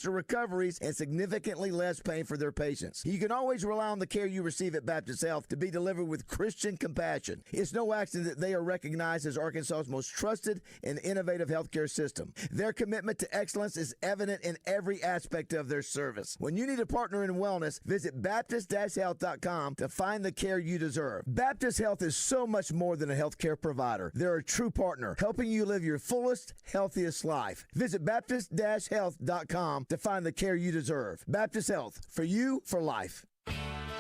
faster recoveries and significantly less pain for their patients. You can always rely on the care you receive at Baptist Health to be delivered with Christian compassion. It's no accident that they are recognized as Arkansas's most trusted and innovative healthcare system. Their commitment to excellence is evident in every aspect of their service. When you need a partner in wellness, visit Baptist-Health.com to find the care you deserve. Baptist Health is so much more than a healthcare provider. They're a true partner, helping you live your fullest, healthiest life. Visit Baptist-Health.com to find the care you deserve. Baptist Health, for you, for life.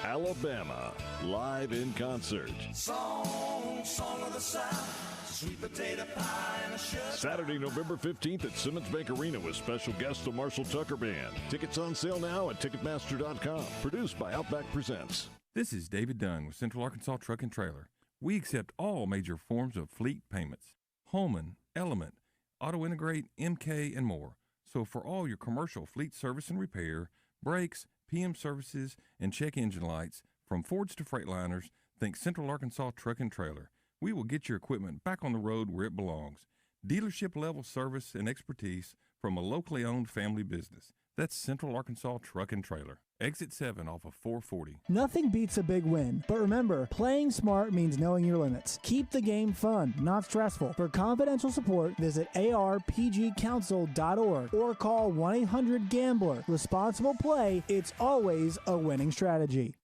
Alabama, live in concert. Song of the South, sweet potato pie and a shirt. Saturday, November 15th at Simmons Bank Arena with special guest the Marshall Tucker Band. Tickets on sale now at Ticketmaster.com. Produced by Outback Presents. This is David Dunn with Central Arkansas Truck and Trailer. We accept all major forms of fleet payments. Holman, Element, Auto Integrate, MK, and more. So for all your commercial fleet service and repair, brakes, PM services, and check engine lights, from Fords to Freightliners, think Central Arkansas Truck and Trailer. We will get your equipment back on the road where it belongs. Dealership-level service and expertise from a locally owned family business. That's Central Arkansas Truck and Trailer. Exit 7 off of 440. Nothing beats a big win, but remember, playing smart means knowing your limits. Keep the game fun, not stressful. For confidential support, visit arpgcouncil.org or call 1-800-GAMBLER. Responsible play, it's always a winning strategy.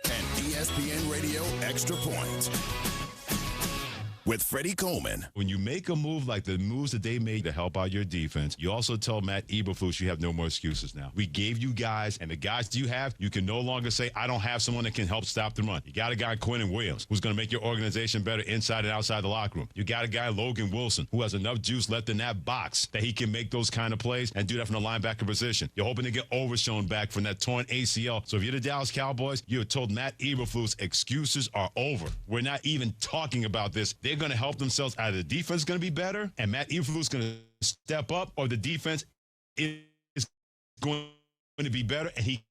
And ESPN Radio Extra Point with Freddie Coleman. When you make a move like the moves that they made to help out your defense, you also tell Matt Eberflus you have no more excuses now. We gave you guys, and the guys you have, you can no longer say, I don't have someone that can help stop the run. You got a guy, Quentin Williams, who's going to make your organization better inside and outside the locker room. You got a guy, Logan Wilson, who has enough juice left in that box that he can make those kind of plays and do that from the linebacker position. You're hoping to get Overshown back from that torn ACL. So if you're the Dallas Cowboys, you have told Matt Eberflus excuses are over. We're not even talking about this. They're going to help themselves. Either the defense is going to be better and Matt Eberflus is going to step up, or the defense is going to be better and he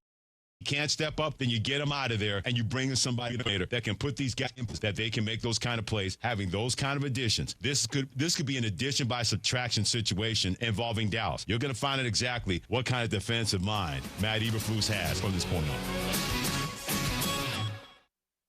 can't step up. Then you get him out of there and you bring in somebody later that can put these guys in place, that they can make those kind of plays, having those kind of additions. This could be an addition by subtraction situation involving Dallas. You're going to find out exactly what kind of defensive mind Matt Eberflus has from this point on.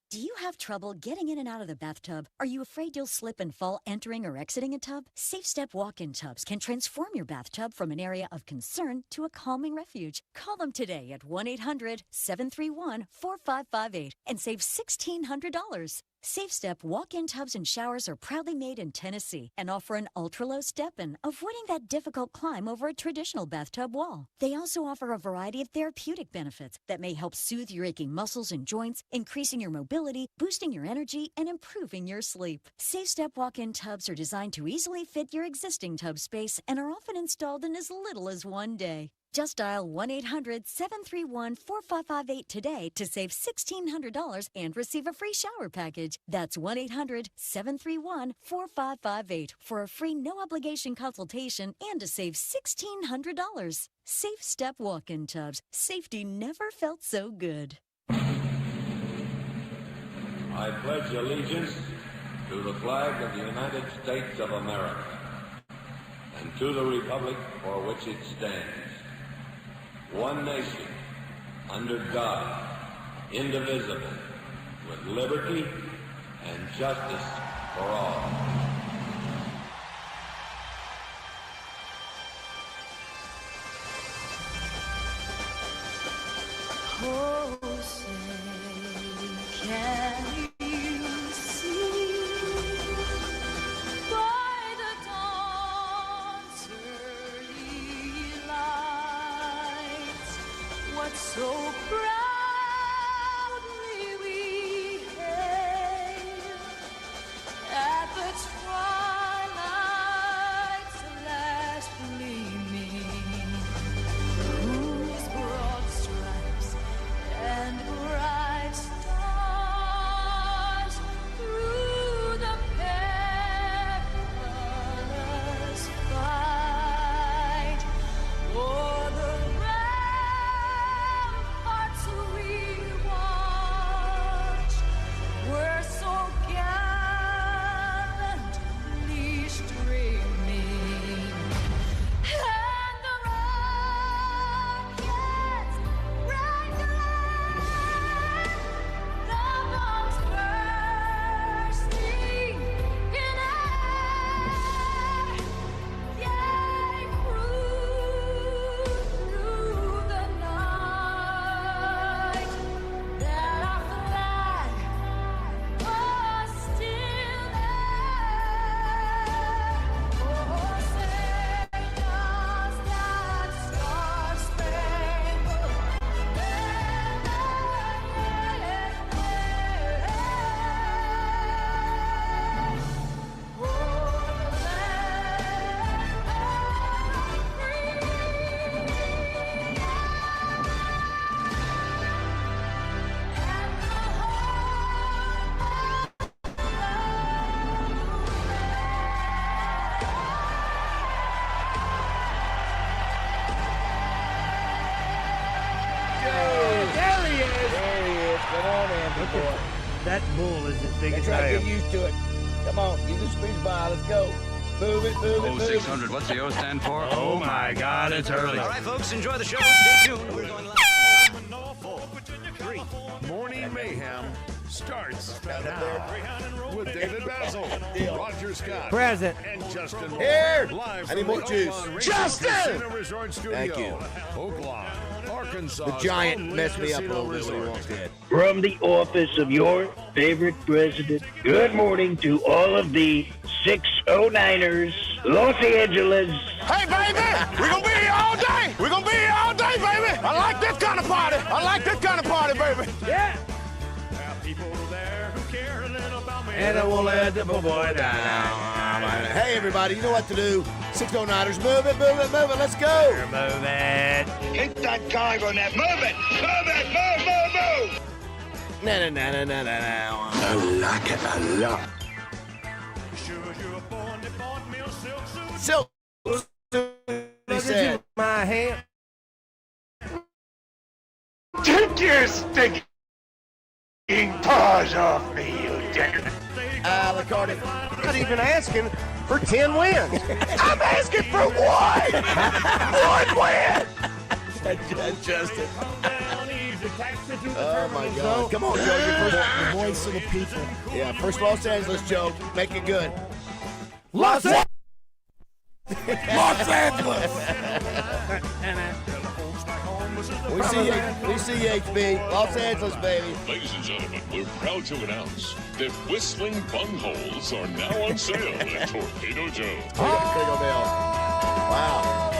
Do you have trouble getting in and out of the bathtub? Are you afraid you'll slip and fall entering or exiting a tub? Safe Step walk-in tubs can transform your bathtub from an area of concern to a calming refuge. Call them today at 1-800-731-4558 and save $1,600. Safe Step walk-in tubs and showers are proudly made in Tennessee and offer an ultra-low step-in, avoiding that difficult climb over a traditional bathtub wall. They also offer a variety of therapeutic benefits that may help soothe your aching muscles and joints, increasing your mobility, boosting your energy, and improving your sleep. Safe Step walk-in tubs are designed to easily fit your existing tub space and are often installed in as little as one day. Just dial 1-800-731-4558 today to save $1,600 and receive a free shower package. That's 1-800-731-4558 for a free no-obligation consultation and to save $1,600. Safe Step walk-in tubs. Safety never felt so good. I pledge allegiance to the flag of the United States of America and to the republic for which it stands, one nation, under God, indivisible, with liberty and justice for all. Oh, say, can you see by the dawn's early light what so proudly we hailed at the twilight's last gleaming, whose broad stripes and bright stars through the perilous fight o'er the ramparts is. There he is. Come on in, big boy. That bull is as big That's as right. I Get am. used to it. Come on. You can squeeze by. Let's go. Move it, move it, move it. 0600. What's the O stand for? Oh my God, it's early. All right, folks, enjoy the show. Stay tuned. We're going live. Morning Mayhem starts with David BAZZEL, Roger Scott, Present. and Justin Here. live I need from more the juice. Oaklawn Racing Justin! Casino Resort Studio. Thank you. Oaklawn, Arkansas. The giant messed me up a little bit when he walked in. From the office of your favorite president, good morning to all of the 609ers, Los Angeles. Hey, baby, we're going to be here all day. We're going to be here all day, baby. I like this kind of party. I like this kind of party, baby. Yeah. And I won't let the boy down. Hey, everybody, you know what to do. 609ers, move it, move it, move it. Let's go. Move it. Hit that gong on that. Move it. Move it. Move, move, move. Na na na na na na. I like it a lot. So, he said, My hand. Take your stinking paws off me, you dick. Lacardi. I'm not even asking for 10 wins. I'm asking for one. One win. Justin. Oh, my God. Come on, Joe. The voice of the people. Yeah, first Los Angeles, Joe. Make it good. Los Angeles. Los Angeles. We see you, HB. Los Angeles, baby. Ladies and gentlemen, we're proud to announce that Whistling Bungholes are now on sale at Torpedo Joe. Wow.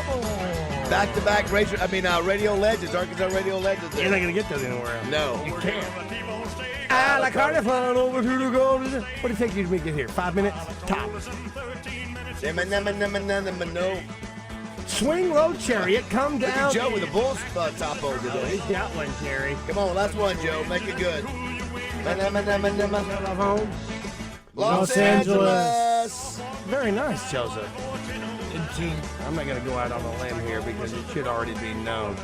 Back-to-back radio legends, Arkansas radio legends. You're not going to get those anywhere else. No. You can't. I like hard to fly over to the golden. What do you think you'd make it here? 5 minutes? Top. No. Swing low chariot, come Look down. at Joe with a bull's top over today. He's got one, Jerry. Come on, last one, Joe. Make it good. Home. Los Angeles. Very nice, Joseph. I'm not going to go out on a limb here because it should already be known.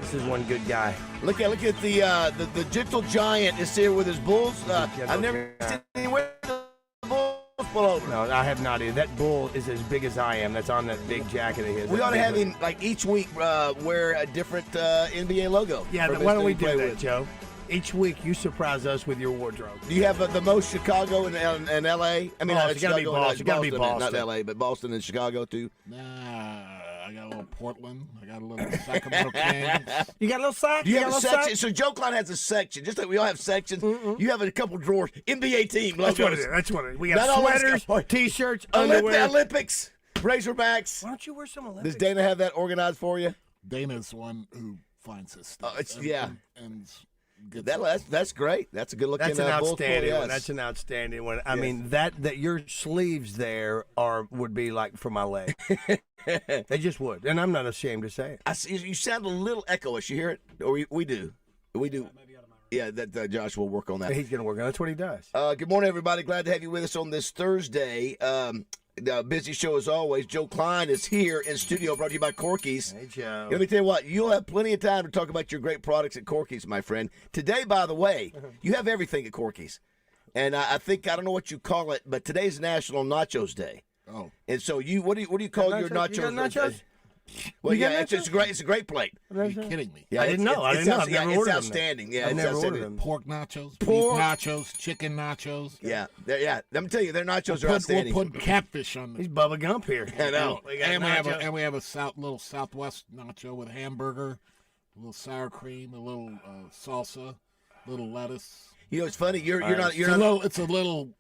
This is one good guy. Look at the gentle giant is here with his bulls. I've never seen anywhere the bulls pull over. No, I have not either. That bull is as big as I am. That's on that big jacket of his. We ought to have him like each week wear a different NBA logo. Yeah, why don't we do that, Joe? Each week you surprise us with your wardrobe. Do you have the most Chicago and L.A.? I mean, Boston. You gotta be Boston. You gotta be Boston. Not L.A., but Boston and Chicago too. Nah, I got a little Portland. I got a little Sacramento Kings. You got a little sack? Do you have a section? So Joe Klein has a section. Just like we all have sections. You have a couple drawers. NBA team logos. That's what it is. That's what it is. We got sweaters, T-shirts, underwear. Olympics, Razorbacks. Why don't you wear some Olympics? Does Dana have that organized for you? Dana's one who finds his stuff. And that's great. That's a good looking. That's an outstanding yes. one. That's an outstanding one. I mean that your sleeves there would be like for my leg. They just would, and I'm not ashamed to say it. You sound a little echoish. You hear it? Or we do. Yeah, that Josh will work on that. He's going to work on it. That's what he does. Good morning, everybody. Glad to have you with us on this Thursday. Busy show as always. Joe Klein is here in studio, brought to you by Corky's. Hey, Joe. Let me tell you what, you'll have plenty of time to talk about your great products at Corky's, my friend. Today, by the way, you have everything at Corky's. And I think, I don't know what you call it, but today's National Nachos Day. Oh. And so what do you call your nachos? You got nachos? Well, yeah, it's a great plate. Are you kidding me? Yeah, I didn't know. I've never it's ordered outstanding. them. Yeah, I've it's never outstanding. ordered them. Pork nachos, beef Pork. nachos, chicken nachos. Yeah. Let me tell you, their nachos are outstanding. We'll put catfish on them. He's Bubba Gump here. I know. And we have a little Southwest nacho with hamburger, a little sour cream, a little salsa, a little lettuce. You know, it's funny. It's a little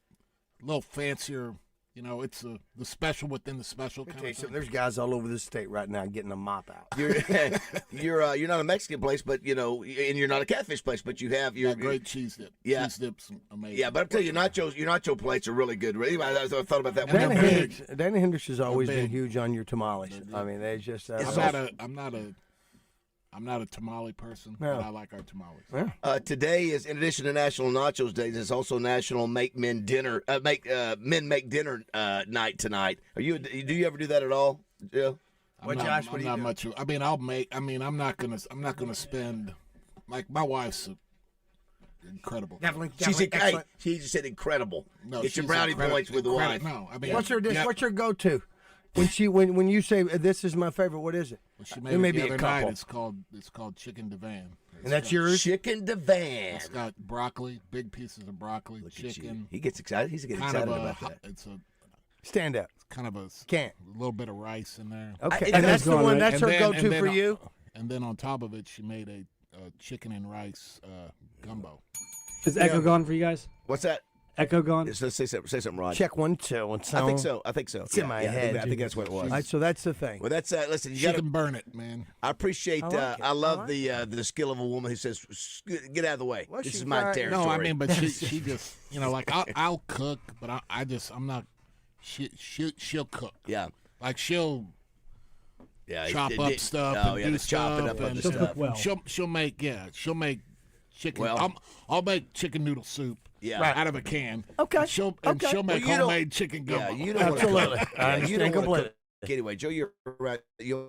fancier. You know, it's the special within the special. There's guys all over the state right now getting a mop out. You're not a Mexican place, but and you're not a catfish place, but you have your great cheese dip. Yeah, cheese dip's amazing. Yeah, but I'm telling you, your nacho plates are really good. I thought about that. Dana Hendricks has always been huge on your tamales. I mean, they just. I'm not a tamale person, but I like our tamales. Yeah. Today is, in addition to National Nachos Day, it's also National Men Make Dinner night tonight. Do you ever do that at all, Joe? I'm not much. I'm not gonna spend Like my wife's incredible. Definitely. She just said incredible. No, Get your she's brownie incredible. points with the wife. No, I mean, What's your go-to? When you say this is my favorite, what is it? Well, she made It may it be the a other couple. night. It's called chicken divan. And that's yours? Chicken divan. It's got broccoli, big pieces of broccoli, chicken. He gets excited. He's getting kind excited of about that. It's a Stand up. It's kind of a Can't. little bit of rice in there. Okay, and that's the one. That's her go-to for on, you. And then on top of it, she made a chicken and rice gumbo. Is Echo gone for you guys? What's that? Echo gone? Say something, Rod. Check 1, 2, and so I think so. It's in my head. I think that's what it was. All right, so that's the thing. Well, that's listen. You She gotta can burn it, man. I appreciate. I like it. I love I like the skill of a woman who says, "Get out of the way. Well, This she's is my right. territory." No, I mean, but she just like I'll cook, but I'm not. She'll cook. Yeah. Like she'll chop it- up it- stuff oh, and yeah, do the chopping stuff, up of and the stuff. Well. she'll make chicken. Well- I'll make chicken noodle soup. Yeah. out of a can. Okay. And she'll make Well, you don't- homemade chicken gumbo. Yeah, you don't Absolutely. Wanna cook. I Yeah, you understand don't wanna completely. cook. Anyway, Joe, you're in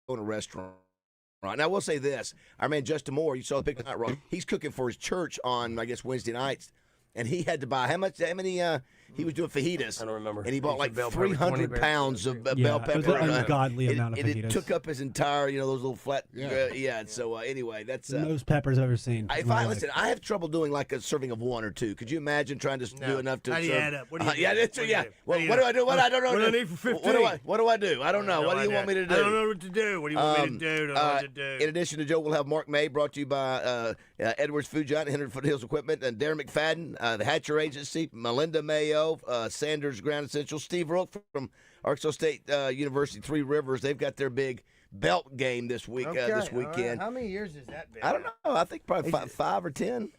a restaurant. Right. Now, I will say this. Our man Justin Moore, you saw the picture tonight, Ron. He's cooking for his church on, I guess, Wednesday nights. And he had to buy how many he was doing fajitas. I don't remember. And he bought like Bell pepper, 300 20 pounds of bell it was pepper. an ungodly amount of and fajitas. it took up his entire, those little flat. Yeah. So anyway, that's. The most peppers I've ever seen. If in my life. listen, I have trouble doing like a serving of one or two. Could you imagine trying to do enough to How do you serve? add up? What do you do? Yeah, that's What do yeah. you do? Well, What do you what do I do? What I don't know. What do I need for 15? What do I do? I don't know. What do you want me to do? I don't know what to do. What do you want me to do? Don't know what to do. In addition to Joe, we'll have Mark May, brought to you by Edwards Food Giant, 100 Foothills Equipment, and Darren McFadden, the Hatcher Agency, Melinda Mayo, Sanders Ground Essentials, Steve Rook from Arkansas State University, Three Rivers. They've got their big belt game this week. Okay, This all right. weekend. How many years has that been? I don't know. I think probably 5 or 10.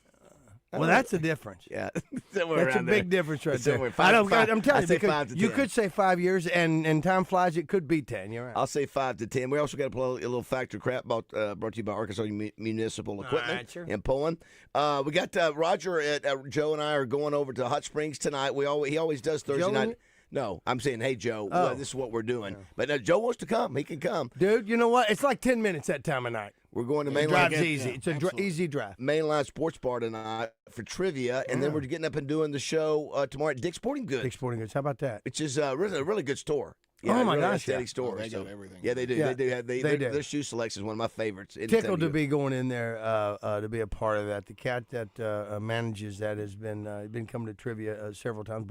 Well, that's a difference. Yeah, That's a big difference right there. Five, I'm telling you, say because 5 to 10. you could say 5 years, and time flies. It could be 10. You're right. I'll say 5 to 10. We also got to play a little factory crap brought to you by Arkansas Municipal Equipment right, sure. in Poland. We got Roger. Joe and I are going over to Hot Springs tonight. He always does Thursday Joe night. No, I'm saying, hey Joe, Oh. this is what we're doing. But Joe wants to come. He can come. Dude, you know what? It's like 10 minutes that time of night. We're going to It Mainline. drives easy. It's a easy drive. Mainline Sports Bar tonight for trivia, and then we're getting up and doing the show tomorrow at Dick's Sporting Goods. Dick's Sporting Goods. How about that? Which is a really good store. Oh, my really gosh, a steady yeah. store. They got everything. Yeah, they do. Yeah, They do have. they Their, do. their shoe selection is one of my favorites. Anytime Tickled you to go. be going in there to be a part of that. The cat that manages that has been coming to trivia several times.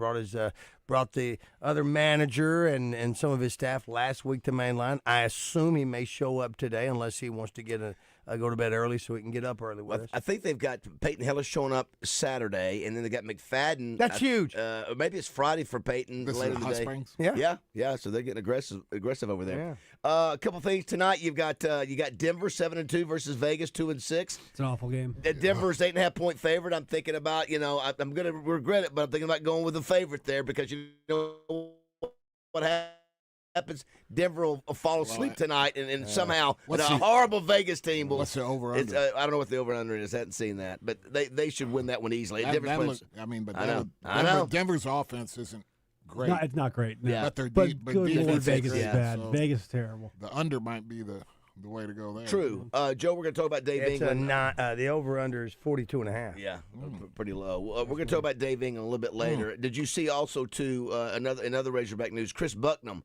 Brought the other manager and some of his staff last week to Mainline. I assume he may show up today unless he wants to go to bed early so he can get up early with us. I think they've got Peyton Hellis showing up Saturday, and then they got McFadden. That's huge. Or maybe it's Friday for Peyton This later is in the Hot day. Springs? Yeah. So they're getting aggressive over there. A couple things tonight. You got Denver 7-2 versus Vegas 2-6. It's an awful game. Denver's 8.5-point favorite. I'm thinking about I'm going to regret it, but I'm thinking about going with the favorite there because you know what happens. Denver will fall asleep tonight, and somehow a horrible Vegas team will. What's the over-under? I don't know what the over/under is. I hadn't seen that, but they should win that one easily. I know. Denver's offense isn't great. No, it's not great. No. Yeah. But good defense Lord, is Vegas great, is bad. so Vegas is terrible. The under might be the way to go there. True. Joe, we're going to talk about Dave It's England. the over-under is 42.5. Yeah, pretty low. We're going to talk about Dave England a little bit later. Did you see also, too, another Razorback news, Chris Bucknam.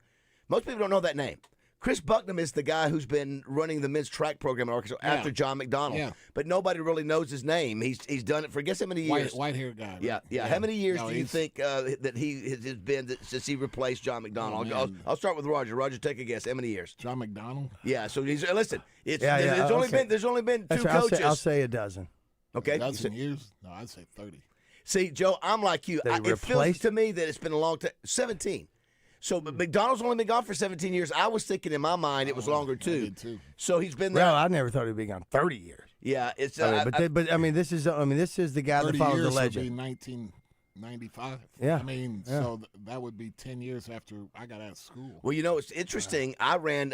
Most people don't know that name. Chris Bucknam is the guy who's been running the men's track program in Arkansas after John McDonald. But nobody really knows his name. He's done it for guess how many years? White-haired guy. Right? Yeah. How many years do you think that he has been since he replaced John McDonald? I'll start with Roger. Roger, take a guess. How many years? John McDonald? Yeah. So listen. There's only been That's two right. coaches. I'll say a dozen. Okay. A dozen years? No, I'd say 30. See, Joe, I'm like you. It feels to me that it's been a long time. 17. So McDonald's only been gone for 17 years. I was thinking in my mind it was longer too. So he's been there. Well, I never thought he'd be gone 30 years. Yeah, it's. This is the guy that follows the legend. Would be 1995. Yeah. So that would be 10 years after I got out of school. Well, it's interesting. I ran.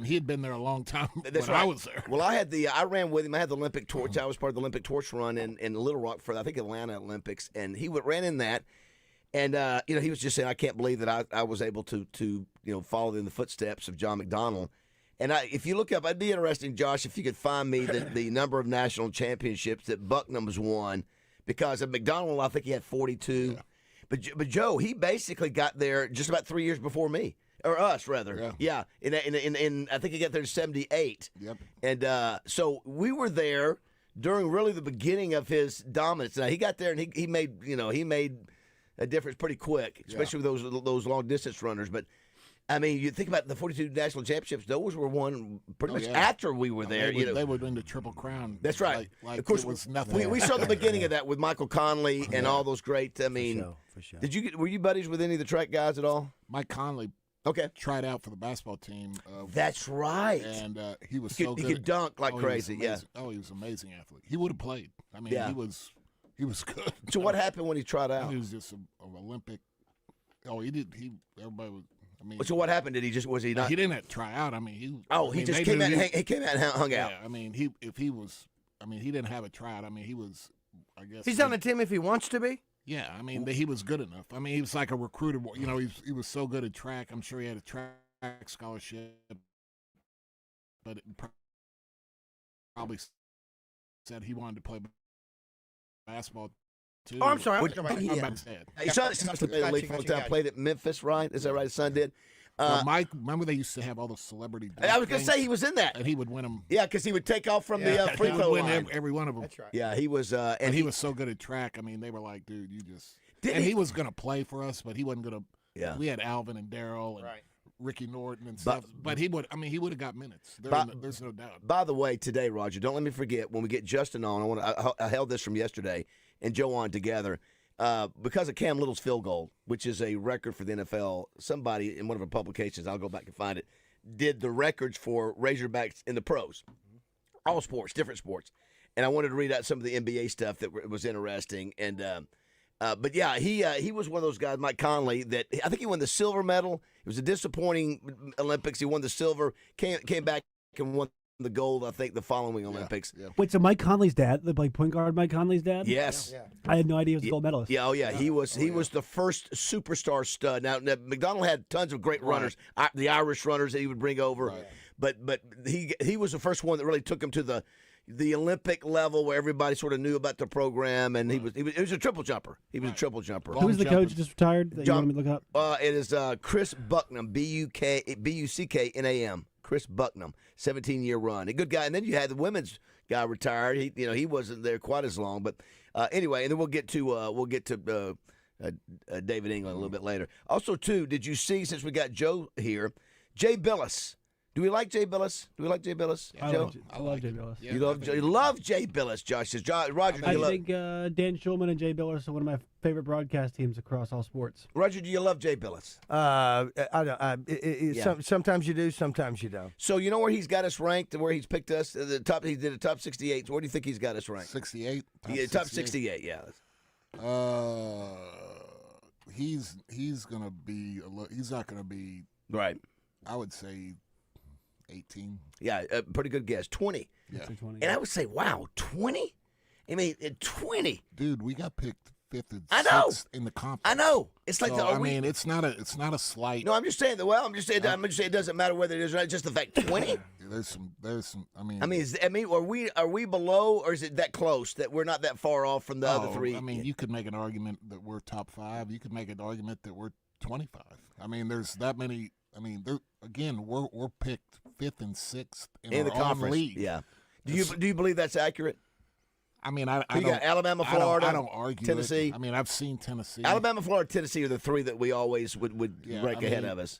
He had been there a long time. That's when right. I was there. Well, I ran with him. I had the Olympic torch. I was part of the Olympic torch run in Little Rock for I think Atlanta Olympics, and he ran in that. And he was just saying, I can't believe that I was able to follow in the footsteps of John McDonald. And if you look up, it'd be interesting, Josh, if you could find me the number of national championships that Bucknam's won, because at McDonald, I think he had 42. Yeah. But Joe, he basically got there just about 3 years before me. Or us, rather. Yeah. In I think he got there in 78. Yep. And so we were there during really the beginning of his dominance. Now, he got there and he made a difference pretty quick, especially with those long distance runners. But I mean, you think about the 42 national championships; those were won pretty much after we were there. They would win the Triple Crown. That's right. Like of course, it was nothing. We saw the beginning of that with Michael Conley and all those great. I mean, for sure. Were you buddies with any of the track guys at all? Mike Conley. Okay. Tried out for the basketball team. That's right. And he was so good. He could dunk like crazy. He was an amazing athlete. He would have played. I mean, he was good. So what happened when he tried out? He was just an Olympic. Oh, he did. Everybody was. I mean. So what happened? Was he not? He didn't have to try out. I mean, he just came out. He came out and hung out. Yeah. I mean, he didn't have a tryout. I mean, he was. I guess he's on the team if he wants to be. Yeah, I mean, he was good enough. I mean, he was like a recruiter. You know, he was so good at track. I'm sure he had a track scholarship, but it probably said he wanted to play basketball too. Oh, I'm sorry. I'm about to say it. His son played at Memphis, right? Is that right? His son did. Mike, remember they used to have all those celebrity. I was going to say he was in that, and he would win them. Yeah, because he would take off from the free throw line. Every one of them. That's right. Yeah, he was. And he was so good at track. I mean, they were like, dude, you just. He was going to play for us, but he wasn't going to. Yeah. We had Alvin and Daryl and Ricky Norton and stuff, but he would. I mean, he would have got minutes. There's no doubt. By the way, today, Roger, don't let me forget when we get Justin on. I held this from yesterday and Joe on together. Because of Cam Little's field goal, which is a record for the NFL, somebody in one of our publications, I'll go back and find it, did the records for Razorbacks in the pros. All sports, different sports. And I wanted to read out some of the NBA stuff that was interesting. And but yeah, he was one of those guys, Mike Conley, that I think he won the silver medal. It was a disappointing Olympics. He won the silver, came back and won the gold, I think, the following Olympics. Yeah. Wait, so Mike Conley's dad, the point guard Mike Conley's dad? Yes. I had no idea he was a gold medalist. Yeah, he was the first superstar stud. Now McDonald had tons of great runners, the Irish runners that he would bring over, but he was the first one that really took him to the Olympic level where everybody sort of knew about the program, and he was a triple jumper. He was a triple jumper. Who's the coach just retired that you want me to look up? It is Chris Bucknam, Bucknam. Chris Bucknam, 17-year run, a good guy. And then you had the women's guy retired. He wasn't there quite as long, but anyway. And then we'll get to David England a little bit later. Also, too, did you see, since we got Joe here, Jay Billis? Do we like Jay Billis? Joe? I love Jay Billis. Yeah, you love Jay Billis, Josh says. Roger, I think Dan Schulman and Jay Billis are one of my favorite broadcast teams across all sports. Roger, do you love Jay Billis? I don't. Sometimes you do, sometimes you don't. So you know where he's got us ranked, where he's picked us? The top. He did a top 68. So where do you think he's got us ranked? 68. Top 68. Yeah. He's gonna be. He's not gonna be. Right. I would say 18. Yeah, pretty good guess. 20. Yeah. 20. And I would say, wow, 20? I mean, 20. Dude, we got picked 5th and 6th in the conference. I know. It's like it's not a slight. No, I'm just saying it doesn't matter whether it is or not, just the fact 20. There's some. I mean, are we below, or is it that close that we're not that far off from the other three? I mean, you could make an argument that we're top 5. You could make an argument that we're 25. I mean, there's that many. I mean, we're picked 5th and 6th in the our conference. league. Yeah. Do you believe that's accurate? I mean, I you got Alabama, Florida, I don't argue Tennessee. I mean, I've seen Tennessee. Alabama, Florida, Tennessee are the three that we always would rank ahead of us.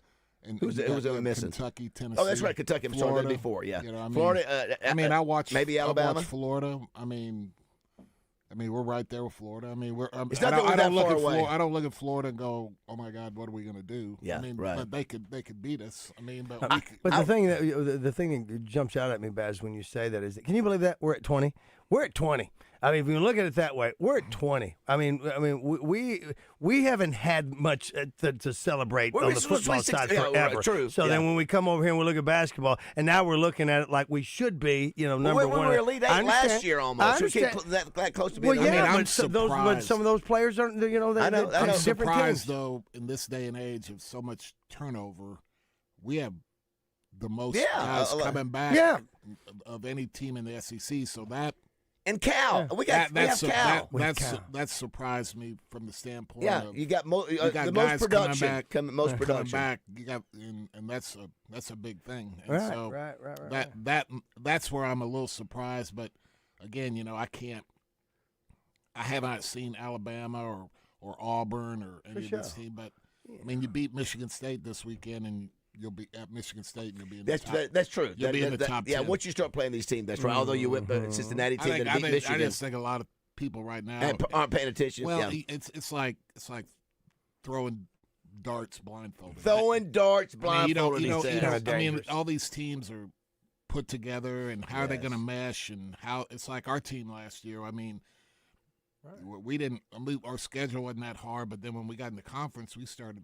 Who's we missing? Kentucky, Tennessee. Oh, that's right, Kentucky. I'm sorry, before. Yeah, Florida. I watch maybe Alabama, I watch Florida. I mean, we're right there with Florida. I mean, it's not that that far away. I don't look at Florida and go, "Oh my God, what are we going to do?" Yeah, I mean, right. But they could beat us. I mean, but the thing that jumps out at me, Baz, when you say that is, can you believe that we're at 20? We're at 20. I mean, if you look at it that way, we're at 20. I mean, we haven't had much to celebrate on the football side forever. Right, true. So then when we come over here and we look at basketball, and now we're looking at it like we should be, number one. We were Elite Eight last year almost. So we came that close to being. Well, yeah, I'm surprised. But some of those players aren't. I'm different surprised teams. though. In this day and age of so much turnover, we have the most Yeah, guys coming back Yeah. of any team in the SEC. So that And Cal, we have Cal. That surprised me from the standpoint. Yeah, of, you got the guys most production. coming back. You got, and that's a big thing. And Right, so right. that's where I'm a little surprised. But again, I haven't seen Alabama or Auburn or any of this team. But I mean, you beat Michigan State this weekend, and you'll be at Michigan State, and you'll be in the top. That's true. You'll be in the top 10. Yeah, once you start playing these teams, that's right. Although you whip a Cincinnati team that beat Michigan, I just think a lot of people right now aren't paying attention. Well, it's like throwing darts blindfolded. blindfolded. I mean, all these teams are put together, and how are they going to mesh? And how it's like our team last year. I mean, we didn't. Our schedule wasn't that hard, but then when we got in the conference, we started.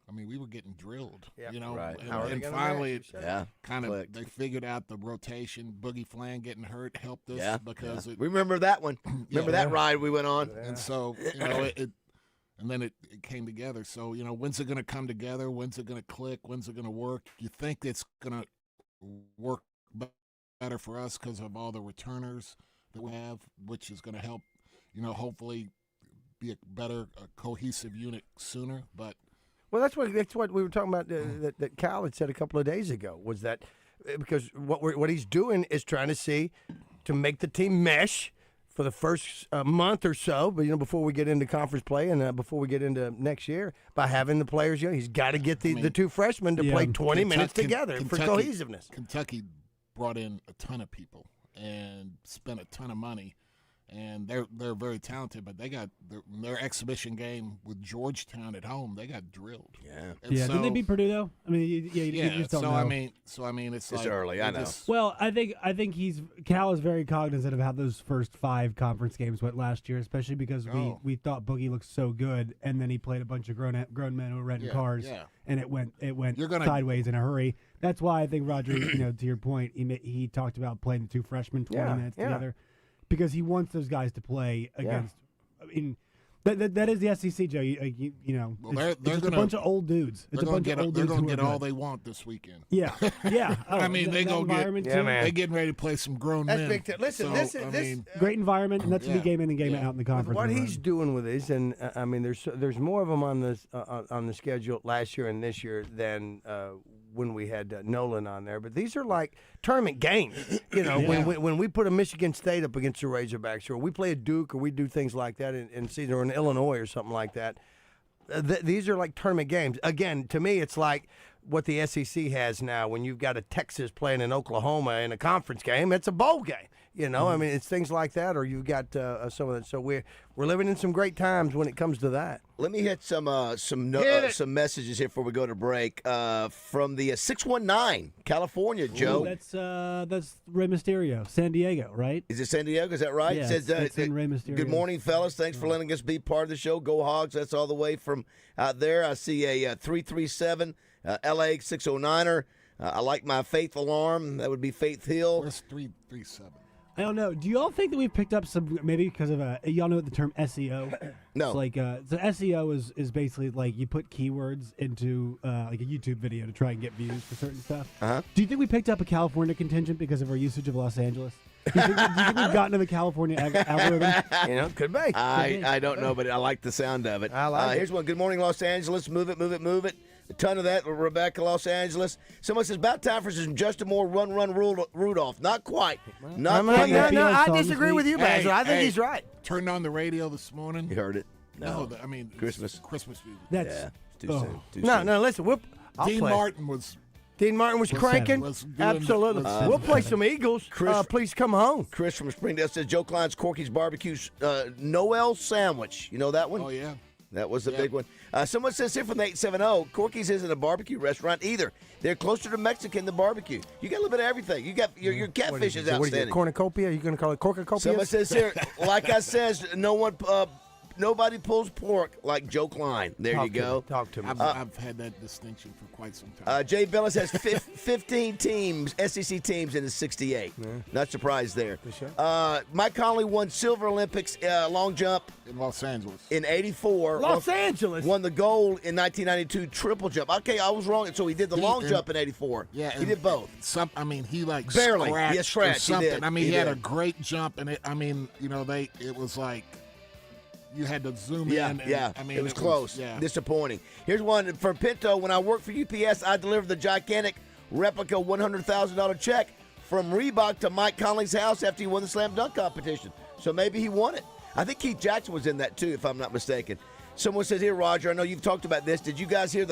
I mean, we were getting drilled, Right. And finally, kind of they figured out the rotation. Boogie Flan getting hurt helped us because we remember that one. Remember that ride we went on, and so and then it came together. So when's it going to come together? When's it going to click? When's it going to work? You think it's going to work better for us because of all the returners that we have, which is going to help, hopefully be a better cohesive unit sooner, but. Well, that's what we were talking about that Cal had said a couple of days ago, was that because what he's doing is trying to see to make the team mesh for the first month or so, but before we get into conference play and before we get into next year, by having the players, he's got to get the two freshmen to play 20 minutes together for cohesiveness. Kentucky brought in a ton of people and spent a ton of money. And they're very talented, but they got their exhibition game with Georgetown at home. They got drilled. Yeah, so, didn't they beat Purdue though? I mean, you just don't know. I mean, it's like, early. I know. Well, I think Cal is very cognizant of how those first 5 conference games went last year, especially because we thought Boogie looked so good, and then he played a bunch of grown men who were renting cars, and it went sideways in a hurry. That's why I think Roger, to your point, he talked about playing the two freshmen 20 minutes together. Because he wants those guys to play against. I mean, that is the SEC, Joe. It's just a bunch of old dudes. It's a bunch of old dudes. They're going to get all they want this weekend. Yeah. Oh, I mean, they go get. They're getting ready to play some grown men. Big listen, this great environment, and that's to be game in and game out in the conference. What he's doing with this, and I mean, there's more of them on this on the schedule last year and this year than when we had Nolan on there. But these are like tournament games. When we put a Michigan State up against the Razorbacks, or we play a Duke, or we do things like that in season, or in Illinois or something like that. These are like tournament games. Again, to me, it's like what the SEC has now. When you've got a Texas playing in Oklahoma in a conference game, it's a bowl game. I mean, it's things like that. Or you've got some of that. So we're living in some great times when it comes to that. Let me hit some messages here before we go to break from the 619 California, Joe. Ooh, that's Rey Mysterio, San Diego, right? Is it San Diego? Is that right? Yeah, it says, it's in Rey Mysterio. Good morning, fellas. Thanks for letting us be part of the show. Go Hogs. That's all the way from out there. I see a 337 LA 609er. I like my Faith alarm. That would be Faith Hill. Where's 337? I don't know. Do you all think that we've picked up some, maybe because of y'all know the term SEO? No. It's like, so SEO is basically like you put keywords into like a YouTube video to try and get views for certain stuff. Uh-huh. Do you think we picked up a California contingent because of our usage of Los Angeles? Do you think we've gotten to the California algorithm? Could be. I don't know, but I like the sound of it. I like it. Here's one. Good morning, Los Angeles. Move it, move it, move it. A ton of that. Rebecca, Los Angeles. Someone says, about time for some Justin Moore run Rudolph. Not quite. Not quite. No, I disagree with you, Basil. I think he's right. Turned on the radio this morning. You heard it? No, I mean Christmas music. That's too soon. No, listen. Dean Martin was cranking. Absolutely. We'll play some Eagles. Please come home. Chris from Springdale says Joe Klein's Corky's Barbecue Noel Sandwich. You know that one? Oh, yeah. That was a big one. Someone says here from the 870, Corky's isn't a barbecue restaurant either. They're closer to Mexican than barbecue. You got a little bit of everything. You got your catfish is outstanding. Cornucopia? Are you going to call it cornucopia? Someone says here, like I says, no one Nobody pulls pork like Joe Klein. There you go. Talk to me. I've had that distinction for quite some time. Jay Billis has 15 teams, SEC teams, in his 68. Yeah. Not surprised there. Sure. Mike Conley won Silver Olympics long jump in Los Angeles in 84. Los Angeles won the gold in 1992 triple jump. Okay, I was wrong. So he did the long jump in 84. Yeah, he did both. He like barely. Scratched He scratched. or something. He did. I mean, he had did. a great jump, and it was like you had to zoom in. Yeah, I mean, it was close. Yeah. Disappointing. Here's one from Pinto. When I worked for UPS, I delivered the gigantic replica $100,000 check from Reebok to Mike Conley's house after he won the slam dunk competition. So maybe he won it. I think Keith Jackson was in that too, if I'm not mistaken. Someone says here, Roger, I know you've talked about this. Did you guys hear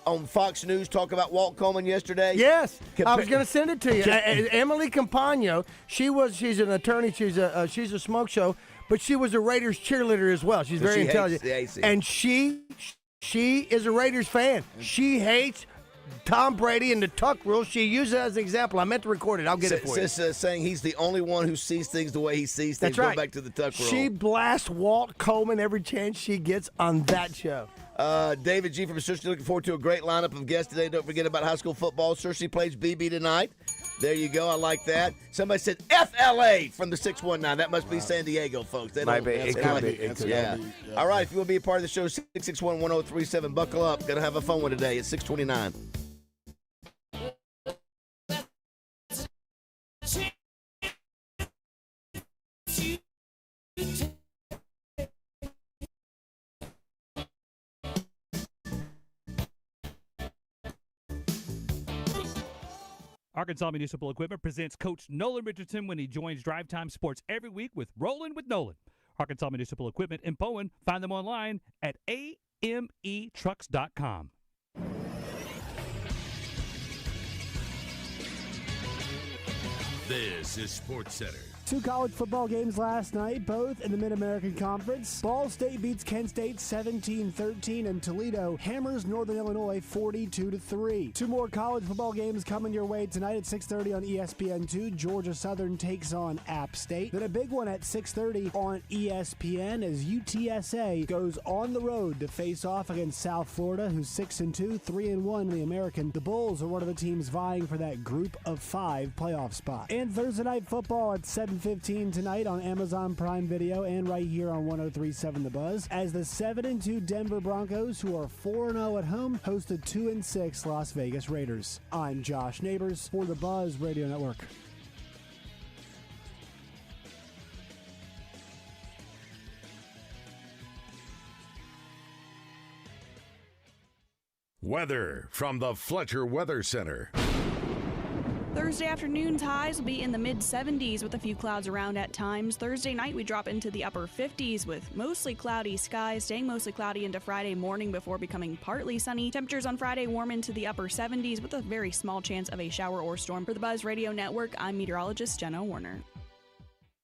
on Fox News talk about Walt Coleman yesterday? Yes, I was going to send it to you. Emily Campagno, she's an attorney. She's a smoke show, but she was a Raiders cheerleader as well. She's very intelligent, and she is a Raiders fan. She hates Tom Brady and the tuck rule. She used it as an example. I meant to record it. I'll get it for you. Saying he's the only one who sees things the way he sees things. That's right. Go back to the tuck rule. She blasts Walt Coleman every chance she gets on that show. David G. from Cersei looking forward to a great lineup of guests today. Don't forget about high school football. Cersei plays BB tonight. There you go. I like that. Somebody said FLA from the 619. That must be San Diego, folks. They Might be. It could be. Yeah. All right. If you want to be a part of the show, 661-1037. Buckle up. Gonna have a fun one today at 629. Arkansas Municipal Equipment presents Coach Nolan Richardson when he joins Drive Time Sports every week with Rollin' with Nolan. Arkansas Municipal Equipment in Bowen. Find them online at ametrucks.com. This is Sports Center. 2 college football games last night, both in the Mid-American Conference. Ball State beats Kent State 17-13, and Toledo hammers Northern Illinois 42-3. 2 more college football games coming your way tonight at 6:30 on ESPN2. Georgia Southern takes on App State. Then a big one at 6:30 on ESPN as UTSA goes on the road to face off against South Florida, who's 6-2, 3-1 in the American. The Bulls are one of the teams vying for that Group of 5 playoff spot. And Thursday night football at 7:15 tonight on Amazon Prime Video and right here on 103.7 The Buzz as the 7-2 Denver Broncos, who are 4-0 at home, host the 2-6 Las Vegas Raiders. I'm Josh Neighbors for the Buzz Radio Network. Weather from the Fletcher Weather Center. Thursday afternoon's highs will be in the mid-70s with a few clouds around at times. Thursday night we drop into the upper 50s with mostly cloudy skies, staying mostly cloudy into Friday morning before becoming partly sunny. Temperatures on Friday warm into the upper 70s with a very small chance of a shower or storm. For the Buzz Radio Network, I'm meteorologist Jenna Warner.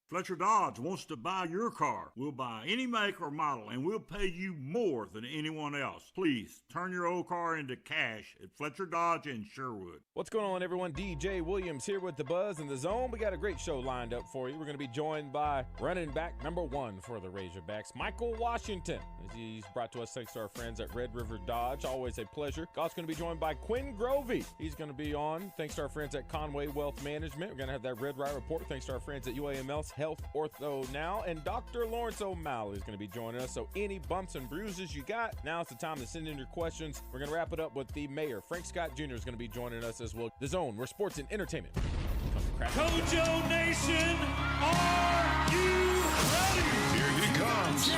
Fletcher Dodge wants to buy your car. We'll buy any make or model, and we'll pay you more than anyone else. Please, turn your old car into cash at Fletcher Dodge in Sherwood. What's going on, everyone? DJ Williams here with the Buzz and the Zone. We got a great show lined up for you. We're going to be joined by running back #1 for the Razorbacks, Michael Washington. He's brought to us thanks to our friends at Red River Dodge. Always a pleasure. Also going to be joined by Quinn Grovey. He's going to be on thanks to our friends at Conway Wealth Management. We're going to have that Red Right Report thanks to our friends at UAML's Health Ortho Now. And Dr. Lawrence O'Malley is going to be joining us. So any bumps and bruises you got, now's the time to send in your questions. We're going to wrap it up with the mayor. Frank Scott Jr. is going to be joining us as well. The Zone, where sports and entertainment comes to Kojo Nation, are you ready? Here he comes.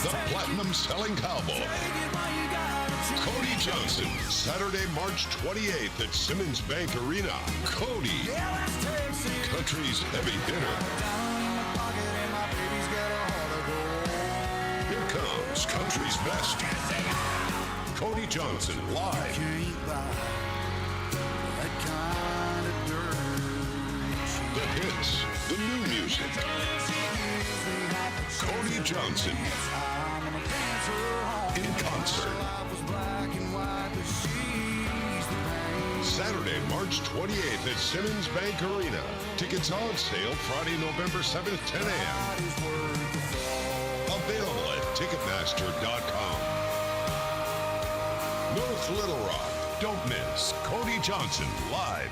The Platinum Selling Cowboy. Cody Johnson, Saturday, March 28th at Simmons Bank Arena. Cody, country's heavy hitter. Here comes country's best. Cody Johnson, live. The hits, the new music. Cody Johnson in concert. Saturday, March 28th at Simmons Bank Arena. Tickets on sale Friday, November 7th, 10 a.m. Ticketmaster.com. North Little Rock. Don't miss Cody Johnson live.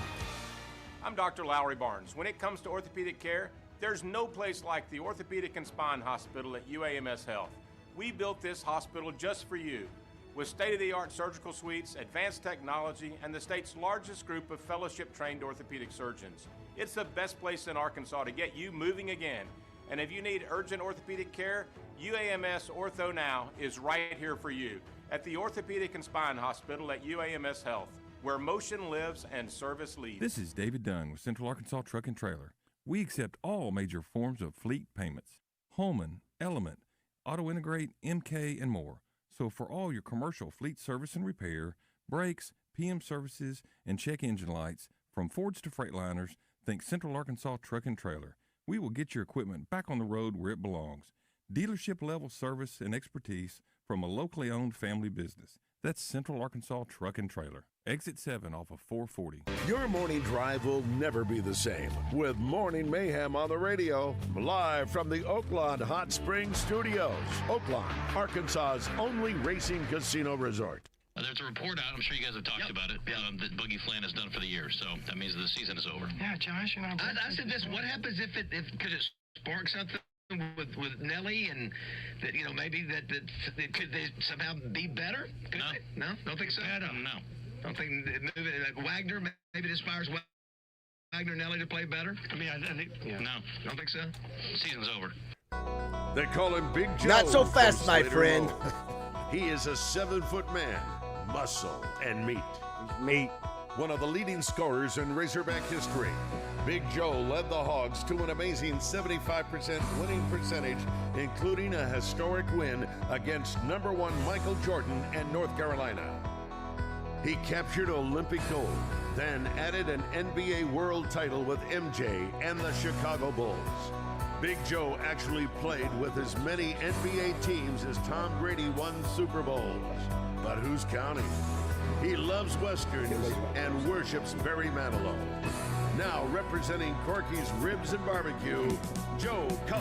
I'm Dr. Lowry Barnes. When it comes to orthopedic care, there's no place like the Orthopedic and Spine Hospital at UAMS Health. We built this hospital just for you, with state-of-the-art surgical suites, advanced technology, and the state's largest group of fellowship-trained orthopedic surgeons. It's the best place in Arkansas to get you moving again. And if you need urgent orthopedic care, UAMS Ortho Now is right here for you at the Orthopedic and Spine Hospital at UAMS Health, where motion lives and service leads. This is David Dunn with Central Arkansas Truck and Trailer. We accept all major forms of fleet payments: Holman, Element, Auto Integrate, MK, and more. So for all your commercial fleet service and repair, brakes, PM services, and check engine lights, from Fords to Freightliners, think Central Arkansas Truck and Trailer. We will get your equipment back on the road where it belongs. Dealership-level service and expertise from a locally owned family business. That's Central Arkansas Truck and Trailer. Exit 7 off of 440. Your morning drive will never be the same with Morning Mayhem on the radio. Live from the Oaklawn Hot Springs Studios. Oaklawn, Arkansas's only racing casino resort. There's a report out, I'm sure you guys have talked about it, that Boogie Flynn has done for the year, so that means the season is over. Yeah, Josh, I said this, what happens if could it spark something with Nelly, and that, maybe that could they somehow be better? No. No? Don't think so? No. Don't think like Wagner, maybe it inspires Wagner Nelly to play better? I mean, I think, No. Don't think so? Season's over. They call him Big Joe. Not so fast, from my Slater friend. Road. He is a 7-foot man, muscle and meat. Meat. One of the leading scorers in Razorback history. Big Joe led the Hogs to an amazing 75% winning percentage, including a historic win against #1 Michael Jordan and North Carolina. He captured Olympic gold, then added an NBA world title with MJ and the Chicago Bulls. Big Joe actually played with as many NBA teams as Tom Brady won Super Bowls. But who's counting? He loves Westerns and worships Barry Manilow. Now representing Corky's Ribs and Barbecue, Joe Cole.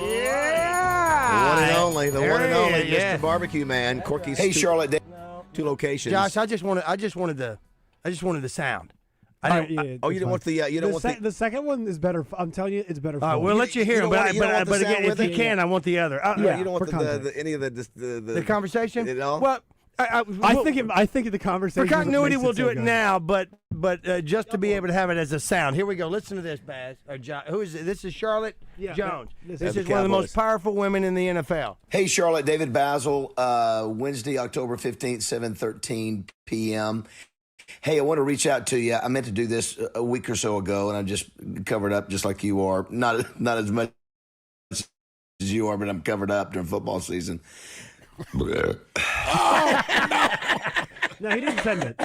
Yeah! The one and only, There he is, Mr. yeah. Barbecue Man. Corky's Hey, Charlotte, two locations. Josh, I just wanted the sound. Yeah, you didn't want the the second one is better. I'm telling you, it's better. All right, we'll let you hear him, but again, if you can, I want the other. you don't want any of the conversation. You know? Well, I think the conversation for continuity, makes it we'll do so it good. now, but just to be able to have it as a sound. Here we go. Listen to this, Baz. Or who is it? This is Charlotte Jones. This is one of the most powerful women in the NFL. Hey, Charlotte, David BAZZEL, Wednesday, October 15th, 7:13 p.m. Hey, I want to reach out to you. I meant to do this a week or so ago, and I'm just covered up just like you are. Not as much as you are, but I'm covered up during football season. No, he didn't send it.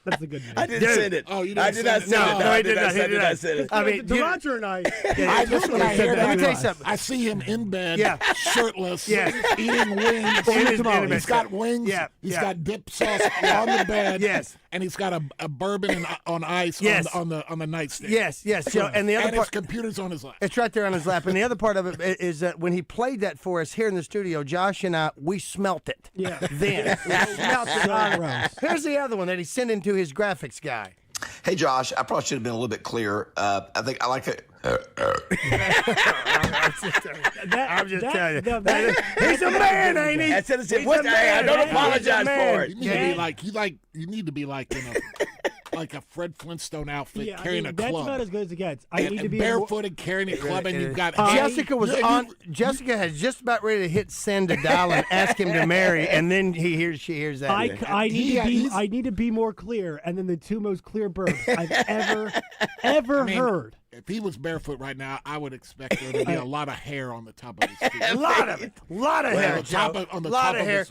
That's the good news. I didn't send it. Oh, you didn't I did not send it? send it. No, he did not. I did not send it. I mean, Roger and I. I just when I hear Let me that, tell you something. I see him in bed, Yeah. shirtless, eating wings. He's got wings. Yeah. He's Yeah. got dip sauce on the bed. Yes. And he's got a bourbon on ice Yes. on the nightstand. Yes. So, and the other and part, his computer's on his lap. it's right there on his lap. And the other part of it is that when he played that for us here in the studio, Josh and I, we smelt it. Yeah. Then we smelt it. So on. gross. Here's the other one that he's sending to his graphics guy. Hey, Josh, I probably should have been a little bit clearer. I think I like it. I'm just telling you. He's a man, ain't he? I said it's He's what? a man, I don't ain't he? apologize He's a man. for it. You need to be like you need to be like in a Fred Flintstone outfit Yeah, carrying a that's club. about as good as it gets. I need to be barefooted carrying a club, and you've got Jessica was on. Jessica has just about ready to hit send a dial and ask him to marry, and then she hears that. I need to be more clear, and then the two most clear burps I've ever heard. If he was barefoot right now, I would expect there to be a lot of hair on the top of his feet. A lot of it. A lot of hair, Joe. On the lot top of hair.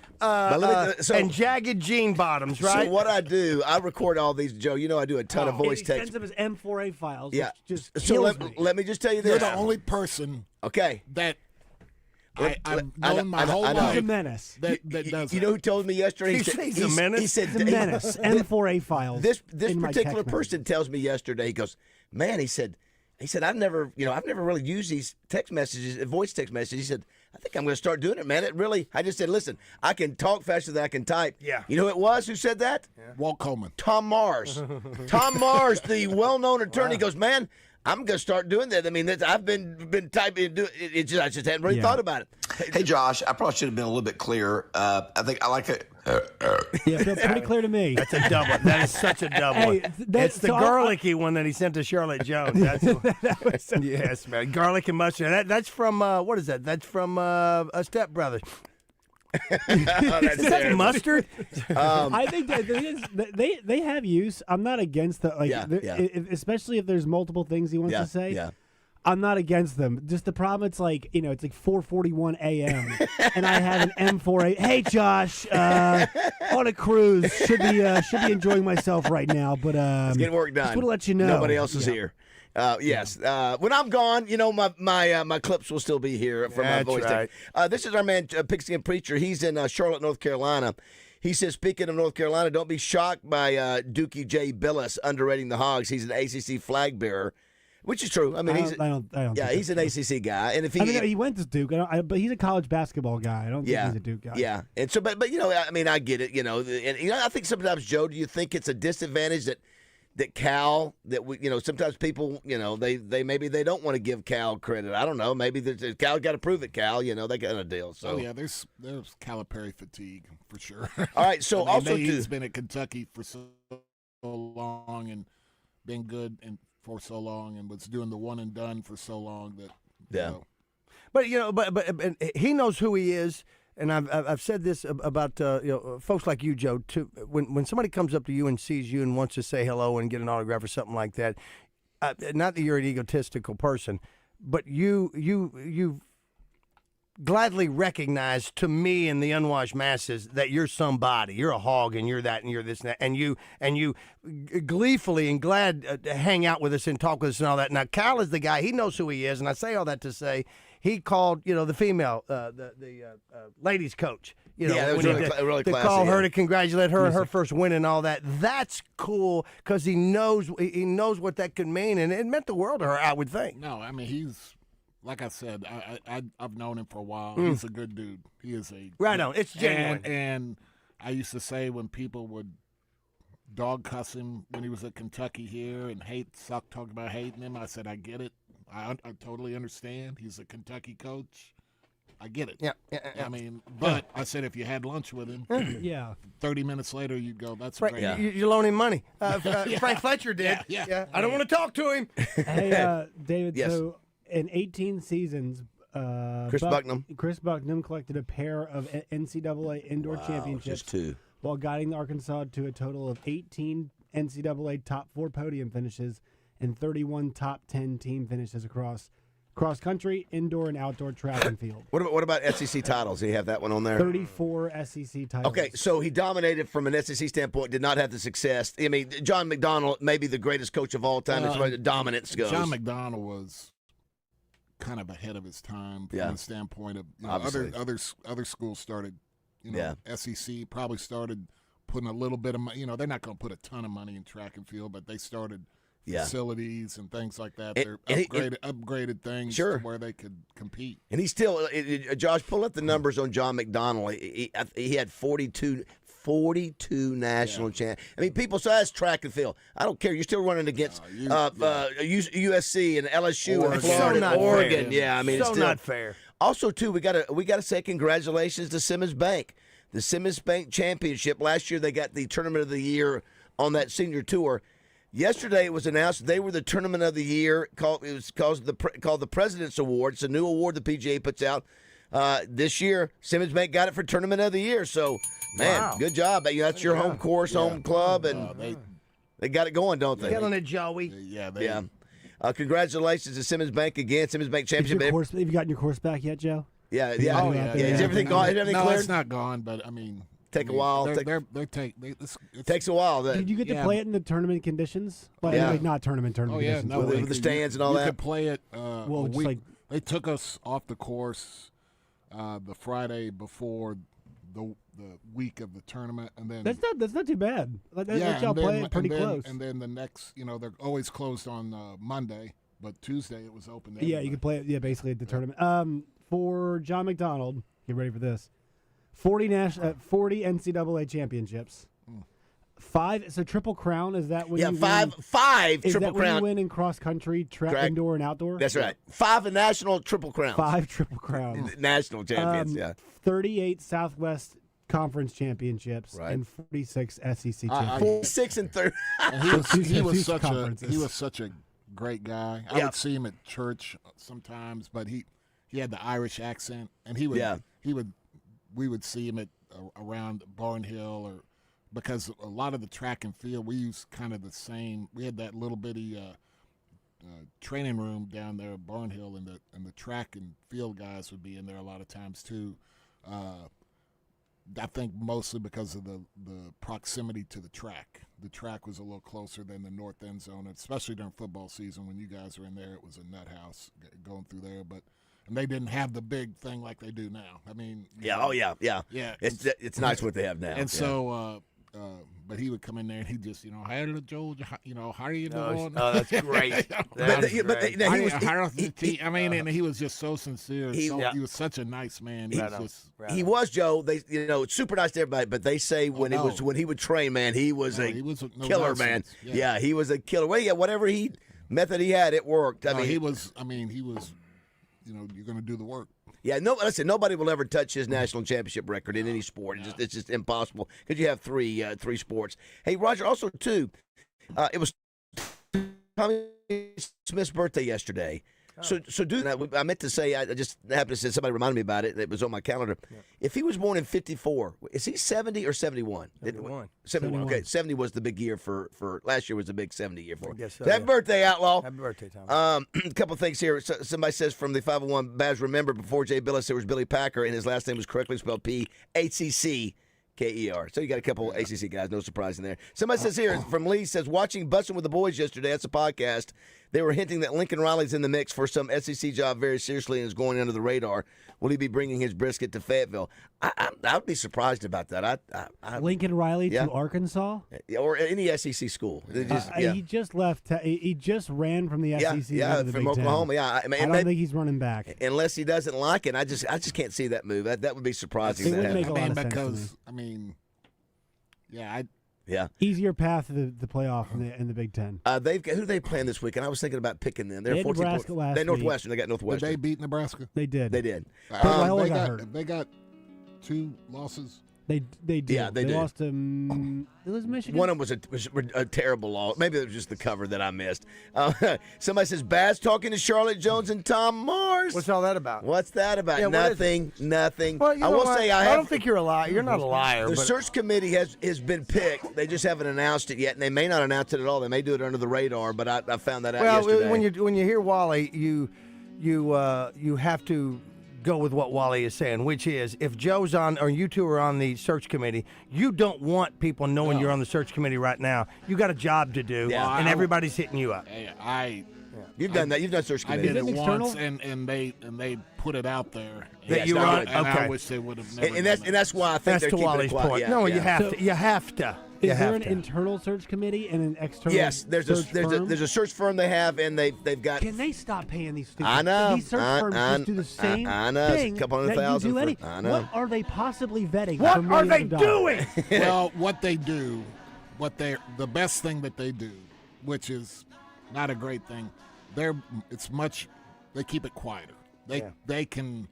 And jagged jean bottoms, right? So what I do, I record all these, Joe. You know I do a ton of voice He text. sends him his M4A files. Yeah. Which just So kills me. let me just tell you You're this. the only person Okay. that I've known my whole I know. life He's a menace. that does You know who told me yesterday? He's a menace. He said, He's a menace. M4A files. This in my particular text person tells me yesterday. He goes, man. He said I've never really used these text messages, voice text messages. He said, I think I'm going to start doing it, man. I just said, listen, I can talk faster than I can type. Yeah. You know who it was who said that? Yeah. Walt Coleman. Tom Mars. Tom Mars, the well-known attorney, goes, man, I'm going to start doing that. I mean, I've been typing. I just hadn't really thought about it. Hey, Josh, I probably should have been a little bit clearer. I think I like it. Yeah, it feels pretty clear to me. That's a double. That is such a double. Hey, it's the garlicky one that he sent to Charlotte Jones. That's yes, man. Garlic and mustard. That's from what is that? That's from Step Brothers. That's is that mustard? I think that they have use. I'm not against the especially if there's multiple things he wants to say. Yeah. I'm not against them. Just the problem, it's like 4:41 a.m. and I have an M4A. Hey, Josh, on a cruise. Should be enjoying myself right now, but it's getting work done. Just want to let you know. Nobody else is here. Yes. When I'm gone, my clips will still be here from my voice. Right. This is our man, Pigskin Preacher. He's in Charlotte, North Carolina. He says, speaking of North Carolina, don't be shocked by Dookie J. Billis underrating the Hogs. He's an ACC flag bearer. Which is true. I mean, I don't. Yeah, he's an ACC guy, and if he went to Duke, but he's a college basketball guy. I don't think he's a Duke guy. Yeah, and so, but I mean, I get it. And I think sometimes, Joe, do you think it's a disadvantage that Cal sometimes people they maybe they don't want to give Cal credit. I don't know. Maybe Cal got to prove it. Cal, they got a deal. So there's Calipari fatigue for sure. All right, so also he's been at Kentucky for so long and been good and. For so long and was doing the one and done for so long that but he knows who he is, and I've said this about folks like you, Joe, too. When somebody comes up to you and sees you and wants to say hello and get an autograph or something like that, not that you're an egotistical person, but you gladly recognize to me and the unwashed masses that you're somebody. You're a hog, and you're that, and you're this and that, and you gleefully and glad to hang out with us and talk with us and all that. Now, Cal is the guy. He knows who he is, and I say all that to say he called the female the ladies coach. That was really to classy. Call her to congratulate her on her first win and all that. That's cool because he knows what that could mean, and it meant the world to her, I would think. No, I mean he's. Like I said, I've known him for a while. He's a good dude. He is a right on. It's genuine. And I used to say when people would dog cuss him when he was at Kentucky here and talk about hating him, I said I get it. I totally understand. He's a Kentucky coach. I get it. Yeah. I mean, but I said if you had lunch with him, 30 minutes later you'd go, that's right. Great. Yeah. You loan him money. Frank Fletcher did. Yeah. I don't want to talk to him. Hey, David. Yes. So. In 18 seasons, Chris Bucknam collected a pair of NCAA indoor championships, just two, while guiding Arkansas to a total of 18 NCAA top 4 podium finishes and 31 top 10 team finishes across cross country, indoor, and outdoor track and field. What about SEC titles? Do you have that one on there? 34 SEC titles. Okay, so he dominated from an SEC standpoint, did not have the success. I mean, John McDonald may be the greatest coach of all time as far as dominance goes. John McDonald was kind of ahead of his time from the standpoint of other schools started, SEC probably started putting a little bit of money. They're not going to put a ton of money in track and field, but they started facilities and things like that. They're upgraded things to where they could compete. And he's still, Josh, pull up the numbers on John McDonald. He had 42 national champions. I mean, people say that's track and field. I don't care. You're still running against USC and LSU and Florida and Oregon. Fair. Yeah, I mean, it's still not fair. Also, too, we got to say congratulations to Simmons Bank. The Simmons Bank Championship. Last year, they got the Tournament of the Year on that senior tour. Yesterday, it was announced they were the Tournament of the Year. Called the President's Award. It's a new award the PGA puts out. This year, Simmons Bank got it for Tournament of the Year. So, man, good job. That's your home course, home club, and they got it going, don't they? Killing it, Joey. Yeah. Congratulations to Simmons Bank again. Simmons Bank Championship. Have you gotten your course back yet, Joe? Yeah. Is everything gone? Is everything cleared? It's not gone, but I mean, a while. It takes a while. Did you get to play it in the tournament conditions? Like not tournament conditions. No, with the stands and all that. You could play it. They took us off the course the Friday before the week of the tournament, and then that's not too bad. Let y'all play it pretty close. And then the next, they're always closed on Monday, but Tuesday it was open. Yeah, you could play it. Yeah, basically at the tournament. for John McDonald. Get ready for this. 40 NCAA championships. 5. So Triple Crown, is that when you five is Triple that when Crown. you win in cross country, track, indoor and outdoor? That's right. 5 national Triple Crowns. 5 Triple Crowns. National champions, 38 Southwest Conference championships and 46 SEC championships. 46 and 30. He was such a great guy. I would see him at church sometimes, but he had the Irish accent, and we would see him at around Barnhill, or because a lot of the track and field we used kind of the same. We had that little bitty training room down there at Barnhill, and the track and field guys would be in there a lot of times too. I think mostly because of the proximity to the track. The track was a little closer than the north end zone, especially during football season when you guys were in there. It was a nut house going through there, and they didn't have the big thing like they do now. I mean, yeah. It's nice what they have now. And so, but he would come in there and he just, hey, little Joe, how are you doing? Oh, that's great. And he was just so sincere. He was such a nice man. He was, Joe. It's super nice to everybody, but they say when he would train, man, he was a killer, man. Yeah, he was a killer. Well, whatever method he had, it worked. He was. You're going to do the work. Yeah, listen, nobody will ever touch his national championship record in any sport. It's just impossible because you have three sports. Hey, Roger, also, too, it was Tommy Smith's birthday yesterday. So I meant to say, I just happened to say, somebody reminded me about it. It was on my calendar. Yeah. If he was born in 54, is he 70 or 71? 71. Okay, 70 was the big year for last year was the big 70 year for him. So, happy birthday, Outlaw. Happy birthday, Tom. A couple of things here. Somebody says from the 501 Baz, remember before Jay Billis, there was Billy Packer, and his last name was correctly spelled P-A-C-C-K-E-R. So you got a couple ACC guys, no surprise in there. Somebody says here, from Lee, says, watching Bussin' with the Boys yesterday, that's a podcast, they were hinting that Lincoln Riley's in the mix for some SEC job very seriously and is going under the radar. Will he be bringing his brisket to Fayetteville? I would be surprised about that. Lincoln Riley to Arkansas? Or any SEC school. He just left. He just ran from the SEC. From Oklahoma. I don't think he's running back. Unless he doesn't like it. I just can't see that move. That would be surprising. It would make a lot of sense to me. Easier path to the playoff in the Big Ten. Who do they playing this week? And I was thinking about picking them. They're 14 Nebraska last They're Northwestern. week. They got Northwestern. Did they beat Nebraska? They did. They did. They got 2 losses. They did. Yeah, they did. Lost to it was Michigan. One of them was a terrible loss. Maybe it was just the cover that I missed. Somebody says, Baz talking to Charlotte Jones and Tom Mars. What's all that about? What's that about? Nothing. Well, I will say I don't think you're a liar. You're not a liar. The search committee has been picked. They just haven't announced it yet, and they may not announce it at all. They may do it under the radar, but I found that out yesterday. Well, when you hear Wally, you have to go with what Wally is saying, which is if Joe's on or you two are on the search committee, you don't want people knowing you're on the search committee right now. You got a job to do, and everybody's hitting you up. You've done that. You've done search committee. I did it once, and they put it out there. That you are okay. I wish they would have never. And that's why I think that's to Wally's point. Yeah, no, you have to. You have to. Is there an internal search committee and an external? Yes, there's a search firm they have, and they've got. Can they stop paying these stupid? I know. These search firms just do the same thing. It's a couple $100,000 that you do I know. What are they possibly vetting? What are they doing? Well, what they do, the best thing that they do, which is not a great thing, they keep it quieter. They can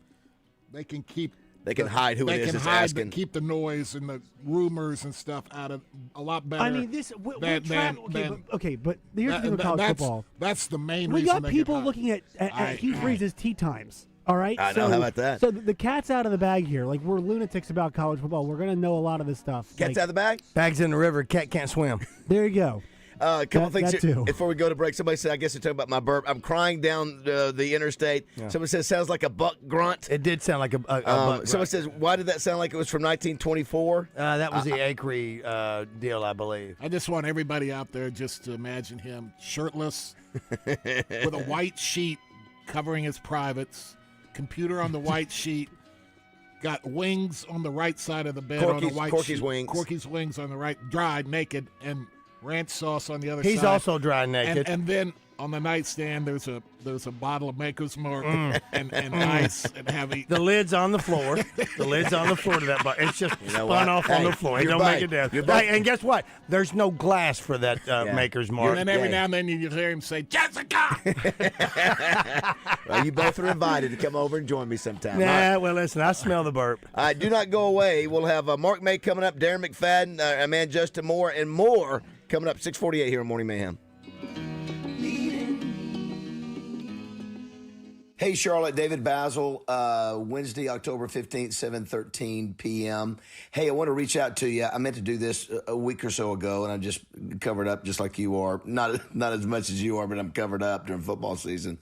keep. They can hide who it is that's asking. Keep the noise and the rumors and stuff out of a lot better. I mean, but here's the thing with college football. That's the main reason. We got people looking at Hugh Freeze's tee times. All right. I know. How about that? So the cat's out of the bag here. Like, we're lunatics about college football. We're gonna know a lot of this stuff. Cat's out of the bag. Bag's in the river. Cat can't swim. There you go. A couple things here before we go to break. Somebody said, I guess they're talking about my burp. I'm crying down the interstate. Yeah. Somebody says, sounds like a buck grunt. It did sound like a buck grunt. Somebody says, why did that sound like it was from 1924? That was the Acre deal, I believe. I just want everybody out there just to imagine him shirtless with a white sheet covering his privates, computer on the white sheet, got wings on the right side of the bed on the white sheet. Corky's wings on the right, dried, naked, and ranch sauce on the other side. He's also dry naked. And then on the nightstand, there's a bottle of Maker's Mark and ice and heavy. The lid's on the floor. The lid's on the floor to that bottle. It's just spun off on the floor. Don't make it down. Right, and guess what? There's no glass for that Maker's Mark. And then every now and then you hear him say, Jessica! Well, you both are invited to come over and join me sometime. Nah, well, listen, I smell the burp. All right, do not go away. We'll have Mark May coming up, Darren McFadden, our man Justin Moore, and more coming up 6:48 here on Morning Mayhem. Hey, Charlotte, David BAZZEL, Wednesday, October 15th, 7:13 p.m. Hey, I want to reach out to you. I meant to do this a week or so ago, and I'm just covered up just like you are. Not as much as you are, but I'm covered up during football season.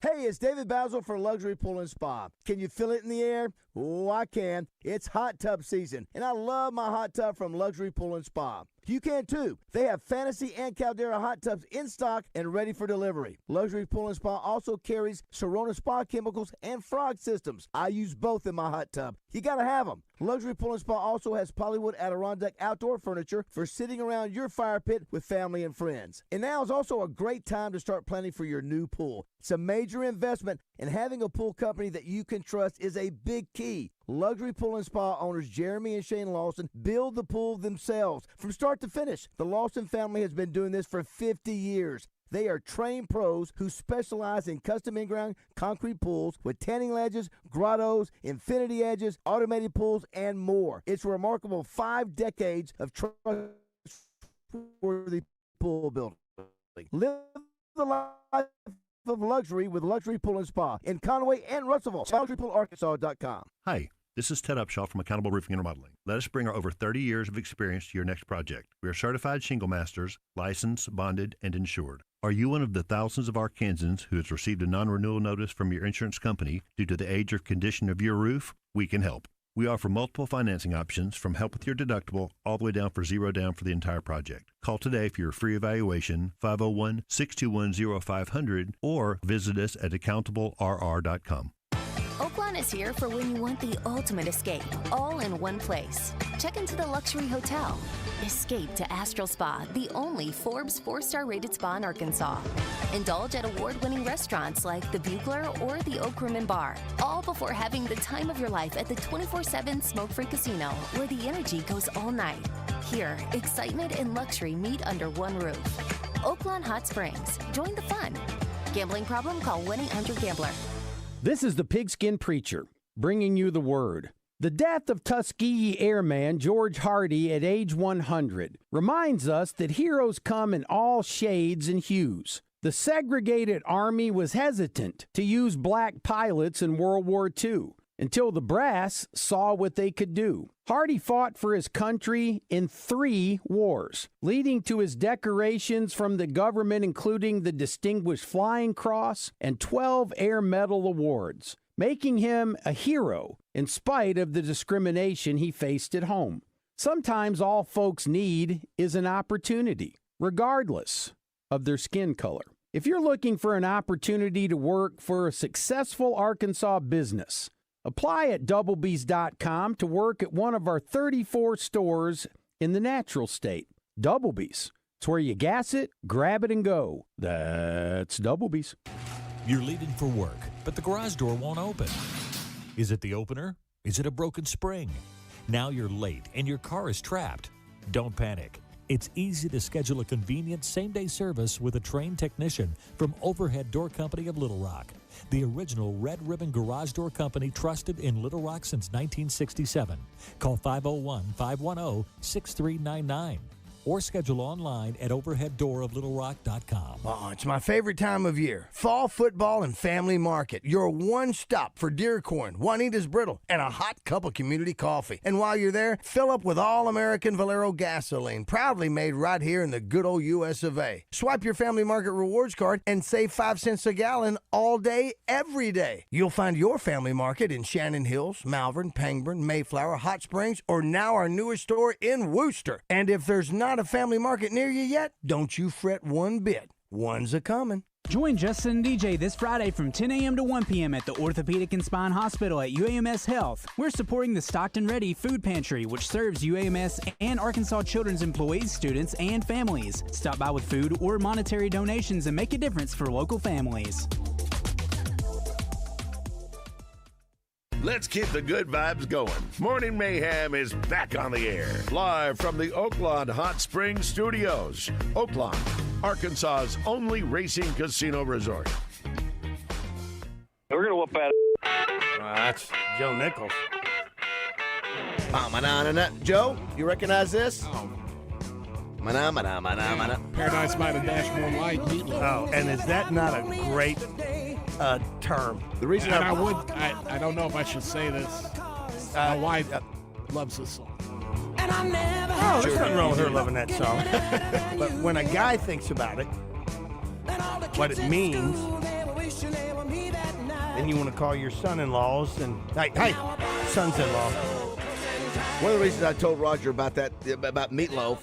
Hey, it's David BAZZEL for Luxury Pool and Spa. Can you feel it in the air? Oh, I can. It's hot tub season, and I love my hot tub from Luxury Pool and Spa. You can too. They have Fantasy and Caldera hot tubs in stock and ready for delivery. Luxury Pool and Spa also carries Serona Spa chemicals and frog systems. I use both in my hot tub. You gotta have them. Luxury Pool and Spa also has Polywood Adirondack outdoor furniture for sitting around your fire pit with family and friends. And now is also a great time to start planning for your new pool. It's a major investment, and having a pool company that you can trust is a big key. Luxury Pool and Spa owners Jeremy and Shane Lawson build the pool themselves from start to finish. The Lawson family has been doing this for 50 years. They are trained pros who specialize in custom in-ground concrete pools with tanning ledges, grottos, infinity edges, automated pools, and more. It's a remarkable 5 decades of trustworthy pool building. Live the life of luxury with Luxury Pool and Spa in Conway and Russellville. LuxuryPoolArkansas.com. Hi, this is Ted Upshaw from Accountable Roofing and Remodeling. Let us bring our over 30 years of experience to your next project. We are certified shingle masters, licensed, bonded, and insured. Are you one of the thousands of Arkansans who has received a non-renewal notice from your insurance company due to the age or condition of your roof? We can help. We offer multiple financing options from help with your deductible all the way down for zero down for the entire project. Call today for your free evaluation, 501-621-0500, or visit us at accountablerr.com. Oaklawn is here for when you want the ultimate escape, all in one place. Check into the luxury hotel. Escape to Astral Spa, the only Forbes 4-star rated spa in Arkansas. Indulge at award-winning restaurants like the Bugler or the Oak Room and Bar, all before having the time of your life at the 24/7 smoke-free casino, where the energy goes all night. Here, excitement and luxury meet under one roof. Oaklawn Hot Springs. Join the fun. Gambling problem? Call 1-800-GAMBLER. This is the Pigskin Preacher, bringing you the word. The death of Tuskegee Airman George Hardy at age 100 reminds us that heroes come in all shades and hues. The segregated Army was hesitant to use black pilots in World War II until the brass saw what they could do. Hardy fought for his country in 3 wars, leading to his decorations from the government, including the Distinguished Flying Cross and 12 Air Medal Awards, making him a hero in spite of the discrimination he faced at home. Sometimes all folks need is an opportunity, regardless of their skin color. If you're looking for an opportunity to work for a successful Arkansas business, apply at doublebees.com to work at one of our 34 stores in the natural state. Doublebees. It's where you gas it, grab it, and go. That's Doublebees. You're leaving for work, but the garage door won't open. Is it the opener? Is it a broken spring? Now you're late and your car is trapped. Don't panic. It's easy to schedule a convenient same-day service with a trained technician from Overhead Door Company of Little Rock, the original Red Ribbon Garage Door Company trusted in Little Rock since 1967. Call 501-510-6399 or schedule online at overheaddooroflittlerock.com. Oh, it's my favorite time of year. Fall football and family market. Your one stop for deer corn, Juanita's Brittle, and a hot cup of community coffee. And while you're there, fill up with all-American Valero gasoline, proudly made right here in the good old U.S. of A. Swipe your family market rewards card and save 5 cents a gallon all day, every day. You'll find your family market in Shannon Hills, Malvern, Pangburn, Mayflower, Hot Springs, or now our newest store in Wooster. And if there's not a family market near you yet, don't you fret one bit. One's a-coming. Join Justin and DJ this Friday from 10 a.m. to 1 p.m. at the Orthopedic and Spine Hospital at UAMS Health. We're supporting the Stockton Ready Food Pantry, which serves UAMS and Arkansas Children's employees, students, and families. Stop by with food or monetary donations and make a difference for local families. Let's keep the good vibes going. Morning Mayhem is back on the air. Live from the Oaklawn Hot Springs Studios. Oaklawn, Arkansas's only racing casino resort. We're going to whoop that. That's Joe Nichols. Joe, you recognize this? Paradise by the Dashboard Light. Oh, and is that not a great term? The reason I don't know if I should say this. My wife loves this song. Oh, there's nothing wrong with her loving that song. But when a guy thinks about it, what it means, then you want to call your son-in-laws and, hey, sons-in-law. One of the reasons I told Roger about that, about Meatloaf,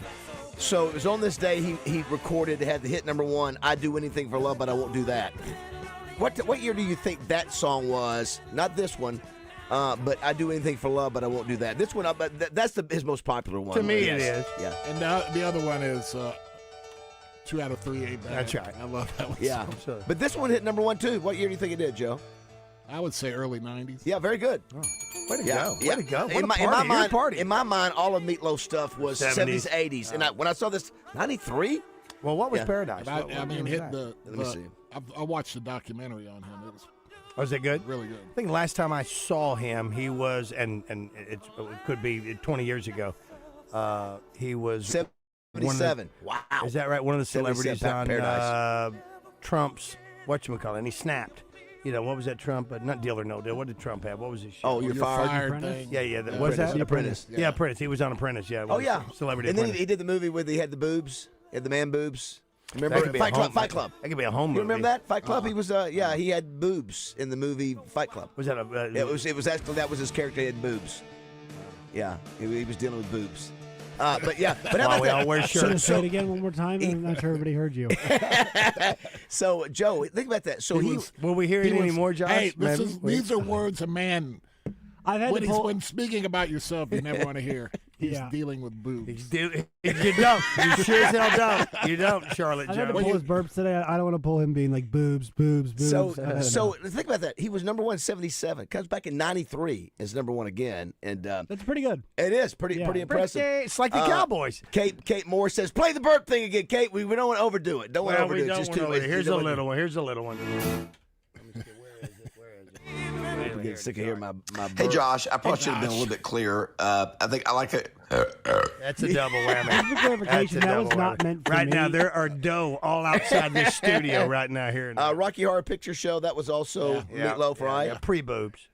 so it was on this day he recorded, had the hit number one, "I'd Do Anything for Love, But I Won't Do That." What year do you think that song was? Not this one, but "I Do Anything for Love, But I Won't Do That." This one, that's his most popular one. To me, it is. Yeah. And the other one is 2 out of 3 ain't bad. That's right. I love that one. Yeah. But this one hit number one, too. What year do you think it did, Joe? I would say early 90s. Yeah, very good. Oh. Way to go. Yeah. Way to go. In my mind, all of Meatloaf stuff was 70s, 80s. And when I saw this, 93? Well, what was Paradise? I mean, hit the. Let me see. I watched the documentary on him. Was it good? Really good. I think last time I saw him, he was, and it could be 20 years ago, he was 77. Wow. Is that right? One of the celebrities on Paradise. Trump's, whatchamacallit, and he snapped. You know, what was that Trump? Not Deal or No Deal. What did Trump have? What was his show? Oh, You're Fired thing. Yeah. What was that? Apprentice. Yeah, Apprentice. He was on Apprentice, yeah. Oh, yeah. Celebrity And then Apprentice. he did the movie where he had the boobs. He had the man boobs. Remember? That could be Fight a Club. home- That could be a home You movie. remember that? Fight Club? He was, he had boobs in the movie Fight Club. Was that It was actually, that was his character, he had boobs. Yeah, he was dealing with boobs. But how about we that? all wear shirts. Say it again one more time. I'm not sure everybody heard you. So, Joe, think about that. So will we hear it anymore, Josh? Hey, these are words a man. I've had When speaking about yourself, you never want to hear. He's dealing with boobs. You don't. You sure as hell don't. You don't, Charlotte I had to Jones. pull his burps today. I don't want to pull him being like boobs. So think about that. He was number one in 77. Comes back in 93 as number one again, and that's pretty good. It is pretty impressive. It's like the Cowboys. Kate Moore says, "Play the burp thing again, Kate. We don't want to overdo it. Don't want to overdo it. Just too much. Here's a little one. Here's a little one. I'm getting sick of hearing my burp. Hey, Josh, I probably should have been a little bit clearer. I think I like it. That's a double whammy. For clarification, that was not meant for right me. now, there are dough all outside this studio right now here. Rocky Horror Picture Show, that was also Meatloaf, right? Yeah, pre-boobs.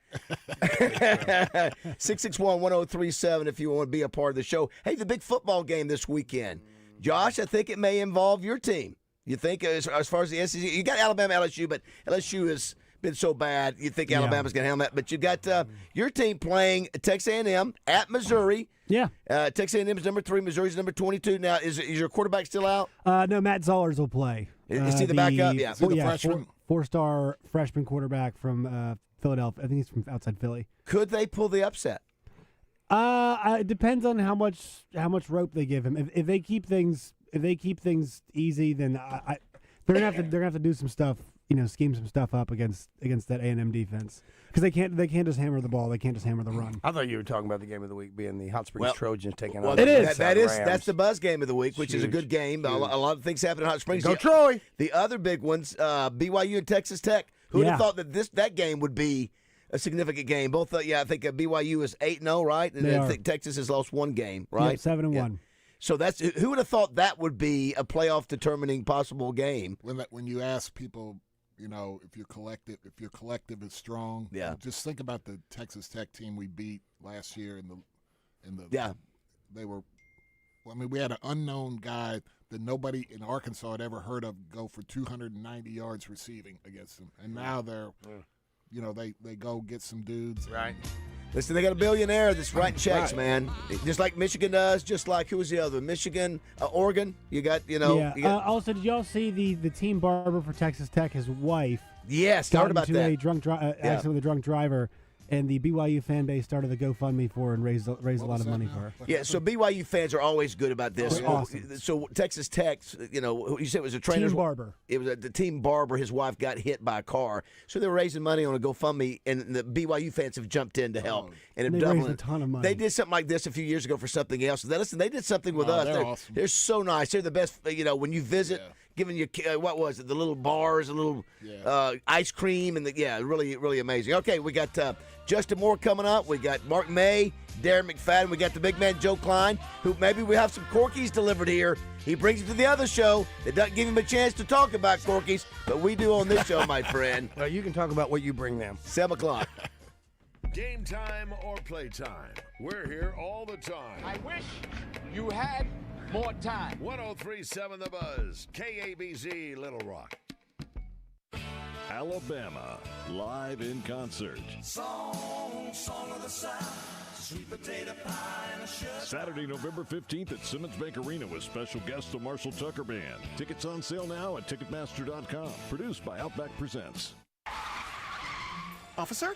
661-1037 if you want to be a part of the show. Hey, the big football game this weekend. Josh, I think it may involve your team. You think as far as the SEC, you got Alabama, LSU, but LSU has been so bad, you think Alabama's going to handle that. But you got your team playing Texas A&M at Missouri. Yeah. Texas A&M is number 3, Missouri's number 22. Now, is your quarterback still out? No, Matt Zollers will play. Is he the backup? Yeah. Freshman? Four-star freshman quarterback from Philadelphia. I think he's from outside Philly. Could they pull the upset? It depends on how much rope they give him. If they keep things easy, then they're gonna have to do some stuff. Scheme some stuff up against that A&M defense because they can't just hammer the ball. They can't just hammer the run. I thought you were talking about the game of the week being the Hot Springs Trojans taking on it the is. Rams. That's the buzz game of the week, which is a Huge. good game. A lot of things happen in Hot Springs. Go Troy! The other big ones, BYU and Texas Tech. Who would have thought that game would be a significant game? Both, I think BYU is 8-0, right? And I think Texas has lost one game, right? 7-1. So who would have thought that would be a playoff determining possible game? When you ask people, if your collective is strong, just think about the Texas Tech team we beat last year they were. We had an unknown guy that nobody in Arkansas had ever heard of go for 290 yards receiving against them, and now they're, they go get some dudes, right? Listen, they got a billionaire that's writing checks, Right. man. Just like Michigan does, just like, who was the other? Michigan, Oregon. You got, you know. Yeah. You got, Also, did y'all see the team barber for Texas Tech? His wife. Yes, I heard about into that. a drunk accident with a drunk driver, and the BYU fan base started the GoFundMe for her and raised a lot of money for her. Yeah, so BYU fans are always good about this. They're awesome. So Texas Tech, you know, you said it was a trainer's Team barber. It was the team barber. His wife got hit by a car, so they were raising money on a GoFundMe, and the BYU fans have jumped in to help. And have they doubled raised a it. ton of money. They did something like this a few years ago for something else. Listen, they did something with us. They're awesome. They're so nice. They're the best. You know, when you visit. Giving you what was it? The little bars, a little ice cream, and really, really amazing. Okay, we got Justin Moore coming up. We got Mark May, Darren McFadden. We got the big man Joe Klein, who maybe we have some Corkies delivered here. He brings it to the other show. It doesn't give him a chance to talk about Corkies, but we do on this show, my friend. Well, you can talk about what you bring them. 7 o'clock. Game time or playtime. We're here all the time. I wish you had more time. 103.7 The Buzz, KABZ, Little Rock. Alabama, live in concert. Song of the South, sweet potato pie and a shirt. Saturday, November 15th at Simmons Bank Arena with special guest the Marshall Tucker Band. Tickets on sale now at Ticketmaster.com. Produced by Outback Presents. Officer,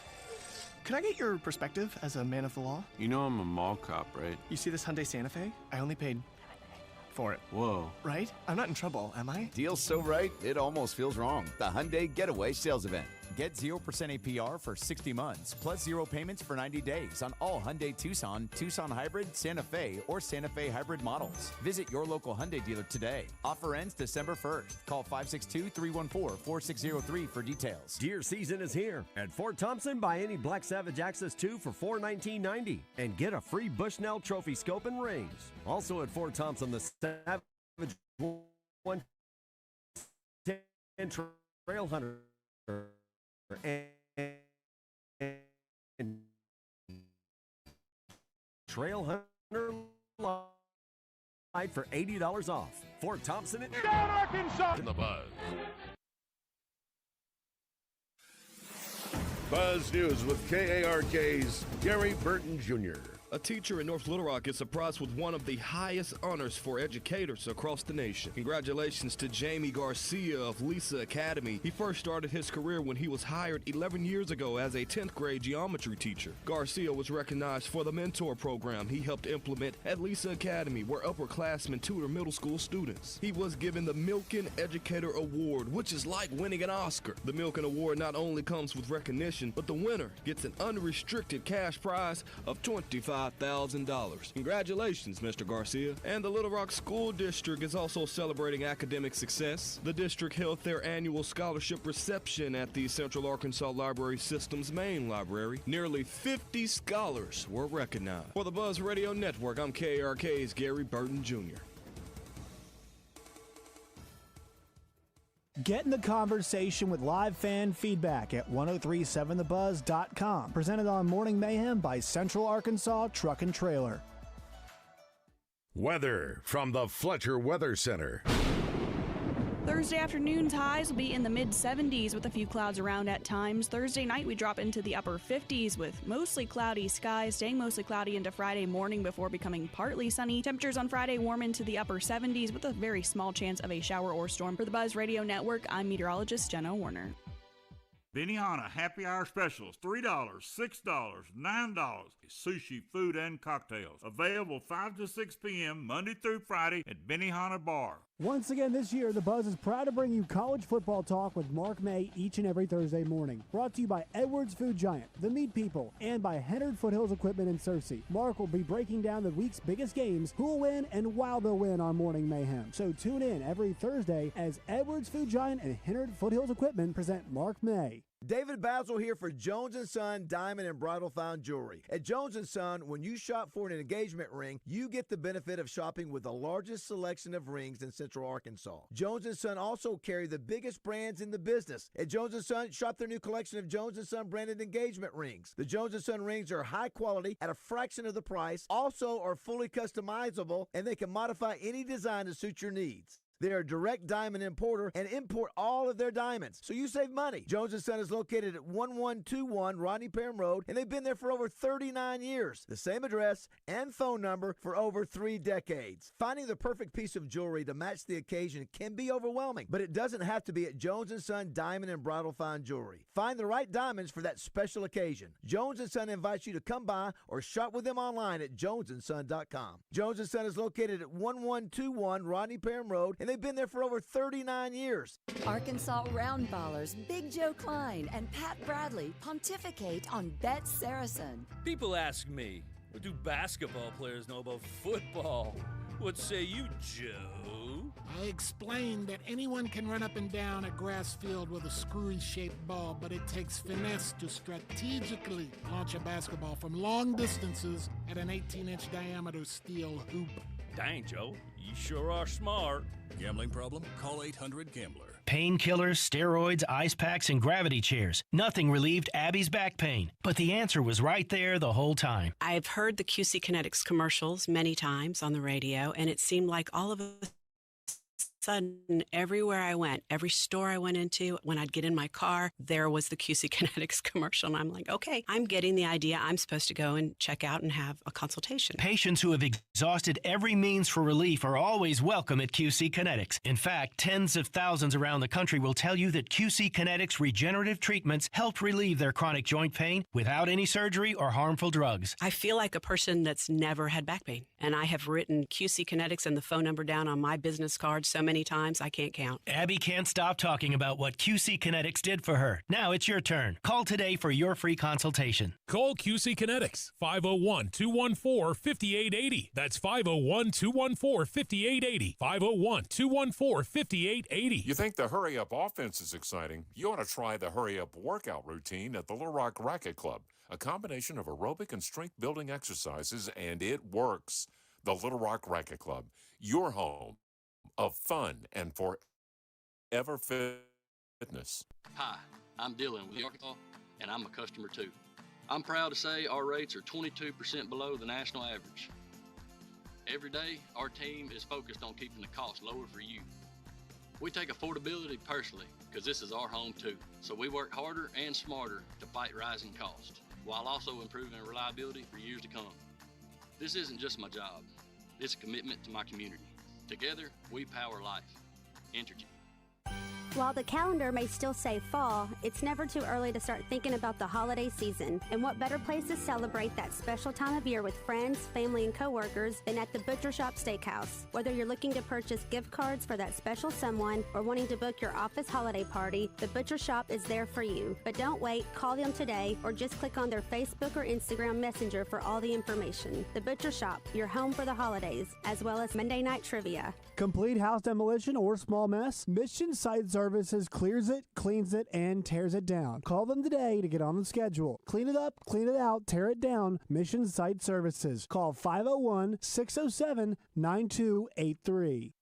could I get your perspective as a man of the law? You know I'm a mall cop, right? You see this Hyundai Santa Fe? I only paid for it. Whoa. Right? I'm not in trouble, am I? Deal's so right, it almost feels wrong. The Hyundai Getaway Sales Event. Get 0% APR for 60 months, plus 0 payments for 90 days on all Hyundai Tucson, Tucson Hybrid, Santa Fe, or Santa Fe Hybrid models. Visit your local Hyundai dealer today. Offer ends December 1st. Call 562-314-4603 for details. Deer season is here. At Fort Thompson, buy any Black Savage Access 2 for $419.90 and get a free Bushnell Trophy scope and rings. Also at Fort Thompson, the Savage 110 Trail Hunter and Trail Hunter Light for $80 off. Fort Thompson and Arkansas. In the Buzz. Buzz News with KARK's Gary Burton Jr. A teacher in North Little Rock gets a prize with one of the highest honors for educators across the nation. Congratulations to Jamie Garcia of Lisa Academy. He first started his career when he was hired 11 years ago as a 10th grade geometry teacher. Garcia was recognized for the mentor program he helped implement at Lisa Academy, where upperclassmen tutor middle school students. He was given the Milken Educator Award, which is like winning an Oscar. The Milken Award not only comes with recognition, but the winner gets an unrestricted cash prize of $25,000. Congratulations, Mr. Garcia. And the Little Rock School District is also celebrating academic success. The district held their annual scholarship reception at the Central Arkansas Library System's main library. Nearly 50 scholars were recognized. For the Buzz Radio Network, I'm KARK's Gary Burton Jr. Get in the conversation with live fan feedback at 1037thebuzz.com. Presented on Morning Mayhem by Central Arkansas Truck and Trailer. Weather from the Fletcher Weather Center. Thursday afternoon highs will be in the mid-70s with a few clouds around at times. Thursday night we drop into the upper 50s with mostly cloudy skies, staying mostly cloudy into Friday morning before becoming partly sunny. Temperatures on Friday warm into the upper 70s with a very small chance of a shower or storm. For the Buzz Radio Network, I'm meteorologist Jenna Warner. Benihana Happy Hour Specials, $3, $6, $9. Sushi, food, and cocktails. Available 5 to 6 p.m. Monday through Friday at Benihana Bar. Once again this year, the Buzz is proud to bring you college football talk with Mark May each and every Thursday morning. Brought to you by Edwards Food Giant, The Meat People, and by Hennard Foothills Equipment in Searcy. Mark will be breaking down the week's biggest games, who will win, and why they'll win on Morning Mayhem. So tune in every Thursday as Edwards Food Giant and Hennard Foothills Equipment present Mark May. David BAZZEL here for Jones & Son Diamond and Bridal Found Jewelry. At Jones & Son, when you shop for an engagement ring, you get the benefit of shopping with the largest selection of rings in Central Arkansas. Jones & Son also carry the biggest brands in the business. At Jones & Son, shop their new collection of Jones & Son branded engagement rings. The Jones & Son rings are high quality at a fraction of the price, also are fully customizable, and they can modify any design to suit your needs. They are a direct diamond importer and import all of their diamonds, so you save money. Jones & Son is located at 1121 Rodney Parham Road, and they've been there for over 39 years. The same address and phone number for over 3 decades. Finding the perfect piece of jewelry to match the occasion can be overwhelming, but it doesn't have to be at Jones & Son Diamond and Bridal Fine Jewelry. Find the right diamonds for that special occasion. Jones & Son invites you to come by or shop with them online at jonesandson.com. Jones & Son is located at 1121 Rodney Parham Road, and they've been there for over 39 years. Arkansas Roundballers Big Joe Klein and Pat Bradley pontificate on Bet Saracen. People ask me, what do basketball players know about football? What say you, Joe? I explained that anyone can run up and down a grass field with a screwy-shaped ball, but it takes finesse to strategically launch a basketball from long distances at an 18-inch diameter steel hoop. Dang, Joe, you sure are smart. Gambling problem? Call 800-GAMBLER. Painkillers, steroids, ice packs, and gravity chairs. Nothing relieved Abby's back pain. But the answer was right there the whole time. I've heard the QC Kinetics commercials many times on the radio, and it seemed like all of a sudden, everywhere I went, every store I went into, when I'd get in my car, there was the QC Kinetics commercial. And I'm like, okay, I'm getting the idea. I'm supposed to go and check out and have a consultation. Patients who have exhausted every means for relief are always welcome at QC Kinetics. In fact, tens of thousands around the country will tell you that QC Kinetics regenerative treatments help relieve their chronic joint pain without any surgery or harmful drugs. I feel like a person that's never had back pain. And I have written QC Kinetics and the phone number down on my business card so many times I can't count. Abby can't stop talking about what QC Kinetics did for her. Now it's your turn. Call today for your free consultation. Call QC Kinetics, 501-214-5880. That's 501-214-5880. 501-214-5880. You think the Hurry Up offense is exciting? You ought to try the Hurry Up workout routine at the Little Rock Racket Club. A combination of aerobic and strength-building exercises, and it works. The Little Rock Racket Club, your home of fun and forever fitness. Hi, I'm Dylan with Arkansas, and I'm a customer too. I'm proud to say our rates are 22% below the national average. Every day, our team is focused on keeping the cost lower for you. We take affordability personally because this is our home too. So we work harder and smarter to fight rising costs while also improving reliability for years to come. This isn't just my job. It's a commitment to my community. Together, we power life. Entergy. While the calendar may still say fall, it's never too early to start thinking about the holiday season. And what better place to celebrate that special time of year with friends, family, and coworkers than at the Butcher Shop Steakhouse. Whether you're looking to purchase gift cards for that special someone or wanting to book your office holiday party, the Butcher Shop is there for you. But don't wait, call them today or just click on their Facebook or Instagram Messenger for all the information. The Butcher Shop, your home for the holidays, as well as Monday night trivia. Complete house demolition or small mess? Mission Site Services clears it, cleans it, and tears it down. Call them today to get on the schedule. Clean it up, clean it out, tear it down. Mission Site Services. Call 501-607-9283.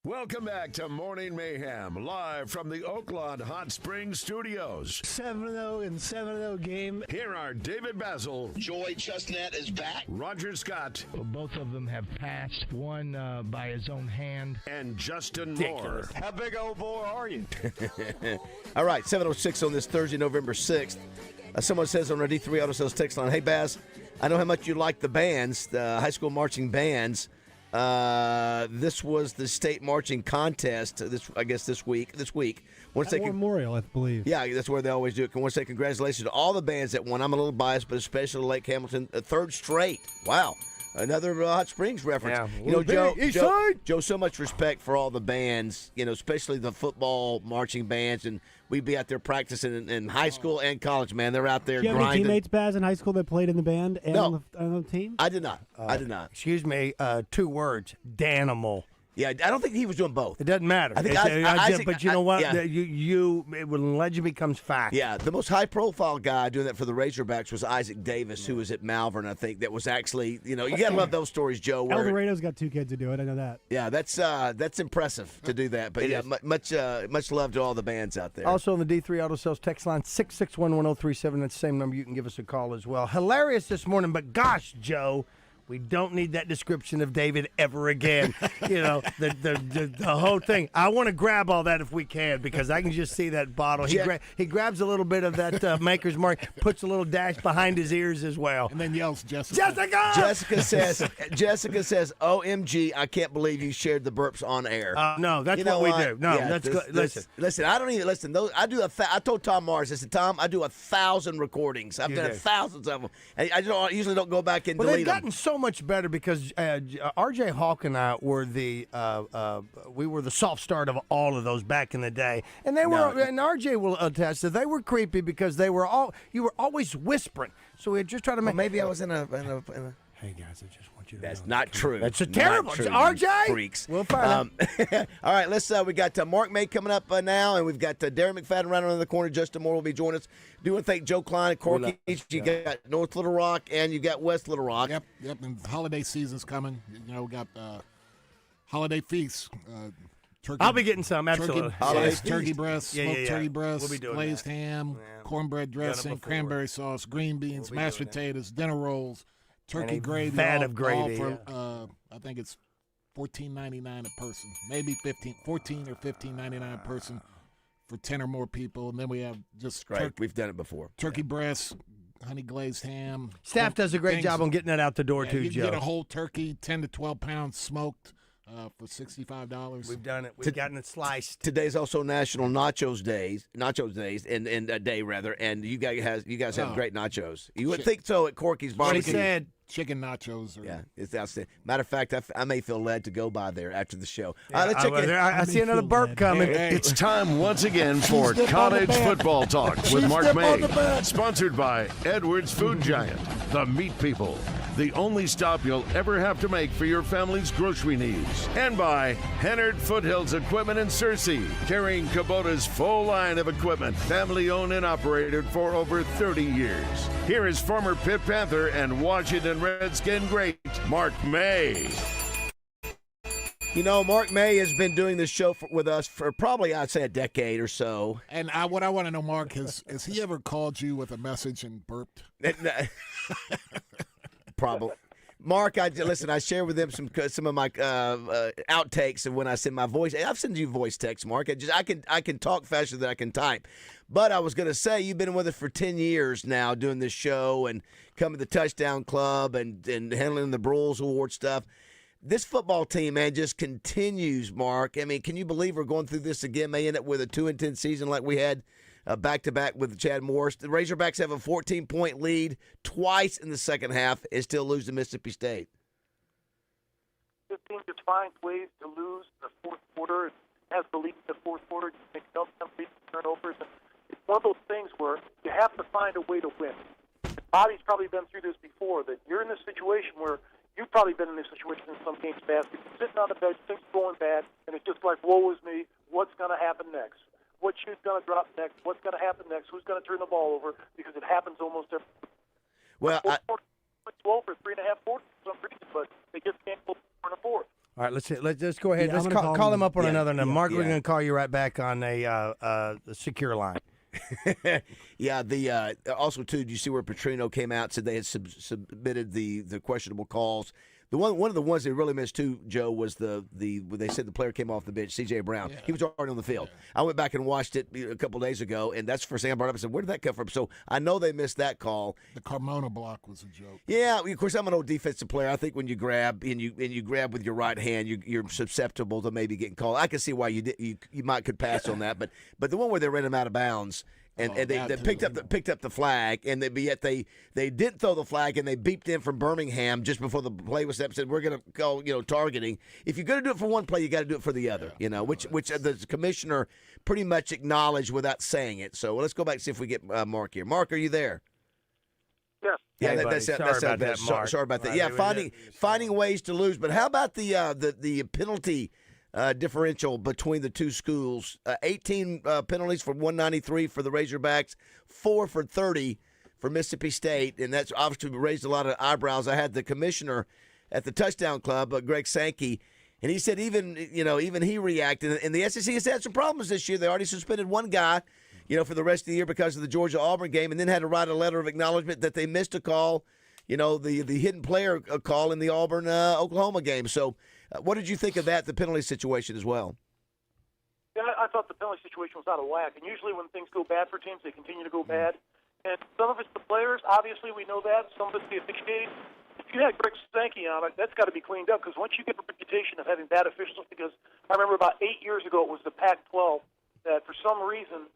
Welcome back to Morning Mayhem, live from the Oaklawn Hot Springs Studios. 7-0 and 7-0 game. Here are David BAZZEL. Joy Chestnut is back. Roger Scott. Well, both of them have passed, one by his own hand. And Justin Ridiculous. Moore. How big old boy are you? All right, 7:06 on this Thursday, November 6th. Someone says on our D3 Auto Sales text line, hey, Baz, I know how much you like the bands, the high school marching bands. This was the state marching contest. This week. Memorial, I believe. Yeah, that's where they always do it. I want to say congratulations to all the bands that won. I'm a little biased, but especially Lake Hamilton, third straight. Wow. Another Hot Springs reference. Yeah, Joe, so much respect for all the bands, especially the football marching bands, and we'd be out there practicing in high school and college, man. They're out there grinding. Do you have any teammates, Baz, in high school that played in the band and on the team? I did not. Excuse me, 2 words, Danimal. Yeah, I don't think he was doing both. It doesn't matter. I think but you know what? Yeah. When legend becomes fact. Yeah, the most high-profile guy doing that for the Razorbacks was Isaac Davis, who was at Malvern, I think. That was actually, you got to love those stories, Joe. El Dorado's got 2 kids to do it. I know that. Yeah, that's impressive to do that. But much love to all the bands out there. Also on the D3 Auto Sales text line, 661-1037. That's the same number. You can give us a call as well. Hilarious this morning, but gosh, Joe, We don't need that description of David ever again. The whole thing. I want to grab all that if we can, because I can just see that bottle. He grabs a little bit of that Maker's Mark, puts a little dash behind his ears as well. And then yells, Jessica. Jessica says, OMG, I can't believe you shared the burps on air. No, that's what we do. No, listen, I don't even listen. I told Tom Mars, I said, Tom, I do 1,000 recordings. I've done thousands of them. I usually don't go back and delete them. They've gotten so much better because R.J. Hawk and I were the soft start of all of those back in the day, and and R.J. will attest that they were creepy because you were always whispering. So we just try to make. Well, maybe I was in a. Hey guys, I just want you to. That's know not true. That's terrible. True, R.J. freaks. We'll find out. All right, let's. We got Mark May coming up now, and we've got Darren McFadden right around the corner. Justin Moore will be joining us. Do want to thank Joe Klein and Corky. You got North Little Rock and you got West Little Rock. Yep. And the holiday season's coming. We got holiday feasts. Turkey. I'll be getting some. Absolutely. Turkey breast, smoked turkey breast, we'll be doing glazed ham, cornbread dressing, cranberry sauce, green beans, mashed potatoes, dinner rolls, turkey gravy. Vat of gravy. All for, I think it's $14.99 a person, maybe $14 or $15.99 a person for 10 or more people, and then we have just we've done it before. Turkey breast, honey glazed ham. Staff does a great job on getting that out the door too, you Joe. Get a whole turkey, 10 to 12 pounds smokes. For $65. We've done it. We've gotten it sliced. Today's also National Nachos Days, and a day rather. And you guys have great nachos. You would think so at Corky's Barbecue. What he said. Chicken nachos. It's outstanding. Matter of fact, I may feel led to go by there after the show. I see another burp coming. It's time once again for College Football Talk with Mark May. Sponsored by Edwards Food Giant, the meat people. The only stop you'll ever have to make for your family's grocery needs. And by Hennard Foothills Equipment in Searcy, carrying Kubota's full line of equipment, family owned and operated for over 30 years. Here is former Pitt Panther and Washington Redskin great Mark May. Mark May has been doing this show with us for probably, I'd say, a decade or so. And what I want to know, Mark, has he ever called you with a message and burped? Probably. Mark, I share with them some of my outtakes of when I send my voice. I've sent you voice text, Mark. I can talk faster than I can type. But I was going to say, you've been with us for 10 years now doing this show and coming to the Touchdown Club and handling the Broyles Award stuff. This football team, man, just continues, Mark. I mean, can you believe we're going through this again? May end up with a 2-10 season like we had back-to-back with Chad Morris. The Razorbacks have a 14-point lead twice in the second half and still lose to Mississippi State. This team just finds ways to lose the fourth quarter. It has the lead in the fourth quarter. You make some turnovers. And it's one of those things where you have to find a way to win. Bobby's probably been through this before, that you're in this situation where you've probably been in this situation in some games past. You're sitting on the bench, things are going bad, and it's just like, woe is me, what's going to happen next? What shoe's going to drop next? What's going to happen next? Who's going to turn the ball over? Because it happens almost every. Well, 12 for 3.5 quarters for some reason, but they just can't go 4 and 4. All right, let's go ahead. Let's call him up on another number. Mark, we're going to call you right back on a secure line. Also too, do you see where Petrino came out, said they had submitted the questionable calls? One of the ones they really missed too, Joe, was when they said the player came off the bench, C.J. Brown. Yeah. He was already on the field. I went back and watched it a couple days ago, and that's the first thing I brought up. I said, where did that come from? So I know they missed that call. The Carmona block was a joke. Yeah, of course, I'm an old defensive player. I think when you grab and you grab with your right hand, you're susceptible to maybe getting called. I can see why you could pass on that, but the one where they ran him out of bounds. And they picked up the flag, and yet they didn't throw the flag, and they beeped in from Birmingham just before the play was up. Said we're going to call targeting. If you're going to do it for one play, you got to do it for the other. Which the commissioner pretty much acknowledged without saying it. So let's go back and see if we get Mark here. Mark, are you there? Yes. Yeah, sorry about that, Mark. Sorry about that. Yeah, finding ways to lose. But how about the penalty differential between the two schools? 18 penalties for 193 for the Razorbacks, 4 for 30 for Mississippi State, and that's obviously raised a lot of eyebrows. I had the commissioner at the Touchdown Club, Greg Sankey, and he said even he reacted. And the SEC has had some problems this year. They already suspended one guy, for the rest of the year because of the Georgia-Auburn game, and then had to write a letter of acknowledgement that they missed a call, the hidden player call in the Auburn Oklahoma game. So, what did you think of that? The penalty situation as well. Yeah, I thought the penalty situation was out of whack. And usually when things go bad for teams, they continue to go bad. And some of it's the players. Obviously, we know that. Some of it's the officiating. If you had Greg Sankey on it, that's got to be cleaned up, because once you get a reputation of having bad officials, because I remember about 8 years ago it was the Pac-12 that for some reason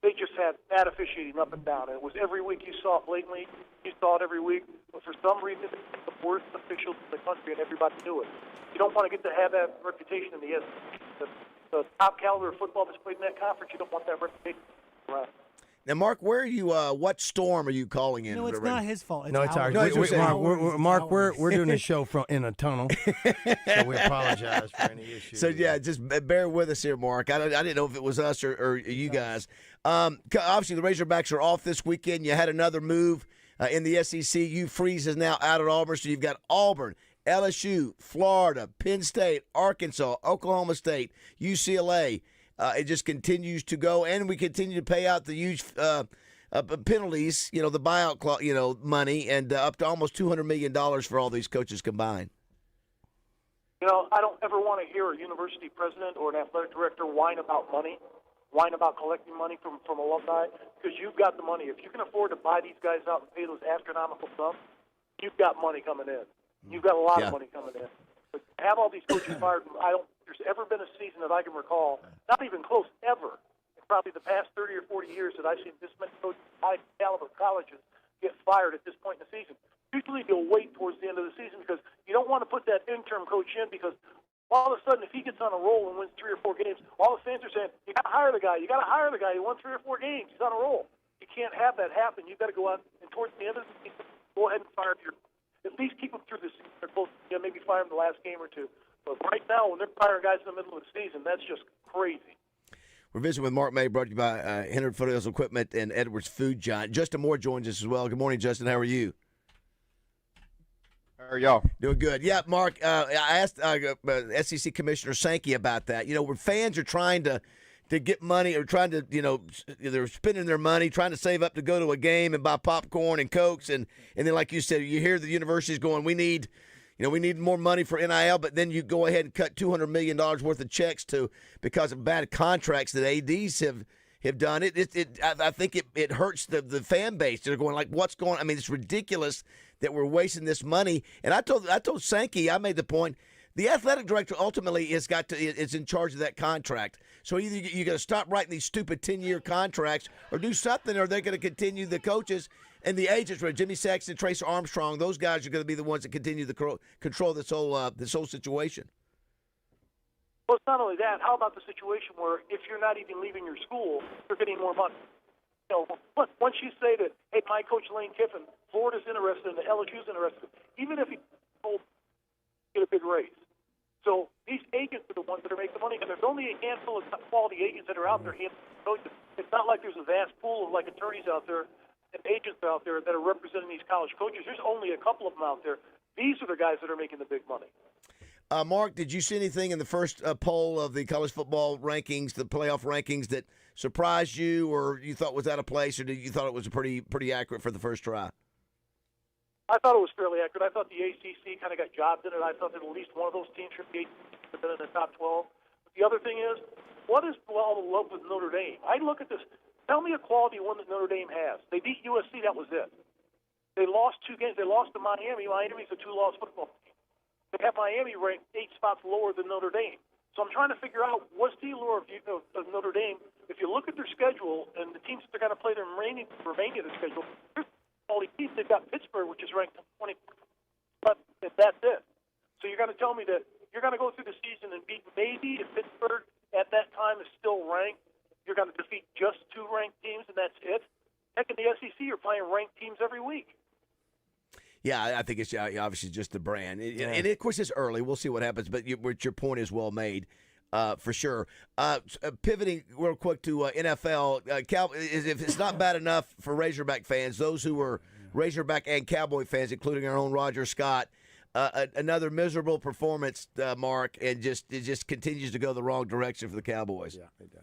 they just had bad officiating up and down. And it was every week you saw it blatantly. You saw it every week. But for some reason, it's the worst officials in the country, and everybody knew it. You don't want to get to have that reputation in the SEC. The top caliber of football that's played in that conference, you don't want that reputation around. Now, Mark, where are you? What storm are you calling in? No, it's not his fault. It's No, it's ours. Mark, we're doing a show in a tunnel, so we apologize for any issues. So, yeah, just bear with us here, Mark. I didn't know if it was us or you guys. Obviously, the Razorbacks are off this weekend. You had another move in the SEC. Hugh Freeze is now out at Auburn, so you've got Auburn, LSU, Florida, Penn State, Arkansas, Oklahoma State, UCLA. It just continues to go, and we continue to pay out the huge penalties, the buyout money, and up to almost $200 million for all these coaches combined. I don't ever want to hear a university president or an athletic director whine about money, whine about collecting money from alumni, because you've got the money. If you can afford to buy these guys out and pay those astronomical sums, you've got money coming in. You've got a lot of money coming in. But to have all these coaches fired, I don't. There's ever been a season that I can recall, not even close, ever, in probably the past 30 or 40 years that I've seen this many coaches, high-caliber colleges get fired at this point in the season. Usually you'll wait towards the end of the season because you don't want to put that interim coach in, because all of a sudden if he gets on a roll and wins 3 or 4 games, all the fans are saying, you got to hire the guy. You got to hire the guy. He won 3 or 4 games. He's on a roll. You can't have that happen. You've got to go out and towards the end of the season, go ahead and fire your – at least keep them through the season. Or close, maybe fire them the last game or two. But right now, when they're firing guys in the middle of the season, that's just crazy. We're visiting with Mark May, brought to you by Henry Foothills Equipment and Edwards Food Giant. Justin Moore joins us as well. Good morning, Justin. How are you? How are y'all? Doing good. Yeah, Mark, I asked SEC Commissioner Sankey about that. Where fans are trying to get money or trying to, they're spending their money, trying to save up to go to a game and buy popcorn and Cokes. And then, like you said, you hear the universities going, we need more money for NIL, but then you go ahead and cut $200 million worth of checks because of bad contracts that ADs have done. I think it hurts the fan base. They're going like, what's going on? I mean, it's ridiculous that we're wasting this money. And I told Sankey, I made the point, the athletic director ultimately is in charge of that contract. So either you got to stop writing these stupid 10-year contracts or do something, or they're going to continue the coaches and the agents, Jimmy Saxton, Trace Armstrong. Those guys are going to be the ones that continue to control this whole situation. Well, it's not only that. How about the situation where if you're not even leaving your school, you're getting more money? Once you say that, hey, my coach Lane Kiffin, Florida's interested and the LSU's interested, even if he told get a big raise. So these agents are the ones that are making the money, and there's only a handful of quality agents that are out there handling coaches. It's not like there's a vast pool of attorneys out there and agents out there that are representing these college coaches. There's only a couple of them out there. These are the guys that are making the big money. Mark, did you see anything in the first poll of the college football rankings, the playoff rankings, that surprised you or you thought was out of place, or did you thought it was pretty accurate for the first try? I thought it was fairly accurate. I thought the ACC kind of got jobbed in it. I thought that at least one of those teams should be in the top 12. But the other thing is, what is all the love with Notre Dame? I look at this. Tell me a quality one that Notre Dame has. They beat USC. That was it. They lost 2 games. They lost to Miami. Miami's a 2-loss football team. They have Miami ranked 8 spots lower than Notre Dame. So I'm trying to figure out what's the allure of Notre Dame. If you look at their schedule and the teams that they're going to play the remaining of the schedule, all these teams, they've got Pittsburgh, which is ranked 20, but that's it. So you're going to tell me that you're going to go through the season and beat maybe if Pittsburgh at that time is still ranked, you're going to defeat just 2 ranked teams and that's it? Heck, in the SEC, you're playing ranked teams every week. Yeah, I think it's obviously just the brand. And of course, it's early. We'll see what happens, but your point is well made. For sure. Pivoting real quick to NFL, if it's not bad enough for Razorback fans, those who were Razorback and Cowboy fans, including our own Roger Scott, another miserable performance, Mark, and it just continues to go the wrong direction for the Cowboys. Yeah, it does.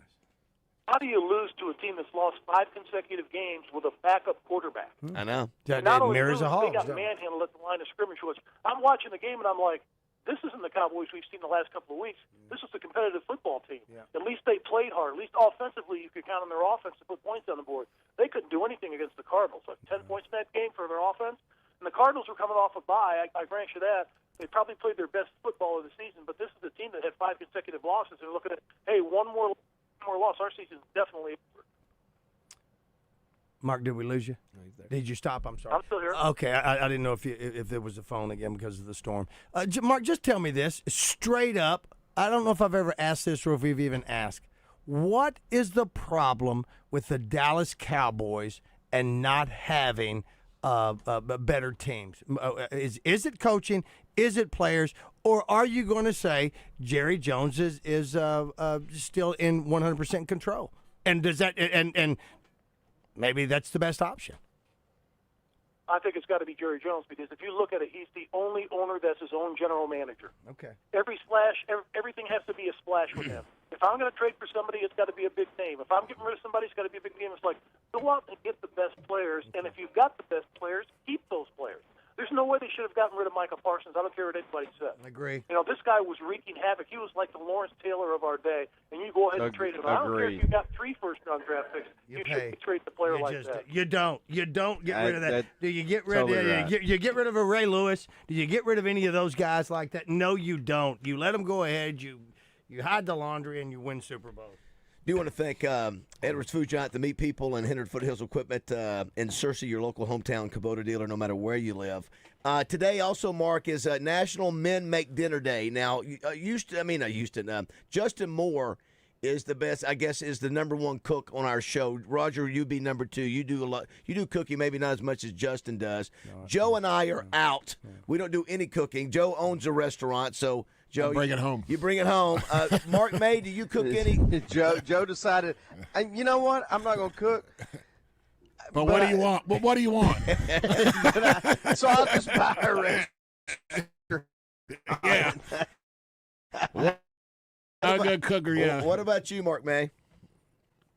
How do you lose to a team that's lost 5 consecutive games with a backup quarterback? I know. That mirrors the They Hogs. got manhandled at the line of scrimmage. I'm watching the game, and I'm like, this isn't the Cowboys we've seen the last couple of weeks. This is a competitive football team. Yeah. At least they played hard. At least offensively, you could count on their offense to put points on the board. They couldn't do anything against the Cardinals. 10 points in that game for their offense. And the Cardinals were coming off a bye. I grant you that. They probably played their best football of the season, but this is a team that had 5 consecutive losses. And looking at, hey, one more loss, our season is definitely over. Mark, did we lose you? No, he's there. Did you stop? I'm sorry. I'm still here. Okay, I didn't know if there was a phone again because of the storm. Mark, just tell me this straight up. I don't know if I've ever asked this or if we've even asked. What is the problem with the Dallas Cowboys and not having better teams? Is it coaching? Is it players? Or are you going to say Jerry Jones is still in 100% control? And does that and maybe that's the best option? I think it's got to be Jerry Jones, because if you look at it, he's the only owner that's his own general manager. Okay. Every splash, everything has to be a splash with him. If I'm going to trade for somebody, it's got to be a big name. If I'm getting rid of somebody, it's got to be a big name. It's like, go out and get the best players, and if you've got the best players, keep those players. There's no way they should have gotten rid of Micah Parsons. I don't care what anybody says. I agree. You know, this guy was wreaking havoc. He was like the Lawrence Taylor of our day, and you go ahead and trade him. I don't care if you got 3 first-round draft picks. You should trade the player like that. You don't get rid of that. Do you get rid of you get rid of a Ray Lewis? Do you get rid of any of those guys like that? No, you don't. You let them go ahead. You hide the laundry and you win Super Bowl. Do want to thank Edwards Food Giant, the Meat People, and Henry Foothills Equipment in Searcy, your local hometown Kubota dealer, no matter where you live. Today also, Mark, is National Men Make Dinner Day. Now, Justin Moore is the best, I guess, is the number 1 cook on our show. Roger, you be number 2. You do a lot. You do cooking, maybe not as much as Justin does. No, Joe and I are out. Yeah. We don't do any cooking. Joe owns a restaurant, so Joe, bring it home. You bring it home. Mark May, do you cook any? Joe decided, you know what? I'm not going to cook. But what do you want? But what do you want? So I'll just buy a restaurant. Yeah. Not a good cooker, yeah. What about you, Mark May?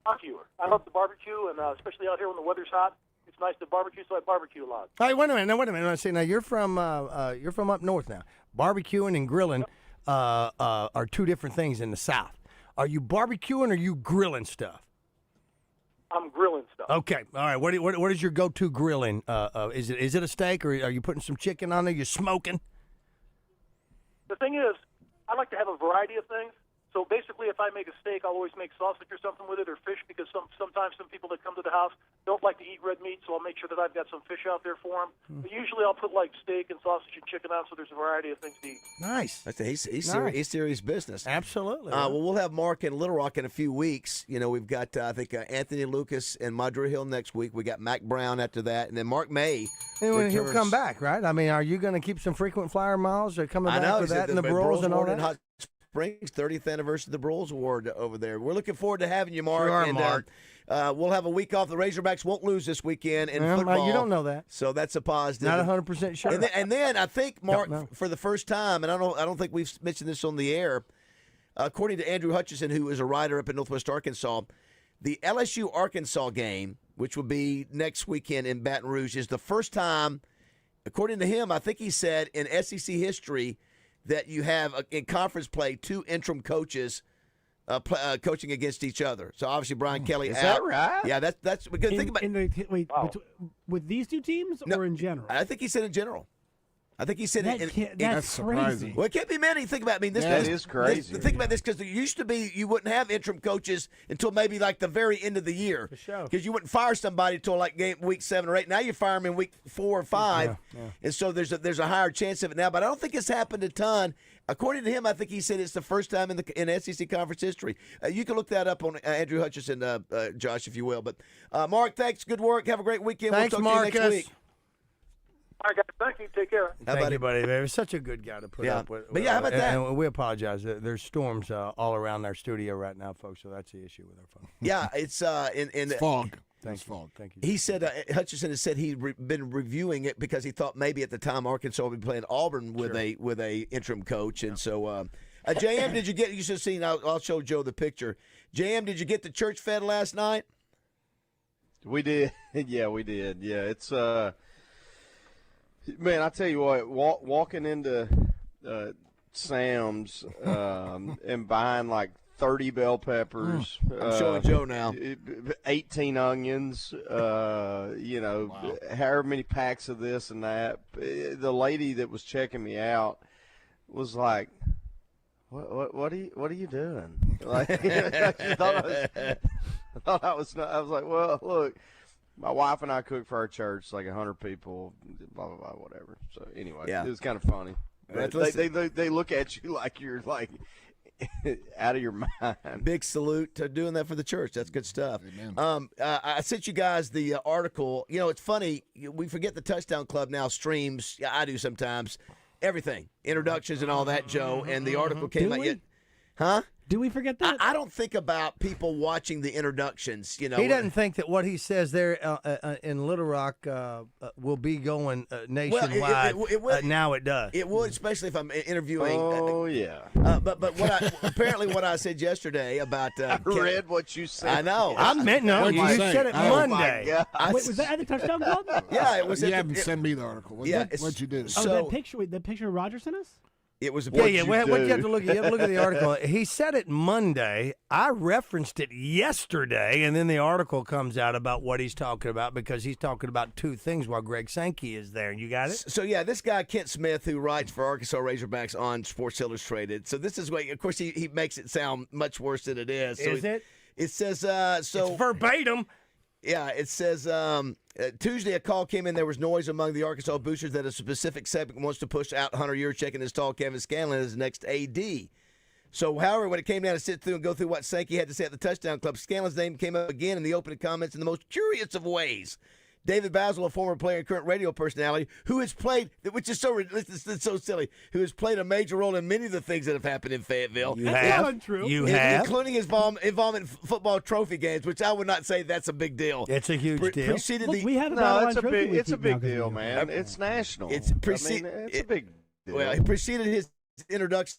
Barbecuer. I love the barbecue, and especially out here when the weather's hot, it's nice to barbecue, so I barbecue a lot. All right, wait a minute. See, now you're from up north now. Barbecuing and grilling are 2 different things in the South. Are you barbecuing or are you grilling stuff? I'm grilling stuff. Okay, all right. What is your go-to grilling? Is it a steak, or are you putting some chicken on there? You're smoking? The thing is, I like to have a variety of things. So basically, if I make a steak, I'll always make sausage or something with it, or fish, because sometimes some people that come to the house don't like to eat red meat, so I'll make sure that I've got some fish out there for them. But usually I'll put like steak and sausage and chicken on, so there's a variety of things to eat. Nice. He's serious business. Absolutely. Well, we'll have Mark in Little Rock in a few weeks. You know, we've got, I think, Anthony Lucas and Madra Hill next week. We got Mac Brown after that, and then Mark May. And he'll come back, right? I mean, are you going to keep some frequent flyer miles or coming back with that and the Brawls and all that? Springs 30th anniversary of the Brawls Award over there. We're looking forward to having you, Mark. Sure, Mark. We'll have a week off. The Razorbacks won't lose this weekend in football. You don't know that, so that's a positive. Not 100% sure. And then I think, Mark, for the first time, and I don't think we've mentioned this on the air. According to Andrew Hutchison, who is a writer up in Northwest Arkansas, the LSU Arkansas game, which will be next weekend in Baton Rouge, is the first time, according to him, I think he said in SEC history, that you have in conference play 2 interim coaches coaching against each other. So obviously Brian Kelly is out. that right? Yeah, that's because think about with these 2 teams or in general? I think he said in general. I think he said that's crazy. Well, it can't be many. Think about it. I mean, that is crazy. Think about this, because there used to be you wouldn't have interim coaches until maybe like the very end of the year. For sure. Because you wouldn't fire somebody until like week 7 or 8. Now you fire them in week 4 or 5, and so there's a higher chance of it now. But I don't think it's happened a ton. According to him, I think he said it's the first time in SEC conference history. You can look that up on Andrew Hutchison, Josh, if you will. But Mark, thanks. Good work. Have a great weekend. Thanks, we'll talk Marcus. to you next week. All right, guys. Thank you. Take care. Thank you, buddy. He was such a good guy to put up with. But how about that? And we apologize. There's storms all around our studio right now, folks, so that's the issue with our phone. Yeah, it's in fog. Thanks, fog. Thank you. He said Hutchison has said he'd been reviewing it because he thought maybe at the time Arkansas would be playing Auburn with a interim coach, and so. JM, did you get? You should have seen. I'll show Joe the picture. JM, did you get the church fed last night? We did. Yeah, we did. Yeah, it's man. I tell you what, walking into Sam's and buying like 30 bell peppers. I'm showing Joe now. 18 onions. Wow. However many packs of this and that. The lady that was checking me out was like, "What are you doing?" Like, I thought I was like, "Well, look, my wife and I cook for our church, like 100 people, blah blah blah, whatever." So anyway, It was kind of funny. They look at you like you're like out of your mind. Big salute to doing that for the church. That's good stuff. I sent you guys the article. You know, it's funny. We forget the Touchdown Club now streams. Yeah, I do sometimes. Everything, introductions and all that, Joe. And the article came out yet. Huh? Do we forget that? I don't think about people watching the introductions. You know, he doesn't think that what he says there in Little Rock will be going nationwide. Well, it would, now it does. It would, especially if I'm interviewing. Oh yeah. But what I said yesterday about I read what you said. I know. I meant no. You said it Monday. Wait, was that at the Touchdown Club? Yeah, it was. You haven't sent me the article. What'd you do? So that picture Roger sent us. It was a What you have to look at the article. He said it Monday. I referenced it yesterday, and then the article comes out about what he's talking about because he's talking about two things while Greg Sankey is there. You got it? So yeah, this guy Kent Smith, who writes for Arkansas Razorbacks on Sports Illustrated. So this is what, of course, he makes it sound much worse than it is. So it? It says It's verbatim. Yeah, it says Tuesday a call came in. There was noise among the Arkansas boosters that a specific segment wants to push out Hunter Yurchek and install Kevin Scanlon as the next AD. So, however, when it came down to sit through and go through what Sankey had to say at the Touchdown Club, Scanlon's name came up again in the opening comments in the most curious of ways. David BAZZEL, a former player and current radio personality, who has played, which is so silly, who has played a major role in many of the things that have happened in Fayetteville. You have, including his involvement in football trophy games, which I would not say that's a big deal. It's a huge deal. We have a it's a big deal, man. It's national. It's a big deal. Well, he preceded his introduction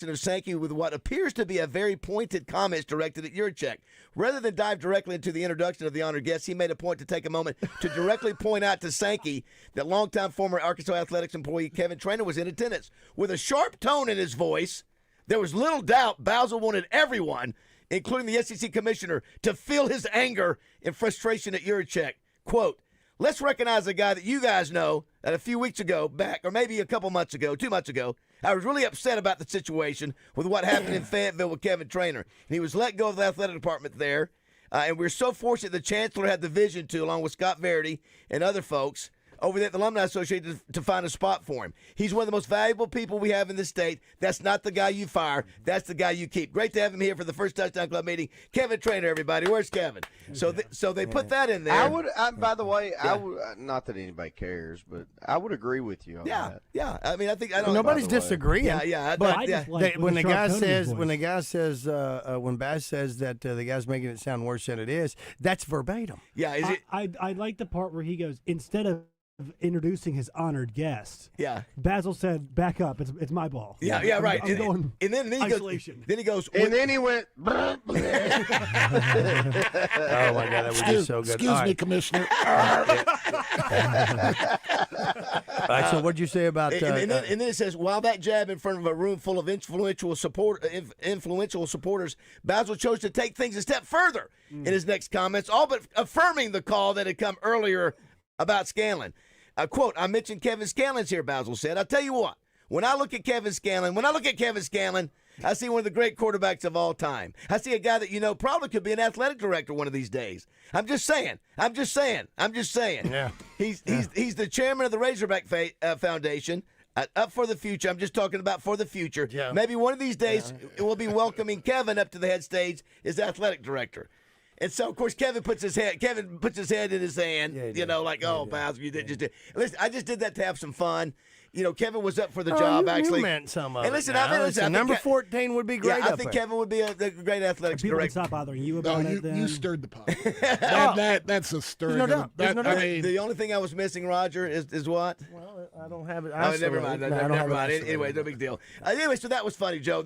of Sankey with what appears to be a very pointed comments directed at Yurchek. Rather than dive directly into the introduction of the honored guest, he made a point to take a moment to directly point out to Sankey that longtime former Arkansas Athletics employee Kevin Trainor was in attendance. With a sharp tone in his voice, there was little doubt BAZZEL wanted everyone, including the SEC commissioner, to feel his anger and frustration at Yurchek. Quote, "Let's recognize a guy that you guys know that a few weeks ago back, or maybe a couple months ago, 2 months ago, I was really upset about the situation with what happened in Fayetteville with Kevin Trainor. And he was let go of the athletic department there. And we're so fortunate the chancellor had the vision to, along with Scott Verity and other folks over there at the Alumni Association, to find a spot for him. He's one of the most valuable people we have in the state. That's not the guy you fire. That's the guy you keep. Great to have him here for the first Touchdown Club meeting. Kevin Trainor, everybody. Where's Kevin? So they put that in there. By the way, I would, not that anybody cares, but I would agree with you on that. Yeah. I mean, I think nobody's disagreeing. Yeah. But like when Baz says that the guy's making it sound worse than it is, that's verbatim. Yeah. I like the part where he goes, instead of introducing his honored guest. Yeah. BAZZEL said, "Back up. It's my ball." Yeah, right. I'm going and then isolation. He goes. And then he went. Oh my God, that was just so good. Excuse me, Commissioner. All right. So what'd you say about? And then it says, while that jab in front of a room full of influential supporters, BAZZEL chose to take things a step further in his next comments, all but affirming the call that had come earlier about Scanlon. Quote, "I mentioned Kevin Scanlon's here," BAZZEL said. "I'll tell you what, when I look at Kevin Scanlon, I see one of the great quarterbacks of all time. I see a guy that probably could be an athletic director one of these days. I'm just saying. Yeah. He's the chairman of the Razorback Foundation. Up for the future. I'm just talking about for the future. Yeah. Maybe one of these days we'll be welcoming Kevin up to the head stage as athletic director." And so, of course, Kevin puts his head in his hand, BAZZEL, you did just. Listen, I just did that to have some fun. Kevin was up for the job, actually. You meant some of and listen, it. I mean, number 14 would be great. Yeah, I think Kevin would be a great athletics People director. stop bothering you about it. You stirred the pot. That's a stirring. No doubt. The only thing I was missing, Roger, is what? Well, I don't have it. Never mind. Never mind. Anyway, no big deal. Anyway, so that was funny, Joe.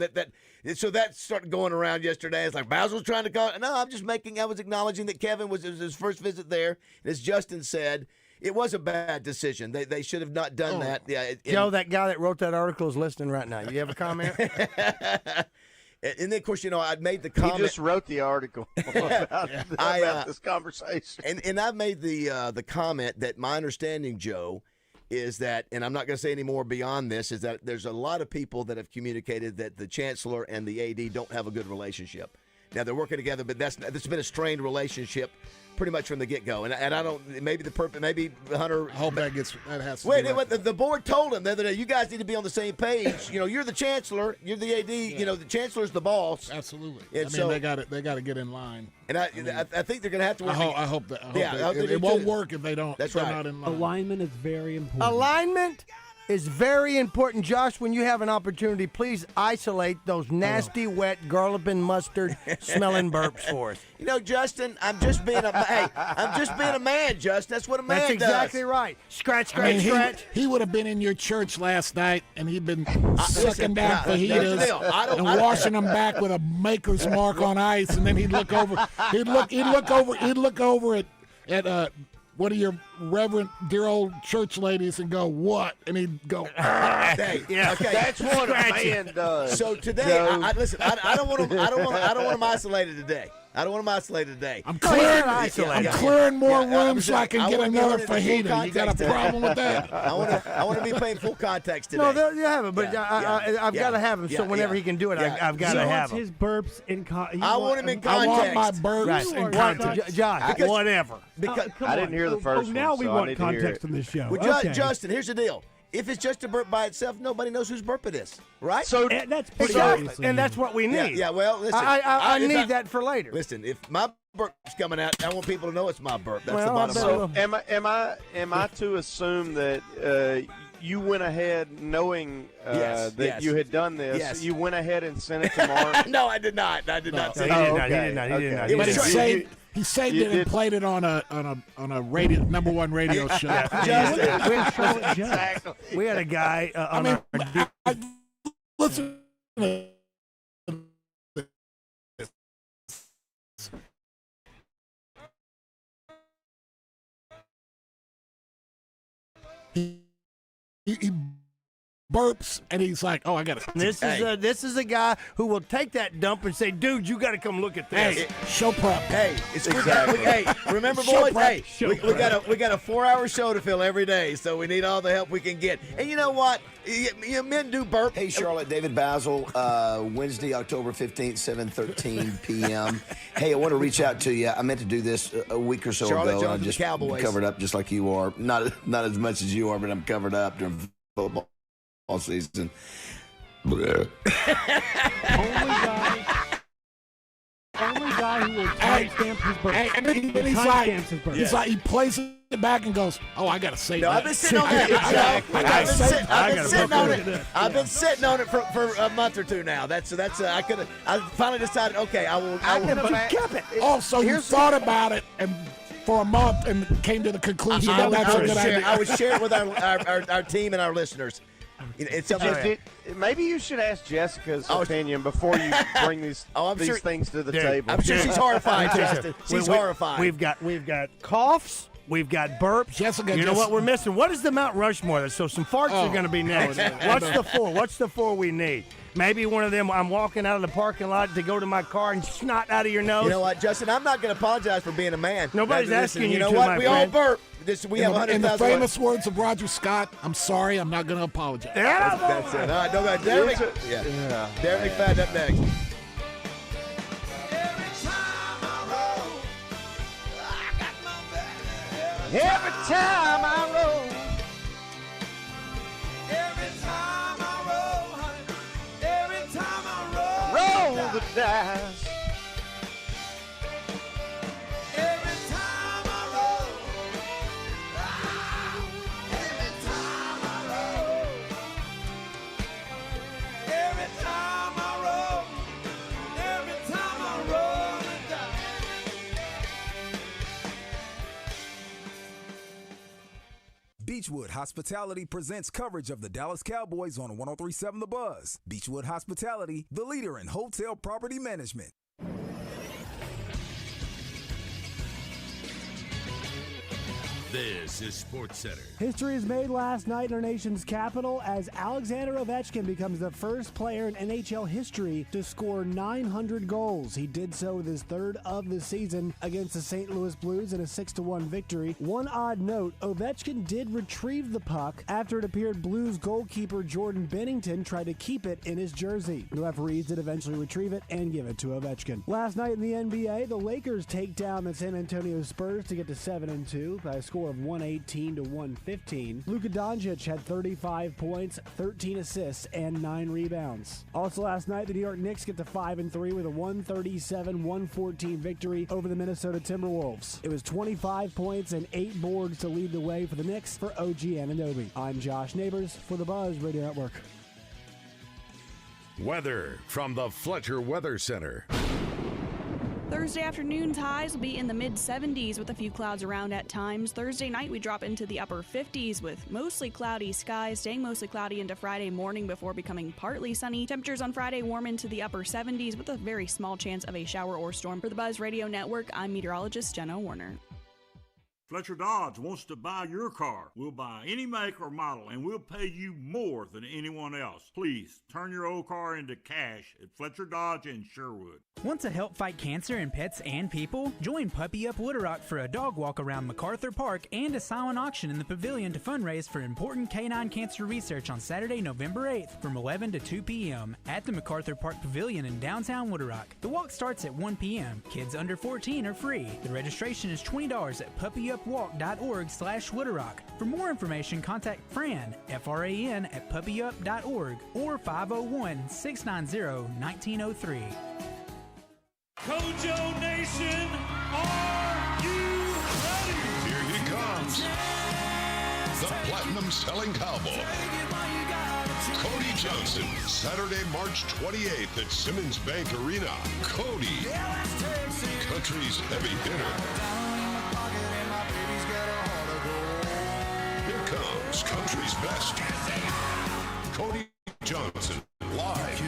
So that started going around yesterday. It's like Bazzel's trying to call. No, I was acknowledging that Kevin it was his first visit there. And as Justin said, it was a bad decision. They should have not done that. Yeah, Joe, that guy that wrote that article is listening right now. You have a comment? And then, of course, I made the comment. He just wrote the article about this conversation. And I made the comment that my understanding, Joe, is that, and I'm not going to say any more beyond this, is that there's a lot of people that have communicated that the chancellor and the AD don't have a good relationship. Now, they're working together, but this has been a strained relationship pretty much from the get-go. And I don't, maybe Hunter. I hope that has to Wait, be the board told him the other day, you guys need to be on the same page. You're the chancellor, you're the AD, the chancellor's the boss. Absolutely. And they got to get in line. And I think they're going to have to work. I hope that. It won't work if they don't. That's they're right. not in line. Alignment is very important. Alignment is very important. Josh, when you have an opportunity, please isolate those nasty, wet, garlic mustard smelling burps for us. Justin, I'm just being a man, Justin. That's what a man does. That's exactly right. Scratch. He would have been in your church last night, and he'd been sucking down fajitas and washing them back with a maker's mark on ice, and then he'd look over at one of your reverend, dear old church ladies and go, what? And he'd go, hey, okay. That's what a man does. So today, I don't want him isolated today. I don't want him isolated today. I'm clearing more room so I can get another fajita. You got a problem with that? I want to be playing full context today. No, you have it, but I've got to have him. So whenever he can do it, I've got to have him. His burps in I want him in context. I want my burps in context. Josh, whatever. Because I didn't hear the first one. Now we so want I need context to on this show. Well, okay. Justin, here's the deal. If it's just a burp by itself, nobody knows whose burp it is, right? So that's pretty obvious. And that's what we need. Yeah, well, listen. I need that for later. Listen, if my burp's coming out, I want people to know it's my burp. That's the Well, bottom line. So am I to assume that you went ahead knowing that you had done this? Yes. You went ahead and sent it to Mark? No, I did not. I did not. He did not. But he saved it and played it on a radio #1 radio show. Exactly. We had a guy listen. He burps and he's like, "Oh, I got to." This is a guy who will take that dump and say, "Dude, you got to come look at this." Hey, show prep. Hey, it's exactly. Hey, remember, boys. Hey, we got a 4-hour show to fill every day, so we need all the help we can get. And you know what? Men do burp. Hey, Charlotte, David BAZZEL, Wednesday, October 15th, 7:13 p.m. Hey, I want to reach out to you. I meant to do this a week or so Charlotte ago. Jones I'm just Cowboys. covered up just like you are. Not as much as you are, but I'm covered up during football season. Only guy who will timestamp his birthday. Hey, and then he's like, he plays it back and goes, "Oh, I gotta say that." I've been sitting on that. I've been sitting on it for a month or two now. I finally decided. Okay, I will. Kept it. Oh, so you thought about it and for a month and came to the conclusion that that's a good idea. I would share it with our team and our listeners. Maybe you should ask Jessica's opinion before you bring these things to the table. I'm sure she's horrified, Justin. She's horrified. We've got coughs. We've got burps. Jessica, you know what we're missing? What is the Mount Rushmore? So some farts are going to be next. What's the four we need? Maybe one of them, I'm walking out of the parking lot to go to my car and snot out of your nose. You know what, Justin? I'm not going to apologize for being a man. Nobody's asking you know to, what? my We friend. all burp. We have 100,000. In the famous words of Roger Scott, I'm sorry, I'm not going to apologize. That's it. All right, don't go. Derek McFadden up next. Every time I roll. Every time I roll, honey. Every time I roll the dice. Every time I roll. Every time I roll. Beechwood Hospitality presents coverage of the Dallas Cowboys on 103.7 The Buzz. Beechwood Hospitality, the leader in hotel property management. This is SportsCenter. History is made last night in our nation's capital as Alexander Ovechkin becomes the first player in NHL history to score 900 goals. He did so with his third of the season against the St. Louis Blues in a 6-1 victory. One odd note, Ovechkin did retrieve the puck after it appeared Blues goalkeeper Jordan Bennington tried to keep it in his jersey. The referees did eventually retrieve it and give it to Ovechkin. Last night in the NBA, the Lakers take down the San Antonio Spurs to get to 7-2 by a score of 118 to 115. Luka Doncic had 35 points, 13 assists, and 9 rebounds. Also last night, the New York Knicks get to 5-3 with a 137-114 victory over the Minnesota Timberwolves. It was 25 points and 8 boards to lead the way for the Knicks for OG Anunoby. I'm Josh Neighbors for the Buzz Radio Network. Weather from the Fletcher Weather Center. Thursday afternoon highs will be in the mid-70s with a few clouds around at times. Thursday night we drop into the upper 50s with mostly cloudy skies, staying mostly cloudy into Friday morning before becoming partly sunny. Temperatures on Friday warm into the upper 70s with a very small chance of a shower or storm. For the Buzz Radio Network, I'm meteorologist Jenna Warner. Fletcher Dodge wants to buy your car. We'll buy any make or model, and we'll pay you more than anyone else. Please, turn your old car into cash at Fletcher Dodge in Sherwood. Want to help fight cancer in pets and people? Join Puppy Up Woodrock for a dog walk around MacArthur Park and a silent auction in the pavilion to fundraise for important canine cancer research on Saturday, November 8th from 11 to 2 p.m. at the MacArthur Park Pavilion in downtown Woodrock. The walk starts at 1 p.m. Kids under 14 are free. The registration is $20 at puppyupwalk.org/Woodrock. For more information, contact Fran, F-R-A-N, at puppyup.org or 501-690-1903. Kojo Nation, are you ready? Here he comes. The platinum-selling cowboy. Cody Johnson, Saturday, March 28th at Simmons Bank Arena. Cody, country's heavy hitter. Here comes country's best. Cody Johnson, live.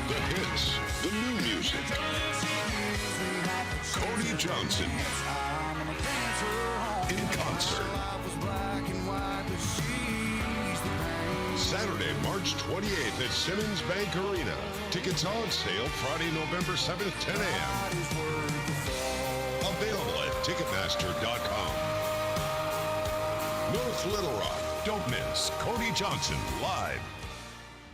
The hits, the new music. Cody Johnson in concert. Saturday, March 28th at Simmons Bank Arena. Tickets on sale Friday, November 7th, 10 a.m. Available at Ticketmaster.com. North Little Rock. Don't miss Cody Johnson live.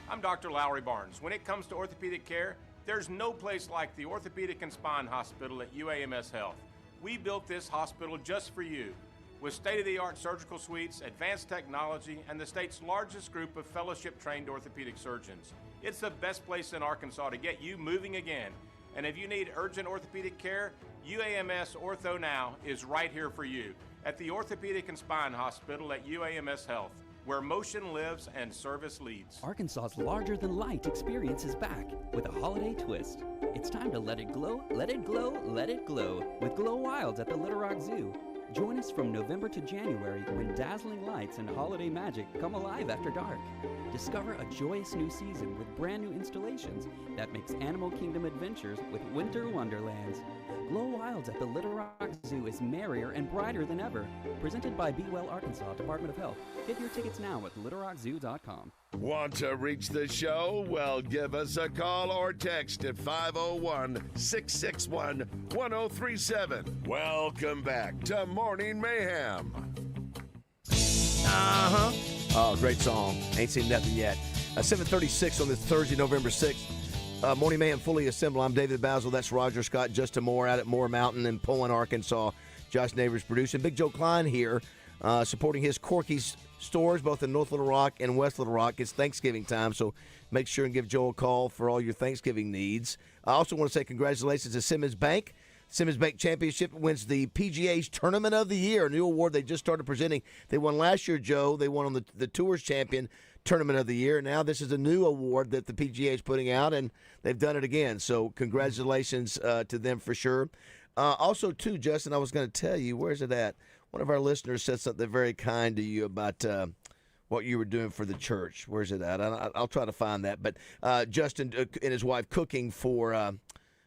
I'm Dr. Lowry Barnes. When it comes to orthopedic care, there's no place like the Orthopedic and Spine Hospital at UAMS Health. We built this hospital just for you. With state-of-the-art surgical suites, advanced technology, and the state's largest group of fellowship-trained orthopedic surgeons. It's the best place in Arkansas to get you moving again. And if you need urgent orthopedic care, UAMS Ortho Now is right here for you at the Orthopedic and Spine Hospital at UAMS Health, where motion lives and service leads. Arkansas's larger-than-light experience is back with a holiday twist. It's time to let it glow, let it glow, let it glow with Glow Wilds at the Little Rock Zoo. Join us from November to January when dazzling lights and holiday magic come alive after dark. Discover a joyous new season with brand new installations that mix Animal Kingdom adventures with winter wonderlands. Glow Wilds at the Little Rock Zoo is merrier and brighter than ever. Presented by Be Well Arkansas Department of Health. Get your tickets now at littlerockzoo.com. Want to reach the show? Well, give us a call or text at 501-661-1037. Welcome back to Morning Mayhem. Oh, great song. Ain't seen nothing yet. 7:36 on this Thursday, November 6th. Morning Mayhem fully assembled. I'm David Bazzell. That's Roger Scott, Justin Moore out at Moore Mountain in Poland, Arkansas. Josh Neighbors producing. Big Joe Klein here, supporting his Corky's stores both in North Little Rock and West Little Rock. It's Thanksgiving time, so make sure and give Joe a call for all your Thanksgiving needs. I also want to say congratulations to Simmons Bank. Simmons Bank Championship wins the PGA's Tournament of the Year, a new award they just started presenting. They won last year, Joe. They won on the Tours Champion Tournament of the Year. Now this is a new award that the PGA is putting out, and they've done it again. So congratulations to them for sure. Also, too, Justin, I was going to tell you, where's it at? One of our listeners said something very kind to you about what you were doing for the church. Where's it at? I'll try to find that. But Justin and his wife cooking for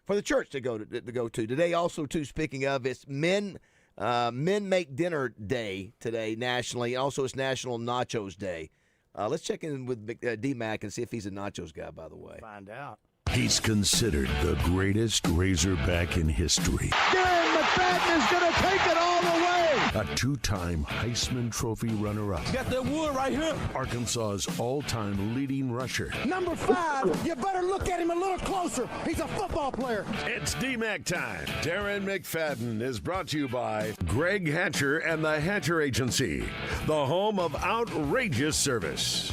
the church to go to today. Also, too, speaking of, it's Men Make Dinner Day today nationally. Also, it's National Nachos Day. Let's check in with D-Mac and see if he's a nachos guy, by the way. Find out. He's considered the greatest Razorback in history. Darren McFadden is going to take it all the way. A two-time Heisman Trophy runner-up. Got that wood right here. Arkansas's all-time leading rusher. Number 5, you better look at him a little closer. He's a football player. It's D-Mac time. Darren McFadden is brought to you by Greg Hatcher and the Hatcher Agency, the home of outrageous service.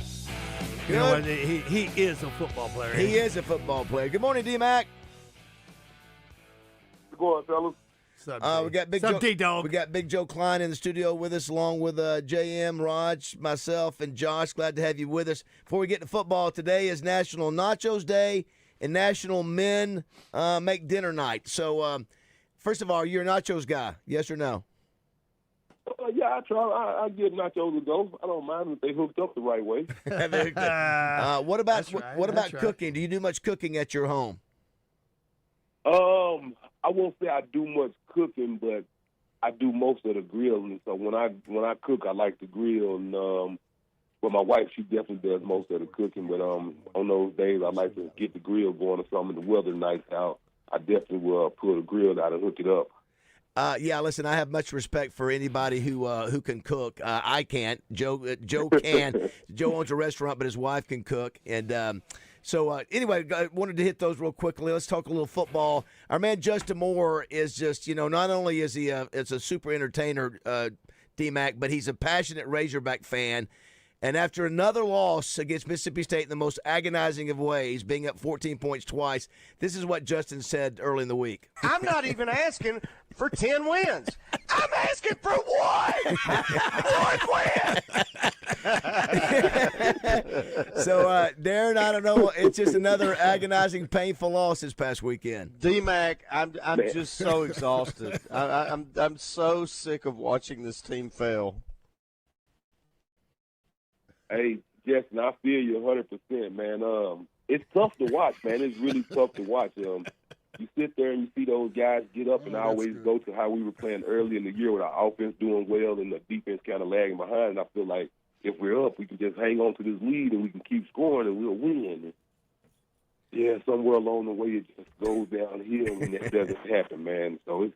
You know what? He is a football player. He is a football player. Good morning, D-Mac. Good morning, fellas. We got Big Joe. We got Big Joe Klein in the studio with us, along with JM, Raj, myself, and Josh. Glad to have you with us. Before we get to football, today is National Nachos Day and National Men Make Dinner Night. So, first of all, you're a nachos guy, yes or no? Yeah, I try. I give nachos a go. I don't mind if they hooked up the right way. What about That's right. cooking? Do you do much cooking at your home? I won't say I do much cooking, but I do most of the grilling. So when I cook, I like to grill. And well, my wife, she definitely does most of the cooking. But on those days, I like to get the grill going or something. The weather nice out, I definitely will pull the grill out and hook it up. Yeah, listen, I have much respect for anybody who can cook. I can't. Joe can. Joe owns a restaurant, but his wife can cook. And so anyway, I wanted to hit those real quickly. Let's talk a little football. Our man Justin Moore is just, not only is he it's a super entertainer, D-Mac, but he's a passionate Razorback fan. And after another loss against Mississippi State in the most agonizing of ways, being up 14 points twice, this is what Justin said early in the week. I'm not even asking for 10 wins. I'm asking for one. One win. So, Darren, I don't know. It's just another agonizing, painful loss this past weekend. D-Mac, I'm just so exhausted. I'm so sick of watching this team fail. Hey, Justin, I feel you 100%, man. It's tough to watch, man. It's really tough to watch. You sit there and you see those guys get up, and I always go to how we were playing early in the year with our offense doing well and the defense kind of lagging behind. And I feel like if we're up, we can just hang on to this lead and we can keep scoring and we'll win. And yeah, somewhere along the way it just goes downhill when that doesn't happen, man. So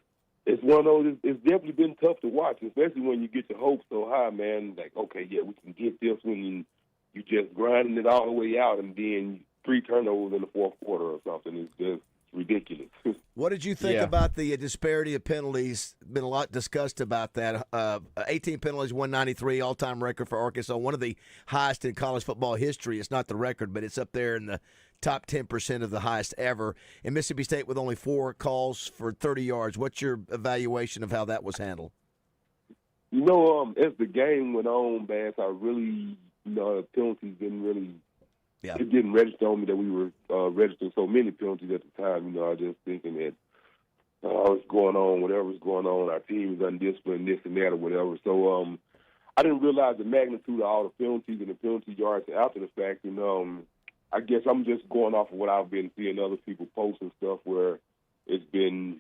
it's one of those. It's definitely been tough to watch, especially when you get your hopes so high, man. Like, okay, yeah, we can get this when you just grinding it all the way out, and then 3 turnovers in the fourth quarter or something. It's just ridiculous. What did you think about the disparity of penalties? Been a lot discussed about that. 18 penalties, 193, all-time record for Arkansas. One of the highest in college football history. It's not the record, but it's up there in the top 10% of the highest ever. In Mississippi State with only 4 calls for 30 yards. What's your evaluation of how that was handled? As the game went on, Bass, I really, the penalties didn't really it didn't register on me that we were registering so many penalties at the time. I was just thinking that what's going on, whatever's going on, our team is undisciplined, this and that or whatever. So I didn't realize the magnitude of all the penalties and the penalty yards after the fact. And I guess I'm just going off of what I've been seeing other people post and stuff where it's been,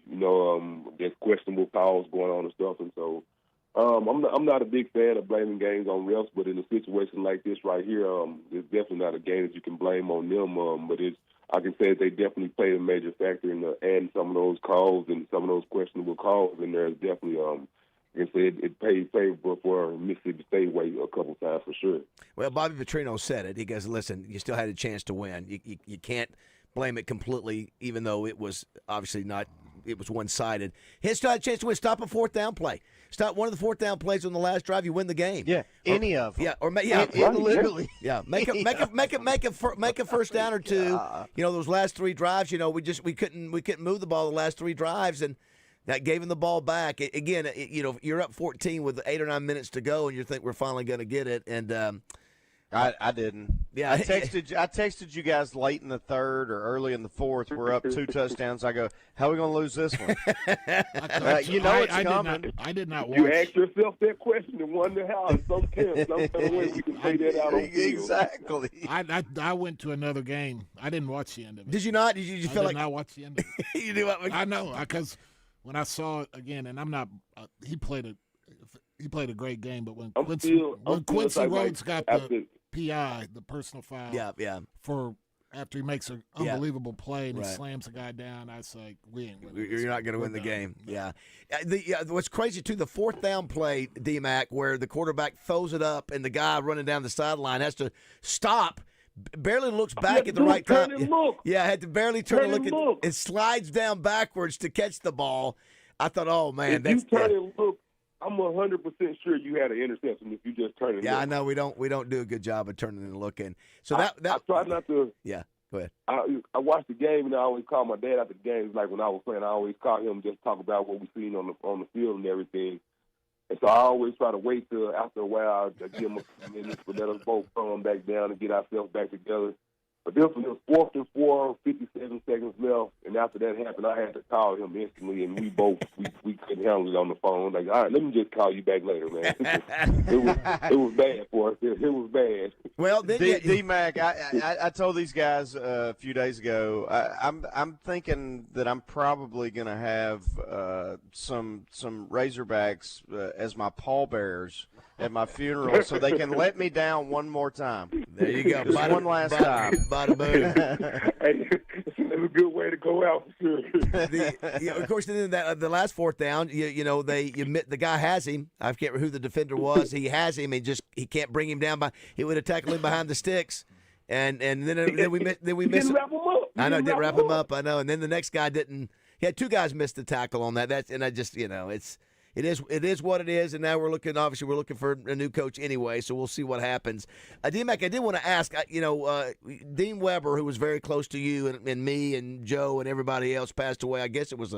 there's questionable calls going on and stuff. And so I'm not a big fan of blaming games on refs, but in a situation like this right here, it's definitely not a game that you can blame on them. But I can say that they definitely played a major factor in adding some of those calls and some of those questionable calls. And there's definitely, I can say it paid favorable for Mississippi State way a couple times for sure. Well, Bobby Petrino said it. He goes, listen, you still had a chance to win. You can't blame it completely, even though it was obviously not – it was one-sided. He still had a chance to win. Stop a fourth-down play. Stop one of the fourth-down plays on the last drive. You win the game. Yeah, any of them. Yeah, or literally. Yeah, make a first down or two. Those last 3 drives. We couldn't move the ball the last 3 drives, and that gave him the ball back. Again, you're up 14 with 8 or 9 minutes to go, and you think we're finally going to get it. And I didn't. Yeah, I texted you guys late in the third or early in the fourth. We're up 2 touchdowns. I go, how are we going to lose this one? It's coming. I did not watch. You ask yourself that question and wonder how in some way we can say that out on field. Exactly. I went to another game. I didn't watch the end of it. Did you not? Did you feel like I did not watch the end of it? You knew what? I know, because when I saw it again, and I'm not. He played a great game, but when Quincy Rhodes got the PI, the personal foul, for after he makes an unbelievable play and he slams a guy down, I was like, we ain't winning. You're not going to win the game. Yeah. What's crazy too, the fourth down play, D-Mac, where the quarterback throws it up and the guy running down the sideline has to stop. Barely looks back at the right time. Yeah, had to barely turn and look. It slides down backwards to catch the ball. I thought, oh man, if you turn and look, I'm 100% sure you had an interception if you just turn and look. Yeah, I know we don't do a good job of turning and looking. So I try not to. Yeah, go ahead. I watched the game and I always call my dad after the games. Like when I was playing, I always call him just talk about what we seen on the field and everything. And so I always try to wait till after a while to give him a minute to let us both come back down and get ourselves back together. But this was 4th and 4, 57 seconds left, and after that happened, I had to call him instantly, and we both we couldn't handle it on the phone. Like, all right, let me just call you back later, man. it was bad for us. It was bad. Well, D-Mac, I told these guys a few days ago. I'm thinking that I'm probably going to have some Razorbacks as my pallbearers at my funeral, so they can let me down one more time. There you go. Just one last time. Bada boom. Hey, that's a good way to go out for sure. Of course, then the last fourth down, the guy has him. I can't remember who the defender was. He has him, and he can't bring him down. He would have tackled him behind the sticks, and then we missed. Didn't wrap him up. I know, didn't wrap him up. I know, and then the next guy didn't. He had 2 guys miss the tackle on that. It is what it is, and now we're looking for a new coach anyway, so we'll see what happens. D-Mac, I did want to ask, Dean Weber, who was very close to you and me and Joe and everybody else, passed away. I guess it was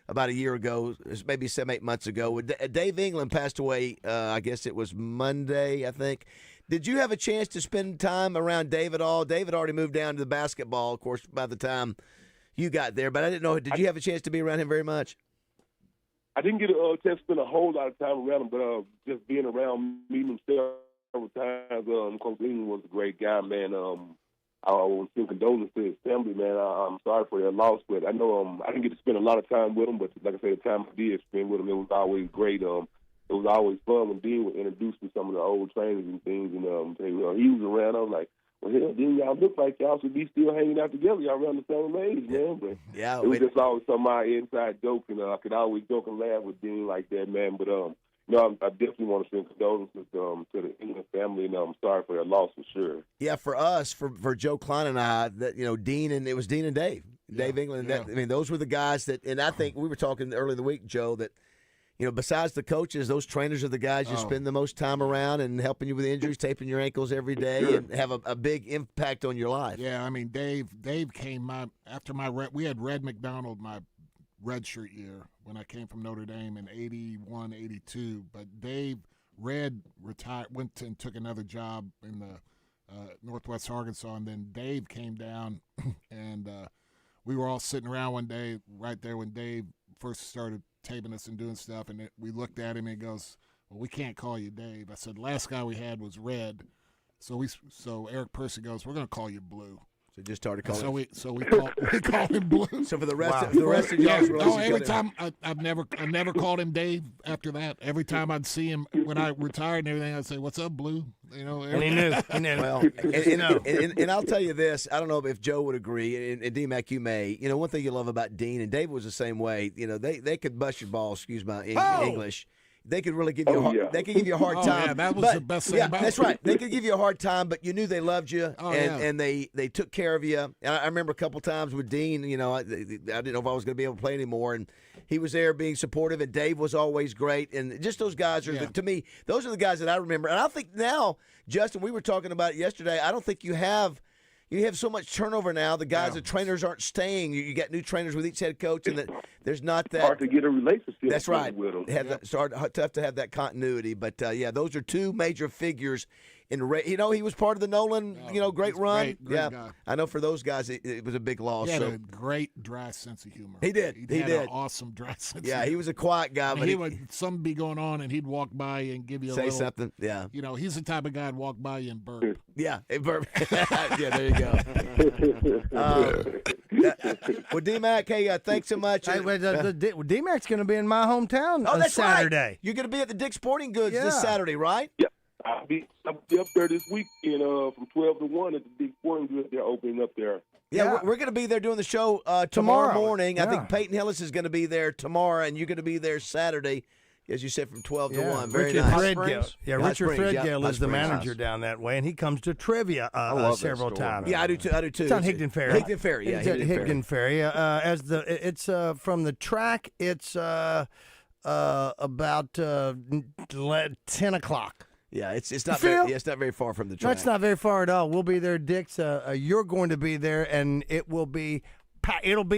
about a year ago, maybe 7-8 months ago. Dave England passed away, I guess it was Monday, I think. Did you have a chance to spend time around Dave at all? Dave had already moved down to the basketball, of course, by the time you got there, but I didn't know, did you have a chance to be around him very much? I didn't get a chance to spend a whole lot of time around him, but just being around, meeting him several times. Coach England was a great guy, man. I want to send condolences to his family, man. I'm sorry for their loss, but I know I didn't get to spend a lot of time with him, but like I said, the time I did spend with him, it was always great. It was always fun when Dean would introduce me to some of the old trainers and things, and he was around. I was like, well, hell, Dean, y'all look like y'all should be still hanging out together. Y'all around the same age, man. But it was just always some of my inside jokes, and I could always joke and laugh with Dean like that, man. But I definitely want to send condolences to the England family, and I'm sorry for their loss for sure. Yeah, for us, for Joe Klein and I, that Dean and Dave, Dave England. Yeah. Those were the guys that, and I think we were talking earlier in the week, Joe, that. Besides the coaches, those trainers are the guys you spend the most time around and helping you with injuries, taping your ankles every day, and have a big impact on your life. Yeah, I mean, Dave came after we had Red McDonald my redshirt year when I came from Notre Dame in 81, 82. But Red retired, went and took another job in the Northwest Arkansas, and then Dave came down, and we were all sitting around one day right there when Dave first started taping us and doing stuff, and we looked at him and he goes, well, we can't call you Dave. I said, last guy we had was Red. So Eric Percy goes, we're going to call you Blue. So just started calling. So we called him Blue. So for the rest of y'all's relationship, every time I've never called him Dave after that. Every time I'd see him when I retired and everything, I'd say, "What's up, Blue?" And he knew. Well, and I'll tell you this. I don't know if Joe would agree, and D-Mac, you may. One thing you love about Dean and Dave was the same way. They could bust your balls. Excuse my English. They could really give you they could give you a hard time. Yeah, that was the best thing about it. That's right. They could give you a hard time, but you knew they loved you, and they took care of you. And I remember a couple times with Dean, I didn't know if I was going to be able to play anymore, and he was there being supportive, and Dave was always great. And just those guys are, to me, those are the guys that I remember. And I think now, Justin, we were talking about it yesterday, I don't think you have so much turnover now. The guys, the trainers aren't staying. You got new trainers with each head coach, and that there's not that. Hard to get a relationship. That's right. With them. It's tough to have that continuity. But, those are two major figures he was part of the Nolan, great run. Great guy. I know for those guys it was a big loss. He had a great dry sense of humor. He did. He had an awesome dry sense. Yeah, he was a quiet guy, but he would something be going on, and he'd walk by and give you a say something. Yeah, he's the type of guy who'd walk by you and burp. Yeah, burp. Yeah, there you go. Well, D-Mac, hey, thanks so much. D-Mac's going to be in my hometown on that's Saturday. Right. You're going to be at the Dick's Sporting Goods this Saturday, right? Yeah. I'll be up there this weekend from 12 to 1 at the Dick's Sporting Goods. They're opening up there. Yeah, we're going to be there doing the show tomorrow morning. Yeah. I think Peyton Hillis is going to be there tomorrow, and you're going to be there Saturday, as you said, from 12 to 1. Very Richard nice. Threadgill. Yeah, Richard Threadgill is the manager down that way, and he comes to trivia several times. Yeah, I do too. It's on Higdon Ferry. Higdon Ferry, yeah. It's at Higdon Ferry. It's from the track. It's about 10 o'clock. Yeah, it's not very far from the track. No, it's not very far at all. We'll be there, Dick's. You're going to be there, and it'll be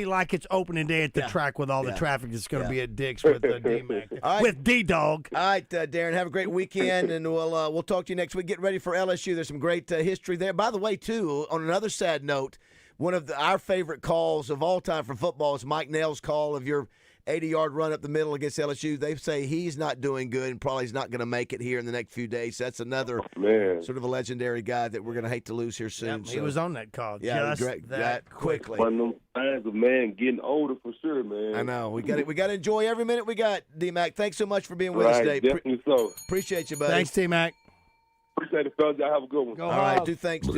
like it's opening day at the track with all the traffic that's going to be at Dick's with D-Mac. With D-Dog. All right, Darren, have a great weekend, and we'll talk to you next week. Get ready for LSU. There's some great history there. By the way, too, on another sad note, one of our favorite calls of all time for football is Mike Nail's call of your 80-yard run up the middle against LSU. They say he's not doing good and probably is not going to make it here in the next few days. So that's another sort of a legendary guy that we're going to hate to lose here soon. He was on that call just that quickly. One of them signs of man getting older for sure, man. I know. We got to enjoy every minute we got, D-Mac. Thanks so much for being with us today. Definitely so. Appreciate you, buddy. Thanks, D-Mac. Appreciate it, fellas. Y'all have a good one. All right. Do thanks to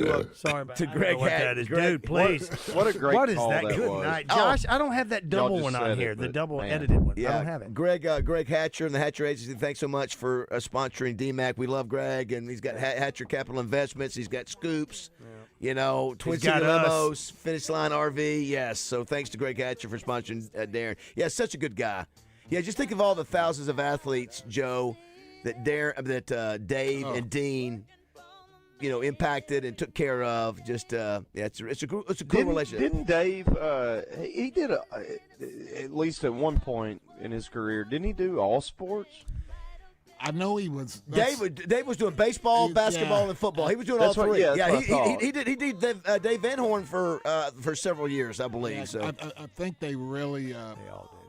Greg Hatt. Dude, please. What a great What is call that? Good was. night. Josh, I don't have that double one on here. The double edited one. Yeah, I don't have it. Greg Hatcher and the Hatcher Agency, thanks so much for sponsoring D-Mac. We love Greg, and he's got Hatcher Capital Investments. He's got Scoops, Twin City Limos, Finish Line RV. Yes, so thanks to Greg Hatcher for sponsoring Darren. Yeah, such a good guy. Yeah, just think of all the thousands of athletes, Joe, that Dave and Dean impacted and took care of. Just it's a cool relationship. Didn't Dave? He did at least at one point in his career. Didn't he do all sports? I know he was. Dave was doing baseball, basketball, and football. He was doing all three. He did Dave Van Horn for several years, I believe. Yeah, so I think they really. They all did.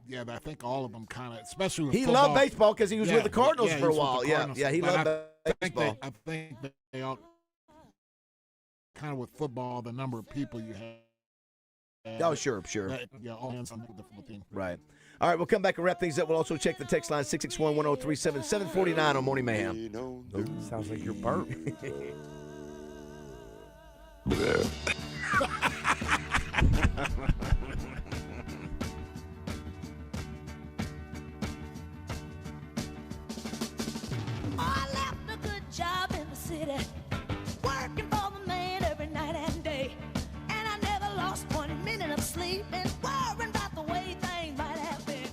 Yeah, but I think all of them kind of, especially with he football. loved baseball because he was with the Cardinals for a while. Yeah, he loved baseball. I think they all kind of with football, the number of people you have. Oh, sure. All hands on the football team. Right. All right, we'll come back and wrap things up. We'll also check the text line 661-1037, 749 on Morning Mayhem. Sounds like your burp. I left a good job in the city, working for the man every night and day. And I never lost 1 minute of sleep and worrying about the way things might have been.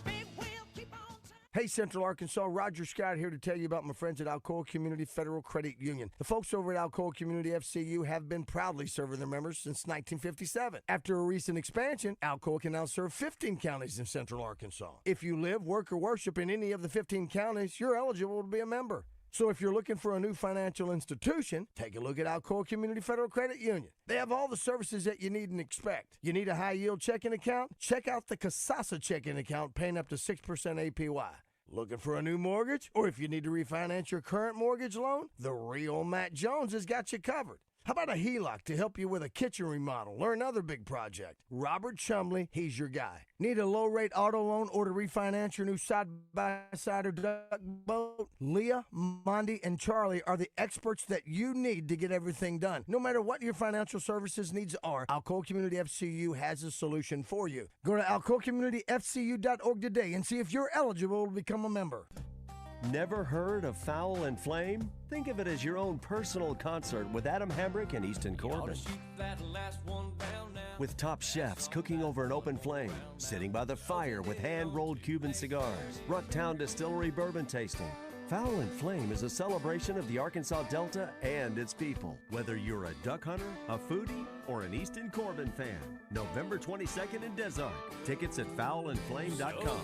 Big wheel, keep on. Hey, Central Arkansas, Roger Scott here to tell you about my friends at Alcoa Community Federal Credit Union. The folks over at Alcoa Community FCU have been proudly serving their members since 1957. After a recent expansion, Alcoa can now serve 15 counties in Central Arkansas. If you live, work, or worship in any of the 15 counties, you're eligible to be a member. So if you're looking for a new financial institution, take a look at Alcoa Community Federal Credit Union. They have all the services that you need and expect. You need a high-yield checking account? Check out the Casasa checking account paying up to 6% APY. Looking for a new mortgage? Or if you need to refinance your current mortgage loan, the real Matt Jones has got you covered. How about a HELOC to help you with a kitchen remodel or another big project? Robert Chumley, he's your guy. Need a low-rate auto loan or to refinance your new side-by-side or duck boat? Leah, Mondi, and Charlie are the experts that you need to get everything done. No matter what your financial services needs are, Alcoa Community FCU has a solution for you. Go to alcoacommunityfcu.org today and see if you're eligible to become a member. Never heard of Foul and Flame? Think of it as your own personal concert with Adam Hambrick and Easton Corbin. With top chefs cooking over an open flame, sitting by the fire with hand-rolled Cuban cigars, Rucktown Distillery bourbon tasting, Fowl and Flame is a celebration of the Arkansas Delta and its people. Whether you're a duck hunter, a foodie, or an Easton Corbin fan, November 22nd in Des Arc. Tickets at fowlandflame.com.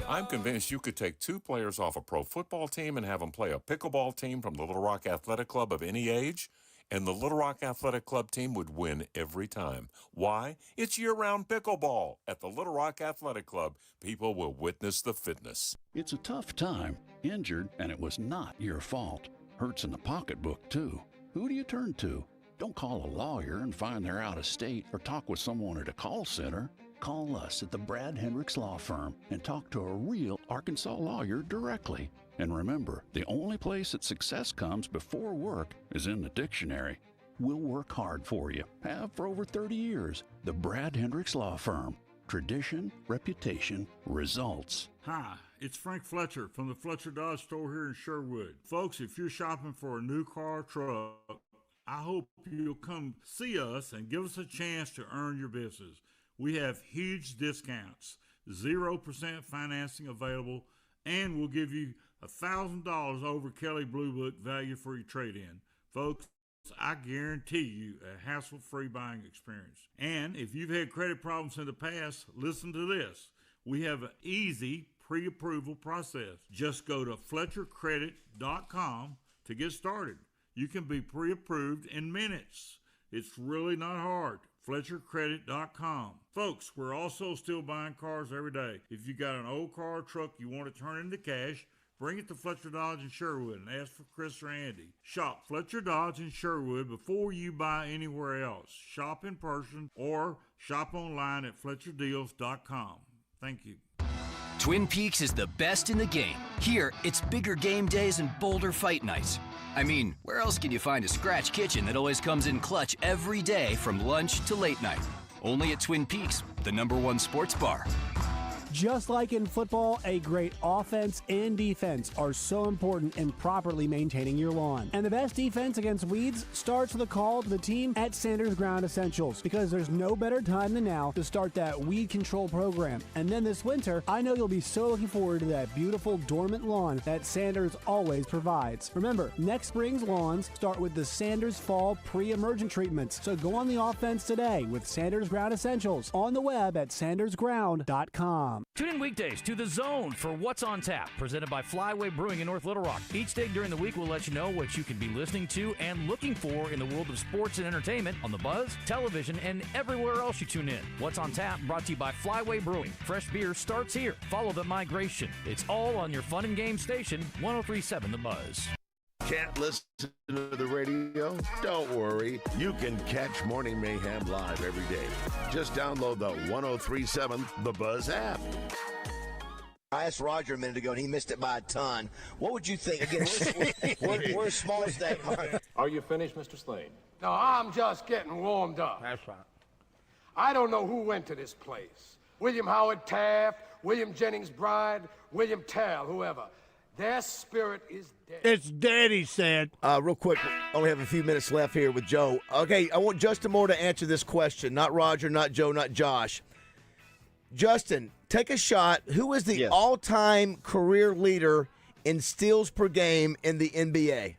I'm convinced you could take 2 players off a pro football team and have them play a pickleball team from the Little Rock Athletic Club of any age, and the Little Rock Athletic Club team would win every time. Why? It's year-round pickleball at the Little Rock Athletic Club. People will witness the fitness. It's a tough time. Injured, and it was not your fault. Hurts in the pocketbook, too. Who do you turn to? Don't call a lawyer and find they're out of state or talk with someone at a call center. Call us at the Brad Hendricks Law Firm and talk to a real Arkansas lawyer directly. And remember, the only place that success comes before work is in the dictionary. We'll work hard for you. Have for over 30 years. The Brad Hendricks Law Firm. Tradition, reputation, results. Hi, it's Frank Fletcher from the Fletcher Dodge store here in Sherwood. Folks, if you're shopping for a new car or truck, I hope you'll come see us and give us a chance to earn your business. We have huge discounts, 0% financing available, and we'll give you $1,000 over Kelly Blue Book value for your trade-in. Folks, I guarantee you a hassle-free buying experience. And if you've had credit problems in the past, listen to this. We have an easy pre-approval process. Just go to FletcherCredit.com to get started. You can be pre-approved in minutes. It's really not hard. FletcherCredit.com. Folks, we're also still buying cars every day. If you got an old car or truck you want to turn into cash, bring it to Fletcher Dodge in Sherwood and ask for Chris or Andy. Shop Fletcher Dodge in Sherwood before you buy anywhere else. Shop in person or shop online at FletcherDeals.com. Thank you. Twin Peaks is the best in the game. Here, it's bigger game days and bolder fight nights. I mean, where else can you find a scratch kitchen that always comes in clutch every day from lunch to late night? Only at Twin Peaks, the #1 sports bar. Just like in football, a great offense and defense are so important in properly maintaining your lawn. And the best defense against weeds starts with a call to the team at Sanders Ground Essentials, because there's no better time than now to start that weed control program. And then this winter, I know you'll be so looking forward to that beautiful dormant lawn that Sanders always provides. Remember, next spring's lawns start with the Sanders Fall pre-emergent treatments. So go on the offense today with Sanders Ground Essentials on the web at sandersground.com. Tune in weekdays to The Zone for What's on Tap, presented by Flyway Brewing in North Little Rock. Each day during the week, we'll let you know what you can be listening to and looking for in the world of sports and entertainment on the Buzz, television, and everywhere else you tune in. What's on Tap brought to you by Flyway Brewing. Fresh beer starts here. Follow the migration. It's all on your fun and game station, 103.7 The Buzz. Can't listen to the radio? Don't worry. You can catch Morning Mayhem live every day. Just download the 103.7 The Buzz app. I asked Roger a minute ago, and he missed it by a ton. What would you think? Again, we're a small state. Are you finished, Mr. Slade? No, I'm just getting warmed up. That's right. I don't know who went to this place. William Howard Taft, William Jennings Bryan, William Tell, whoever. Their spirit is dead. It's dead, he said. Real quick, only have a few minutes left here with Joe. Okay, I want Justin Moore to answer this question. Not Roger, not Joe, not Josh. Justin, take a shot. Who is the all-time career leader in steals per game in the NBA?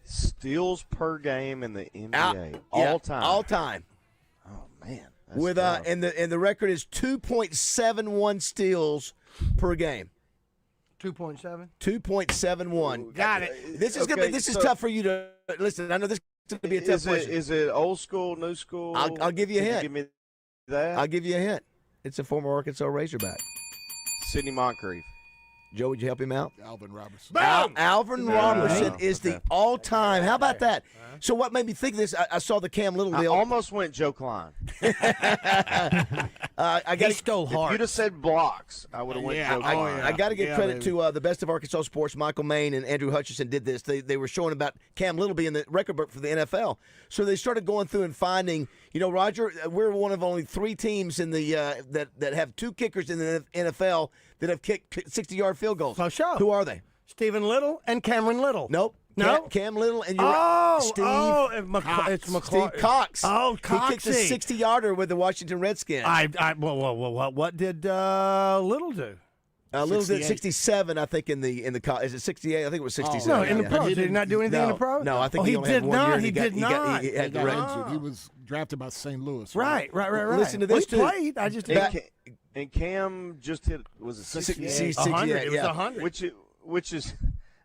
Steals per game in the NBA. All time. All time. Oh, man. With and the record is 2.71 steals per game. 2.7? 2.71. Got it. This is This is tough for you to listen. I know this is going to be a tough question. Is it old school, new school? I'll give you a hint. Give me that. I'll give you a hint. It's a former Arkansas Razorback. Sidney Moncrief. Joe, would you help him out? Alvin Robertson. Alvin Robertson is the all-time. How about that? So what made me think this? I saw the Cam Little deal. I almost went Joe Klein. He stole hard. If you'd have said blocks, I would have went Joe Klein. I got to give credit to the best of Arkansas sports. Michael Maine and Andrew Hutchison did this. They were showing about Cam Little being the record book for the NFL. So they started going through and finding, Roger, we're one of only 3 teams in the that have 2 kickers in the NFL that have kicked 60-yard field goals. For sure. Who are they? Stephen Little and Cameron Little. Nope. No? Cam Little and Steve Cox. Steve Cox. Oh, Coxie. He kicked a 60-yarder with the Washington Redskins. What did Little do? Little did 67, I think, in the is it 68? I think it was 67. No, in the pros. Did he not do anything in the pros? No, I think he only had 1 year. He did not. He had injured. He was drafted by St. Louis. Right. Listen to this, he played. I just and Cam just hit, was it 68? 100. It was 100.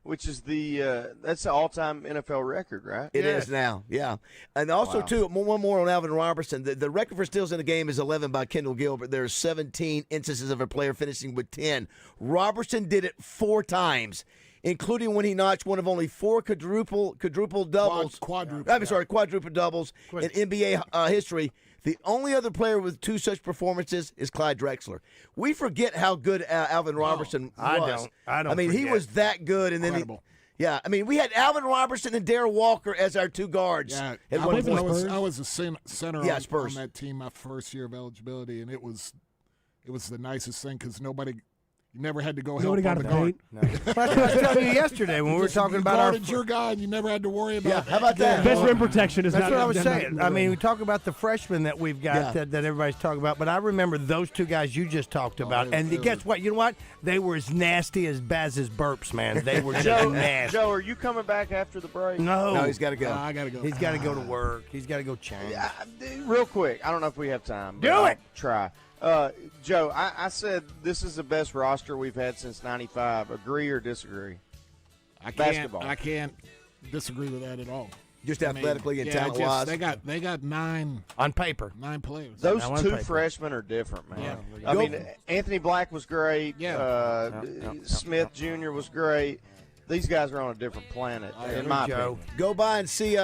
Which is the that's the all-time NFL record, right? It is now, yeah. And also, too, one more on Alvin Robertson. The record for steals in the game is 11 by Kendall Gilbert. There's 17 instances of a player finishing with 10. Robertson did it 4 times, including when he notched one of only 4 quadruple doubles. Quadruple doubles in NBA history. The only other player with 2 such performances is Clyde Drexler. We forget how good Alvin Robertson was. I don't. I mean, he was that good, and then we had Alvin Robertson and Darrell Walker as our 2 guards. Yeah, at I was a center on that team my first year of eligibility, and it was the nicest thing because you never had to go help on the guard. No. That's what I was telling you yesterday when we were talking about our your guy, and you never had to worry about. How about that? Best rim protection is. That's what I was saying. I mean, we talk about the freshmen that we've got that everybody's talking about, but I remember those 2 guys you just talked about, and guess what? You know what? They were as nasty as Baz's burps, man. They were just nasty. Joe, are you coming back after the break? No, he's got to go. I got to go. He's got to go to work. He's got to go change. Real quick, I don't know if we have time. Do it. Try. Joe, I said this is the best roster we've had since '95. Agree or disagree? I can't disagree with that at all. Just athletically and talent-wise. They got 9 on paper. 9 players. Those 2 freshmen are different, man. Yeah. I mean, Anthony Black was great. Yeah. Smith Jr. was great. These guys are on a different planet, in my opinion. Go by and see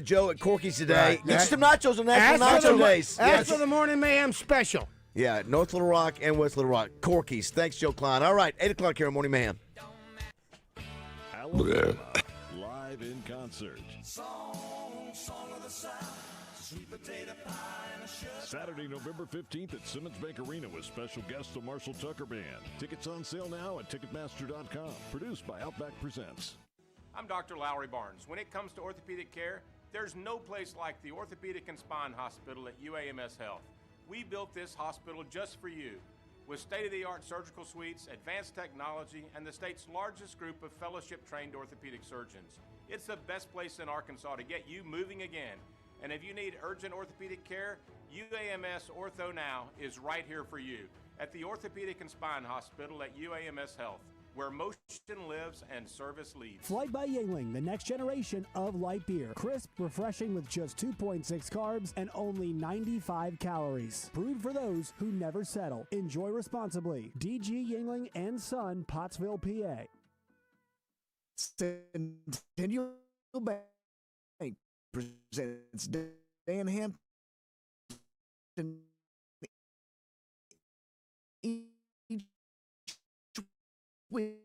Joe at Corky's today. Right. Get you some nachos on National Nacho Days. Ask for the Morning Mayhem special. Yeah, North Little Rock and West Little Rock. Corky's. Thanks, Joe Klein. All right, 8 o'clock here on Morning Mayhem. Alabama, live in concert. Song of the South, sweet potato pie and a shirt. Saturday, November 15th at Simmons Bank Arena with special guest the Marshall Tucker Band. Tickets on sale now at Ticketmaster.com. Produced by Outback Presents. I'm Dr. Lowry Barnes. When it comes to orthopedic care, there's no place like the Orthopedic and Spine Hospital at UAMS Health. We built this hospital just for you, with state-of-the-art surgical suites, advanced technology, and the state's largest group of fellowship-trained orthopedic surgeons. It's the best place in Arkansas to get you moving again. And if you need urgent orthopedic care, UAMS Ortho Now is right here for you at the Orthopedic and Spine Hospital at UAMS Health, where motion lives and service leads. Flight by Yingling, the next generation of light beer. Crisp, refreshing with just 2.6 carbs and only 95 calories. Brewed for those who never settle. Enjoy responsibly. DG Yingling and Son, Pottsville, PA. Centennial Bank presents Dan Hampton each week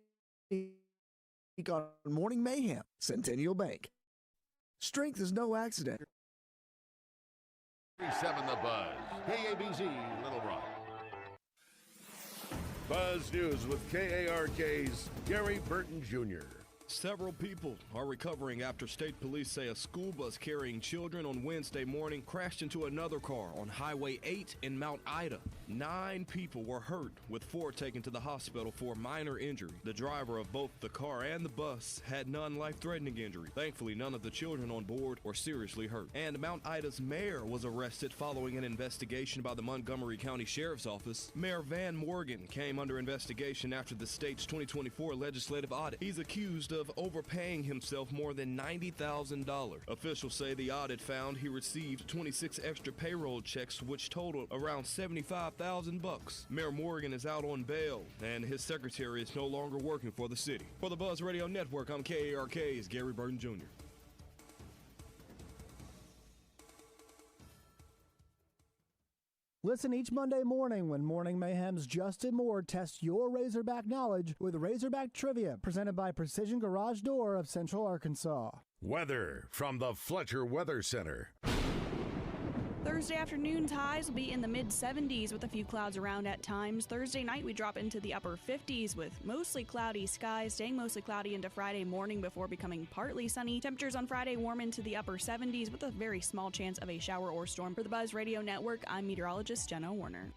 on Morning Mayhem. Centennial Bank. Strength is no accident. 37 The Buzz. KABZ, Little Rock. Buzz News with KARK's Gary Burton Jr. Several people are recovering after state police say a school bus carrying children on Wednesday morning crashed into another car on Highway 8 in Mount Ida. 9 people were hurt, with 4 taken to the hospital for minor injury. The driver of both the car and the bus had none life-threatening injury. Thankfully, none of the children on board were seriously hurt. And Mount Ida's mayor was arrested following an investigation by the Montgomery County Sheriff's Office. Mayor Van Morgan came under investigation after the state's 2024 legislative audit. He's accused of overpaying himself more than $90,000. Officials say the audit found he received 26 extra payroll checks, which totaled around $75,000. Mayor Morgan is out on bail, and his secretary is no longer working for the city. For the Buzz Radio Network, I'm KARK's Gary Burton Jr. Listen each Monday morning when Morning Mayhem's Justin Moore tests your Razorback knowledge with Razorback Trivia, presented by Precision Garage Door of Central Arkansas. Weather from the Fletcher Weather Center. Thursday afternoon highs will be in the mid-70s with a few clouds around at times. Thursday night we drop into the upper 50s with mostly cloudy skies, staying mostly cloudy into Friday morning before becoming partly sunny. Temperatures on Friday warm into the upper 70s with a very small chance of a shower or storm. For the Buzz Radio Network, I'm meteorologist Jenna Warner.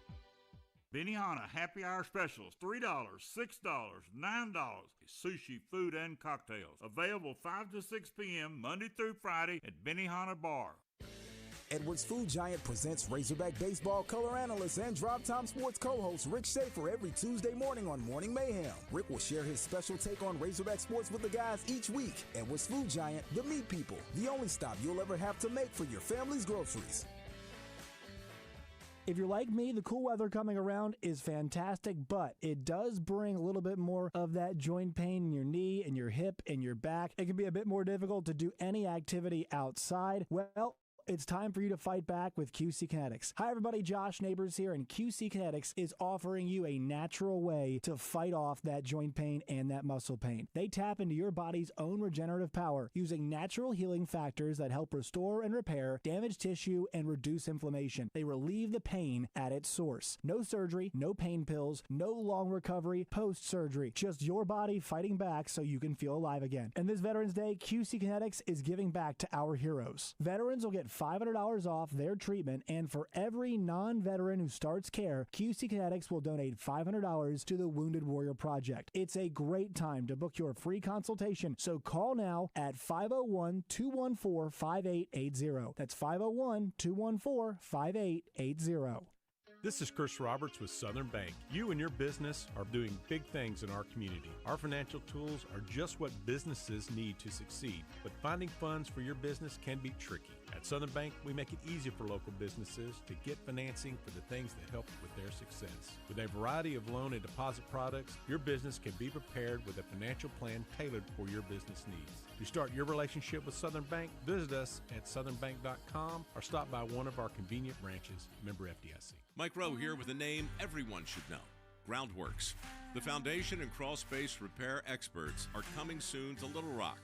Benihana Happy Hour Specials, $3, $6, $9. Sushi, food, and cocktails. Available 5 to 6 p.m. Monday through Friday at Benihana Bar. Edwards Food Giant presents Razorback Baseball color analyst and Drop Time Sports co-host Rick Schaefer every Tuesday morning on Morning Mayhem. Rick will share his special take on Razorback sports with the guys each week. Edwards Food Giant, the meat people, the only stop you'll ever have to make for your family's groceries. If you're like me, the cool weather coming around is fantastic, but it does bring a little bit more of that joint pain in your knee and your hip and your back. It can be a bit more difficult to do any activity outside. Well, it's time for you to fight back with QC Kinetics. Hi everybody, Josh Neighbors here, and QC Kinetics is offering you a natural way to fight off that joint pain and that muscle pain. They tap into your body's own regenerative power using natural healing factors that help restore and repair damaged tissue and reduce inflammation. They relieve the pain at its source. No surgery, no pain pills, no long recovery post-surgery. Just your body fighting back so you can feel alive again. And this Veterans Day, QC Kinetics is giving back to our heroes. Veterans will get $500 off their treatment, and for every non-veteran who starts care, QC Kinetics will donate $500 to the Wounded Warrior Project. It's a great time to book your free consultation, so call now at 501-214-5880. That's 501-214-5880. This is Chris Roberts with Southern Bank. You and your business are doing big things in our community. Our financial tools are just what businesses need to succeed, but finding funds for your business can be tricky. At Southern Bank, we make it easy for local businesses to get financing for the things that help with their success. With a variety of loan and deposit products, your business can be prepared with a financial plan tailored for your business needs. To start your relationship with Southern Bank, visit us at southernbank.com or stop by one of our convenient branches. Member FDIC. Mike Rowe here with a name everyone should know, Groundworks. The foundation and crawl space repair experts are coming soon to Little Rock.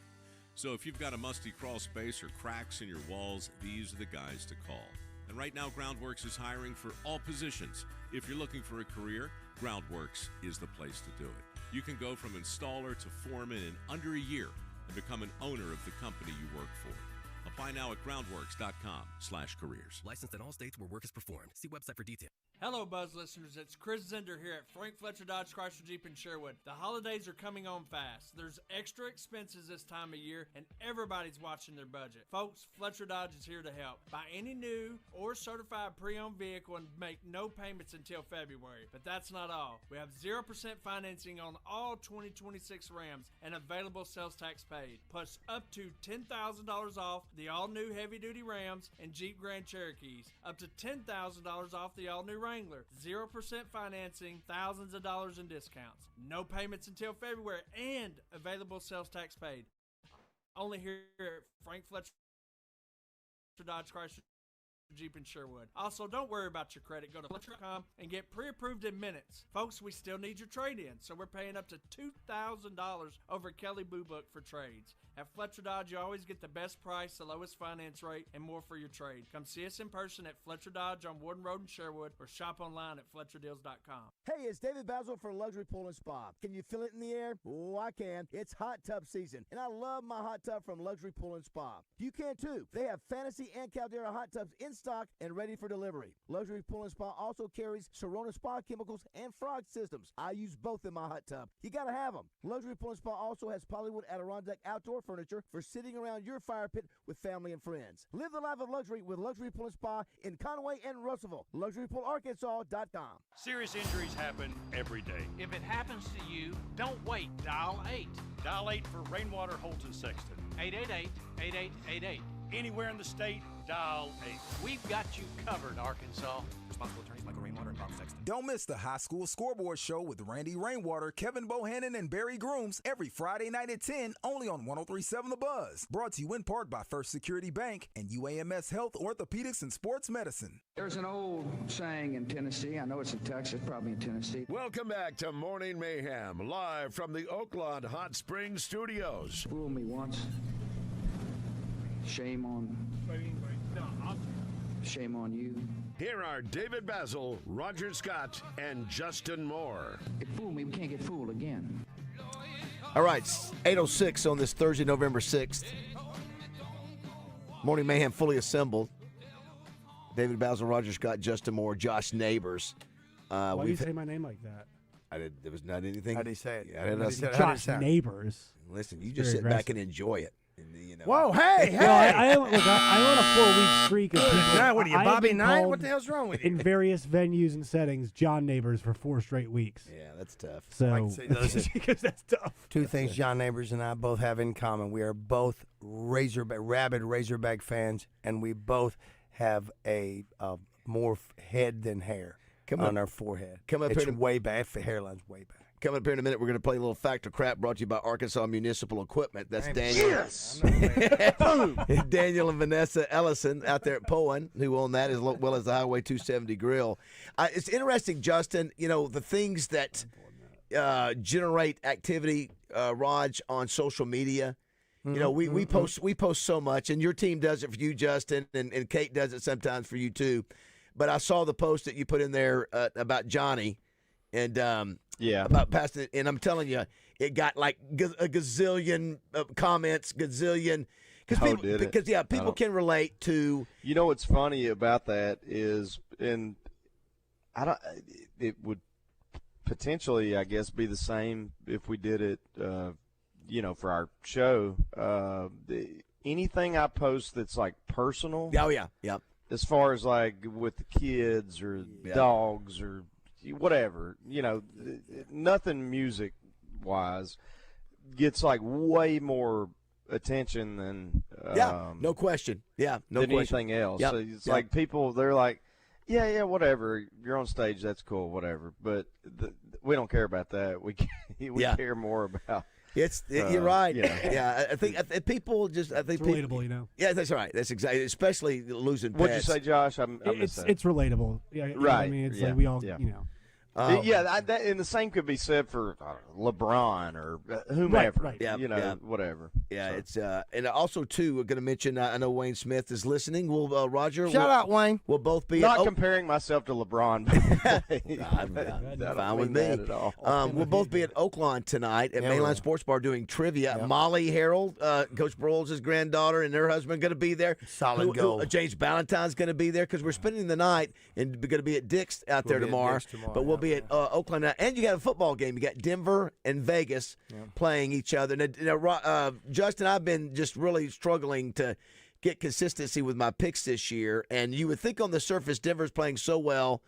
So if you've got a musty crawl space or cracks in your walls, these are the guys to call. And right now, Groundworks is hiring for all positions. If you're looking for a career, Groundworks is the place to do it. You can go from installer to foreman in under a year and become an owner of the company you work for. Apply now at groundworks.com/careers. Licensed in all states where work is performed. See website for details. Hello, Buzz listeners. It's Chris Zender here at Frank Fletcher Dodge Chrysler Jeep in Sherwood. The holidays are coming on fast. There's extra expenses this time of year, and everybody's watching their budget. Folks, Fletcher Dodge is here to help. Buy any new or certified pre-owned vehicle and make no payments until February. But that's not all. We have 0% financing on all 2026 Rams and available sales tax paid. Plus up to $10,000 off the all-new heavy-duty Rams and Jeep Grand Cherokees. Up to $10,000 off the all-new Wrangler. 0% financing, thousands of dollars in discounts. No payments until February, and available sales tax paid. Only here at Frank Fletcher Dodge Chrysler Jeep in Sherwood. Also, don't worry about your credit. Go to Fletcher.com and get pre-approved in minutes. Folks, we still need your trade-in, so we're paying up to $2,000 over Kelly Blue Book for trades. At Fletcher Dodge, you always get the best price, the lowest finance rate, and more for your trade. Come see us in person at Fletcher Dodge on Warden Road in Sherwood, or shop online at FletcherDeals.com. Hey, it's David Basil for Luxury Pool and Spa. Can you feel it in the air? Oh, I can. It's hot tub season, and I love my hot tub from Luxury Pool and Spa. You can too. They have Fantasy and Caldera hot tubs in stock and ready for delivery. Luxury Pool and Spa also carries Serona Spa chemicals and frog systems. I use both in my hot tub. You gotta have them. Luxury Pool and Spa also has Pollywood Adirondack outdoor furniture for sitting around your fire pit with family and friends. Live the life of luxury with Luxury Pool and Spa in Conway and Russellville. LuxuryPoolArkansas.com. Serious injuries happen every day. If it happens to you, don't wait. Dial 8. Dial 8 for Rainwater Holton Sexton. 888-8888. Anywhere in the state, dial 8. We've got you covered, Arkansas. Responsible attorneys Michael Rainwater and Bob Sexton. Don't miss the High School Scoreboard Show with Randy Rainwater, Kevin Bohannon, and Barry Grooms every Friday night at 10, only on 103.7 The Buzz. Brought to you in part by First Security Bank and UAMS Health, Orthopedics, and Sports Medicine. There's an old saying in Tennessee. I know it's in Texas, probably in Tennessee. Welcome back to Morning Mayhem, live from the Oaklawn Hot Springs Studios. Fool me once. Shame on you. Here are David Basil, Roger Scott, and Justin Moore. It fooled me. We can't get fooled again. All right, 8:06 on this Thursday, November 6th. Morning Mayhem fully assembled. David Basil, Roger Scott, Justin Moore, Josh Neighbors. Why do you say my name like that? There was not anything. How do you say it? Yeah, Josh Neighbors. Listen, you just sit back and enjoy it. Whoa, hey! I am on a 4-week streak of people. Now, what are you, I have Bobby been Knight? called What the hell's wrong with you? In various venues and settings, John Neighbors for 4 straight weeks. Yeah, that's tough. So, because that's tough. Two things John Neighbors and I both have in common. We are both rabid Razorback fans, and we both have a more head than hair on our forehead. It's way back. Way back. Coming up here in a minute, we're going to play a little Fact or Crap brought to you by Arkansas Municipal Equipment. That's Daniel. Yes! Daniel and Vanessa Ellison out there at Poen, who own that, as well as the Highway 270 Grill. It's interesting, Justin, the things that generate activity, Raj, on social media. We post so much, and your team does it for you, Justin, and Kate does it sometimes for you, too. But I saw the post that you put in there about Johnny. And about passing it, and I'm telling you, it got like a gazillion comments, because people can relate to. You know what's funny about that is, it would potentially, I guess, be the same if we did it, for our show. Anything I post that's like personal. Oh yeah. As far as like with the kids or dogs or whatever, nothing music wise gets like way more attention than no question. Than anything else. Yep. So it's like people, they're like, yeah, whatever. You're on stage, that's cool, whatever. But we don't care about that. We care more about. You're right. I think people just. I think it's relatable, Yeah, that's right. That's exactly. Especially losing pets. What'd you say, Josh? It's relatable. Yeah, right. I mean, it's like we all, and the same could be said for LeBron or whomever, right. Whatever. Yeah, it's and also too, we're going to mention. I know Wayne Smith is listening. We'll Roger. Shout out, Wayne. We'll both be not comparing myself to LeBron. I'm fine with me. At all. We'll both be at Oaklawn tonight at Mainline Sports Bar doing trivia. Yep. Molly Harold, Coach Broyles' granddaughter, and her husband going to be there. Solid goal. James Ballantyne's going to be there because we're spending the night and we're going to be at Dick's out there tomorrow. But we'll be at Oakland now. And you got a football game. You got Denver and Vegas playing each other. Now, Justin, I've been just really struggling to get consistency with my picks this year. And you would think on the surface Denver's playing so well.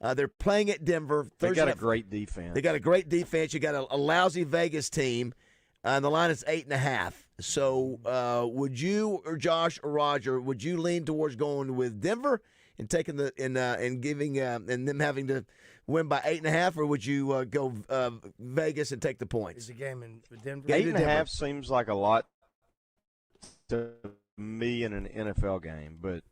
They're playing at Denver. They got a great defense. They got a great defense. You got a lousy Vegas team. And the line is 8.5. So would you or Josh or Roger, would you lean towards going with Denver and taking and giving and them having to win by 8.5, or would you go Vegas and take the points? Is the game in Denver? 8.5 seems like a lot to me in an NFL game, but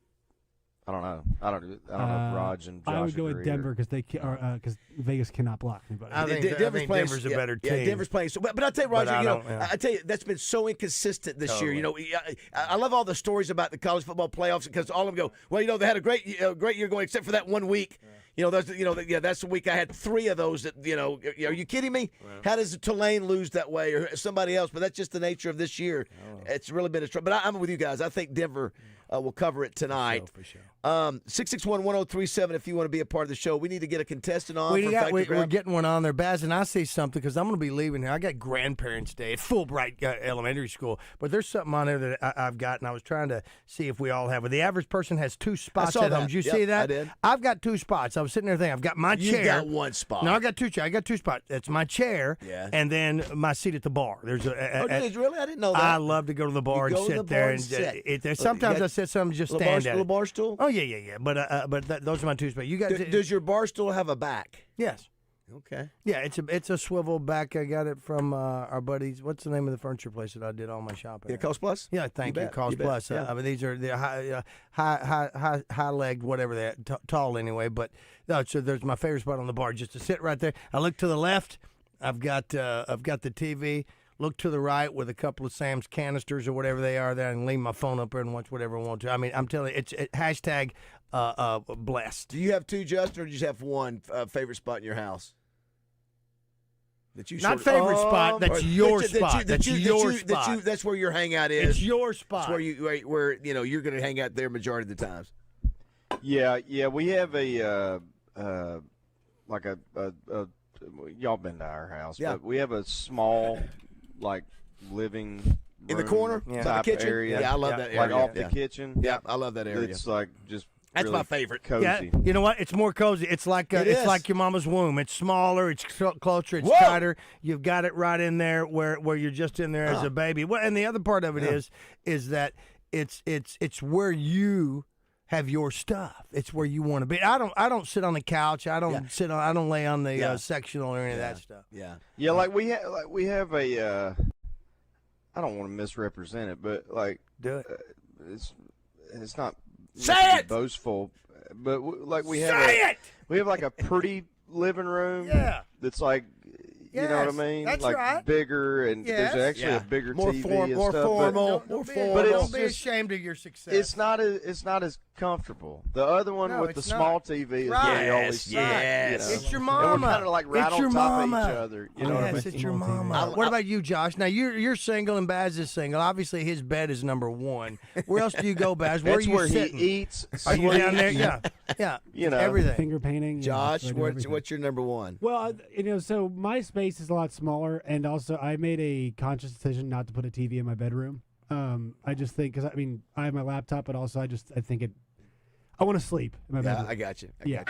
I don't know. I don't know if Raj and Josh I would go with Denver because Vegas cannot block anybody. I think Denver's a better team. Yeah, Denver's playing. So, but I'll tell you, Roger, I tell you, that's been so inconsistent this year. I love all the stories about the college football playoffs because all of them go, well, they had a great year going, except for that 1 week. That's the week I had 3 of those. That are you kidding me? Well, how does Tulane lose that way or somebody else? But that's just the nature of this year. It's really been a struggle. But I'm with you guys. I think Denver will cover it tonight. For sure. 661-1037 if you want to be a part of the show. We need to get a contestant on. We're getting one on there. Baz, and I say something because I'm going to be leaving here. I got Grandparents' Day at Fulbright Elementary School, but there's something on there that I've got, and I was trying to see if we all have it. The average person has 2 spots at home. Did you see that? I did. I've got 2 spots. I was sitting there thinking, I've got my chair. You got 1 spot. No, I got 2 chairs. I got 2 spots. That's my chair, and then my seat at the bar. There's really? I didn't know that. I love to go to the bar and sit there and sit. Sometimes I sit some just stand at it. Little bar stool? Oh yeah. But those are my 2 spots. You got? Does your bar stool have a back? Yes. Okay. Yeah, it's a swivel back. I got it from our buddies. What's the name of the furniture place that I did all my shopping? Yeah, Cost Plus. Yeah, thank you, Cost Plus. Yeah. I mean, these are high legged, whatever they're tall anyway. But so there's my favorite spot on the bar, just to sit right there. I look to the left. I've got the TV. Look to the right with a couple of Sam's canisters or whatever they are there, and leave my phone up there and watch whatever I want to. I mean, I'm telling you, it's hashtag blessed. Do you have 2, Justin, or do you just have 1 favorite spot in your house? That you Not favorite spot. That's your spot. That's your spot. That's where your hangout is. It's your spot. It's where you're going to hang out there majority of the times. Yeah. We have like a y'all been to our house, Yeah. but we have a small like living In the room corner? type By the kitchen? area. Yeah, I love that Like area. off the Yeah. kitchen. Yeah, I love that area. It's like just That's really my favorite. cozy. Yeah, you know what? It's more cozy. It's like It it's is. like your mama's womb. It's smaller. It's closer. It's Whoa! tighter. You've got it right in there where you're just in there as a baby. Well, and the other part of it is that it's where you have your stuff. It's where you want to be. I don't sit on the couch. I don't lay on the sectional or any of that stuff. Yeah. Yeah, like we have a I don't want to misrepresent it, but like do it. It's not Say it! boastful, but we have we have like a pretty living room. Yeah. That's like you know what I mean, that's like right. bigger, and Yes. there's actually a bigger More TV form- and more stuff. formal, but, more But formal. it's don't be just- ashamed of your success. It's not as comfortable. The other one No, with the it's small not. TV is Right. where you always Yes. sit. You know? It's your And mama. we're kind of like right It's on your top mama. of each other. You know what I mean? Yes, it's your mama. What about you, Josh? Now you're single and Baz is single. Obviously, his bed is number one. Where else do you go, Baz? Where That's are you where sitting? he eats. Are you sleeps. down there? Yeah, yeah. You know. everything. Finger painting. Josh, I do what's everything. your number one? Well, so my space is a lot smaller, and also I made a conscious decision not to put a TV in my bedroom. I just think I have my laptop, but also I think I want to sleep in my bedroom. I got you. Yeah.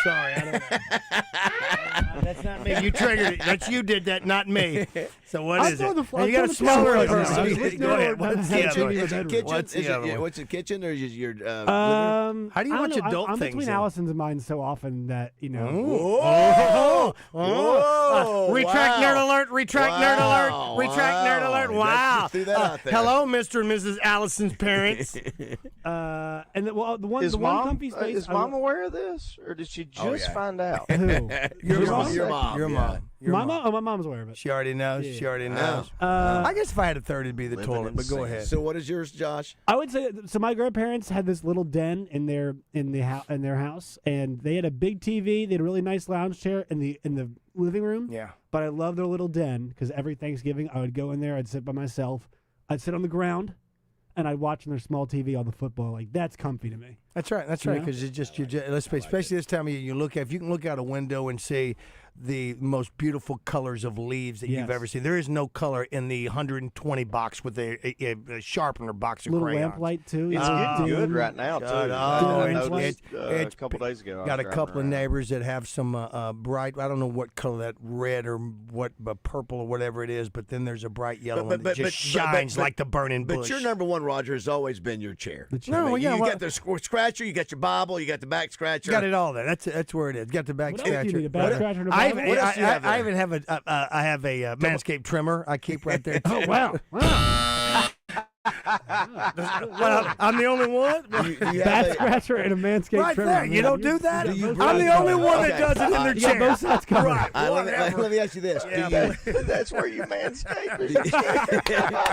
Sorry, I don't know. That's not me. You triggered it. That's you did that, not me. So what I'm is throwing it? the- I'm you got a throwing the smaller floor right now. person. Go ahead. What's the other one? Is it kitchen? What's the other one? What's the kitchen or is your living room? How do you I don't watch know. adult I'm things? between then? Allison's and mine so often that Whoa! Retract Wow. nerd alert! Retract nerd alert! Retract nerd alert! Wow. Wow! You threw that out there. Hello, Mr. and Mrs. Allison's parents. and the one comfy space. Is mom aware of this, or did she just find out? Who? Your mom? Your mom. My mom. Oh, my mom's aware of it. She already knows. Yeah. She already knows. Uh, I guess if I had a third, it'd be the toilet. But go ahead. So what is yours, Josh? I would say so. My grandparents had this little den in their house, and they had a big TV. They had a really nice lounge chair in the living room. Yeah. But I love their little den because every Thanksgiving I would go in there. I'd sit by myself. I'd sit on the ground, and I'd watch on their small TV all the football. Like that's comfy to me. That's right. That's You right. know? Because let's face, especially this time of year, if you can look out a window and see the most beautiful colors of leaves that you've Yes. ever seen. There is no color in the 120 box with a sharpener box of Little crayons. lamplight too. It's getting good right now too. I noticed it's a couple days ago. I got a was couple of driving around. neighbors that have some bright. I don't know what color that red or what, but purple or whatever it is. But then there's a bright yellow one that just shines like the burning bush. But your number one, Roger, has always been your chair. No, you yeah, got the scratcher, you got your Bible, you got the back scratcher. Got it all there. That's where it is. Got the back What else do scratcher. you need, a back scratcher and a I Bible? even- What else do you have I there? even have I have a Manscaped trimmer I keep right there. Oh wow! Well, I'm the only one. Bat scratcher and a Manscaped Right trimmer. there. You don't do that. Do you I'm the only one that Okay. does it in their You got chair. both sides covered. Right. Let me ask you this. That's where you manscape.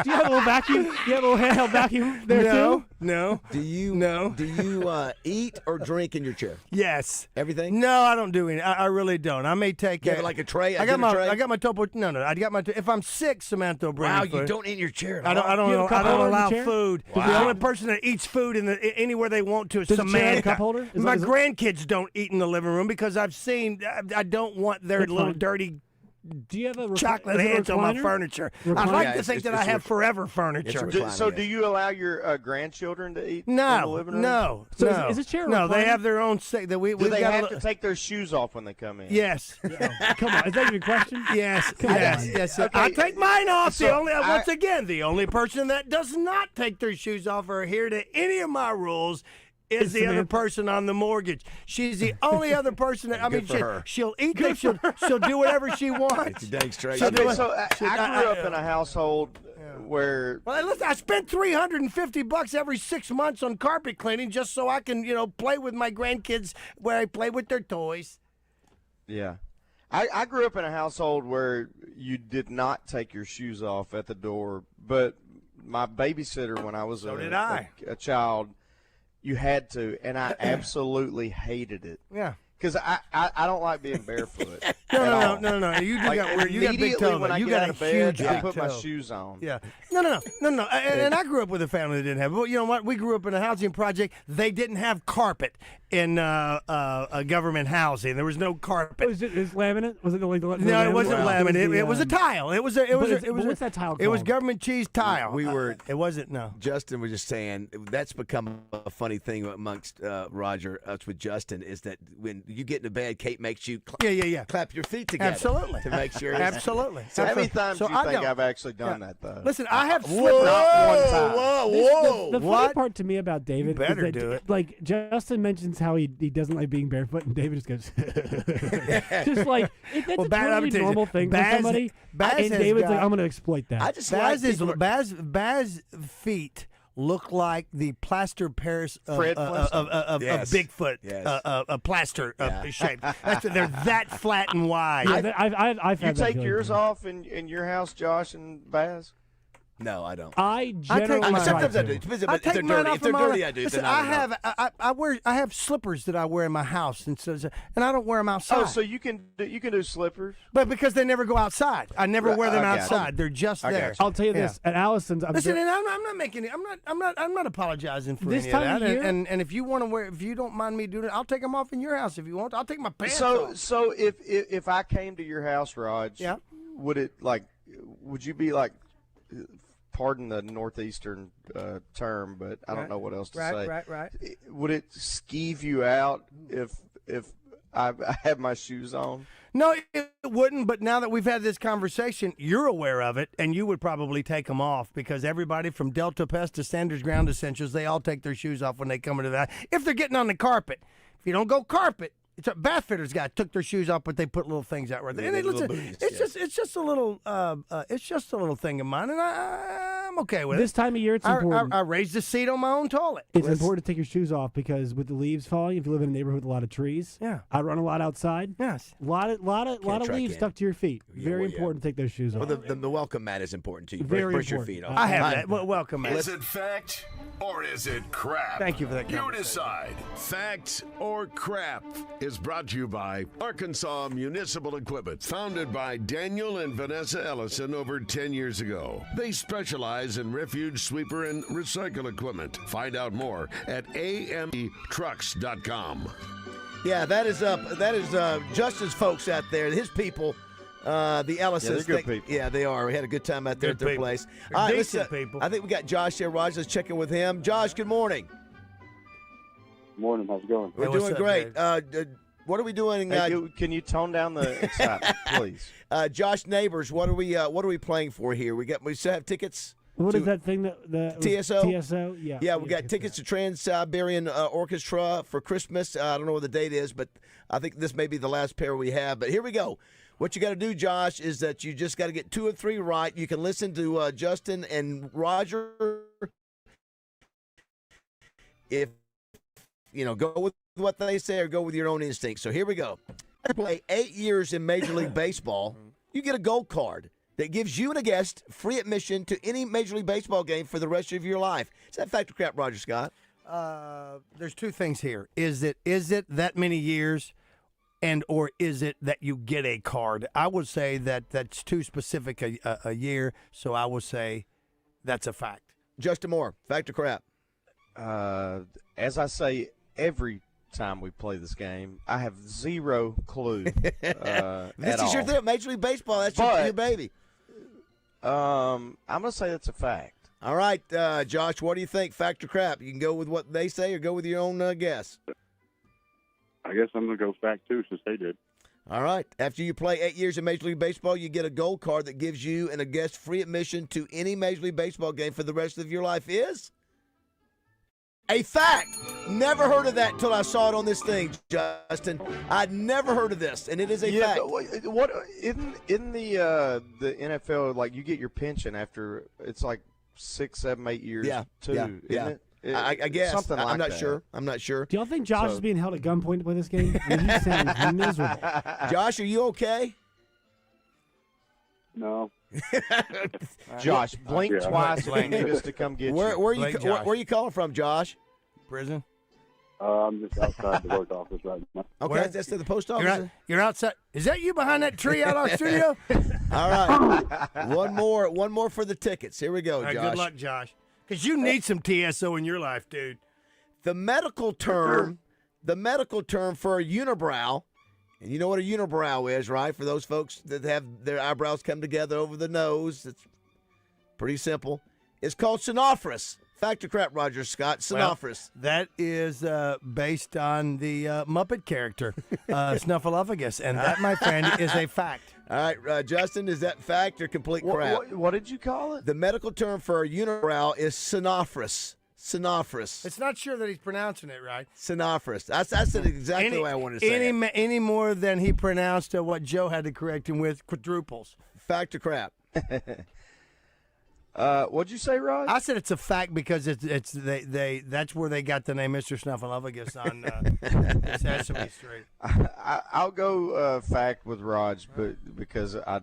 Do you have a little vacuum? Do you have a little handheld vacuum there too? No. Do you eat or drink in your chair? Yes. Everything? No, I don't do any. I really don't. I may take. You have like a tray? I got dinner tray? I got my topo. No. I got my. If I'm sick, Samantha will bring Wow, me food. you don't eat in your chair at I don't. all? I don't. You have a cup I don't holder in allow the chair? food. Wow. The only person that eats food anywhere they want to is Does the chair have a Samantha. cup holder? Is My it- grandkids don't eat in the living room because I've seen. I don't want their That's little fine. dirty Do you have a chocolate is it a hands on my recliner? furniture. I Recliner? like Yeah, to think it's- that I it's have forever furniture. It's a recliner. So, do you allow your grandchildren to eat in the No, living room? no, So no. is a chair a No, they recliner? have their own. That we. Do we've they got have a, to take their shoes off when they come in? Yes. Come on, is that even a question? Yes, Come yes, on. yes. Okay. I take mine off. So The only once again, the only person that does not take their shoes off or adhere to any of my rules is the other Samantha. person on the mortgage. She's the only other person that Good for her. she'll eat. She'll do whatever she wants. Dang straight. She'll do Okay, it. so I grew up in a household where Well, listen, I spent $350 every 6 months on carpet cleaning just so I can, play with my grandkids where I play with their toys. Yeah. I grew up in a household where you did not take your shoes off at the door, but my babysitter when I was did I. a child, you had to, and I absolutely hated it. Yeah. Because I don't like being barefoot. No. You do got weird. You got big toe. When I you get got out a of bed, huge I big put my toe. shoes on. Yeah. No. And I grew up with a family that didn't have it. Well, you know what? We grew up in a housing project. They didn't have carpet in government housing. There was no carpet. Was it laminate? Was it the No, it wasn't laminate. It was a tile. It was. What's that tile It was called? government cheese tile. We were. It wasn't. No. Justin was just saying that's become a funny thing amongst Roger, us with Justin, is that when you get into bed, Kate makes you clap your feet together. Absolutely. To make sure. Absolutely. How many times do you I think don't. I've actually done that, though? Listen, I have Whoa, slippers. Not one time. Whoa. The funny part to me about David You better is that, do it. like, Justin mentions how he doesn't like being barefoot, and David just goes, just like, that's a totally normal thing for somebody. And David's like, I'm going to exploit that. I just Baz feet look like the plaster Paris of Bigfoot, plaster shape. They're that flat and wide. Yeah, I've You had that take feeling yours too. off in your house, Josh and Baz? No, I don't. I generally sometimes I do. I If take they're mine dirty, off if they're of my- dirty, I do. Listen, Then I have slippers that I wear in my house, and I don't wear them outside. Oh, so you can do slippers? But because they never go outside, I never wear them I got you. outside. They're just I got there. you. I'll tell you this. At Allison's, Listen, and I'm not making it. I'm not apologizing for This any time of of that. year- And if you want to wear, if you don't mind me doing it, I'll take them off in your house if you want. I'll take my pants off. So if I came to your house, Raj, would you be like, pardon the northeastern term, but I don't know what else to say. Right. Would it skeeve you out if I have my shoes on? No, it wouldn't. But now that we've had this conversation, you're aware of it, and you would probably take them off because everybody from Delta Pest to Sanders Ground Essentials, they all take their shoes off when they come into that. If they're getting on the carpet, if you don't go carpet. It's a bath fitters guy took their shoes off, but they put little things out right there. And they, listen, it's just a little thing of mine, and I'm okay with it. This time of year, it's important. I raised the seat on my own toilet. It's important to take your shoes off because with the leaves falling, if you live in a neighborhood with a lot of trees, I run a lot outside. Yes, a lot of leaves stuck to your feet. Very important to take those shoes off. Well, the welcome mat is important to you. Very Brush your important. feet off. I have that. Well, welcome mat. Is it fact or is it crap? Thank you for that You conversation. decide. Fact or crap is brought to you by Arkansas Municipal Equipment, founded by Daniel and Vanessa Ellison over 10 years ago. They specialize in refuse, sweeper, and recycle equipment. Find out more at ametrucks.com. Yeah, that is Justin's folks out there. His people, the Ellisons. they're good people. Yeah, they are. We had a good time out there Good at their people. place. They're All right, decent people. I think we got Josh here. Raj, let's check in with him. Josh, good morning. Morning, how's it going? We're doing great. What are we doing? Hey, can you tone down the excitement, please? Josh Neighbors, what are we playing for here? We still have tickets. What is that thing that TSO? TSO, yeah. Yeah, we got tickets to Trans-Siberian Orchestra for Christmas. I don't know what the date is, but I think this may be the last pair we have. But here we go. What you got to do, Josh, is that you just got to get 2 or 3 right. You can listen to Justin and Roger. If go with what they say or go with your own instinct. So here we go. Play 8 years in Major League Baseball. You get a gold card that gives you and a guest free admission to any Major League Baseball game for the rest of your life. Is that fact or crap, Roger Scott? There's 2 things here. Is it that many years, or is it that you get a card? I would say that that's too specific a year, so I would say that's a fact. Justin Moore, fact or crap? As I say every time we play this game, I have zero clue. This is your thing, Major League Baseball. That's your baby. I'm going to say that's a fact. All right, Josh, what do you think, fact or crap? You can go with what they say or go with your own guess. I guess I'm going to go fact, too, since they did. All right. After you play 8 years in Major League Baseball, you get a gold card that gives you and a guest free admission to any Major League Baseball game for the rest of your life is a fact. Never heard of that until I saw it on this thing, Justin. I'd never heard of this, and it is a fact. What in the NFL, like you get your pension after it's like 6, 7, 8 years too, isn't it? I guess. Something like I'm not that. sure. I'm not sure. Do y'all think Josh is being held at gunpoint to play this game? I mean, he sounds miserable. Josh, are you okay? No. Josh, blink twice if you need us to come get you. Where are you calling from, Josh? Prison. I'm just outside the work office right now. Okay, that's to the post office. You're outside. Is that you behind that tree out our studio? All right. One more for the tickets. Here we go, All right, Josh. good luck, Josh. Because you need some TSO in your life, dude. The medical term for a unibrow, and you know what a unibrow is, right? For those folks that have their eyebrows come together over the nose, it's pretty simple. It's called synophorus. Fact or crap, Roger Scott? Synophorus. Well, that is based on the Muppet character, Snuffleupagus, and that, my friend, is a fact. All right, Justin, is that fact or complete crap? What did you call it? The medical term for a unibrow is synophorus. Synophorus. It's not sure that he's pronouncing it right. Synophorus. That's exactly the way I wanted to say it. Any more than he pronounced what Joe had to correct him with, quadruples. Fact or crap? What'd you say, Rod? I said it's a fact because that's where they got the name Mr. Snuffleupagus on Sesame Street. I'll go fact with Raj, but because I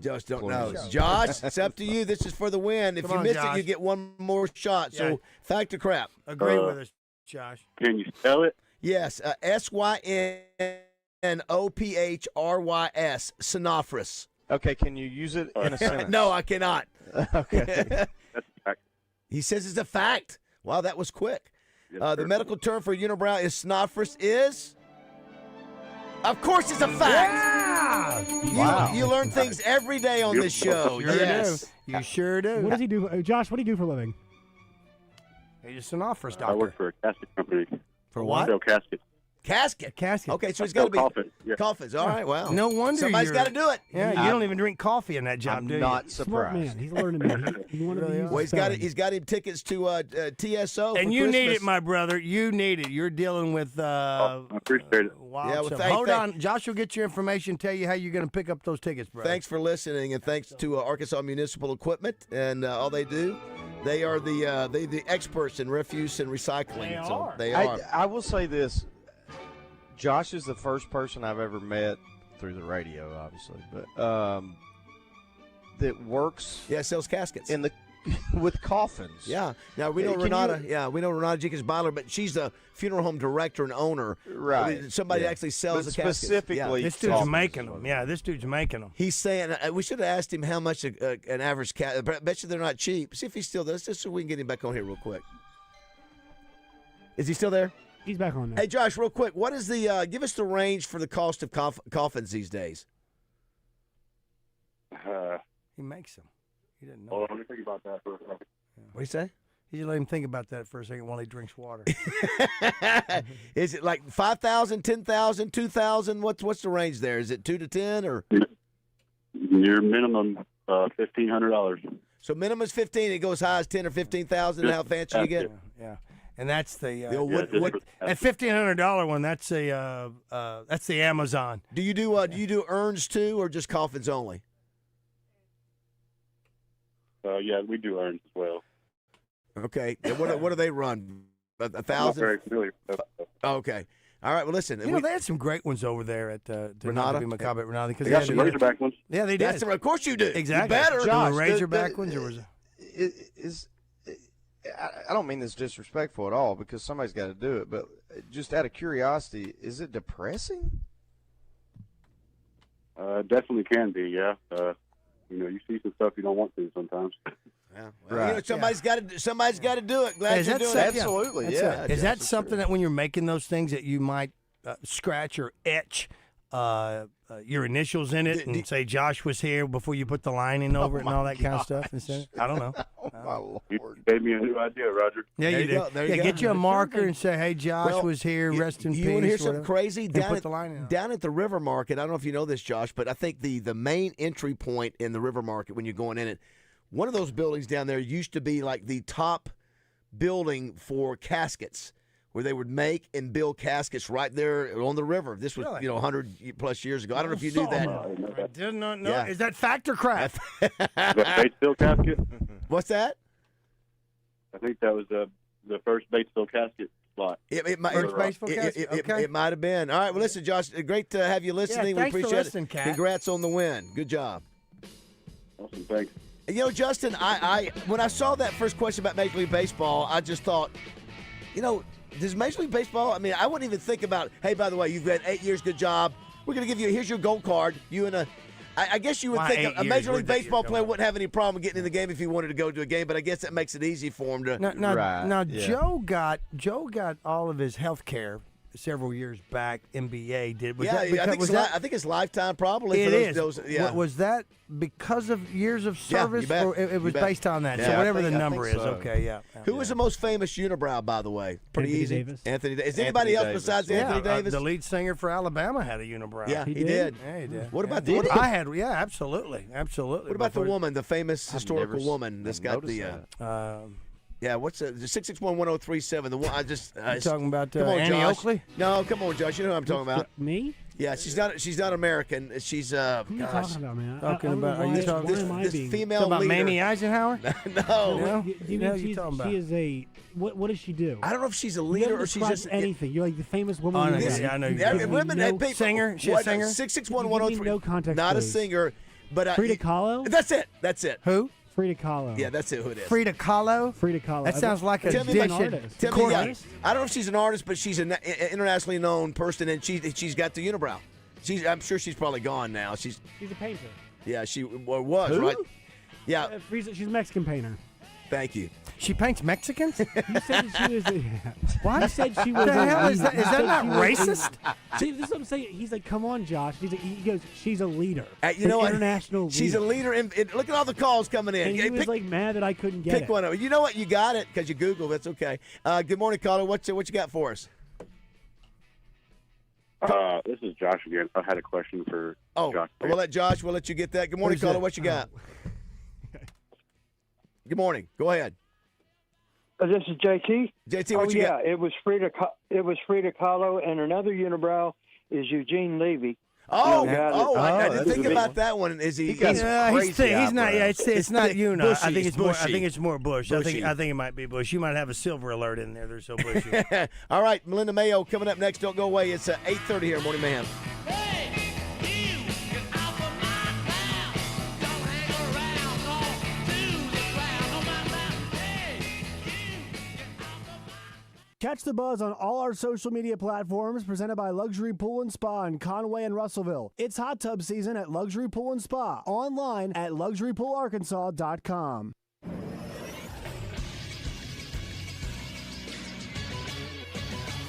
just don't know. Josh, it's up to you. This is for the win. If Come you on, miss Josh. it, you get one more shot. Yeah. So fact or crap? Agree with us, Josh. Can you spell it? Yes, Synophrys. Synophorus. Okay, can you use it in a sentence? No, I cannot. Okay. That's a fact. He says it's a fact. Wow, that was quick. Yes, The sir. medical term for unibrow is synophorus is? Of course it's a fact. Yeah! You learn things every day on this show. Sure Yes. do. You sure do. What does he do? Josh, what do you do for a living? He's a Synophorus I doctor. work for a casket company. For what? Sell caskets. Casket. Casket. Okay, so he's Sell got to be coffins. Yeah. coffins. All right, well. No wonder Somebody's got to do it. Yeah, you don't even drink coffee in that job, I'm do you? not Smart surprised. man. He's learning, man. He wanted to use Well, his spelling. he's got him tickets to TSO. And for you need Christmas. it, my brother. You need it. You're dealing with I appreciate it. wild Yeah, well, stuff. thank- Hold thank- on. Josh will get your information, tell you how you're going to pick up those tickets, brother. Thanks for listening, and thanks to Arkansas Municipal Equipment and all they do. They are the experts in refuse and recycling. They are. I will say this. Josh is the first person I've ever met through the radio, obviously, but that works. Yeah, sells caskets in the with coffins. Yeah. Now we know Can Renata. you- Yeah, we know Renata Jenkins-Byler, but she's the funeral home director and owner. Right. I mean, somebody Yeah. actually sells But the caskets. specifically This dude's making them. Yeah, this dude's making them. He's saying we should have asked him how much an average cat. I bet you they're not cheap. See if he's still there. Just so we can get him back on here real quick. Is he still there? He's back on there. Hey, Josh, real quick, what is the give us the range for the cost of coffins these days? He makes them. He didn't know. Hold on, let me think about that for a second. What do you say? You let him think about that for a second while he drinks water. Is it like 5,000, 10,000, 2,000? What's the range there? Is it 2 to 10 or? Your minimum $1,500. So minimum is 15. It goes high as 10 or 15,000. How fancy you get? Yeah, and that's the old that $1,500 one. That's that's the Amazon. Do you do urns too, or just coffins only? Yeah, we do urns as well. Okay. And what do they run? 1,000? I'm not very familiar with that. Okay. All right. Well, listen. You know, they had some great ones over there at Renata? Macabre at Renata. They got some Razorback ones. Yeah, they did. Of course you do. Exactly. You better. Josh, Razorback ones, or was I don't mean this disrespectful at all because somebody's got to do it, but just out of curiosity, is it depressing? Definitely can be, yeah. You see some stuff you don't want to sometimes. Yeah. Well, somebody's got to do it. Glad Is you're that doing it. Absolutely, yeah. Is that for something sure. that when you're making those things that you might scratch or etch your initials in it and say Josh was here before you put the lining over it and all that kind of stuff? Instead? I don't know. Oh, my Lord. You gave me a new idea, Roger. Yeah, There you you do. go. There Yeah, you get go. you a marker and say, "Hey, Josh Well, was here. Rest in peace." You want to hear something whatever, crazy? and Down put at, the lining on. down at the River Market, I don't know if you know this, Josh, but I think the main entry point in the River Market when you're going in it, one of those buildings down there used to be like the top building for caskets, where they would make and build caskets right there on the river. This was, Really? 100 plus years ago. I don't know if you knew that. I did not know. Yeah. Is that fact or crap? Is that Batesville casket? What's that? I think that was the first Batesville casket slot. It might. First Batesville casket? Okay. It might have been. All right. Well, listen, Josh. Great to have you listening. thanks we for appreciate listening, it. Kat. Congrats on the win. Good job. Awesome, thanks. Justin, I when I saw that first question about Major League Baseball, I just thought, does Major League Baseball, I mean, I wouldn't even think about, hey, by the way, you've been 8 years, good job. We're going to give you, here's your gold card. I guess you would Why think 8 a years? Major League Where'd that Baseball year player come wouldn't have any problem getting in the game if he wanted to go to a game, but I guess that makes it easy for him to. Now, Joe got all of his health care several years back. NBA did. I think it's lifetime probably. It for is. those, yeah. Was that because of years of Yeah, service, you bet. or it was You bet. based on that? Yeah, So I whatever think- the I number think is, so. okay, yeah. Who was the most famous unibrow, by the way? Pretty Anthony easy. Davis. Anthony Davis. Is anybody else besides Anthony Davis? The lead singer for Alabama had a unibrow. Yeah, he did. Yeah, he did. What about Yeah. the? I had? Yeah, absolutely. What about the woman, the famous historical woman that's got the? Yeah, what's the 661-1037? The one I just. You talking about come on, Annie Josh. Oakley? No, come on, Josh. You know who I'm talking about. Me? Yeah, she's not American. She's Who are you talking about, man? Talking about? Are you talking this female talking about leader. Mamie Eisenhower? No. You No, mean you talking about? she is a what does she do? I don't know if she's a You leader haven't or she's described just anything. You're like the famous woman. Oh, no, you know. yeah, I know. Every women no and people. singer? She a singer? 661-1037. No context. Not a please. singer, but Frida Kahlo. That's it. That's it. Who? Frida Kahlo. Yeah, that's it. Who it is? Frida Kahlo? Frida Kahlo. That sounds like a Tell me dish about- at artist. Tell me, yeah, Corners. I don't know if she's an artist, but she's an internationally known person, and she's got the unibrow. I'm sure she's probably gone now. She's She's a painter. yeah, she was Who? right. Yeah, She's a Mexican painter. thank you. She paints Mexicans? You said she was. What? You said she was. The hell is a that? Is that not racist? See, this is what I'm saying. He's like, come on, Josh. He goes, she's a leader. You know An what? international. She's a leader. Look at all the calls coming in. And he was like mad that I couldn't get pick it. one of them. You know what? You got it because you Googled. That's okay. Good morning, caller. What you got for us? This is Josh again. I had a question for Josh. We'll let you get that. Good morning, Who's caller. that? What you got? Good morning. Go ahead. This is JT. JT, what you got? It was Frida Kahlo, and another unibrow is Eugene Levy. I that's didn't think a big about one. that one. Is he? He's not. Yeah, it's not thick, you. No, bushy, I think it's more. I bushy. think it's more Bush. Bushy. I think it might be Bush. You might have a silver alert in there. They're so bushy. All right, Melinda Mayo coming up next. Don't go away. It's 8:30 here, Morning Mayhem. Catch the buzz on all our social media platforms presented by Luxury Pool and Spa in Conway and Russellville. It's hot tub season at Luxury Pool and Spa. Online at luxurypoolarkansas.com.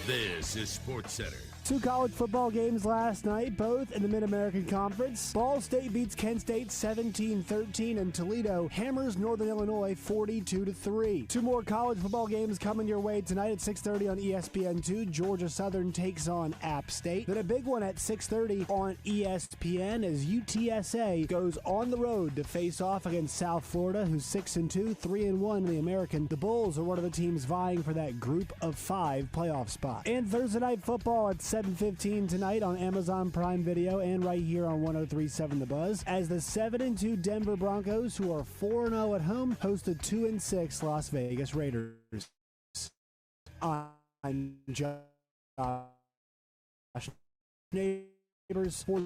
This is Sports Center. 2 college football games last night, both in the Mid-American Conference. Ball State beats Kent State 17-13, and Toledo hammers Northern Illinois 42-3. 2 more college football games coming your way tonight at 6:30 on ESPN2. Georgia Southern takes on App State. Then a big one at 6:30 on ESPN as UTSA goes on the road to face off against South Florida, who's 6-2, 3-1 in the American. The Bulls are one of the teams vying for that Group of 5 playoff spot. And Thursday night football at 7:15 tonight on Amazon Prime Video and right here on 103.7 The Buzz as the 7-2 Denver Broncos, who are 4-0 at home, host the 2-6 Las Vegas Raiders. I'm Josh Neighbors for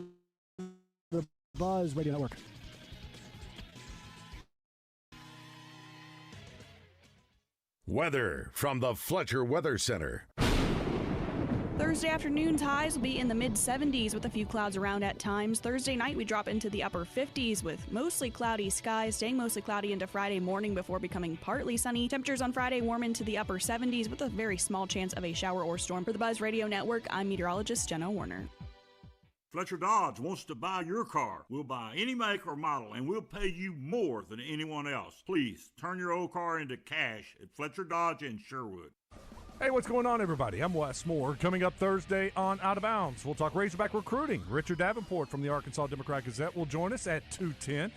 The Buzz Radio Network. Weather from the Fletcher Weather Center. Thursday afternoon highs will be in the mid-70s with a few clouds around at times. Thursday night we drop into the upper 50s with mostly cloudy skies, staying mostly cloudy into Friday morning before becoming partly sunny. Temperatures on Friday warm into the upper 70s with a very small chance of a shower or storm. For the Buzz Radio Network, I'm meteorologist Jenna Warner. Fletcher Dodge wants to buy your car. We'll buy any make or model, and we'll pay you more than anyone else. Please turn your old car into cash at Fletcher Dodge in Sherwood. Hey, what's going on, everybody? I'm Wes Moore. Coming up Thursday on Out of Bounds, we'll talk Razorback recruiting. Richard Davenport from the Arkansas Democrat-Gazette will join us at 2:10.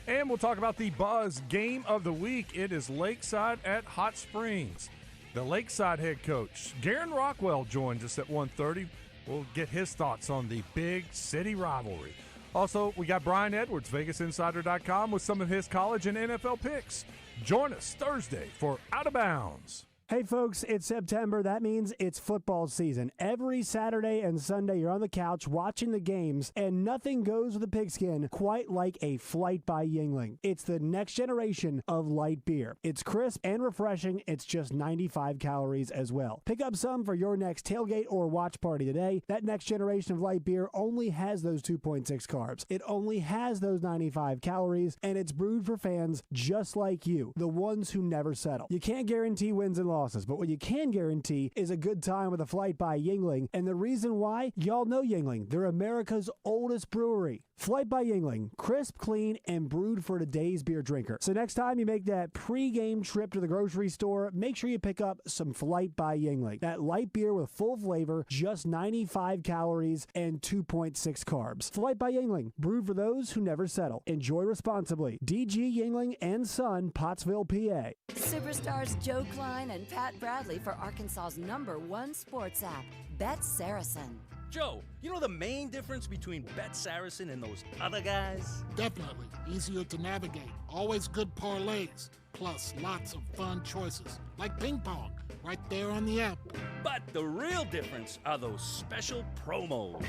And we'll talk about the Buzz Game of the Week. It is Lakeside at Hot Springs. The Lakeside head coach, Garen Rockwell, joins us at 1:30. We'll get his thoughts on the big city rivalry. Also, we got Brian Edwards, VegasInsider.com, with some of his college and NFL picks. Join us Thursday for Out of Bounds. Hey, folks, it's September. That means it's football season. Every Saturday and Sunday, you're on the couch watching the games, and nothing goes with the pigskin quite like a flight by Yingling. It's the next generation of light beer. It's crisp and refreshing. It's just 95 calories as well. Pick up some for your next tailgate or watch party today. That next generation of light beer only has those 2.6 carbs. It only has those 95 calories, and it's brewed for fans just like you, the ones who never settle. You can't guarantee wins and losses, but what you can guarantee is a good time with a flight by Yingling. And the reason why, y'all know Yingling. They're America's oldest brewery. Flight by Yingling, crisp, clean, and brewed for today's beer drinker. So next time you make that pre-game trip to the grocery store, make sure you pick up some Flight by Yingling. That light beer with full flavor, just 95 calories and 2.6 carbs. Flight by Yingling, brewed for those who never settle. Enjoy responsibly. DG Yingling and Son, Pottsville, PA. Superstars Joe Klein and Pat Bradley for Arkansas's #1 sports app, Bet Saracen. Joe, you know the main difference between Bet Saracen and those other guys? Definitely. Easier to navigate. Always good parlays. Plus lots of fun choices. Like ping pong. Right there on the app. But the real difference are those special promos.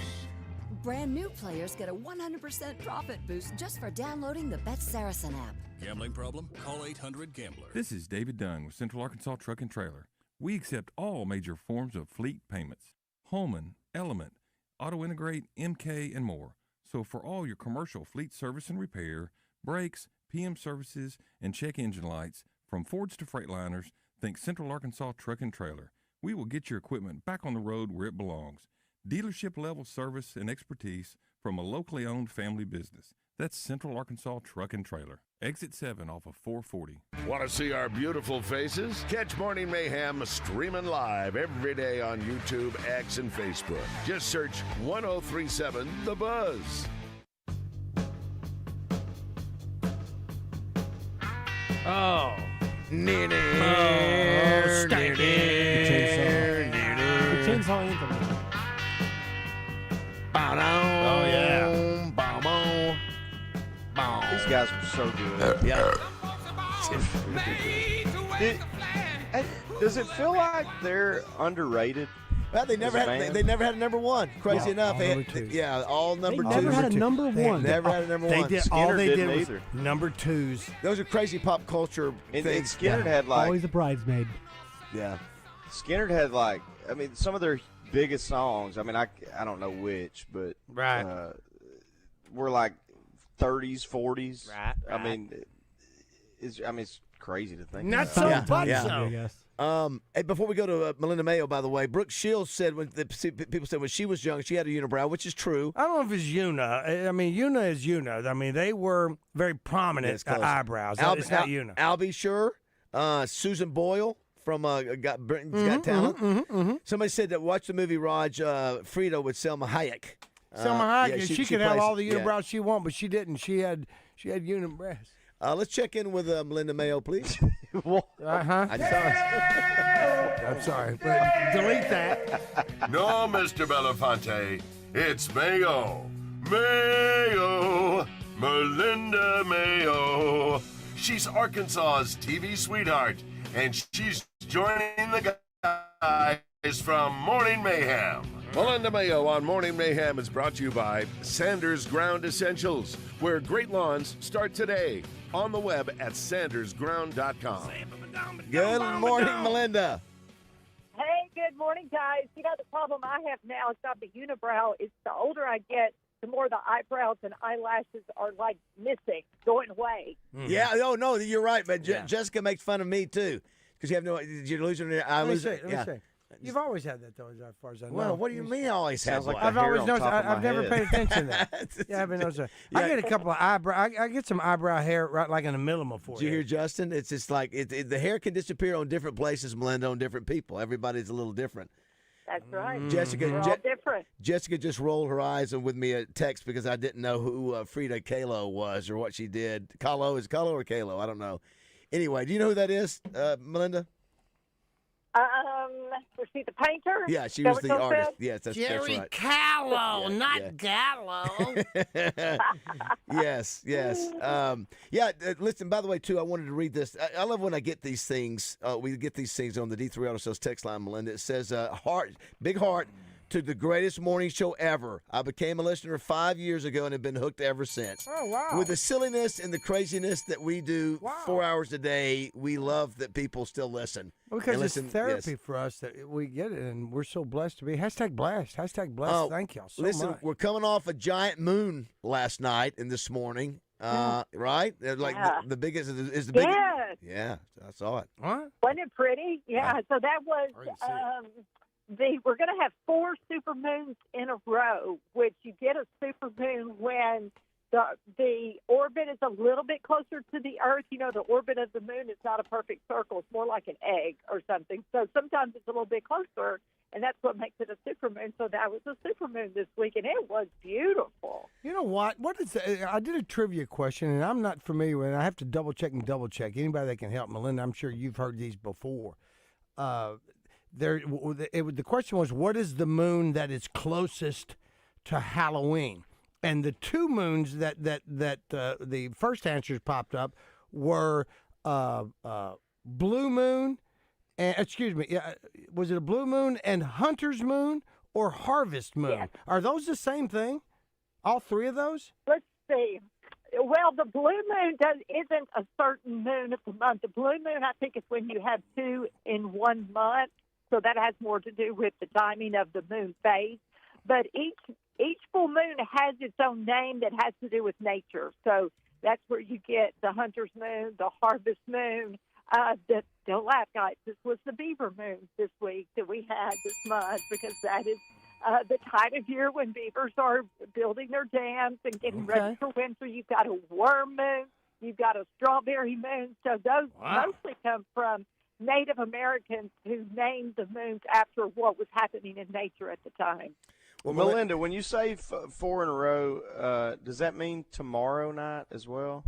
Brand new players get a 100% profit boost just for downloading the Bet Saracen app. Gambling problem? Call 800-GAMBLER. This is David Dunn with Central Arkansas Truck and Trailer. We accept all major forms of fleet payments. Holman, Element, Auto Integrate, MK, and more. So for all your commercial fleet service and repair, brakes, PM services, and check engine lights, from Fords to Freightliners, think Central Arkansas Truck and Trailer. We will get your equipment back on the road where it belongs. Dealership-level service and expertise from a locally owned family business. That's Central Arkansas Truck and Trailer. Exit 7 off of 440. Want to see our beautiful faces? Catch Morning Mayhem streaming live every day on YouTube, X, and Facebook. Just search 1037 The Buzz. Oh. The chainsaw anthem. Oh, yeah. These guys were so good. Yeah. Does it feel like they're underrated? Well, they never had a number one. Crazy enough, all number twos. They never had a number one. Never had a number one. All they did was either. number twos. Those are crazy pop culture And things. Skinner had Always a bridesmaid. Yeah. Skinner had some of their biggest songs. I mean, I don't know which, but were like 30s, 40s. Right. I mean, it's crazy to think. Not about. so much I so. guess. Hey, before we go to Melinda Mayo, by the way, Brooke Shields said people said when she was young she had a unibrow, which is true. I don't know if it's Una. I mean, Una is Una. I mean, they were very prominent eyebrows. It's not Una. Albie Sure, Susan Boyle from Britain's Got Talent. Somebody said that watch the movie Raj Frida with Selma Hayek. Selma Hayek, she could have plays- all the unibrows she wanted, but she didn't. She had unibrows. Let's check in with Melinda Mayo, please. I'm sorry, but delete that. No, Mr. Belafonte. It's Mayo. Mayo. Melinda Mayo. She's Arkansas's TV sweetheart, and she's joining the guys from Morning Mayhem. Melinda Mayo on Morning Mayhem is brought to you by Sanders Ground Essentials, where great lawns start today. On the web at sandersground.com. Good morning, Melinda. Hey, good morning, guys. You know, the problem I have now is not the unibrow. It's the older I get, the more the eyebrows and eyelashes are, like, missing, going away. Yeah, no, you're right, but Jessica makes fun of me, too, because you have you're losing your eyelids. Let me say. You've always had that, though, as far as I know. Well, what do you mean I always have like one? I've always noticed. I've never paid attention to that. Yeah, I've been noticing. I get a couple of eyebrow. I get some eyebrow hair right like in the middle of my forehead. Did you hear Justin? It's just like the hair can disappear on different places, Melinda, on different people. Everybody's a little different. That's right. Jessica, We're all different. Jessica just rolled her eyes with me a text because I didn't know who Frida Kahlo was or what she did. Kahlo, is Kahlo or Kahlo? I don't know. Anyway, do you know who that is, Melinda? Was she the painter? Yeah, she Is that was what the y'all artist. said? Yes, that's Jerry right. Callow, Yeah, not yeah. Gallo. Yes. Listen, by the way, too, I wanted to read this. I love when I get these things. We get these things on the D3 Auto Sales text line, Melinda. It says, big heart to the greatest morning show ever. I became a listener 5 years ago and have been hooked ever since. Oh, wow. With the silliness and the craziness that we do 4 hours a day, we love that people still listen. Because And it's listen, therapy yes. for us that we get it, and we're so blessed to be. Hashtag blessed. Hashtag blessed. Thank y'all so listen, much. we're coming off a giant moon last night and this morning. Right? Like the biggest is the biggest. Yes. Yeah, I saw it. What? Wasn't it pretty? Yeah. So that was we're going to have 4 supermoons in a row, which you get a supermoon when the orbit is a little bit closer to the Earth. You know, the orbit of the moon is not a perfect circle. It's more like an egg or something. So sometimes it's a little bit closer, and that's what makes it a supermoon. So that was a supermoon this week, and it was beautiful. You know what? What is I did a trivia question, and I'm not familiar with it. I have to double check. Anybody that can help, Melinda, I'm sure you've heard these before. The question was, what is the moon that is closest to Halloween? And the 2 moons that the first answers popped up were blue moon, and was it a blue moon and hunter's moon or harvest moon? Yes. Are those the same thing? All 3 of those? Let's see. Well, the blue moon isn't a certain moon of the month. The blue moon, I think, is when you have 2 in 1 month. So that has more to do with the timing of the moon phase. But each full moon has its own name that has to do with nature. So that's where you get the hunter's moon, the harvest moon. Don't laugh, guys. This was the beaver moon this week that we had this month, because that is the time of year when beavers are building their dams and getting ready for winter. You've got a worm moon. You've got a strawberry moon. So those mostly come from Native Americans who named the moons after what was happening in nature at the time. Well, Melinda, when you say 4 in a row, does that mean tomorrow night as well?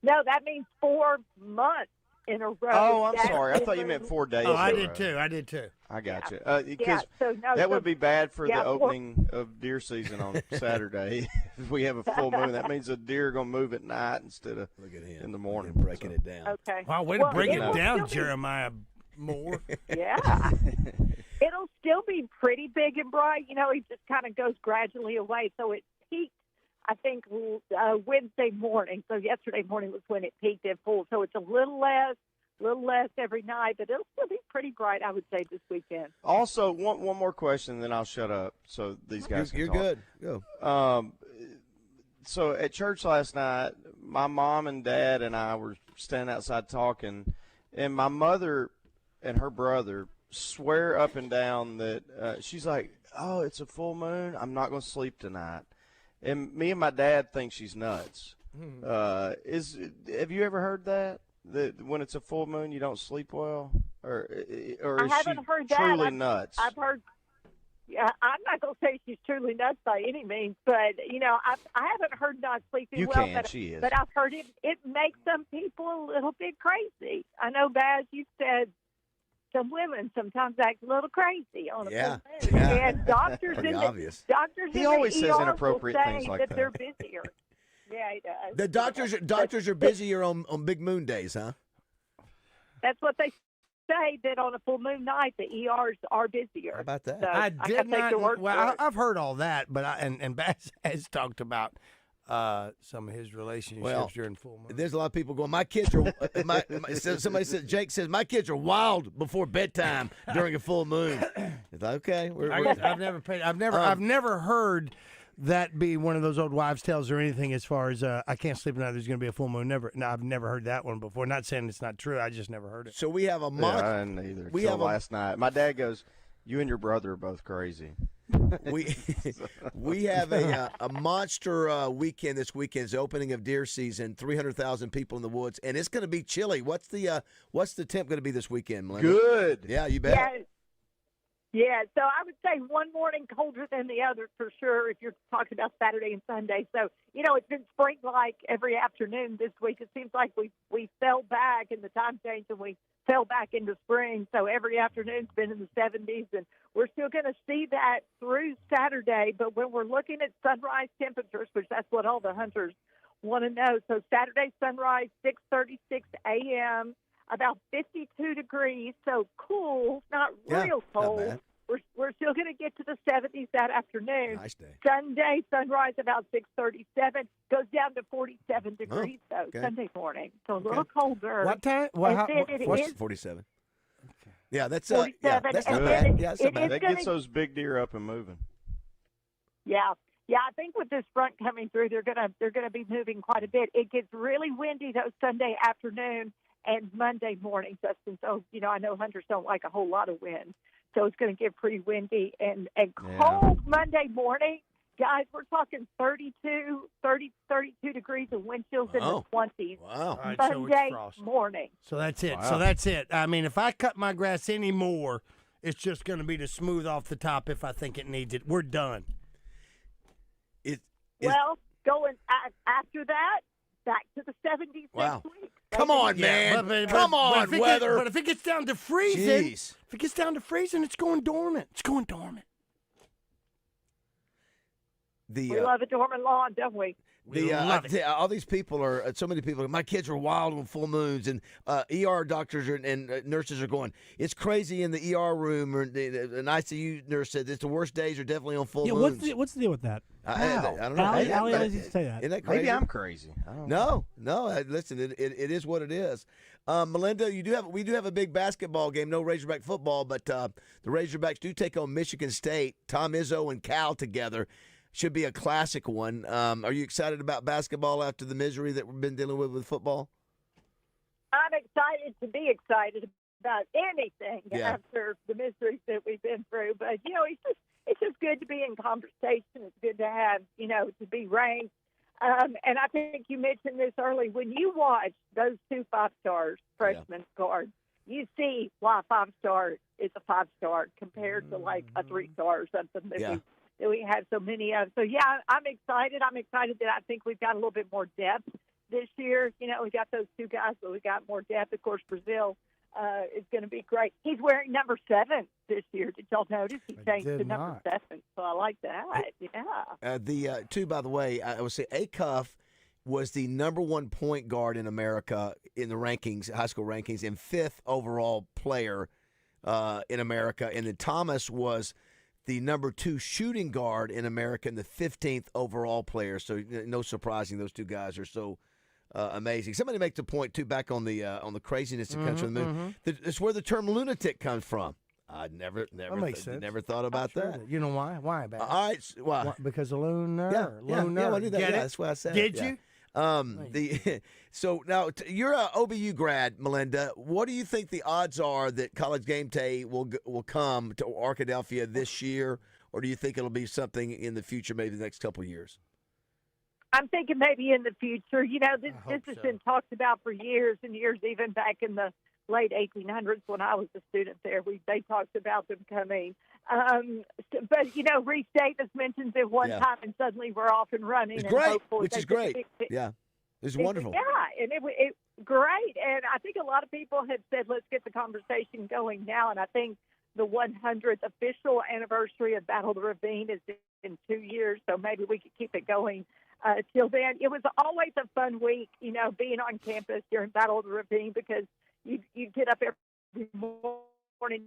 No, that means 4 months in a row. Oh, I'm sorry. I thought you meant 4 days. Oh, in I a did row. too. I did too. I got you. Because no, that would be bad for the 4 opening of deer season on Saturday. If we have a full moon, that means the deer are going to move at night instead of in the morning. Breaking it down. Okay. Wow, way to break it down, Jeremiah Moore. Yeah. It'll still be pretty big and bright. You know, it just kind of goes gradually away. So it peaked, I think, Wednesday morning. So yesterday morning was when it peaked at full. So it's a little less every night, but it'll still be pretty bright, I would say, this weekend. Also, one more question, then I'll shut up so these guys can You're talk. good. Go. So at church last night, my mom and dad and I were standing outside talking, and my mother and her brother swear up and down that she's like, oh, it's a full moon, I'm not going to sleep tonight. And me and my dad think she's nuts. Have you ever heard that when it's a full moon you don't sleep well, or is I haven't she heard that. truly nuts? I've heard. Yeah, I'm not going to say she's truly nuts by any means, but you know, I haven't heard not sleeping well. She is. But I've heard it makes some people a little bit crazy. I know, Baz, you said some women sometimes act a little crazy on a full moon, and doctors in He always the says ER inappropriate will say things like that that. they're busier. Yeah, he does. The doctors are busier on big moon days, huh? That's what they say, that on a full moon night the ERs are busier. How about that? So I gotta did take not. your word Well, for it. I've heard all that, but and Bass has talked about some of his relationships during full moon. There's a lot of people going, my kids are. Somebody said, Jake says, my kids are wild before bedtime during a full moon. It's like, okay, I've never heard that be one of those old wives' tales or anything as far as I can't sleep tonight. There's going to be a full moon. Never. No, I've never heard that one before. Not saying it's not true. I just never heard it. So we have a month. Yeah, I didn't either. We have last night. My dad goes, "You and your brother are both crazy." We have a monster weekend this weekend. It's the opening of deer season. 300,000 people in the woods, and it's going to be chilly. What's the temp going to be this weekend, Melinda? Good. Yeah, you bet. Yeah, so I would say one morning colder than the other for sure if you're talking about Saturday and Sunday. So, you know, it's been spring-like every afternoon this week. It seems like we fell back in the time change and we fell back into spring. So every afternoon's been in the 70s, and we're still going to see that through Saturday. But when we're looking at sunrise temperatures, which that's what all the hunters want to know. So Saturday sunrise, 6:36 a.m., about 52 degrees, so cool, not real cold. Not bad. We're still going to get to the 70s that afternoon. Nice day. Sunday sunrise about 6:37, goes down to 47 degrees Sunday morning, so a little colder. What time? What's 47? Okay. Yeah, that's 47. that's not And bad. then Yeah, that's not bad. That gets those big deer up and moving. Yeah. Yeah, I think with this front coming through, they're gonna be moving quite a bit. It gets really windy though Sunday afternoon and Monday morning, Justin. So I know hunters don't like a whole lot of wind, so it's going to get pretty windy and cold Monday morning. Guys, we're talking 32 degrees and wind chills in the 20s. Wow. Right, Monday so morning. So that's it. Wow. So that's it. I mean, if I cut my grass anymore, it's just going to be to smooth off the top if I think it needs it. We're done. Well, going after that, back to the 70s next week. Come on, man. Come on, weather. But if it gets down to freezing, Jeez. it's going dormant. It's going dormant. We love a dormant lawn, don't we? All these people are, so many people, my kids are wild on full moons, and ER doctors and nurses are going, it's crazy in the ER room, or an ICU nurse said it's the worst days are definitely on full moons. What's the deal with that? I don't know. Allie always used to say that. Isn't that crazy? Maybe I'm crazy. I don't know. No. Listen, it is what it is. Melinda, we do have a big basketball game. No Razorback football, but the Razorbacks do take on Michigan State. Tom Izzo and Cal together. Should be a classic one. Are you excited about basketball after the misery that we've been dealing with football? I'm excited to be excited about anything after the miseries that we've been through. But, it's just good to be in conversation. It's good to have, to be ranked. And I think you mentioned this early. When you watch those two 5-stars, freshman guards, you see why a 5-star is a 5-star compared to like a 3-star or something that we have so many of. So, I'm excited. I'm excited that I think we've got a little bit more depth this year. We got those two guys, but we got more depth. Of course, Brazil is going to be great. He's wearing number 7 this year. Did y'all notice he changed to number 7? So I like that. The two, by the way, I would say Acuff was the number 1 point guard in America in the rankings, high school rankings, and 5th overall player in America. And then Thomas was the number 2 shooting guard in America and the 15th overall player. So no surprising those two guys are so amazing. Somebody makes a point too back on the craziness that comes from the moon. That's where the term lunatic comes from. I never thought about that. You know why? Why? All right, why? Because of lunar. Lunar. Yeah, I knew that. Get it? That's why I said Did it. you? So now you're a OBU grad, Melinda. What do you think the odds are that College Game Day will come to Arkadelphia this year, or do you think it'll be something in the future, maybe the next couple of years? I'm thinking maybe in the future. This has been talked about for years and years, even back in the late 1800s when I was a student there. They talked about them coming. But, Reese Davis mentions it one time, and suddenly we're off and running. It's great, which is great. It's wonderful. Yeah, and it great. And I think a lot of people have said, let's get the conversation going now. And I think the 100th official anniversary of Battle of the Ravine is in 2 years, so maybe we could keep it going till then. It was always a fun week, being on campus during Battle of the Ravine, because you get up every morning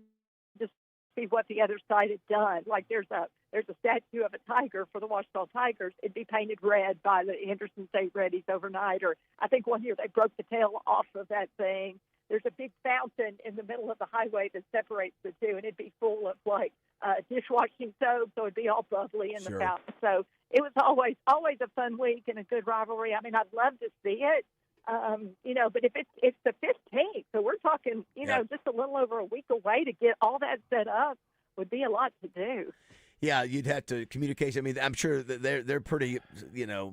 to see what the other side had done. Like there's a statue of a tiger for the Washita Tigers. It'd be painted red by the Henderson State Reddies overnight. Or I think one year they broke the tail off of that thing. There's a big fountain in the middle of the highway that separates the two, and it'd be full of dishwashing soap, so it'd be all bubbly in the fountain. So it was always a fun week and a good rivalry. I mean, I'd love to see it. But if it's the 15th, so we're talking, just a little over a week away to get all that set up would be a lot to do. Yeah, you'd have to communicate. I mean, I'm sure that they're pretty,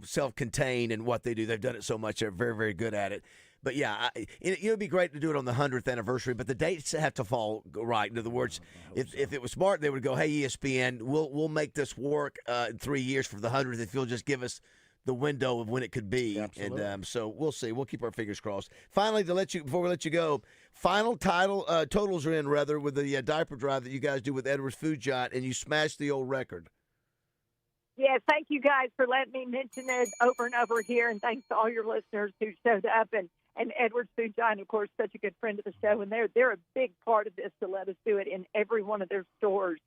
self-contained in what they do. They've done it so much; they're very, very good at it. But yeah, it would be great to do it on the 100th anniversary, but the dates have to fall right. In other words, if it was smart, they would go, "Hey, ESPN, we'll make this work in 3 years for the 100th if you'll just give us the window of when it could be. Absolutely. And so we'll see. We'll keep our fingers crossed. Finally, before we let you go, final totals are in, rather, with the diaper drive that you guys do with Edwards Food Giant, and you smashed the old record. Yes, thank you guys for letting me mention it over and over here, and thanks to all your listeners who showed up. And Edwards Food Giant, of course, such a good friend of the show, and they're a big part of this to let us do it in every one of their stores.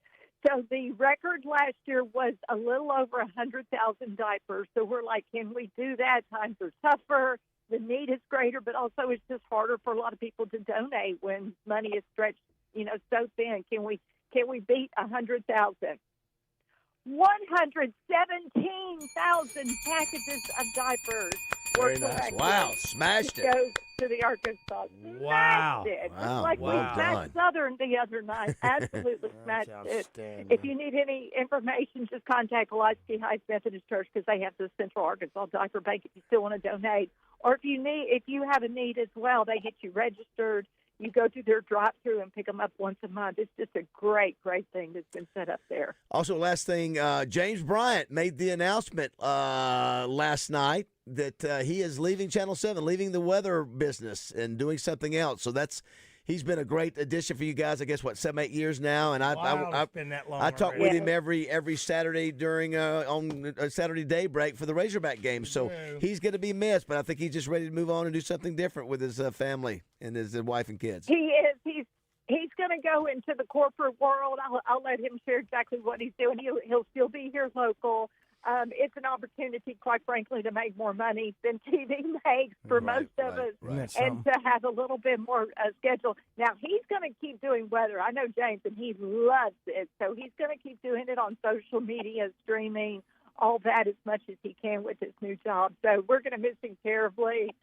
So the record last year was a little over 100,000 diapers. So we're like, can we do that? Times are tougher. The need is greater, but also it's just harder for a lot of people to donate when money is stretched, so thin. Can we beat 100,000? 117,000 packages of diapers. Very nice. Wow, smashed it. Goes to the Arkansas. Wow. Smashed it. Wow. It's like Well we smashed done. Southern the other night. Absolutely smashed it. outstanding. If you need any information, just contact Pulaski Heights Methodist Church because they have the Central Arkansas Diaper Bank if you still want to donate. Or if you have a need as well, they get you registered. You go to their drive-thru and pick them up once a month. It's just a great, great thing that's been set up there. Also, last thing, James Bryant made the announcement last night that he is leaving Channel 7, leaving the weather business and doing something else. So he's been a great addition for you guys, I guess, 7-8 years now. And It's been that long I talk already. with him every Saturday during on Saturday daybreak for the Razorback game. So he's going to be missed, but I think he's just ready to move on and do something different with his family and his wife and kids. He is. He's going to go into the corporate world. I'll let him share exactly what he's doing. He'll still be here local. It's an opportunity, quite frankly, to make more money than TV makes for most of us, and to have a little bit more schedule. Now, he's going to keep doing weather. I know James, and he loves it, so he's going to keep doing it on social media, streaming, all that as much as he can with his new job. So we're going to miss him terribly.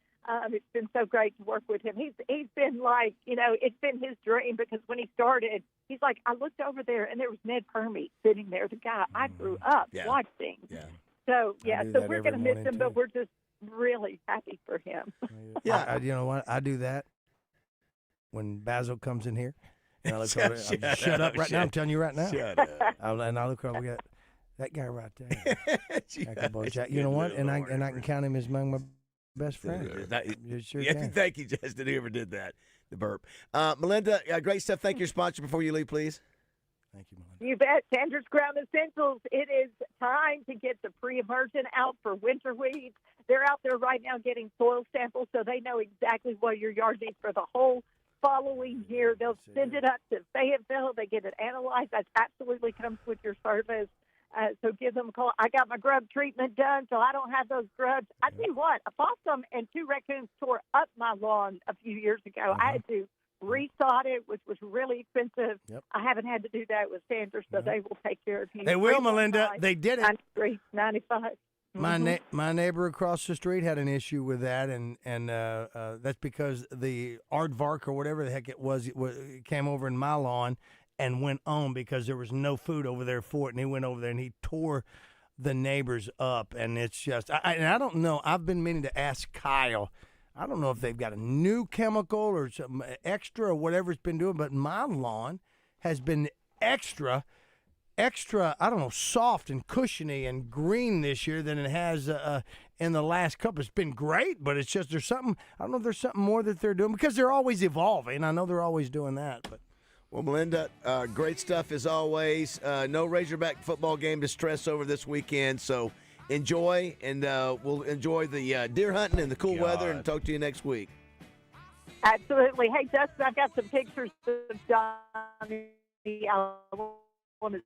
It's been so great to work with him. He's been like, it's been his dream because when he started, he's like, I looked over there and there was Ned Permy sitting there, the guy I grew up watching. Yeah. So, so we're going to miss him, too. but we're just really happy for him. Yeah, you know what? I do that when BAZZEL comes in here. And I look over, shut up right now. I'm telling you right now. Shut up. And I look over, we got that guy right there. You know what? And I can count him as among my best friend. You sure can. Thank you, Justin, whoever did that. The burp. Melinda, great stuff. Thank your sponsor before you leave, please. Thank you, Melinda. You bet. Sanders Ground Essentials. It is time to get the pre-emergent out for winter weeds. They're out there right now getting soil samples so they know exactly what your yard needs for the whole following year. They'll send it up to Fayetteville. They get it analyzed. That absolutely comes with your service. So give them a call. I got my grub treatment done, so I don't have those grubs. I tell you what, a possum and 2 raccoons tore up my lawn a few years ago. I had to resod it, which was really expensive. I haven't had to do that with Sanders, so they will take care of you. They will, Melinda. They did it. 9395. My neighbor across the street had an issue with that, and that's because the aardvark or whatever the heck it was came over in my lawn and went on because there was no food over there for it, and he went over there and he tore the neighbors up, and it's just I don't know. I've been meaning to ask Kyle. I don't know if they've got a new chemical or some extra or whatever it's been doing, but my lawn has been extra, I don't know, soft and cushiony and green this year than it has in the last couple. It's been great, but it's just there's something, I don't know if there's something more that they're doing because they're always evolving. I know they're always doing that, but. Well, Melinda, great stuff as always. No Razorback football game to stress over this weekend, so enjoy, and we'll enjoy the deer hunting and the cool weather, and talk to you next week. Absolutely. Hey, Justin, I've got some pictures of Johnny. I want to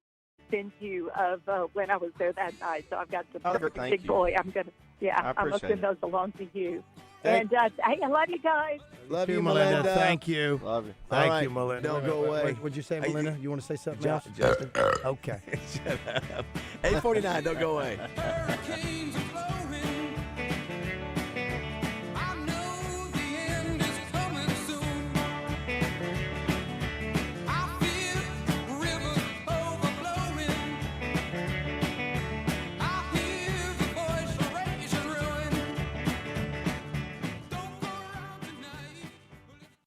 send you of when I was there that night, so I've got the perfect big boy. I'm going to send those along to you. And hey, I love you guys. Love you, Melinda. Thank you. Love you. Thank you, Melinda. Don't go away. What'd you say, Melinda? You want to say something else? Justin. Okay. Shut up. 8:49. Don't go away.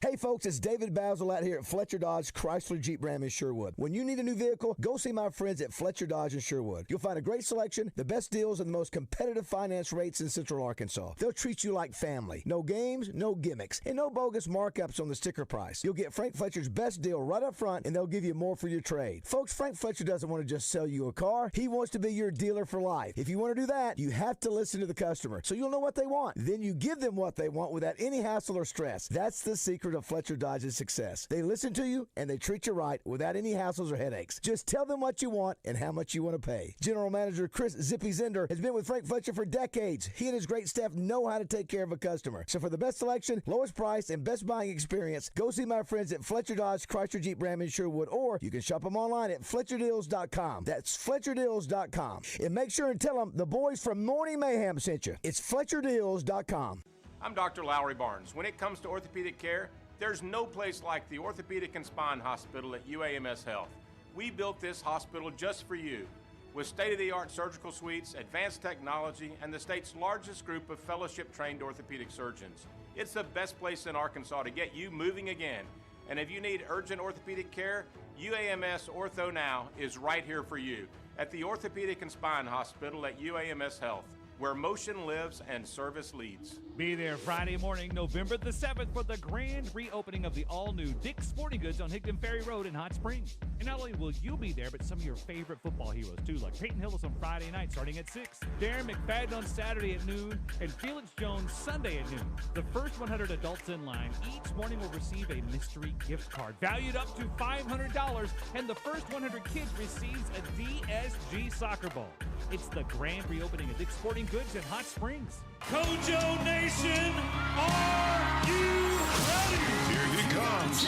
Hey, Hey, folks, it's David BAZZEL out here at Fletcher Dodge, Chrysler, Jeep, Ram in Sherwood. When you need a new vehicle, go see my friends at Fletcher Dodge in Sherwood. You'll find a great selection, the best deals, and the most competitive finance rates in Central Arkansas. They'll treat you like family. No games, no gimmicks, and no bogus markups on the sticker price. You'll get Frank Fletcher's best deal right up front, and they'll give you more for your trade. Folks, Frank Fletcher doesn't want to just sell you a car. He wants to be your dealer for life. If you want to do that, you have to listen to the customer so you'll know what they want. Then you give them what they want without any hassle or stress. That's the secret of Fletcher Dodge's success. They listen to you and they treat you right without any hassles or headaches. Just tell them what you want and how much you want to pay. General Manager Chris Zippy Zender has been with Frank Fletcher for decades. He and his great staff know how to take care of a customer. So for the best selection, lowest price, and best buying experience, go see my friends at Fletcher Dodge, Chrysler, Jeep, Ram in Sherwood, or you can shop them online at FletcherDeals.com. That's FletcherDeals.com. And make sure and tell them the boys from Morning Mayhem sent you. It's FletcherDeals.com. I'm Dr. Lowry Barnes. When it comes to orthopedic care, there's no place like the Orthopedic and Spine Hospital at UAMS Health. We built this hospital just for you, with state-of-the-art surgical suites, advanced technology, and the state's largest group of fellowship-trained orthopedic surgeons. It's the best place in Arkansas to get you moving again. And if you need urgent orthopedic care, UAMS Ortho Now is right here for you at the Orthopedic and Spine Hospital at UAMS Health, where motion lives and service leads. Be there Friday morning, November the 7th, for the grand reopening of the all-new Dick's Sporting Goods on Higdon Ferry Road in Hot Springs. And not only will you be there, but some of your favorite football heroes, too, like Peyton Hillis on Friday night starting at 6, Darren McFadden on Saturday at noon, and Felix Jones Sunday at noon. The first 100 adults in line each morning will receive a mystery gift card valued up to $500, and the first 100 kids receives a DSG soccer ball. It's the grand reopening of Dick's Sporting Goods in Hot Springs. Kojo Nation, are you ready? Here he comes.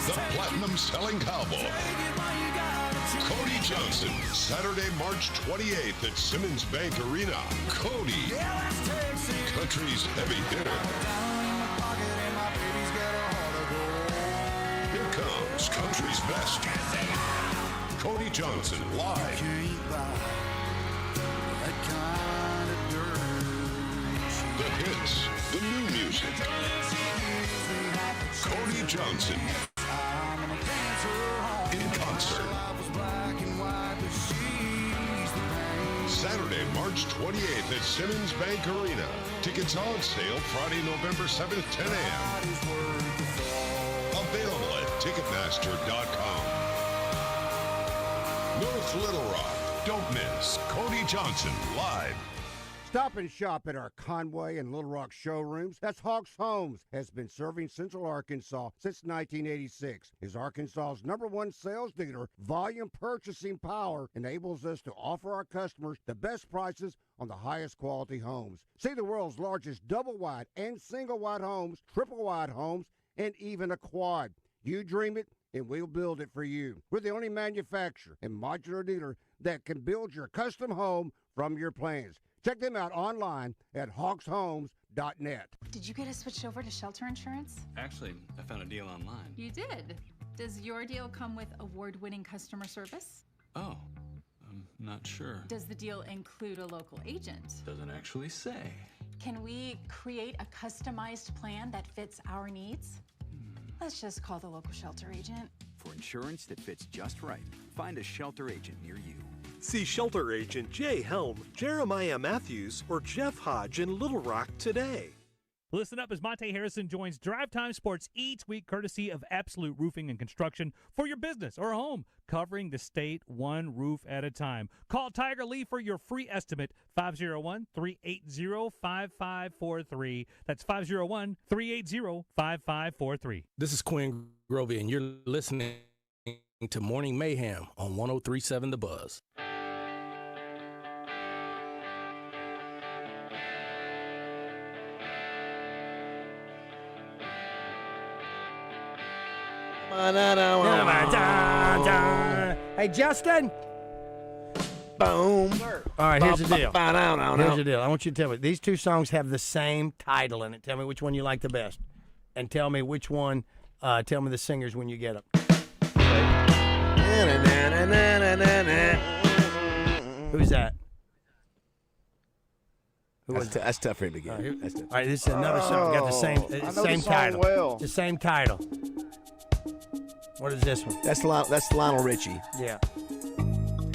The platinum-selling cowboy. Cody Johnson, Saturday, March 28th at Simmons Bank Arena. Cody, country's heavy hitter. Here comes country's best. Cody Johnson, live. The hits, the new music. Cody Johnson in concert. Saturday, March 28th at Simmons Bank Arena. Tickets on sale Friday, November 7th, 10 a.m. Available at Ticketmaster.com. North Little Rock. Don't miss Cody Johnson live. Stop and shop at our Conway and Little Rock showrooms. That's Hawks Homes, has been serving Central Arkansas since 1986. Is Arkansas's #1 sales dealer. Volume purchasing power enables us to offer our customers the best prices on the highest quality homes. See the world's largest double-wide and single-wide homes, triple-wide homes, and even a quad. You dream it, and we'll build it for you. We're the only manufacturer and modular dealer that can build your custom home from your plans. Check them out online at hawkshomes.net. Did you get us switched over to shelter insurance? Actually, I found a deal online. You did? Does your deal come with award-winning customer service? Oh, I'm not sure. Does the deal include a local agent? Doesn't actually say. Can we create a customized plan that fits our needs? Let's just call the local shelter agent. For insurance that fits just right, find a shelter agent near you. See Shelter Agent Jay Helm, Jeremiah Matthews, or Jeff Hodge in Little Rock today. Listen up as Monte Harrison joins Drive Time Sports each week, courtesy of Absolute Roofing and Construction, for your business or home, covering the state one roof at a time. Call Tiger Lee for your free estimate, 501-380-5543. That's 501-380-5543. This is Quinn Grovey, and you're listening to Morning Mayhem on 103.7 The Buzz. Hey, Justin. Boom. All right, here's the deal. Here's the deal. I want you to tell me. These two songs have the same title in it. Tell me which one you like the best. And tell me which one, tell me the singers when you get them. Who's that? That's tough for him to get. That's tough. All right, this is another song. Got the same title. Well. The same title. What is this one? That's Lionel Richie. Yeah.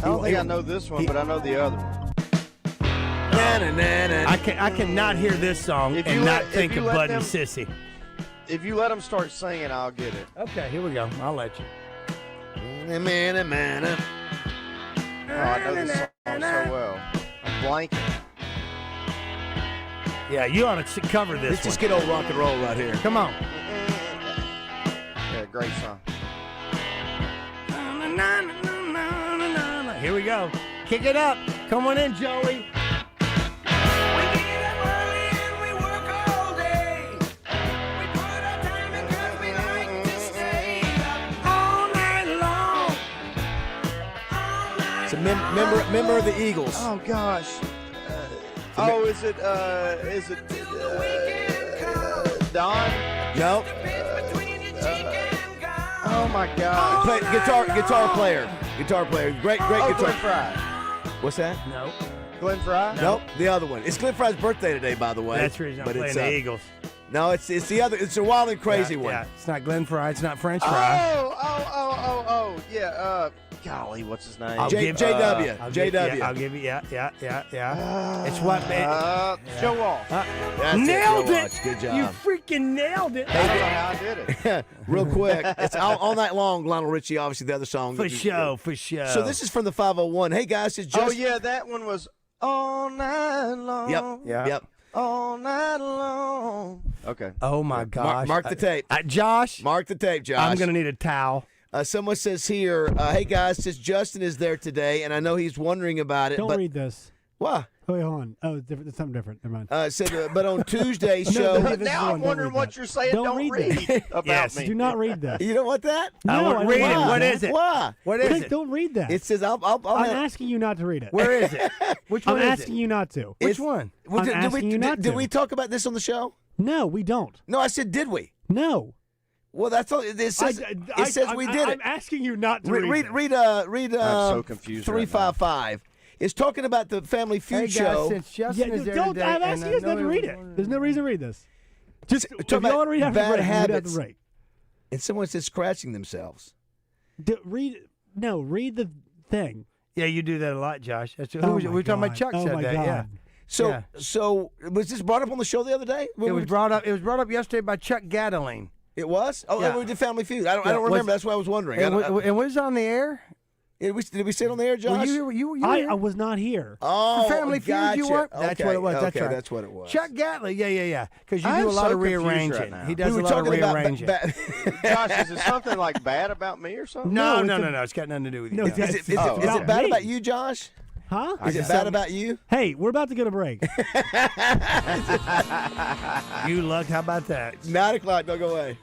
I don't think I know this one, but I know the other one. I cannot hear this song and not think of Bud and Sissy. If you let them start singing, I'll get it. Okay, here we go. I'll let you. Oh, I know this song so well. I'm blanking. Yeah, you ought to cover this. Let's just get old rock and roll right here. Come on. Yeah, great song. Here we go. Kick it up. Come on in, Joey. It's a member of the Eagles. Oh gosh. Is it Don? Nope. Oh my God. Guitar player. Great guitar. Glenn Fry. What's that? No. Glenn Fry? Nope. The other one. It's Glenn Fry's birthday today, by the way. That's the reason I'm playing the Eagles. No, it's the other. It's a wild and crazy one. Yeah, it's not Glenn Fry. It's not French Fry. Oh. Yeah. Golly, what's his name? JW. I'll give you. Yeah. It's what? Joe Walsh. Nailed it. Good job. You freaking nailed it. I don't know how I did it. Real quick. It's all night long. Lionel Richie, obviously the other song. For sure. So this is from the 501. Hey guys, it's just. Oh yeah, that one was all night long. Yep. All night long. Okay. Oh my gosh. Mark the tape. Josh. Mark the tape, Josh. I'm gonna need a towel. Someone says here, hey guys, since Justin is there today, and I know he's wondering about it. Don't read this. Why? Oh, wait, hold on. Oh, it's different. It's something different. Never mind. But on Tuesday's show. Now I'm wondering what you're saying. Don't read about me. Do not read that. You don't want that? No, I read it. What is it? Why? What is it? Don't read that. It says I'm asking you not to read it. Where is it? Which one I'm is asking you not to. Which one? I'm asking you not to. Did we talk about this on the show? No, we don't. No, I said, did we? No. Well, that's all. It says we did it. I'm asking you not to read. Read. I'm so confused. 355. It's talking about the Family Feud show. Since Justin is there today, I'm asking you guys not to read it. There's no reason to read this. Just if you about want to read after bad break, habits. read break. And someone said scratching themselves. Read the thing. Yeah, you do that a lot, Josh. That's we were talking about Chuck said that. Yeah. So was this brought up on the show the other day? It was brought up. It was brought up yesterday by Chuck Gatling. It was? Oh, yeah. We did Family Feud. I don't remember. That's why I was wondering. And was it on the air? Did we say it on the air, Josh? I was not here. Oh, Family Feud, you weren't? That's what it was. That's right. That's what it was. Chuck Gatling, yeah. Because you do a lot of rearranging. Right he does a lot of rearranging. Josh, is it something like bad about me or something? No. It's got nothing to do with you. No, is it bad about you, Josh? Huh? Is it bad about you? Hey, we're about to get a break. You luck. How about that? 9 o'clock. Don't go away.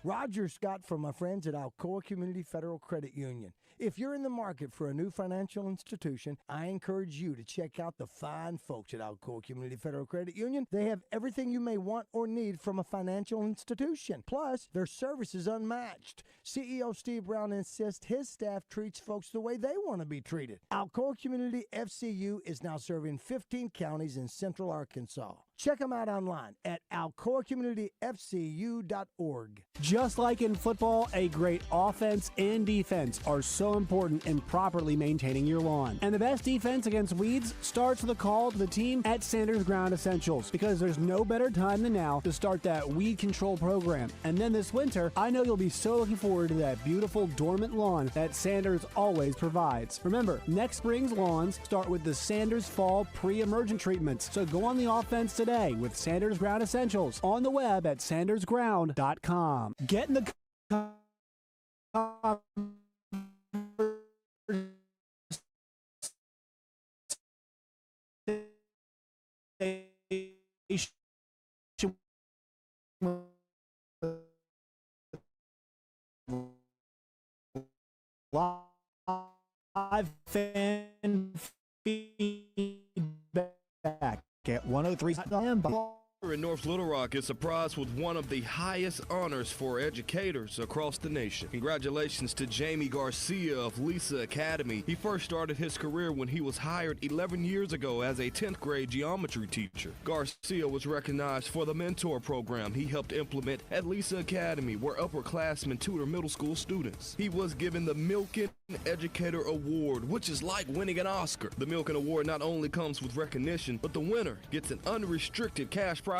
Roger Scott from my friends at Alcoa Community Federal Credit Union. If you're in the market for a new financial institution, I encourage you to check out the fine folks at Alcoa Community Federal Credit Union. They have everything you may want or need from a financial institution. Plus, their service is unmatched. CEO Steve Brown insists his staff treats folks the way they want to be treated. Alcoa Community FCU is now serving 15 counties in central Arkansas. Check them out online at alcoacommunityfcu.org. Just like in football, a great offense and defense are so important in properly maintaining your lawn. And the best defense against weeds starts with a call to the team at Sanders Ground Essentials, because there's no better time than now to start that weed control program. And then this winter, I know you'll be so looking forward to that beautiful dormant lawn that Sanders always provides. Remember, next spring's lawns start with the Sanders Fall Pre-Emergent Treatments. So go on the offense today with Sanders Ground Essentials on the web at sandersground.com. Get in the live fan feedback at 103. in North Little Rock is surprised with one of the highest honors for educators across the nation. Congratulations to Jamie Garcia of Lisa Academy. He first started his career when he was hired 11 years ago as a 10th grade geometry teacher. Garcia was recognized for the mentor program he helped implement at Lisa Academy, where upperclassmen tutor middle school students. He was given the Milken Educator Award, which is like winning an Oscar. The Milken Award not only comes with recognition, but the winner gets an unrestricted cash prize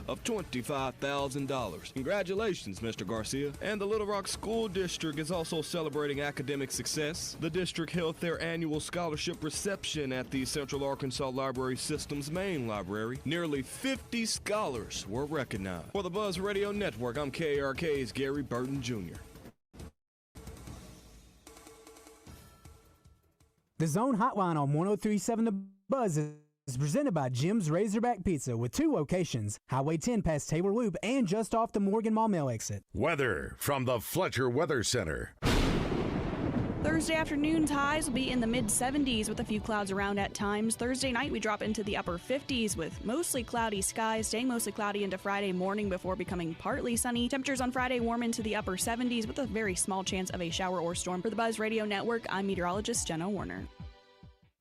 of $25,000. Congratulations, Mr. Garcia. And the Little Rock School District is also celebrating academic success. The district held their annual scholarship reception at the Central Arkansas Library System's main library. Nearly 50 scholars were recognized. For the Buzz Radio Network, I'm KRK's Gary Burton Jr. The Zone Hotline on 103.7 The Buzz is presented by Jim's Razorback Pizza with 2 locations, Highway 10 past Taylor Loop and just off the Morgan Mall Mill exit. Weather from the Fletcher Weather Center. Thursday afternoon highs will be in the mid-70s with a few clouds around at times. Thursday night we drop into the upper 50s with mostly cloudy skies, staying mostly cloudy into Friday morning before becoming partly sunny. Temperatures on Friday warm into the upper 70s with a very small chance of a shower or storm. For the Buzz Radio Network, I'm meteorologist Jenna Warner.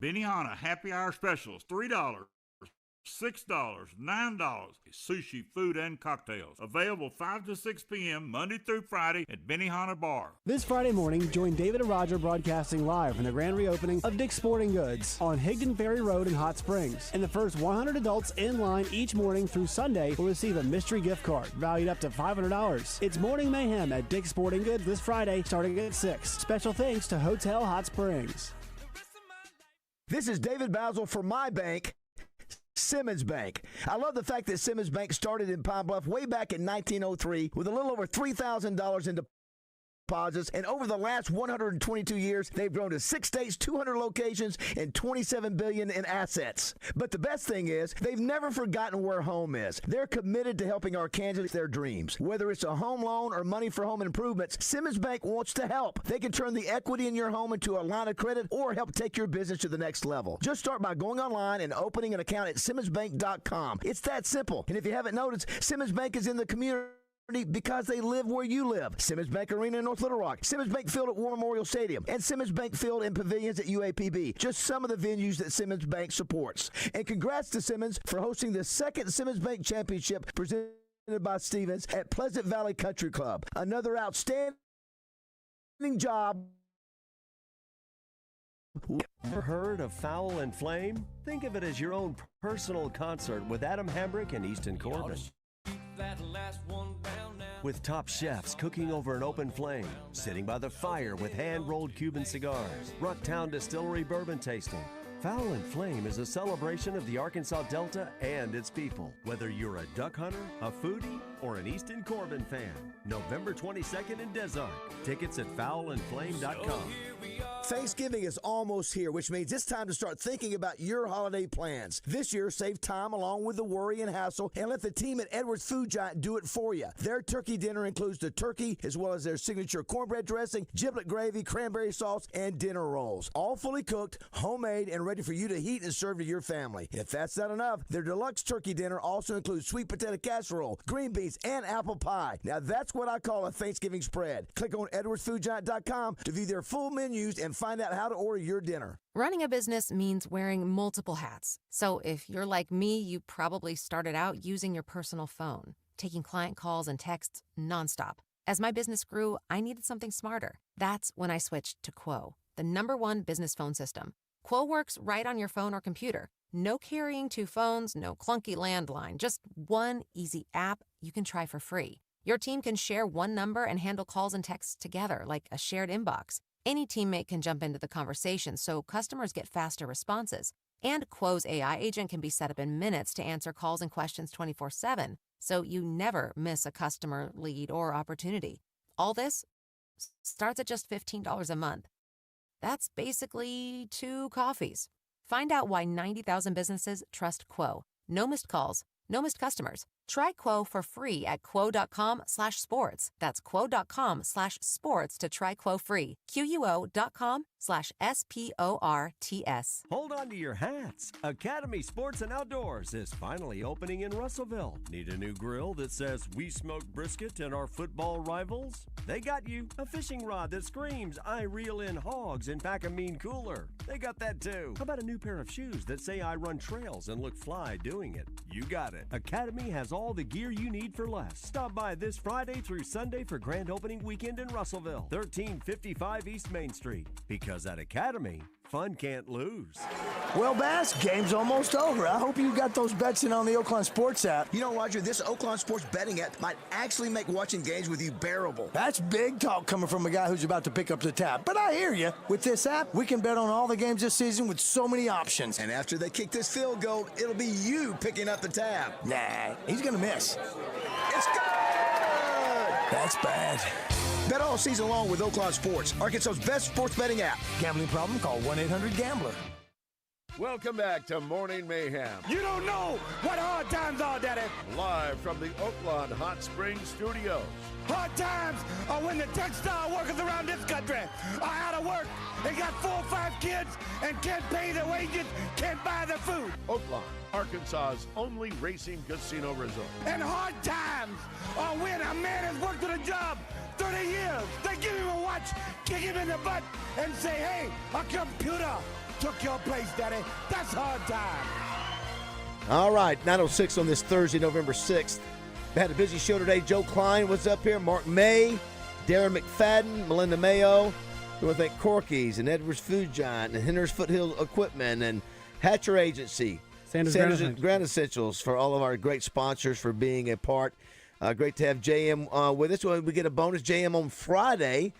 Benihana Happy Hour Specials, $3, $6, $9. Sushi, food, and cocktails. Available 5 to 6 p.m. Monday through Friday at Benihana Bar. This Friday morning, join David and Roger broadcasting live from the grand reopening of Dick's Sporting Goods on Higdon Ferry Road in Hot Springs. And the first 100 adults in line each morning through Sunday will receive a mystery gift card valued up to $500. It's Morning Mayhem at Dick's Sporting Goods this Friday starting at 6. Special thanks to Hotel Hot Springs. This is David BAZZEL for my bank, Simmons Bank. I love the fact that Simmons Bank started in Pine Bluff way back in 1903 with a little over $3,000 in deposits, and over the last 122 years, they've grown to 6 states, 200 locations, and $27 billion in assets. But the best thing is, they've never forgotten where home is. They're committed to helping Arkansans their dreams. Whether it's a home loan or money for home improvements, Simmons Bank wants to help. They can turn the equity in your home into a line of credit or help take your business to the next level. Just start by going online and opening an account at SimmonsBank.com. It's that simple. And if you haven't noticed, Simmons Bank is in the community because they live where you live. Simmons Bank Arena in North Little Rock, Simmons Bank Field at War Memorial Stadium, and Simmons Bank Field and Pavilions at UAPB. Just some of the venues that Simmons Bank supports. And congrats to Simmons for hosting the second Simmons Bank Championship presented by Stevens at Pleasant Valley Country Club. Another outstanding job. Ever heard of Foul and Flame? Think of it as your own personal concert with Adam Hambrick and Easton Corbin. With top chefs cooking over an open flame, sitting by the fire with hand-rolled Cuban cigars, Rocktown Distillery bourbon tasting. Foul and Flame is a celebration of the Arkansas Delta and its people. Whether you're a duck hunter, a foodie, or an Easton Corbin fan. November 22nd in Des Arc. Tickets at fowlandflame.com. Thanksgiving is almost here, which means it's time to start thinking about your holiday plans. This year, save time along with the worry and hassle and let the team at Edwards Food Giant do it for you. Their turkey dinner includes the turkey as well as their signature cornbread dressing, giblet gravy, cranberry sauce, and dinner rolls. All fully cooked, homemade, and ready for you to heat and serve to your family. If that's not enough, their deluxe turkey dinner also includes sweet potato casserole, green beans, and apple pie. Now that's what I call a Thanksgiving spread. Click on edwardsfoodgiant.com to view their full menus and find out how to order your dinner. Running a business means wearing multiple hats. So if you're like me, you probably started out using your personal phone, taking client calls and texts nonstop. As my business grew, I needed something smarter. That's when I switched to Quo, the #1 business phone system. Quo works right on your phone or computer. No carrying 2 phones, no clunky landline, just one easy app you can try for free. Your team can share one number and handle calls and texts together like a shared inbox. Any teammate can jump into the conversation so customers get faster responses. And Quo's AI agent can be set up in minutes to answer calls and questions 24/7, so you never miss a customer lead or opportunity. All this starts at just $15 a month. That's basically 2 coffees. Find out why 90,000 businesses trust Quo. No missed calls, no missed customers, Try Quo for free at quo.com/sports. That's quo.com/sports to try Quo free. QUO.com/SPORTS. Hold on to your hats. Academy Sports and Outdoors is finally opening in Russellville. Need a new grill that says "We smoke brisket and our football rivals"? They got you. A fishing rod that screams "I reel in hogs and pack a mean cooler"? They got that too. How about a new pair of shoes that say "I run trails and look fly doing it"? You got it. Academy has all the gear you need for less. Stop by this Friday through Sunday for grand opening weekend in Russellville, 1355 East Main Street. Because at Academy, fun can't lose. Well, Bass, game's almost over. I hope you got those bets in on the Oaklawn Sports app. You know, Roger, this Oaklawn Sports betting app might actually make watching games with you bearable. That's big talk coming from a guy who's about to pick up the tab. But I hear you. With this app, we can bet on all the games this season with so many options. And after they kick this field goal, it'll be you picking up the tab. Nah, he's going to miss. It's good! That's bad. Bet all season long with Oaklawn Sports, Arkansas's best sports betting app. Gambling problem? Call 1-800-GAMBLER. Welcome back to Morning Mayhem. You don't know what hard times are, Daddy. Live from the Oaklawn Hot Springs Studios. Hard times are when the textile workers around this country are out of work. They got 4 or 5 kids and can't pay their wages, can't buy their food. Oaklawn, Arkansas's only racing casino resort. And hard times are when a man has worked at a job 30 years. They give him a watch, kick him in the butt, and say, hey, a computer took your place, Daddy. That's hard time. All right, 9:06 on this Thursday, November 6th. We had a busy show today. Joe Klein was up here, Mark May, Darren McFadden, Melinda Mayo. We want to thank Corky's and Edwards Food Giant and Hender's Foothill Equipment and Hatcher Agency, Sanders Ground Essentials for all of our great sponsors for being a part. Great to have JM with us. We get a bonus JM on Friday.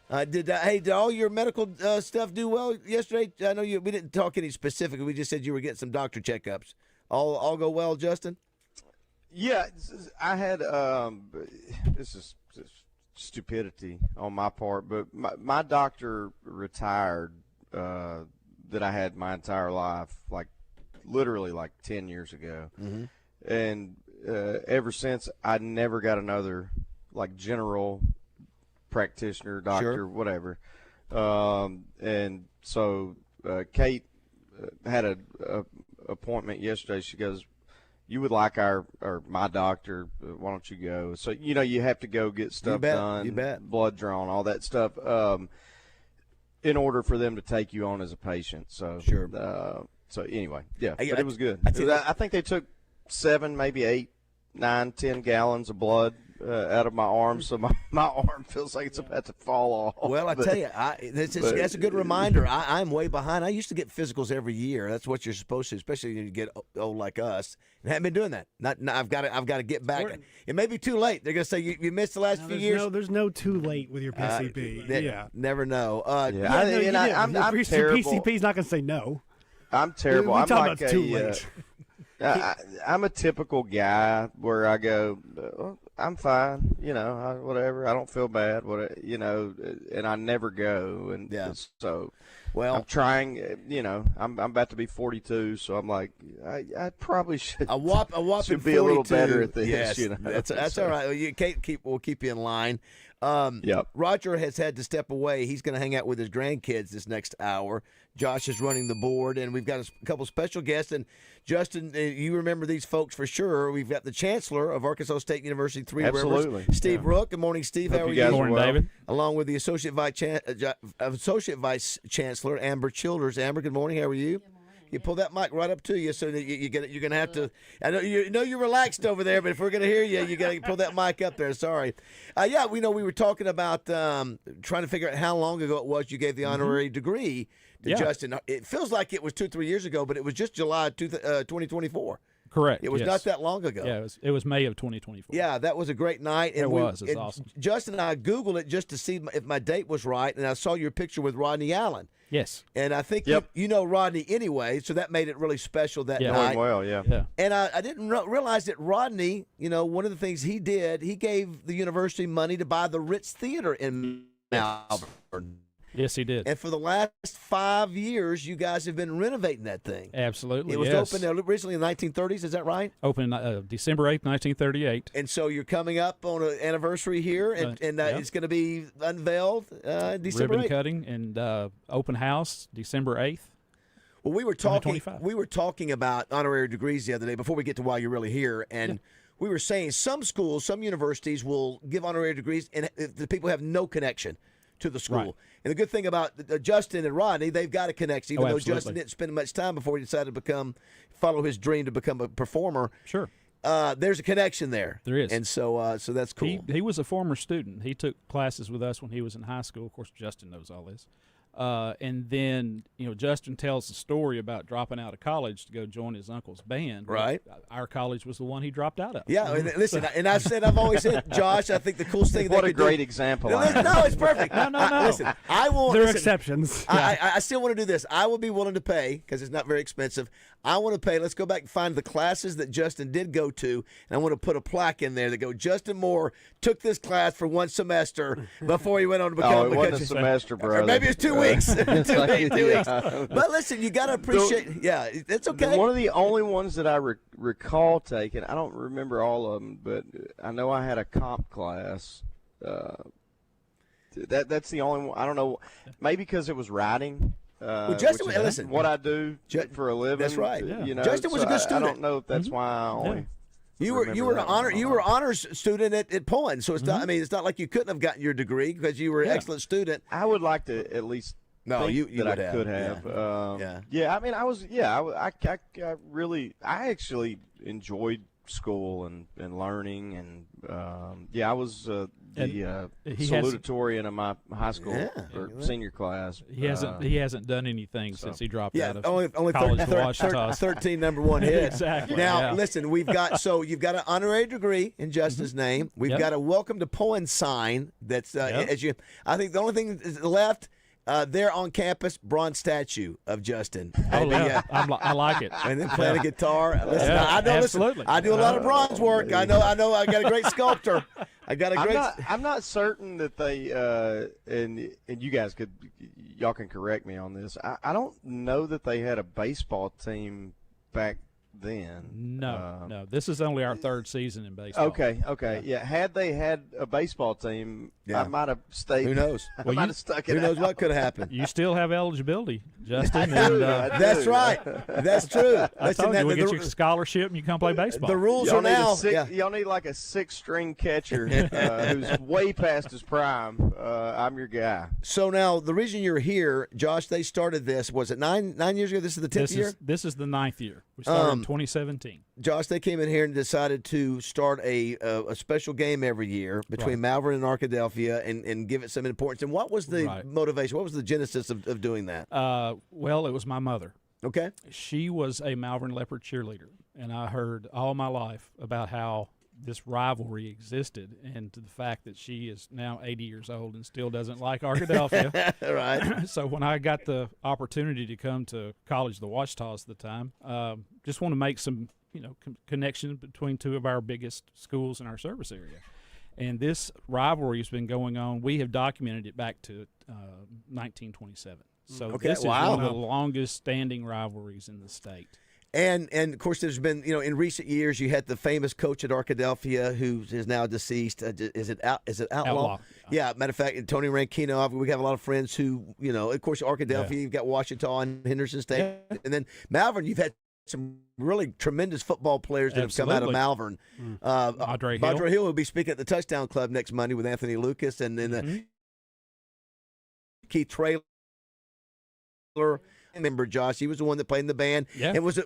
Did all your medical stuff do well yesterday? I know we didn't talk any specifically. We just said you were getting some doctor checkups. All go well, Justin? Yeah, I had this is stupidity on my part, but my doctor retired that I had my entire life, like literally like 10 years ago. Mm-hmm. And ever since, I never got another like general practitioner, doctor, Sure. whatever. And so Kate had a appointment yesterday. She goes, "You would like my doctor? Why don't you go?" So you have to go get stuff done, you bet. blood drawn, all that stuff, in order for them to take you on as a patient. So Sure. So anyway, yeah, but it was good. I think they took 7, maybe 8, 9, 10 gallons of blood out of my arm, so my arm feels like it's about to fall off. Well, I tell you, that's a good reminder. I'm way behind. I used to get physicals every year. That's what you're supposed to, especially when you get old like us. And I haven't been doing that. I've got to get back. It may be too late. They're going to say you missed the last few years. No, there's no too late with your PCP. Yeah, never know. I'm your terrible. PCP's not going to say no. I'm terrible. We I'm talk like about too late. I'm a typical guy where I go, I'm fine, whatever. I don't feel bad, and I never go. And so, well, I'm trying, I'm about to be 42, so I'm like, I probably should. A whopping should be 42. A little better at this. Yes, that's all right. We'll keep you in line. Yep. Roger has had to step away. He's going to hang out with his grandkids this next hour. Josh is running the board, and we've got a couple special guests. And Justin, you remember these folks for sure. We've got the Chancellor of Arkansas State University, Three Absolutely. Rivers, Steve Rook. Good morning, Steve. Hope How are you guys you? are well. David. Along with the Associate Vice Chancellor, Amber Childers. Amber, good morning. How are you? You pull that mic right up to you so that you're going to have to. I know you're relaxed over there, but if we're going to hear you, you got to pull that mic up there. Sorry. We were talking about trying to figure out how long ago it was you gave the honorary degree to Justin. It feels like it was 2-3 years ago, but it was just July 2024. Correct. It was not that long ago. Yeah, it was May of 2024. Yeah, that was a great night. And it was awesome. Justin and I Googled it just to see if my date was right, and I saw your picture with Rodney Allen. Yes. And I think you know Rodney anyway, so that made it really special that night. Well, yeah. And I didn't realize that Rodney, one of the things he did, he gave the university money to buy the Ritz Theater in Malvern. Yes, he did. And for the last 5 years, you guys have been renovating that thing. Absolutely, It was yes. opened originally in the 1930s, is that right? Opened December 8th, 1938. And so you're coming up on an anniversary here, and Yep. it's going to be unveiled December Ribbon 8th. cutting and open house December 8th. Well, we were talking 2025. about honorary degrees the other day before we get to why you're really here, and we were saying some schools, some universities will give honorary degrees, and the people have no connection to the school. Right. And the good thing about Justin and Rodney, they've got a connection, even though absolutely. Justin didn't spend much time before he decided to follow his dream to become a performer. Sure. There's a connection there. There is. And so that's cool. He was a former student. He took classes with us when he was in high school. Of course, Justin knows all this. And then, Justin tells the story about dropping out of college to go join his uncle's band. Right. Our college was the one he dropped out of. Yeah, and listen, and I've always said, Josh, I think the coolest thing What they a could do. great example. No, it's perfect. No. Listen, I will. There are listen, exceptions. I still want to do this. I will be willing to pay because it's not very expensive. I want to pay. Let's go back and find the classes that Justin did go to, and I want to put a plaque in there that go, Justin Moore took this class for 1 semester before he went on to become it wasn't a semester, brother. Or maybe it's 2 weeks. 2 weeks. But listen, you got to appreciate. It's okay. One of the only ones that I recall taking, I don't remember all of them, but I know I had a comp class. That's the only one. I don't know. Maybe because it was writing. Well, Justin, which is listen, what I do for a living. That's right. Justin was a good student. I don't know if that's why I only. You were an honors student at Pullen, so it's not. I mean, it's not like you couldn't have gotten your degree because you were an excellent student. I would like to at least. You that would I could have. Yeah. I mean, I was. Yeah. I actually enjoyed school and learning and I was the salutatorian of my high school or senior class. He hasn't done anything since he dropped out of only college to Washita. 13 number one hits. Exactly. Now listen, you've got an honorary degree in Justin's name. We've got a welcome to Pullen sign that's as you. I think the only thing that's left. There on campus, bronze statue of Justin. I like it. And then playing a guitar. Listen, absolutely. I do a lot of bronze work. I know. I got a great sculptor. I'm not certain that they and you guys y'all can correct me on this. I don't know that they had a baseball team back then. No. This is only our third season in baseball. Okay. Yeah. Had they had a baseball team, I might have stayed. Who knows? I might have stuck it. Who knows what could have happened? You still have eligibility, Justin. And, that's right. That's true. I told you, we get you a scholarship and you come play baseball. The rules y'all are now. Y'all need like a 6-string catcher who's way past his prime. I'm your guy. So now the reason you're here, Josh, they started this. Was it 9 years ago? This is the 10th year. This is the 9th year. We started in 2017. Josh, they came in here and decided to start a special game every year between Malvern and Arkadelphia and give it some importance. And what was the motivation? What was the genesis of doing that? Well, it was my mother. Okay. She was a Malvern Leopard cheerleader, and I heard all my life about how this rivalry existed and to the fact that she is now 80 years old and still doesn't like Arkadelphia. Right. So when I got the opportunity to come to college, the Wachitas at the time, just want to make some connection between two of our biggest schools in our service area. And this rivalry has been going on. We have documented it back to 1927. So this is one of the longest standing rivalries in the state. And of course, there's been, in recent years, you had the famous coach at Arkadelphia who is now deceased. Is it Outlaw? Yeah, matter of fact, Tony Ranchino. We have a lot of friends who, of course, Arkadelphia, you've got Washita and Henderson State. Yeah. And then Malvern, you've had some really tremendous football players that have come out of Malvern. Madre Hill will be speaking at the Touchdown Club next Monday with Anthony Lucas and then Keith Traylor. Remember Josh? He was the one that played in the band. Yeah. And was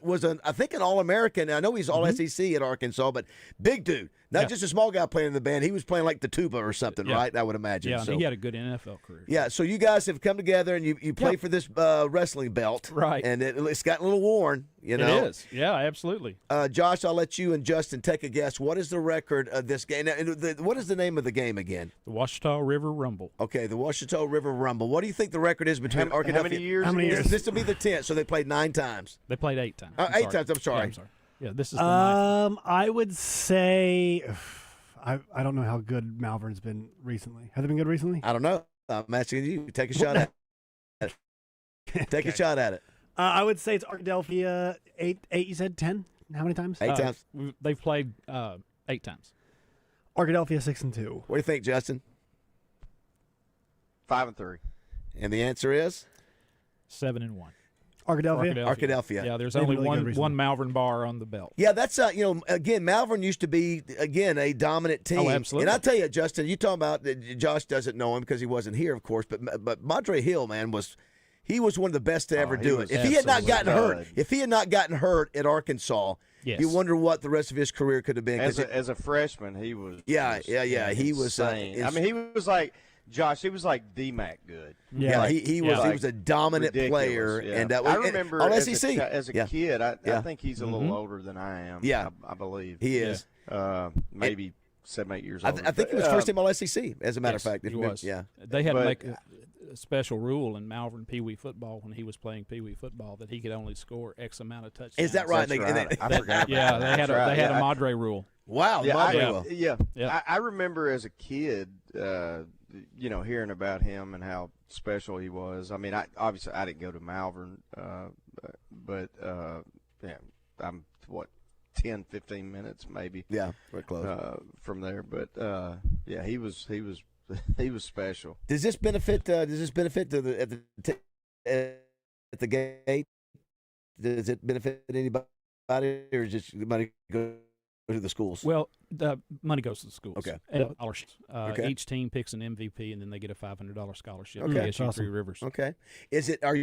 I think an All-American. I know he's All-SEC at Arkansas, but big dude. Not just a small guy playing in the band. He was playing like the tuba or something, right? I would imagine. Yeah, and he had a good NFL career. Yeah, so you guys have come together and you play for this wrestling belt. Right. And it's gotten a little worn, It is. Yeah, absolutely. Josh, I'll let you and Justin take a guess. What is the record of this game? Now, what is the name of the game again? The Washita River Rumble. Okay, the Washita River Rumble. What do you think the record is between Arkadelphia? How many years? This will be the 10th, so they played 9 times. They played 8 times. 8 times, I'm sorry. Yeah, I'm sorry. Yeah, this is the 9th. I would say I don't know how good Malvern's been recently. Have they been good recently? I don't know. I'm asking you. Take a shot at it. Take a shot at it. I would say it's Arkadelphia 8. You said 10? How many times? 8 times. They've played 8 times. Arkadelphia 6-2. What do you think, Justin? 5-3. And the answer is 7-1. Arkadelphia. Yeah, there's They have only really good one Malvern bar on the belt. Yeah, that's again, Malvern used to be a dominant team. Oh, absolutely. And I tell you, Justin, you talking about Josh doesn't know him because he wasn't here, of course. But Madre Hill, man, was one of the best to ever do it. If he had not gotten hurt at Arkansas, yes. you wonder what the rest of his career could have been. As a freshman, he was. Yeah. He was. I mean, he was like. Josh, he was like D-Mac good. Yeah, like, he was a dominant player, yeah. and I remember on as SEC as a kid. I think he's a little older than I am. Yeah, I believe he is. Maybe 7, 8 years old. I think he was first team all SEC. As a matter of fact, he was. Yeah, they had to make a special rule in Malvern Pee Wee football when he was playing Pee Wee football that he could only score X amount of touchdowns. Is that right? I forgot. Yeah, they had a Madre rule. Wow, Madre rule. Yeah. I remember as a kid. Hearing about him and how special he was. I mean, obviously I didn't go to Malvern, but I'm 10, 15 minutes maybe. Yeah, very close from there. But he was special. Does this benefit? At the gate? Does it benefit anybody, or just money go to the schools? Well, the money goes to the schools. Okay. And scholarships. Each team picks an MVP, and then they get a $500 scholarship. Okay. ASU Three Rivers. Okay. Are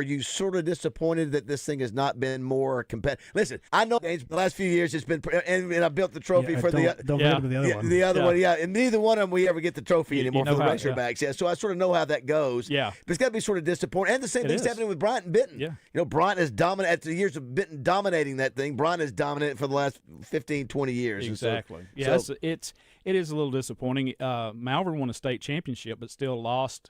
you sort of disappointed that this thing has not been more competitive? Listen, I know the last few years it's been, and I built the trophy for the other one. The other one, and neither one of them we ever get the trophy anymore for the Razorbacks. Yeah, so I sort of know how that goes. Yeah, but it's got to be sort of disappointing. And the same thing's happening with Bryant and Benton. Yeah, Bryant is dominant after years of Benton dominating that thing. Bryant is dominant for the last 15, 20 years. Exactly. It is a little disappointing. Malvern won a state championship, but still lost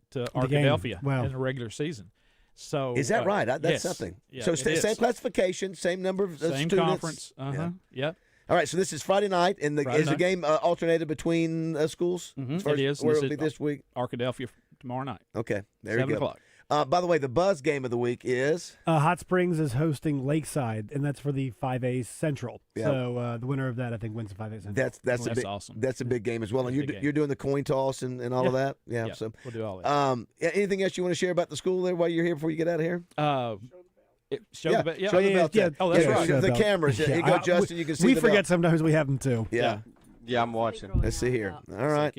to Arkadelphia in the regular season. So is that right? That's something. Yeah, so same classification, same number of same students. Conference. Yep. All right, so this is Friday night, and is the game alternated between schools? Mm-hmm. It is. Where will it be this week? Arkadelphia tomorrow night. Okay, there you go. 7 o'clock. By the way, the buzz game of the week is Hot Springs is hosting Lakeside, and that's for the 5A Central. Yeah. So the winner of that, I think, wins the 5A Central. That's awesome. That's a big game as well. And you're doing the coin toss and all of that. Yeah. So we'll do all that. Anything else you want to share about the school there while you're here before you get out of here? Show the belt. Show the belt. Yeah. Oh, that's right. The cameras. Here you go, Justin. You can see. We the forget belt. sometimes we have them too. Yeah. Yeah, I'm watching. Let's see here. All right.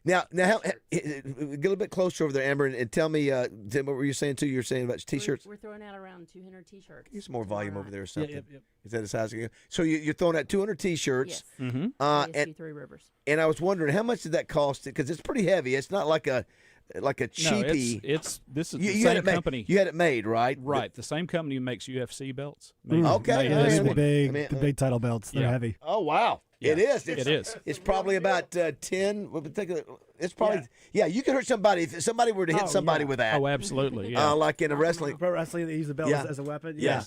Now, get a little bit closer over there, Amber, and tell me, Tim, what were you saying too? You were saying about T-shirts. We're throwing out around 200 T-shirts. Use some more volume over there or something. Yep. Is that as high as you go? So you're throwing out 200 T-shirts. Yes. Mm-hmm. ASU Three Rivers. And I was wondering how much did that cost? Because it's pretty heavy. It's not like a cheapie. No, this is the same company. You had it made, right? Right. The same company who makes UFC belts. Okay. The big title belts. They're heavy. Oh, wow. Yeah. It is. It is. It's probably about 10. It's probably you could hurt somebody if somebody were to hit somebody with that. Oh, absolutely. Yeah. Like in a wrestling. Pro wrestling, they use the belt as a weapon. Yeah.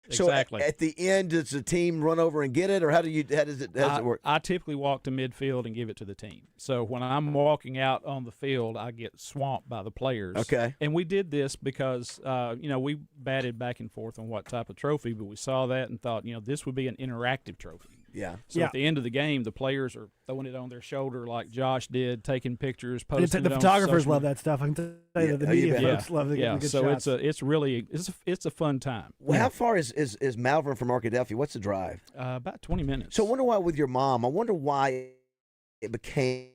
So exactly. At the end, does the team run over and get it, or how does it work? I typically walk to midfield and give it to the team. So when I'm walking out on the field, I get swamped by the players. Okay. And we did this because we batted back and forth on what type of trophy, but we saw that and thought this would be an interactive trophy. Yeah. So at the end of the game, the players are throwing it on their shoulder like Josh did, taking pictures, posting it the on photographers social love that stuff. I can tell you the media folks love the good so shots. it's a fun time. Well, how far is Malvern from Arkadelphia? What's the drive? About 20 minutes. So I wonder why with your mom. I wonder why it became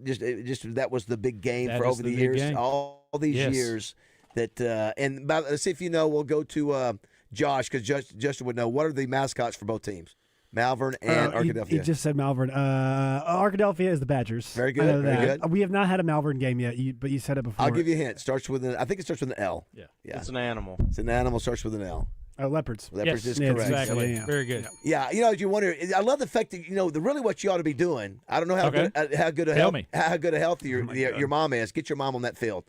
just that was the big game for over the years, all these years. That and let's see if you know. We'll go to Josh because Justin would know. What are the mascots for both teams? Malvern and Arkadelphia. He just said Malvern. Arkadelphia is the Badgers. Very good. Very good. We have not had a Malvern game yet, but you said it before. I'll give you a hint. I think it starts with an L. Yeah. It's an animal. It's an animal. Starts with an L. Leopards. Leopards is yes, correct. Exactly. Yeah. Very good. Yeah, you wonder. I love the fact that really what you ought to be doing. I don't know how good a health your mom is. Get your mom on that field.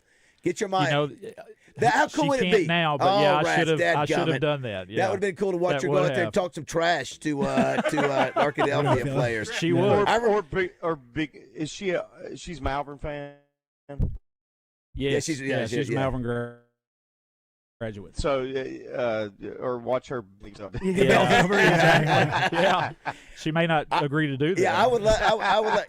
Get your mind. You know, how cool she would it can't be now, but yeah, rats, I should have dadgummit. done that. Yeah. That would have been cool to watch That her go would out there and have. talk some trash to Arkadelphia players. She would. Or big. Is she? She's Malvern fan. Yes, she's Malvern graduate. So, or watch her. Yeah, exactly. Yeah, she may not agree to do that. Yeah, I would let.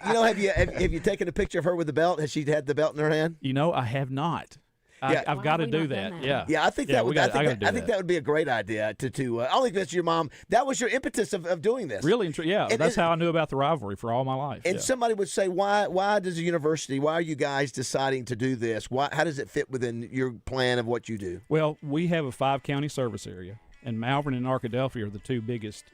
You know, have you taken a picture of her with the belt? Has she had the belt in her hand? You know, I have not. Yeah. I've got to do that. Yeah, yeah. I think that would. I think that would be a great idea to. I think that's your mom. That was your impetus of doing this. Really, yeah. That's how I knew about the rivalry for all my life. And somebody would say, why does the university? Why are you guys deciding to do this? How does it fit within your plan of what you do? Well, we have a 5-county service area, and Malvern and Arkadelphia are the two biggest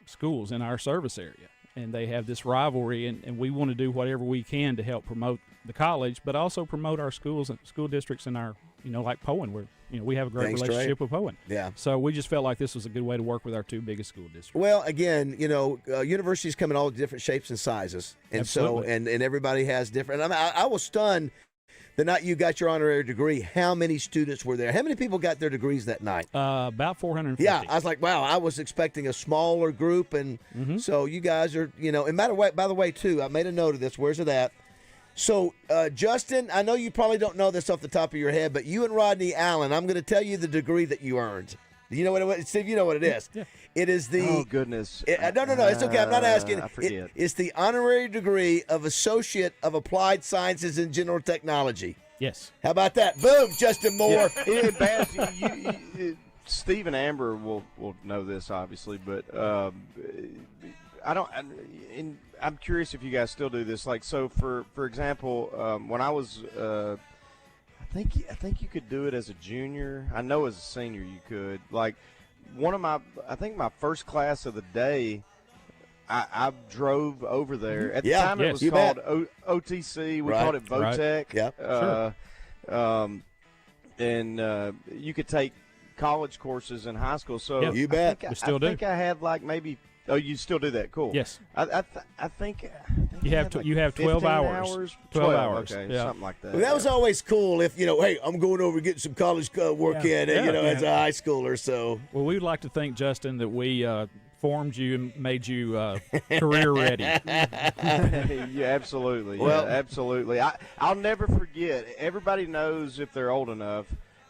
schools in our service area. And they have this rivalry, and we want to do whatever we can to help promote the college, but also promote our schools and school districts in our, like Poen, where we have a great relationship with Poen. Yeah. So we just felt like this was a good way to work with our two biggest school districts. Well, again, universities come in all different shapes and sizes, and Absolutely. so and everybody has different. I was stunned the night you got your honorary degree. How many students were there? How many people got their degrees that night? About 450. Yeah, I was like, wow, I was expecting a smaller group, and so you guys are, and by the way, too, I made a note of this. Where's it at? So, Justin, I know you probably don't know this off the top of your head, but you and Rodney Allen, I'm going to tell you the degree that you earned. You know what it is? Steve, you know what it is. Yeah. It is the... Oh, goodness. No, it's okay. I'm not asking. I forget. It's the honorary degree of Associate of Applied Sciences and General Technology. Yes. How about that? Boom, Justin Moore. Yeah, Baz, Steve and Amber will know this, obviously, but I'm curious if you guys still do this. Like, so for example, when I was, I think you could do it as a junior. I know as a senior you could. Like, I think my first class of the day, I drove over there. At the time, it was called OTC. We called it VOTEC. Right. Yeah. And you could take college courses in high school. So you bet. We still do. I think I had like maybe. Oh, you still do that? Cool. Yes. I think you have like you have 12 hours. 12 hours. Okay, yeah. something like that. Well, that was always cool if, hey, I'm going over getting some college work in, as a high schooler. So. Well, we would like to thank Justin that we formed you and made you career ready. Yeah, absolutely. Well, absolutely. I'll never forget. Everybody knows, if they're old enough,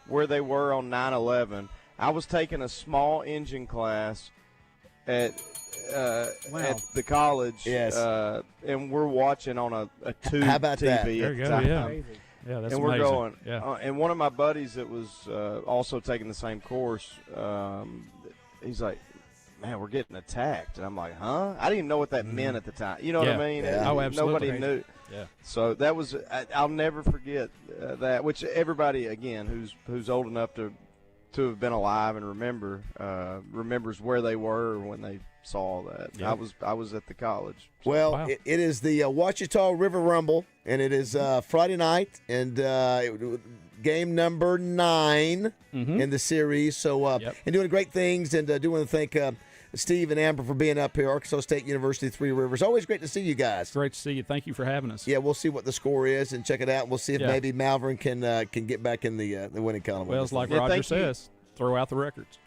where they were on 9/11. I was taking a small engine class at the college. Yes. And we're watching on a tube How about TV that? at There the you go. time. Yeah, that's and we're amazing. going. Yeah. And one of my buddies that was also taking the same course, he's like, man, we're getting attacked. And I'm like, huh? I didn't even know what that meant at the time. You know what I mean? Yeah. Oh, absolutely. Nobody knew. Yeah. So that was, I'll never forget that, which everybody, again, who's old enough to have been alive and remembers where they were when they saw that. Yeah. I was at the college. So. Well, Wow. it is the Ouachita River Rumble, and it is Friday night, and game number 9 in the series. So, and doing great things, and do want to thank Steve and Amber for being up here. Arkansas State University, Three Rivers. Always great to see you guys. Great to see you. Thank you for having us. Yeah, we'll see what the score is and check it out. We'll see if maybe Malvern can get back in the winning column. Well, it's like Roger says, throw out the records.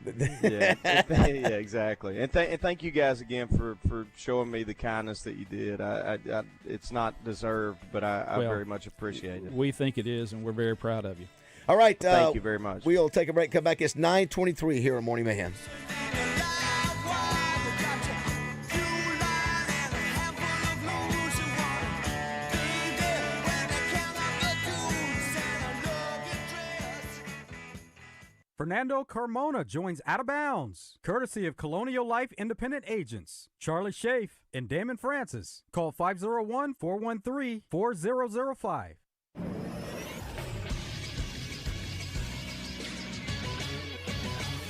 Yeah, yeah, exactly. And thank you guys again for showing me the kindness that you did. I it's not deserved, but I very much appreciate it. We think it is, and we're very proud of you. All right. Thank you very much. We'll take a break, come back. It's 9:23 here on Morning Mayhem. Fernando Carmona joins Out of Bounds, courtesy of Colonial Life Independent Agents, Charlie Schaaf and Damon Francis. Call 501-413-4005.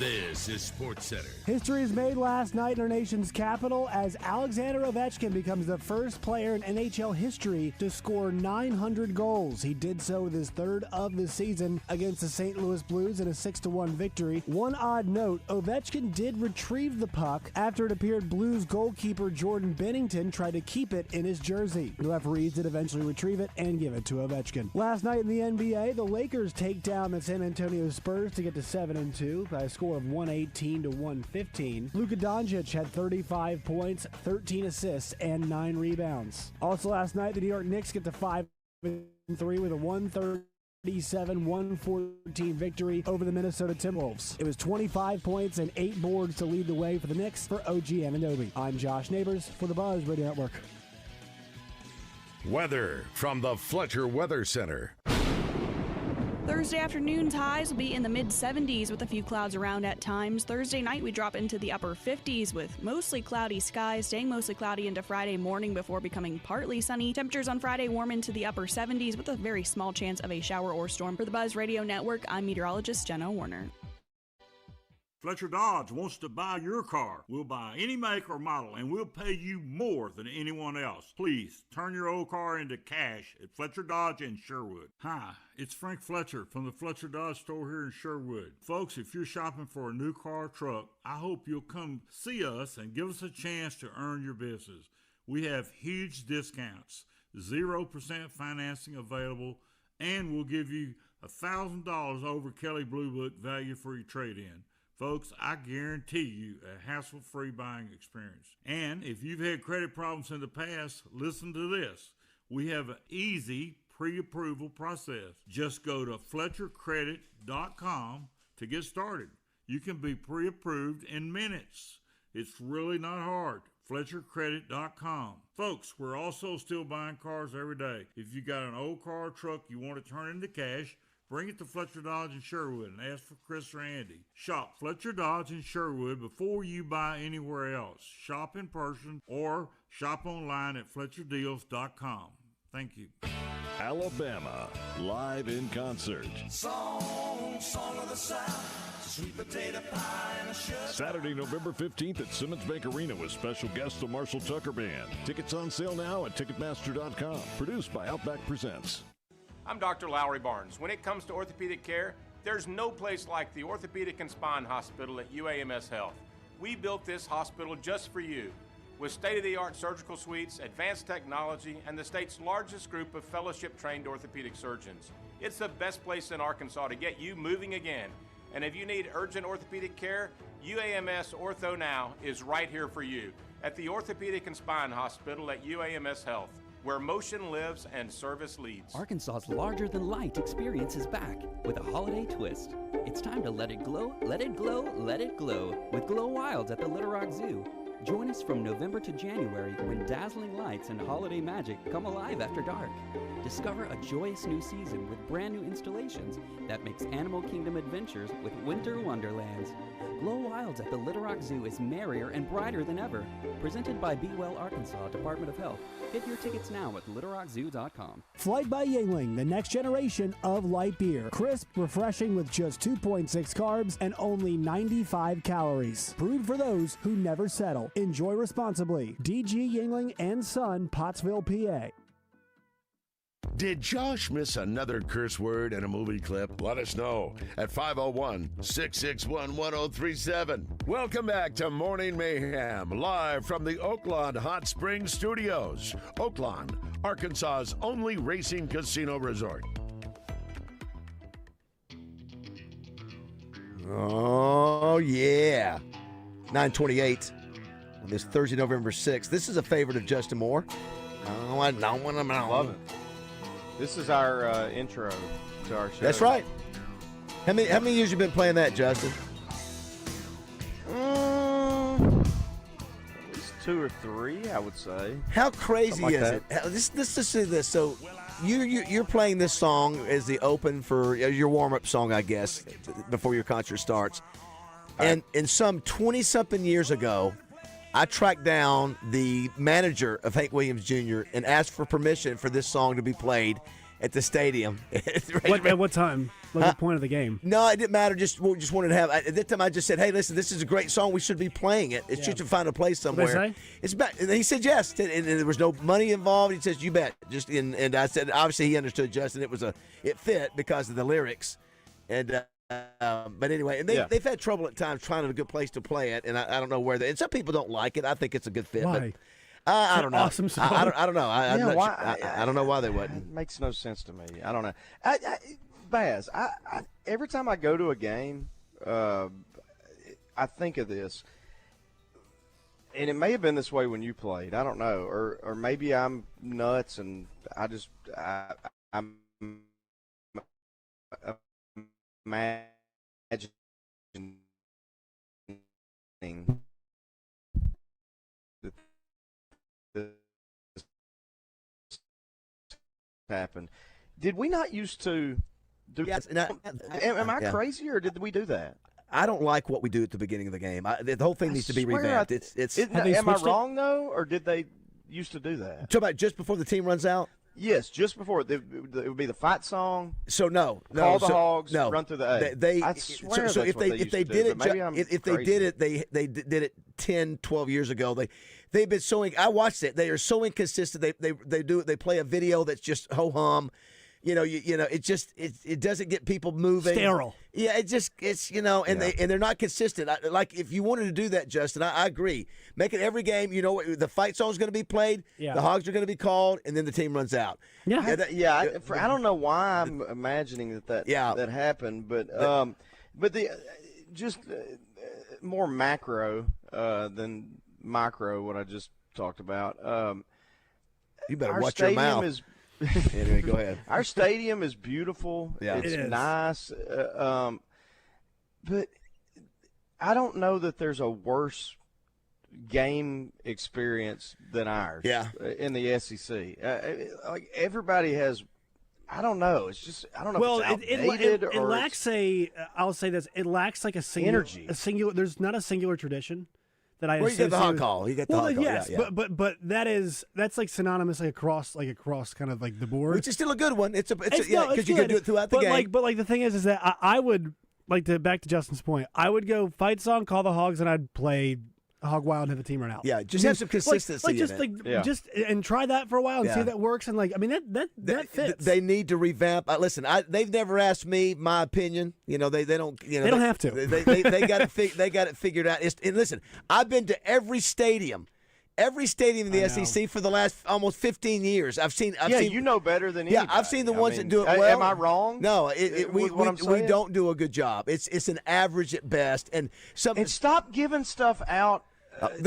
This is Sports Center. History is made last night in our nation's capital as Alexander Ovechkin becomes the first player in NHL history to score 900 goals. He did so with his third of the season against the St. Louis Blues in a 6-1 victory. One odd note, Ovechkin did retrieve the puck after it appeared Blues goalkeeper Jordan Bennington tried to keep it in his jersey. The referees did eventually retrieve it and give it to Ovechkin. Last night in the NBA, the Lakers take down the San Antonio Spurs to get to 7-2 by a score of 118-115. Luka Doncic had 35 points, 13 assists, and 9 rebounds. Also last night, the New York Knicks get to 5-3 with a 137-114 victory over the Minnesota Timberwolves. It was 25 points and 8 boards to lead the way for the Knicks for OG Anunoby. I'm Josh Neighbors for the Buzz Radio Network. Weather from the Fletcher Weather Center. Thursday afternoon highs will be in the mid-70s with a few clouds around at times. Thursday night we drop into the upper 50s with mostly cloudy skies, staying mostly cloudy into Friday morning before becoming partly sunny. Temperatures on Friday warm into the upper 70s with a very small chance of a shower or storm. For the Buzz Radio Network, I'm meteorologist Jenna Warner. Fletcher Dodge wants to buy your car. We'll buy any make or model, and we'll pay you more than anyone else. Please, turn your old car into cash at Fletcher Dodge in Sherwood. Hi, it's Frank Fletcher from the Fletcher Dodge store here in Sherwood. Folks, if you're shopping for a new car or truck, I hope you'll come see us and give us a chance to earn your business. We have huge discounts, 0% financing available, and we'll give you $1,000 over Kelly Blue Book value for your trade-in. Folks, I guarantee you a hassle-free buying experience. And if you've had credit problems in the past, listen to this. We have an easy pre-approval process. Just go to FletcherCredit.com to get started. You can be pre-approved in minutes. It's really not hard. FletcherCredit.com. Folks, we're also still buying cars every day. If you got an old car or truck you want to turn into cash, bring it to Fletcher Dodge in Sherwood and ask for Chris or Andy. Shop Fletcher Dodge in Sherwood before you buy anywhere else. Shop in person or shop online at FletcherDeals.com. Thank you. Alabama, live in concert. Song of the South, sweet potato pie and a shirt. Saturday, November 15th at Simmons Bank Arena with special guest the Marshall Tucker Band. Tickets on sale now at Ticketmaster.com. Produced by Outback Presents. I'm Dr. Lowry Barnes. When it comes to orthopedic care, there's no place like the Orthopedic and Spine Hospital at UAMS Health. We built this hospital just for you. With state-of-the-art surgical suites, advanced technology, and the state's largest group of fellowship-trained orthopedic surgeons. It's the best place in Arkansas to get you moving again. And if you need urgent orthopedic care, UAMS Ortho Now is right here for you at the Orthopedic and Spine Hospital at UAMS Health, where motion lives and service leads. Arkansas's larger-than-light experience is back with a holiday twist. It's time to let it glow, let it glow, let it glow with Glow Wilds at the Little Rock Zoo. Join us from November to January when dazzling lights and holiday magic come alive after dark. Discover a joyous new season with brand new installations that makes Animal Kingdom adventures with Winter Wonderlands. Glow Wilds at the Little Rock Zoo is merrier and brighter than ever. Presented by Be Well Arkansas Department of Health. Get your tickets now at littlerockzoo.com. Flight by Yingling, the next generation of light beer. Crisp, refreshing with just 2.6 carbs and only 95 calories. Brewed for those who never settle. Enjoy responsibly. DG Yingling and Son, Pottsville, PA. Did Josh miss another curse word in a movie clip? Let us know at 501-661-1037. Welcome back to Morning Mayhem, live from the Oaklawn Hot Springs Studios. Oaklawn, Arkansas's only racing casino resort. Oh, yeah. 9:28 on this Thursday, November 6th. This is a favorite of Justin Moore. Oh, I don't want to love it. This is our intro to our show. That's right. How many years you been playing that, Justin? At least 2 or 3, I would say. How crazy like is it? Let's just see this. So you're playing this song as the open for your warm-up song, I guess, before your concert starts. And some 20-something years ago, I tracked down the manager of Hank Williams Jr. and asked for permission for this song to be played at the stadium. At what time? What was the point of the game? No, it didn't matter. Just wanted to have. At that time, I just said, "Hey, listen, this is a great song. We should be playing it. It's just to find a place somewhere." What'd they say? It's back. And he said yes, and there was no money involved. He says, "You bet." And I said, obviously, he understood Justin. It fit because of the lyrics, and. But anyway, and they've had trouble at times finding a good place to play it, and I don't know where they. And some people don't like it. I think it's a good fit. Why? But, I don't know. Awesome song. I don't know. I'm not why, sure. I don't know why they wouldn't. It makes no sense to me. I don't know. Baz, every time I go to a game, I think of this, and it may have been this way when you played. I don't know, or maybe I'm nuts and I'm imagining that this happened. Did we not used to do? Yes, am I crazy, or did we do that? I don't like what we do at the beginning of the game. The whole thing needs to be revamped. Am I wrong though, or did they used to do that? Talk about just before the team runs out. Yes, just before it would be the fight song. So call the Hogs, run through the A. I swear so that's if they did it, they did it 10, 12 years ago. They've been so. I watched it. They are so inconsistent. They play a video that's just ho hum. It doesn't get people moving. Sterile. Yeah, and they're not consistent. Like if you wanted to do that, Justin, I agree. Make it every game. The fight song's going to be played. Yeah. The Hogs are going to be called, and then the team runs out. Yeah, I don't know why I'm imagining that happened, but more macro than micro. What I just talked about. You better watch your mouth. Anyway, go ahead. Our stadium is beautiful. Yeah. It's nice. But I don't know that there's a worse game experience than ours in the SEC. Like everybody has – I don't know. It's just – I don't know if it's outdated it lacks I'll say this. It lacks like a singular – energy. There's not a singular tradition. That I you get the hog call. You get the hog call. Yes, but that's like synonymous across kind of like the board, which is still a good one. Because you can do it throughout the game. But the thing is that I would like to back to Justin's point. I would go fight song, call the Hogs, and I'd play Hog Wild and have the team run out. Yeah, just have some consistency. Just and try that for a while and see if that works. And that fits. They need to revamp. Listen, they've never asked me my opinion. They don't. They don't have to. They got it. They got it figured out. And listen, I've been to every stadium in the SEC for the last almost 15 years. I've seen. You know better than anybody. Yeah, I've seen the ones that do it well. Am I wrong? No, we don't do a good job. It's an average at best. And stop giving stuff out.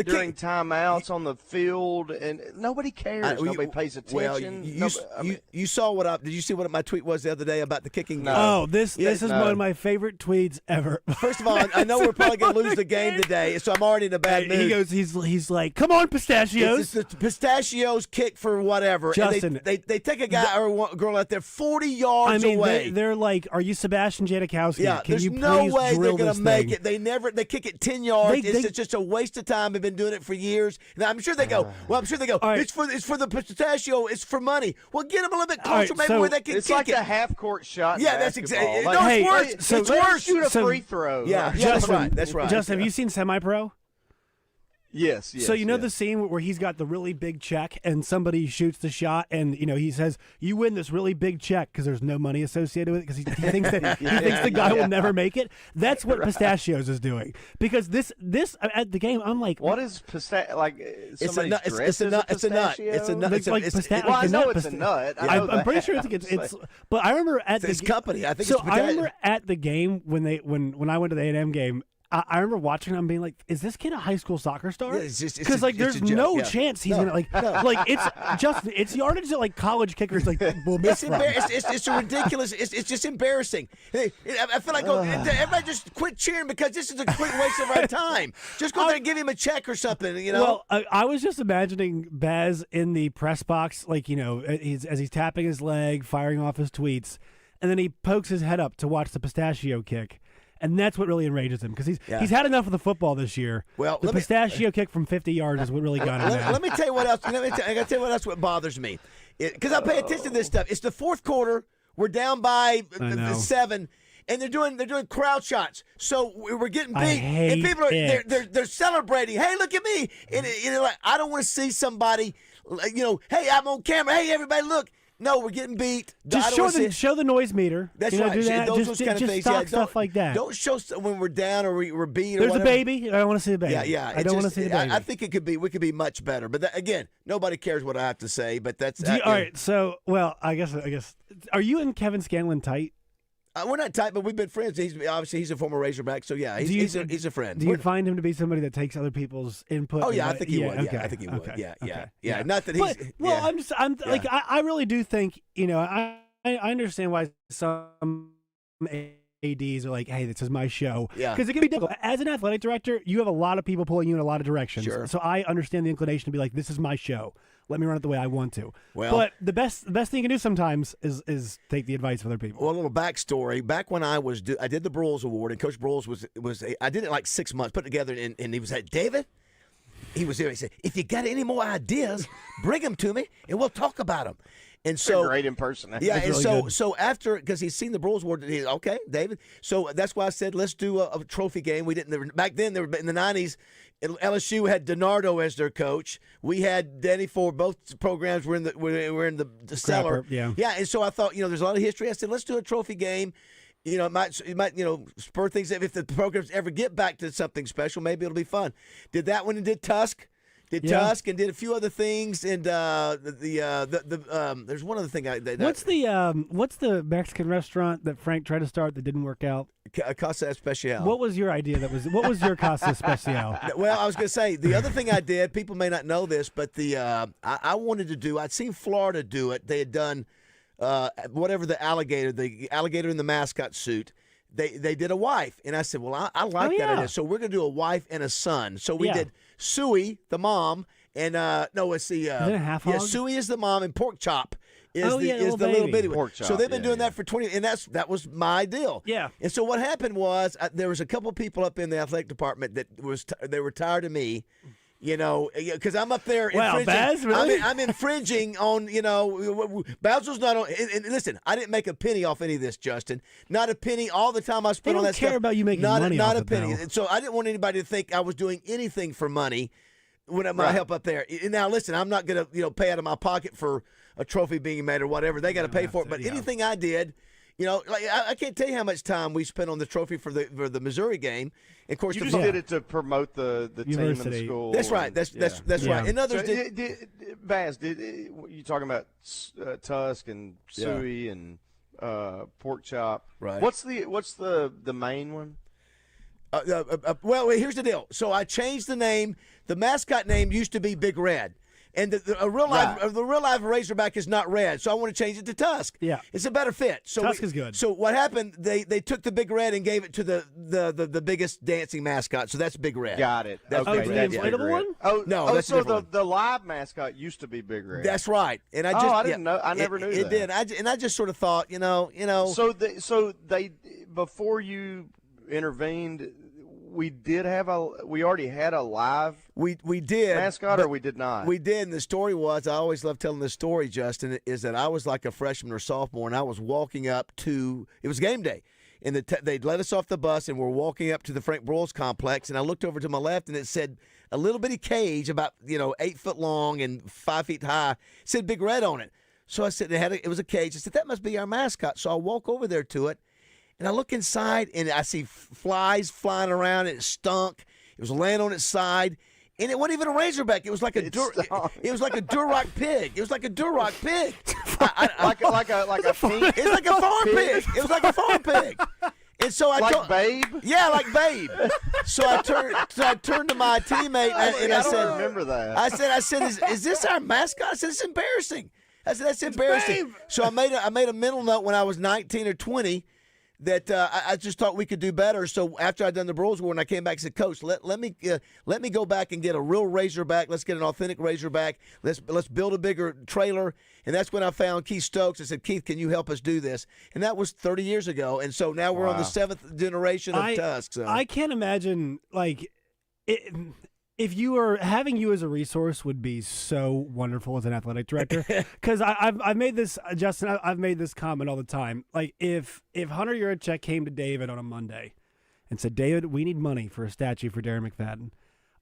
During timeouts on the field, and nobody cares. Nobody pays attention. You saw did you see what my tweet was the other day about the kicking? No. Oh, this is one of my favorite tweets ever. First of all, I know we're probably going to lose the game today, so I'm already in a bad mood. He goes, he's like, come on, pistachios. It's the pistachios kick for whatever. Justin, and they take a guy or a girl out there 40 yards away. They're like, are you Sebastian Janikowski? Yeah, there's no way they're going to make it. They kick it 10 yards. It's just a waste of time. They've been doing it for years. Now, I'm sure they go, right. it's for the pistachio, it's for money. Well, get them a little bit closer, maybe where they can kick it. It's like a half-court shot. Yeah, that's exactly. Like, it's worse. It's worse. Shoot a free throw. Yeah, that's right. Justin, have you seen Semi-Pro? Yes. So the scene where he's got the really big check and somebody shoots the shot and he says you win this really big check because there's no money associated with it because he thinks that he thinks the guy will never make it. That's what Pistachios is doing because this at the game I'm like, what is pistachio? Like it's a nut. It's a nut. It's a nut. I know it's a nut. I'm pretty sure it's. But I remember at the company. I think so. I remember at the game when I went to the A&M game. I remember watching him being like, "Is this kid a high school soccer star?" Because there's no chance he's gonna it's just it's yardage that like college kickers will miss. It's a ridiculous. It's just embarrassing. I feel like everybody just quit cheering because this is a complete waste of our time. Just go there and give him a check or something. Well, I was just imagining Baz in the press box, as he's tapping his leg, firing off his tweets, and then he pokes his head up to watch the pistachio kick. And that's what really enrages him because he's had enough of the football this year. Well, the pistachio kick from 50 yards is what really got him. Let me tell you what else. I got to tell you what else. What bothers me Because I pay attention to this stuff. It's the fourth quarter. We're down by 7. And they're doing crowd shots, so we're getting beat, and people are they're celebrating. Hey, look at me! And like, I don't want to see somebody, hey, I'm on camera. Hey, everybody, look! No, we're getting beat. Just show the noise meter. That's right. Do that. Those kind of things. Stuff like that. Don't show when we're down or we're beat. There's or a baby. I don't want to see the baby. Yeah. I don't want to see the baby. I think we could be much better. But again, nobody cares what I have to say. But that's all right. So, I guess. Are you and Kevin Scanlon tight? We're not tight, but we've been friends. He's a former Razorback, so yeah, he's a friend. Do you find him to be somebody that takes other people's input? Oh yeah, I think he would. Okay. Yeah, I think he would. Okay. Yeah. Not that he's. Like I really do think I understand why some ADs are like, hey, this is my show. Yeah. Because it can be difficult. As an athletic director, you have a lot of people pulling you in a lot of directions. Sure. So I understand the inclination to be like, this is my show. Let me run it the way I want to. Well, but the best thing you can do sometimes is take the advice of other people. Well, a little backstory. Back when I did the Broyles Award, and Coach Broyles I did it like 6 months, put it together, and he was like, David, he was there. He said, if you got any more ideas, bring them to me, and we'll talk about them. And so great impersonation. Yeah, That's and really so after, because he's seen the Broyles Award, okay, David. So that's why I said let's do a trophy game. We didn't back then. They were in the '90s. LSU had DiNardo as their coach. We had Denny for both programs. We're in the cellar. Yeah. And so I thought, there's a lot of history. I said let's do a trophy game. It might spur things. If the programs ever get back to something special, maybe it'll be fun. Did that one and did Tusk. Tusk and did a few other things, and there's one other thing. What's the Mexican restaurant that Frank tried to start that didn't work out? Casa Especial. What was your idea? What was your Casa Especial? Well, I was going to say the other thing I did. People may not know this, but I wanted to do. I'd seen Florida do it. They had done whatever the alligator in the mascot suit. They did a wife, and I said, well, I like that idea. So we're going to do a wife and a son. So we did Suey, the mom, and it's the is it a half hog? Yeah, Suey is the mom, and Pork Chop is the little bitty one. Pork Chop, so they've been doing that for 20, and that was my deal. Yeah. And so what happened was there was a couple people up in the athletic department that they were tired of me. Because I'm up there infringing. Baz, really? I'm infringing on, Bazzel's not on. And listen, I didn't make a penny off any of this, Justin. Not a penny. All the time I spent on that stuff. They don't care about you making money Not off a penny. it, And so I didn't want anybody to think I was doing anything for money when I help up there. And now, listen, I'm not going to, pay out of my pocket for a trophy being made or whatever. They got to pay for it. But anything I did, I can't tell you how much time we spent on the trophy for the Missouri game. And of course, you just did it to promote the team and the school. That's right. That's right. And others Baz, you talking about Tusk and Suey and Pork Chop? Right. What's the main one? Well, here's the deal. So I changed the name. The mascot name used to be Big Red. And the real life Razorback is not red, so I want to change it to Tusk. Yeah, it's a better fit. So Tusk is good. So what happened? They took the Big Red and gave it to the biggest dancing mascot. So that's Big Red. Got it. That's the inflatable one? Oh no, that's so the live mascot used to be Big Red. That's right. And I just I didn't know. I never knew that. It did. I just sort of thought, So they before you intervened. We already had a live we did mascot, or we did not. We did, and the story was, I always love telling this story, Justin, is that I was like a freshman or sophomore, and I was walking up to, it was game day, and they'd let us off the bus, and we're walking up to the Frank Broyles complex, and I looked over to my left, and it said a little bitty cage about 8 foot long and 5 feet high. It said Big Red on it. So I said, it was a cage. I said, that must be our mascot. So I walk over there to it. And I look inside, and I see flies flying around, and it stunk. It was laying on its side, and it wasn't even a Razorback. It was like a it was like a Duroc pig. It was like a Duroc pig, like a pink. It's like a farm pig. It was like a farm pig. And so Babe. Yeah, like Babe. So I turned to my teammate, and I said, remember that. I said, is this our mascot? I said, it's embarrassing. I said, that's embarrassing. Babe. So I made a mental note when I was 19 or 20. That I just thought we could do better. So after I'd done the Broyles Award, and I came back and said, Coach, let me go back and get a real Razorback. Let's get an authentic Razorback. Let's build a bigger trailer. And that's when I found Keith Stokes. I said, Keith, can you help us do this? And that was 30 years ago. And so now we're on the 7th generation of Tusk. So. I can't imagine, if you were having you as a resource would be so wonderful as an athletic director. Because I've made this, Justin, I've made this comment all the time. Like if Hunter Yurachek came to David on a Monday and said, David, we need money for a statue for Darren McFadden,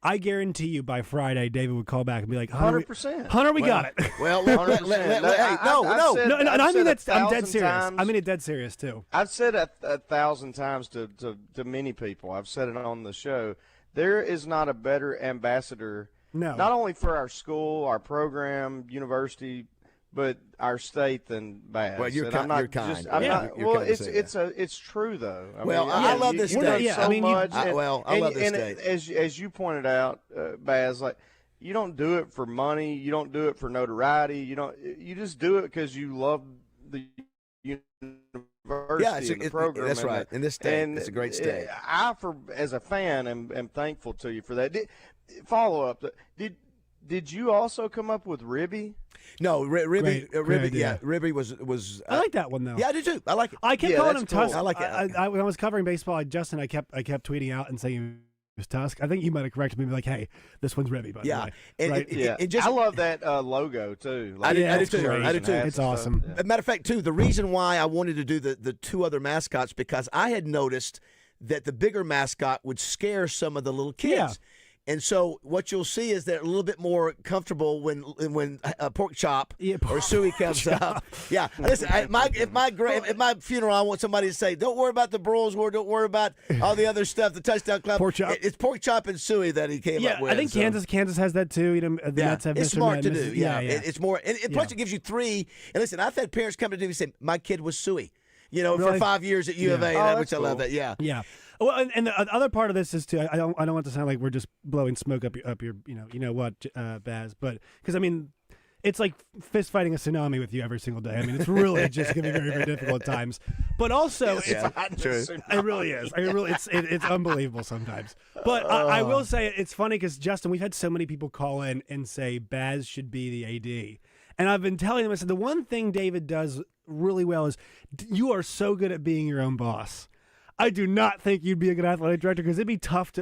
I guarantee you by Friday, David would call back and be like, 100%. Hunter, we got it. Well, 100%. And I mean I'm dead serious. I mean it dead serious too. I've said it 1,000 times to many people. I've said it on the show. There is not a better ambassador, not only for our school, our program, university, but our state than Baz. Well, you're kind. It's true though. I love this state. I love this state. As you pointed out, Baz, like you don't do it for money. You don't do it for notoriety. You just do it because you love the university and the program. That's right. In this state, it's a great state. As a fan, am thankful to you for that. Follow up. Did you also come up with Ribby? No, Ribby. idea. Ribby was. I like that one though. Yeah, I do too. I like it. I kept calling him Tusk. I like it. When I was covering baseball, Justin, I kept tweeting out and saying it was Tusk. I think you might have corrected me, like, "Hey, this one's Ribby." By the way, I love that logo too. I do too. It's awesome. As a matter of fact, too, the reason why I wanted to do the two other mascots because I had noticed that the bigger mascot would scare some of the little kids. Yeah. And so what you'll see is they're a little bit more comfortable when Pork Chop or Suey comes up. Yeah, listen. At my funeral, I want somebody to say, "Don't worry about the Broyles War. Don't worry about all the other stuff. The touchdown club. Pork Chop. It's Pork Chop and Suey that he came up with." I think Kansas has that too. The Mets have it's Mr. smart Madness. to do. It's more. And plus, it gives you three. And listen, I've had parents come to me and say, "My kid was Suey." For 5 years at U of A, which I love that. Yeah. Yeah. Well, and the other part of this is too. I don't want to sound like we're just blowing smoke up your Baz, but because I mean, it's like fist fighting a tsunami with you every single day. I mean, it's really just going to be very, very difficult at times. But also, it really is. It's unbelievable sometimes. But I will say it's funny because Justin, we've had so many people call in and say Baz should be the AD. And I've been telling them, I said, the one thing David does really well is you are so good at being your own boss. I do not think you'd be a good athletic director because it'd be tough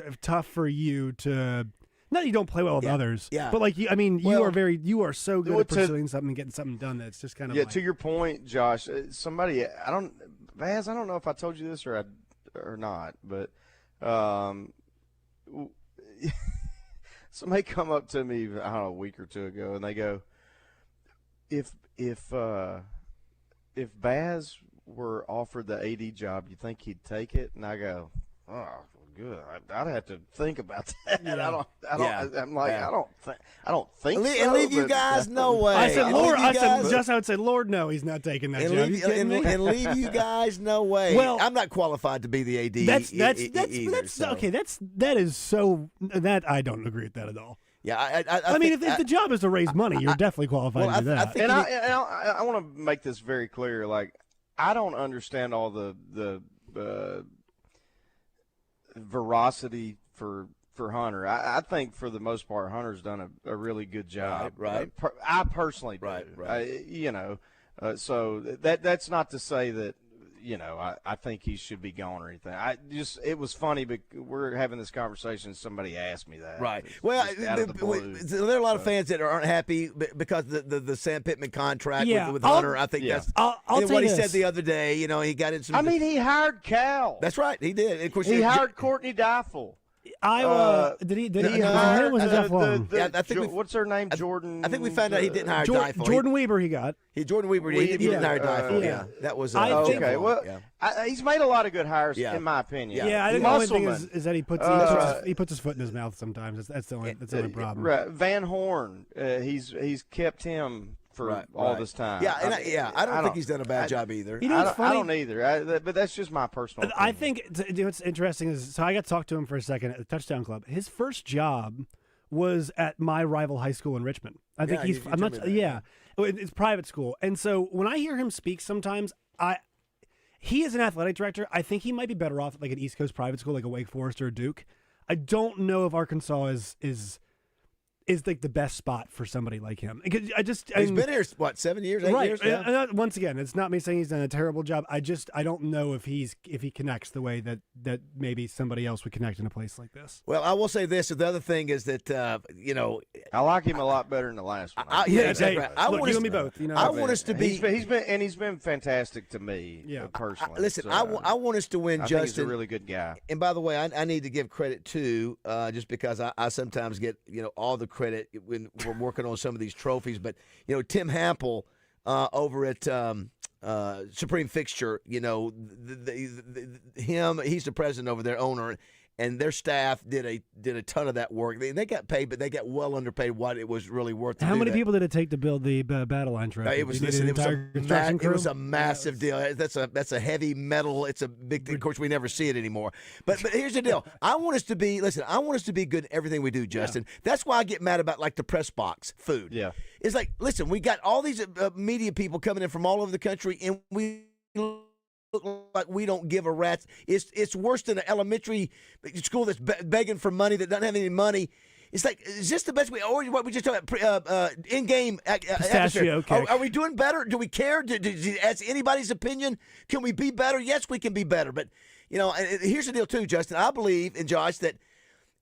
for you to. Not that you don't play well with others, but you are so good at pursuing something and getting something done that it's just kind of to your point, Josh. Baz, I don't know if I told you this or not, but somebody come up to me a week or two ago and they go, if Baz were offered the AD job, you think he'd take it? And I go, oh, good. I'd have to think about that. Yeah. I don't think so. And leave you guys no way. I said, I would say, Lord, no, he's not taking that job. And leave you guys no way. Well, I'm not qualified to be the AD. That is so. That I don't agree with that at all. Yeah, I mean, if the job is to raise money, you're definitely qualified to do that. I want to make this very clear. Like, I don't understand all the veracity for Hunter. I think for the most part, Hunter's done a really good job. Right. I personally do. Right. So that's not to say that. I think he should be gone or anything. It was funny, but we're having this conversation. Somebody asked me that. Right. Well, there are a lot of fans that aren't happy because the Sam Pittman contract with Hunter. I think that's what he said the other day. He got in some. I mean, he hired Cal. That's right. He did. And of course, he hired Courtney Deifel. Did he hire? Was it Jeff Long? I think what's her name? Jordan. I think we found out he didn't hire Deifel. Jordan Weber. He got. Jordan Weber. He didn't hire Deifel. Yeah, that was. Okay. Well, he's made a lot of good hires, in my opinion. Yeah, I think the only thing is that he puts his foot in his mouth sometimes. That's the only problem. Right. Van Horn. He's kept him for all this time. Yeah, I don't think he's done a bad job either. I don't either. But that's just my personal opinion. I think what's interesting is, so I got to talk to him for a second at the Touchdown Club. His first job was at my rival high school in Richmond. I think it's private school. And so when I hear him speak sometimes, he is an athletic director. I think he might be better off at like an East Coast private school like a Wake Forest or a Duke. I don't know if Arkansas is is like the best spot for somebody like him. He's been here, what, 7 years, 8 years? Yeah. And once again, it's not me saying he's done a terrible job. I don't know if he connects the way that maybe somebody else would connect in a place like this. Well, I will say this. The other thing is that, I like him a lot better than the last one. Exactly. I want us, me both. I want us to be. He's been fantastic to me. Personally. Listen, I want us to win. I Justin, think he's a really good guy. And by the way, I need to give credit too, just because I sometimes get all the credit when we're working on some of these trophies. But Tim Hampel over at Supreme Fixture, he's the president over there, owner. And their staff did a ton of that work. They got paid, but they got well underpaid what it was really worth. How many people did it take to build the battle line trophy? It was a massive deal. That's a heavy metal. It's a big thing. Of course, we never see it anymore. But here's the deal. I want us to be good in everything we do, Justin. Yeah. That's why I get mad about like the press box food. Yeah, it's like, listen, we got all these media people coming in from all over the country, and we look like we don't give a rat's. It's worse than an elementary school that's begging for money that doesn't have any money. It's like, is this the best way? Or what we just talked about in-game pistachio cake. Are we doing better? Do we care? Ask anybody's opinion? Can we be better? Yes, we can be better. But here's the deal too, Justin. I believe, and Josh, that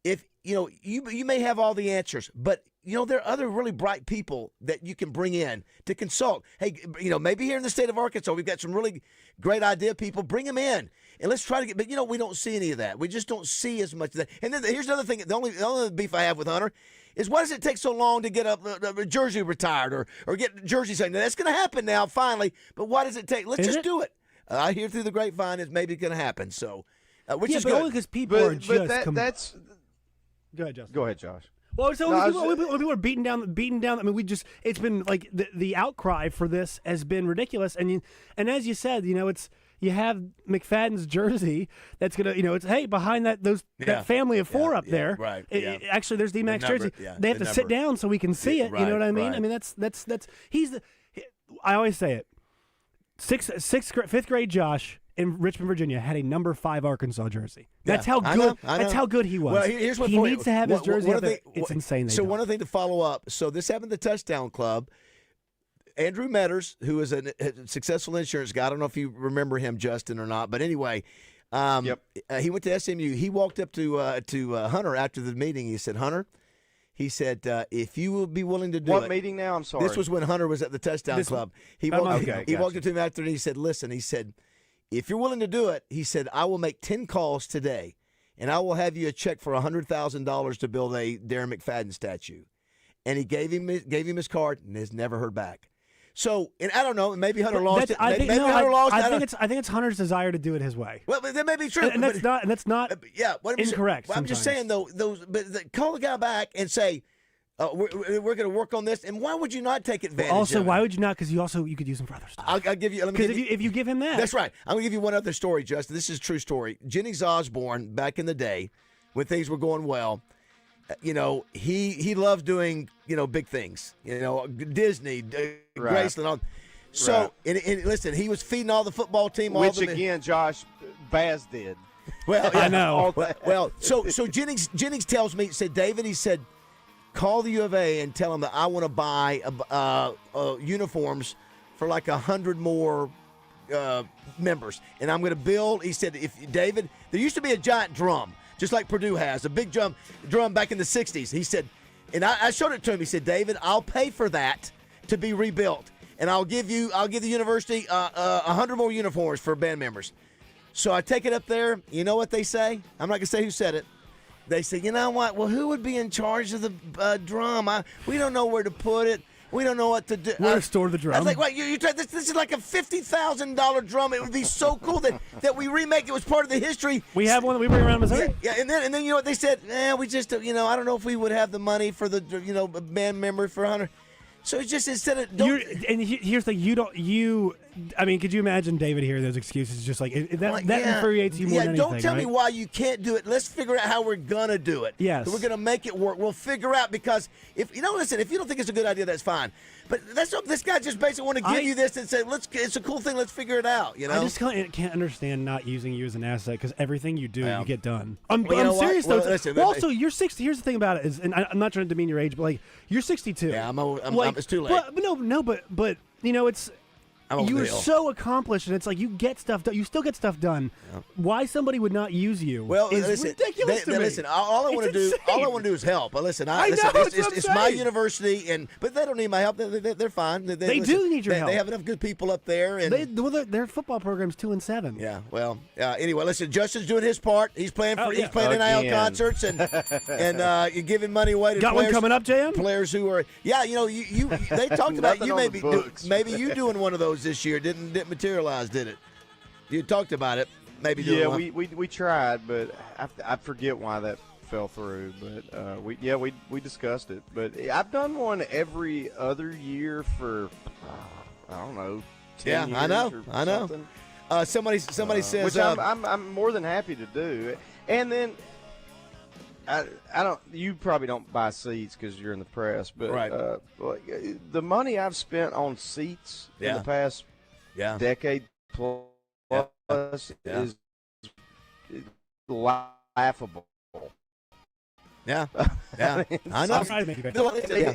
if you may have all the answers, but there are other really bright people that you can bring in to consult. Hey, maybe here in the state of Arkansas, we've got some really great idea people. Bring them in, and let's try to get. But we don't see any of that. We just don't see as much of that. And then here's another thing. The only beef I have with Hunter is, why does it take so long to get a jersey retired or get jersey signed? Now, that's going to happen now, finally. But why does it take? Let's just do it. I hear through the grapevine it's maybe going to happen. So, which is good. Only because people are just. That's. Go ahead, Justin. Go ahead, Josh. Well, so when people are beating down. I mean, it's been like the outcry for this has been ridiculous. And as you said, you have McFadden's jersey that's gonna, it's behind that family of four up there. Right. Actually, there's D-Mac's jersey. They have to sit down so we can see it. You know what I mean? Right. I mean, I always say it. Fifth grade Josh in Richmond, Virginia, had a number 5 Arkansas jersey. That's how good. I know. That's how good he was. Well, here's what he needs to have his jersey. It's insane. So one other thing to follow up. So this happened at the Touchdown Club. Andrew Metters, who is a successful insurance guy. I don't know if you remember him, Justin, or not. But anyway, he went to SMU. He walked up to Hunter after the meeting. He said, Hunter, he said, if you will be willing to do What meeting now? I'm sorry. This was when Hunter was at the Touchdown Club. He walked up to him after and he said, listen, he said, if you're willing to do it, he said, I will make 10 calls today, and I will have you a check for $100,000 to build a Darren McFadden statue. And he gave him his card and has never heard back. So, and I don't know, maybe Hunter lost it. I think it's Hunter's desire to do it his way. Well, that may be true, and that's not incorrect. I'm just saying though, call the guy back and say, we're going to work on this. And why would you not take advantage? Also, of why it? would you not? Because you could use him for other stuff. I'll give you. Because if you give him that, that's right. I'm going to give you one other story, Justin. This is a true story. Jennings Osborne, back in the day, when things were going well, he loved doing big things. Disney, Graceland. All. So and listen, he was feeding all the football team. Which again, Josh, Baz did. Well, I know. Well, so Jennings tells me, said David, he said, call the U of A and tell them that I want to buy uniforms for like 100 more members. And I'm going to build, he said, there used to be a giant drum, just like Purdue has, a big drum back in the 60s. He said, and I showed it to him. He said, David, I'll pay for that to be rebuilt. And I'll give the university 100 more uniforms for band members. So I take it up there. You know what they say? I'm not going to say who said it. They say, you know what? Well, who would be in charge of the drum? We don't know where to put it. We don't know what to do. Where to store the drum? I was like, wait, this is like a $50,000 drum. It would be so cool that we remake it. Was part of the history. We have one that we bring around Missouri. Yeah, and then you know what they said? We just, I don't know if we would have the money for the, band member for 100. So it's just instead of here's the I mean, could you imagine David hearing those excuses? Just like that infuriates you more than anything. Don't tell me right? why you can't do it. Let's figure out how we're gonna do it. Yes, we're gonna make it work. We'll figure out, because if you listen, if you don't think it's a good idea, that's fine. But this guy just basically want to give you this and say, it's a cool thing. Let's figure it out. You know, I just can't understand not using you as an asset, because everything you do, you get done. I'm serious though. Listen, also, you're 60. Here's the thing about it is, and I'm not trying to demean your age, but like you're 62. Yeah, I'm old. It's too late. But it's. You are deal. so accomplished, and it's like you get stuff done. You still get stuff done. Yeah. Why somebody would not use you? Well, is ridiculous to me. Listen, all I want to do is help. But listen, it's my university, but they don't need my help. They're fine. They do need your help. They have enough good people up there, and their football program's 2-7. Yeah. Well, anyway, listen. Justin's doing his part. He's playing NIL concerts and giving money away to got players, one coming up, JM. Players who are you they talked about you maybe you doing one of those this year. Didn't materialize, did it? You talked about it. Maybe doing one. we tried, but I forget why that fell through. But we discussed it. But I've done one every other year for I don't know. 10 years I know. Something. Somebody says which I'm more than happy to do. And then I don't. You probably don't buy seats because you're in the press, but right. The money I've spent on seats in the past decade plus is laughable. Yeah, yeah, I know.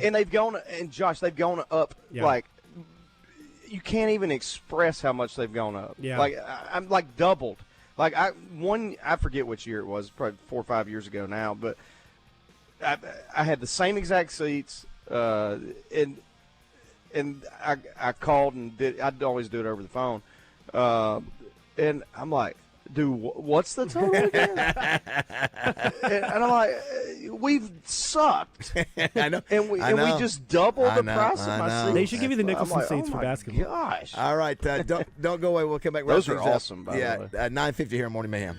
And they've gone, and Josh, they've gone up like you can't even express how much they've gone up. Yeah, like I'm like doubled. Like I forget which year it was, probably 4 or 5 years ago now, but I had the same exact seats, and I called and I'd always do it over the phone, and I'm like, dude, what's the total again? and I'm like, we've sucked. I know. And we just doubled the price of my seats. They should give you the Nicholson seats for basketball. Gosh. All right, don't go away. We'll come back. Those are awesome, by the way. 9:50 here in Morning Mayhem.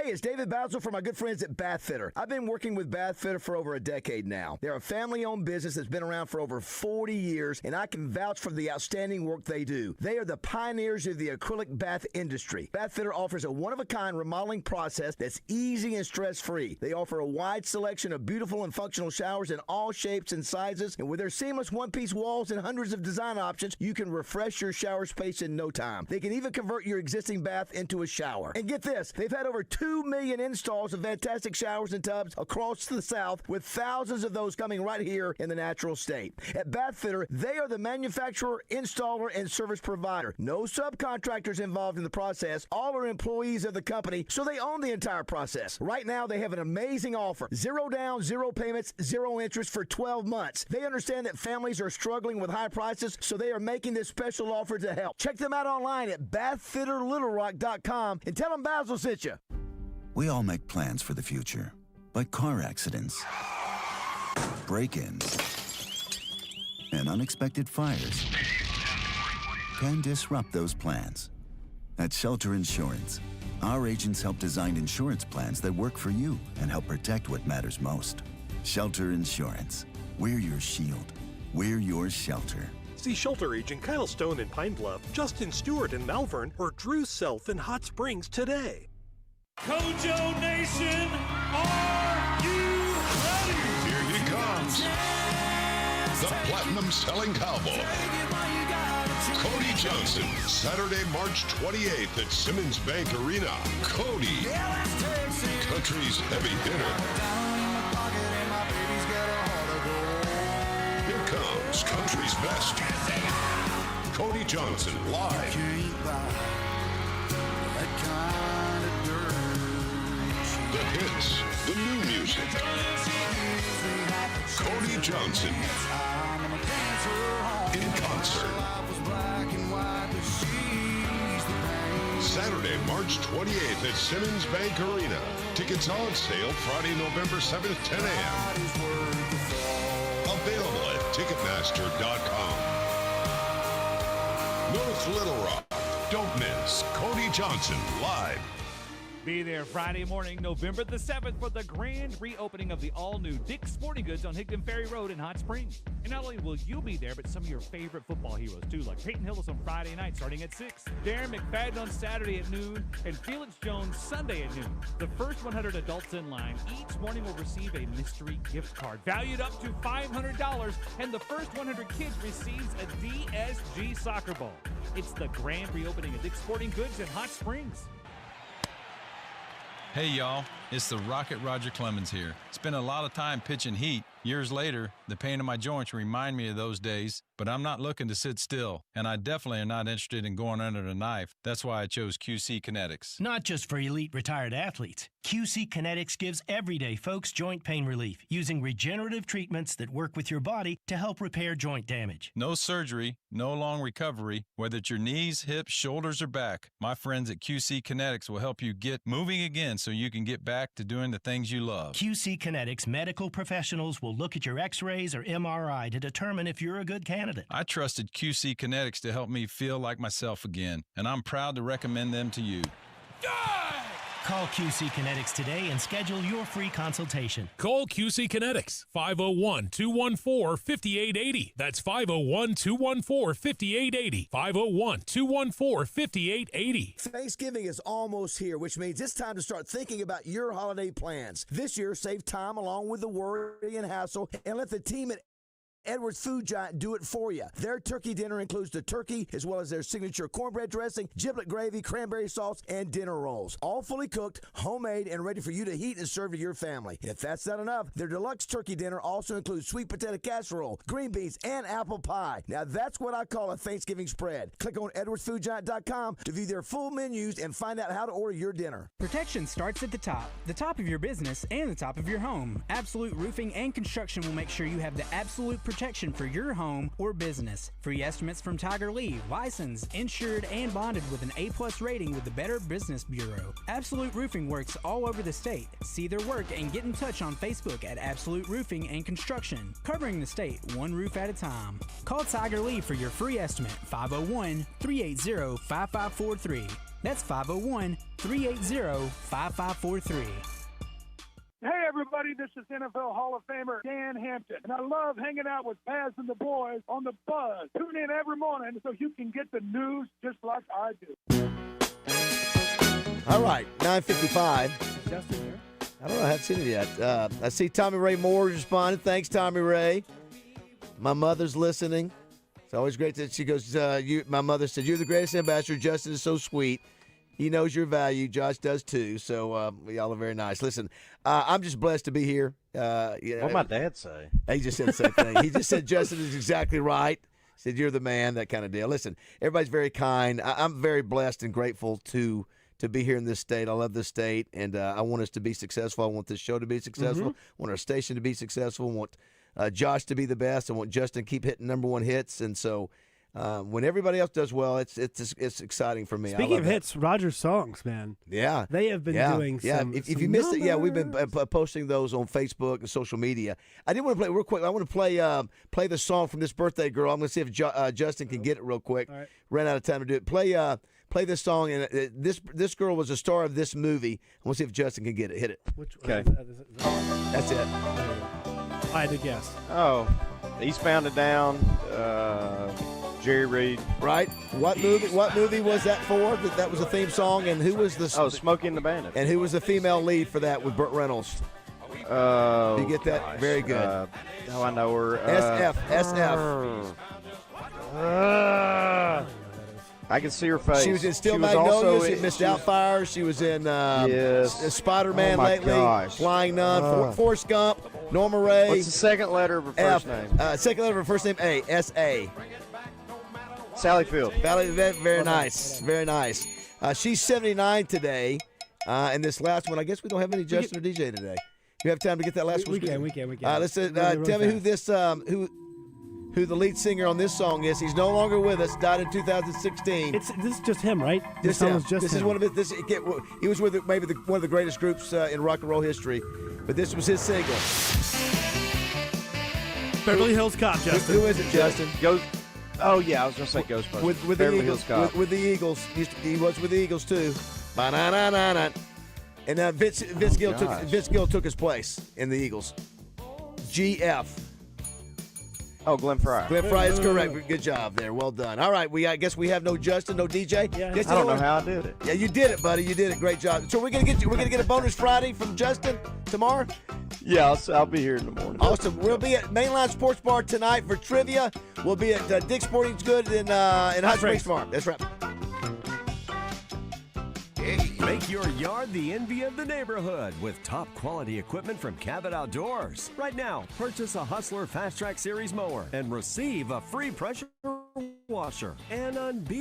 Hey, it's David BAZZEL from my good friends at Bath Fitter. I've been working with Bath Fitter for over a decade now. They're a family-owned business that's been around for over 40 years, and I can vouch for the outstanding work they do. They are the pioneers of the acrylic bath industry. Bath Fitter offers a one-of-a-kind remodeling process that's easy and stress-free. They offer a wide selection of beautiful and functional showers in all shapes and sizes, and with their seamless one-piece walls and hundreds of design options, you can refresh your shower space in no time. They can even convert your existing bath into a shower. And get this, they've had over 2 million installs of fantastic showers and tubs across the South, with thousands of those coming right here in the natural state. At Bath Fitter, they are the manufacturer, installer, and service provider. No subcontractors involved in the process. All are employees of the company, so they own the entire process. Right now, they have an amazing offer. 0 down, 0 payments, 0 interest for 12 months. They understand that families are struggling with high prices, so they are making this special offer to help. Check them out online at bathfitterlittlerock.com and tell them BAZZEL sent you. We all make plans for the future, but car accidents, break-ins, and unexpected fires can disrupt those plans. At Shelter Insurance, our agents help design insurance plans that work for you and help protect what matters most. Shelter Insurance. We're your shield. We're your shelter. See Shelter Agent Kyle Stone in Pine Bluff, Justin Stewart in Malvern, or Drew Self in Hot Springs today. Kojo Nation, are you ready? Here he comes. The platinum-selling cowboy. Cody Johnson, Saturday, March 28th at Simmons Bank Arena. Cody, country's heavy hitter. Here comes country's best. Cody Johnson, live. The hits, the new music. Cody Johnson in concert. Saturday, March 28th at Simmons Bank Arena. Tickets on sale Friday, November 7th, 10 a.m. Available at Ticketmaster.com. North Little Rock. Don't miss Cody Johnson live. Be there Friday morning, November the 7th for the grand reopening of the all-new Dick's Sporting Goods on Higdon Ferry Road in Hot Springs. And not only will you be there, but some of your favorite football heroes too, like Peyton Hillis on Friday night starting at 6, Darren McFadden on Saturday at noon, and Felix Jones Sunday at noon. The first 100 adults in line each morning will receive a mystery gift card valued up to $500, and the first 100 kids receives a DSG soccer ball. It's the grand reopening of Dick's Sporting Goods in Hot Springs. Hey y'all, it's the Rocket Roger Clemens here. Spent a lot of time pitching heat. Years later, the pain in my joints remind me of those days, but I'm not looking to sit still, and I definitely am not interested in going under the knife. That's why I chose QC Kinetics. Not just for elite retired athletes. QC Kinetics gives everyday folks joint pain relief using regenerative treatments that work with your body to help repair joint damage. No surgery, no long recovery, whether it's your knees, hips, shoulders, or back. My friends at QC Kinetics will help you get moving again so you can get back to doing the things you love. QC Kinetics medical professionals will look at your x-rays or MRI to determine if you're a good candidate. I trusted QC Kinetics to help me feel like myself again, and I'm proud to recommend them to you. Call QC Kinetics today and schedule your free consultation. Call QC Kinetics, 501-214-5880. That's 501-214-5880. 501-214-5880. Thanksgiving is almost here, which means it's time to start thinking about your holiday plans. This year, save time along with the worry and hassle, and let the team at Edwards Food Giant do it for you. Their turkey dinner includes the turkey as well as their signature cornbread dressing, giblet gravy, cranberry sauce, and dinner rolls. All fully cooked, homemade, and ready for you to heat and serve to your family. If that's not enough, their deluxe turkey dinner also includes sweet potato casserole, green beans, and apple pie. Now that's what I call a Thanksgiving spread. Click on EdwardsFoodGiant.com to view their full menus and find out how to order your dinner. Protection starts at the top of your business and the top of your home. Absolute Roofing and Construction will make sure you have the absolute protection for your home or business. Free estimates from Tiger Lee, licensed, insured, and bonded with an A+ rating with the Better Business Bureau. Absolute Roofing works all over the state. See their work and get in touch on Facebook at Absolute Roofing and Construction, covering the state one roof at a time. Call Tiger Lee for your free estimate, 501-380-5543. That's 501-380-5543. Hey everybody, this is NFL Hall of Famer Dan Hampton, and I love hanging out with Baz and the boys on the Buzz. Tune in every morning so you can get the news just like I do. All right, 9:55. Justin here? I don't know, I haven't seen it yet. I see Tommy Ray Moore responded. Thanks, Tommy Ray. My mother's listening. It's always great that she goes, my mother said, "You're the greatest ambassador. Justin is so sweet. He knows your value. Josh does too." So y'all are very nice. Listen, I'm just blessed to be here. What'd my dad say? He just said the same thing. He just said Justin is exactly right. He said you're the man, that kind of deal. Listen, everybody's very kind. I'm very blessed and grateful to be here in this state. I love this state, and I want us to be successful. I want this show to be successful. I want our station to be successful. I want Josh to be the best. I want Justin to keep hitting #1 hits, and so. When everybody else does well, it's exciting for me. Speaking of hits, Roger's songs, man. Yeah. They have been doing some. If you missed it, we've been posting those on Facebook and social media. I did want to play real quick. I want to play the song from this birthday girl. I'm going to see if Justin can get it real quick. All right. Ran out of time to do it. Play this song, and this girl was a star of this movie. I want to see if Justin can get it. Hit it. Okay. That's it. I had to guess. Oh, Eastbound and Down. Jerry Reed. Right. What movie was that for? That was a theme song, and who was the? Oh, Smokey and the Bandit. And who was the female lead for that with Burt Reynolds? Oh, you get that? Gosh. Very good. I know her. SF. I can see her face. She was in Steel Magnolias. She missed Outfire. She was in Spider-Man lately. Gosh. Flying Nun. Forrest Gump. Norma Ray. What's the second letter of her first name? Second letter of her first name, A. S-A. Sally Field. Very nice. Very nice. She's 79 today. And this last one, I guess we don't have any Justin or DJ today. You have time to get that last one? We can. Let's tell me who this who the lead singer on this song is. He's no longer with us. Died in 2016. This is just him, right? This is one of his. He was with one of the greatest groups in rock and roll history, but this was his single. Beverly Hills Cop, Justin. Who is it, Justin? Oh yeah, I was gonna say Ghostbusters. With the Beverly Eagles. Hills Cop. With the Eagles. He was with the Eagles too. Ba-na-na-na-na. And Vince Gill took his place in the Eagles. GF. Oh, Glenn Frey. Glenn Frey is correct. Good job there. Well done. All right, I guess we have no Justin, no DJ. Yeah. I don't know how I did it. Yeah, you did it, buddy. You did it. Great job. So we're gonna get a bonus Friday from Justin tomorrow. Yeah, I'll be here in the morning. Awesome. We'll be at Mainline Sports Bar tonight for trivia. We'll be at Dick's Sporting Goods in Hot Springs Farm. That's right. Make your yard the envy of the neighborhood with top quality equipment from Cabot Outdoors. Right now, purchase a Hustler Fast Track Series mower and receive a free pressure washer and unbeatable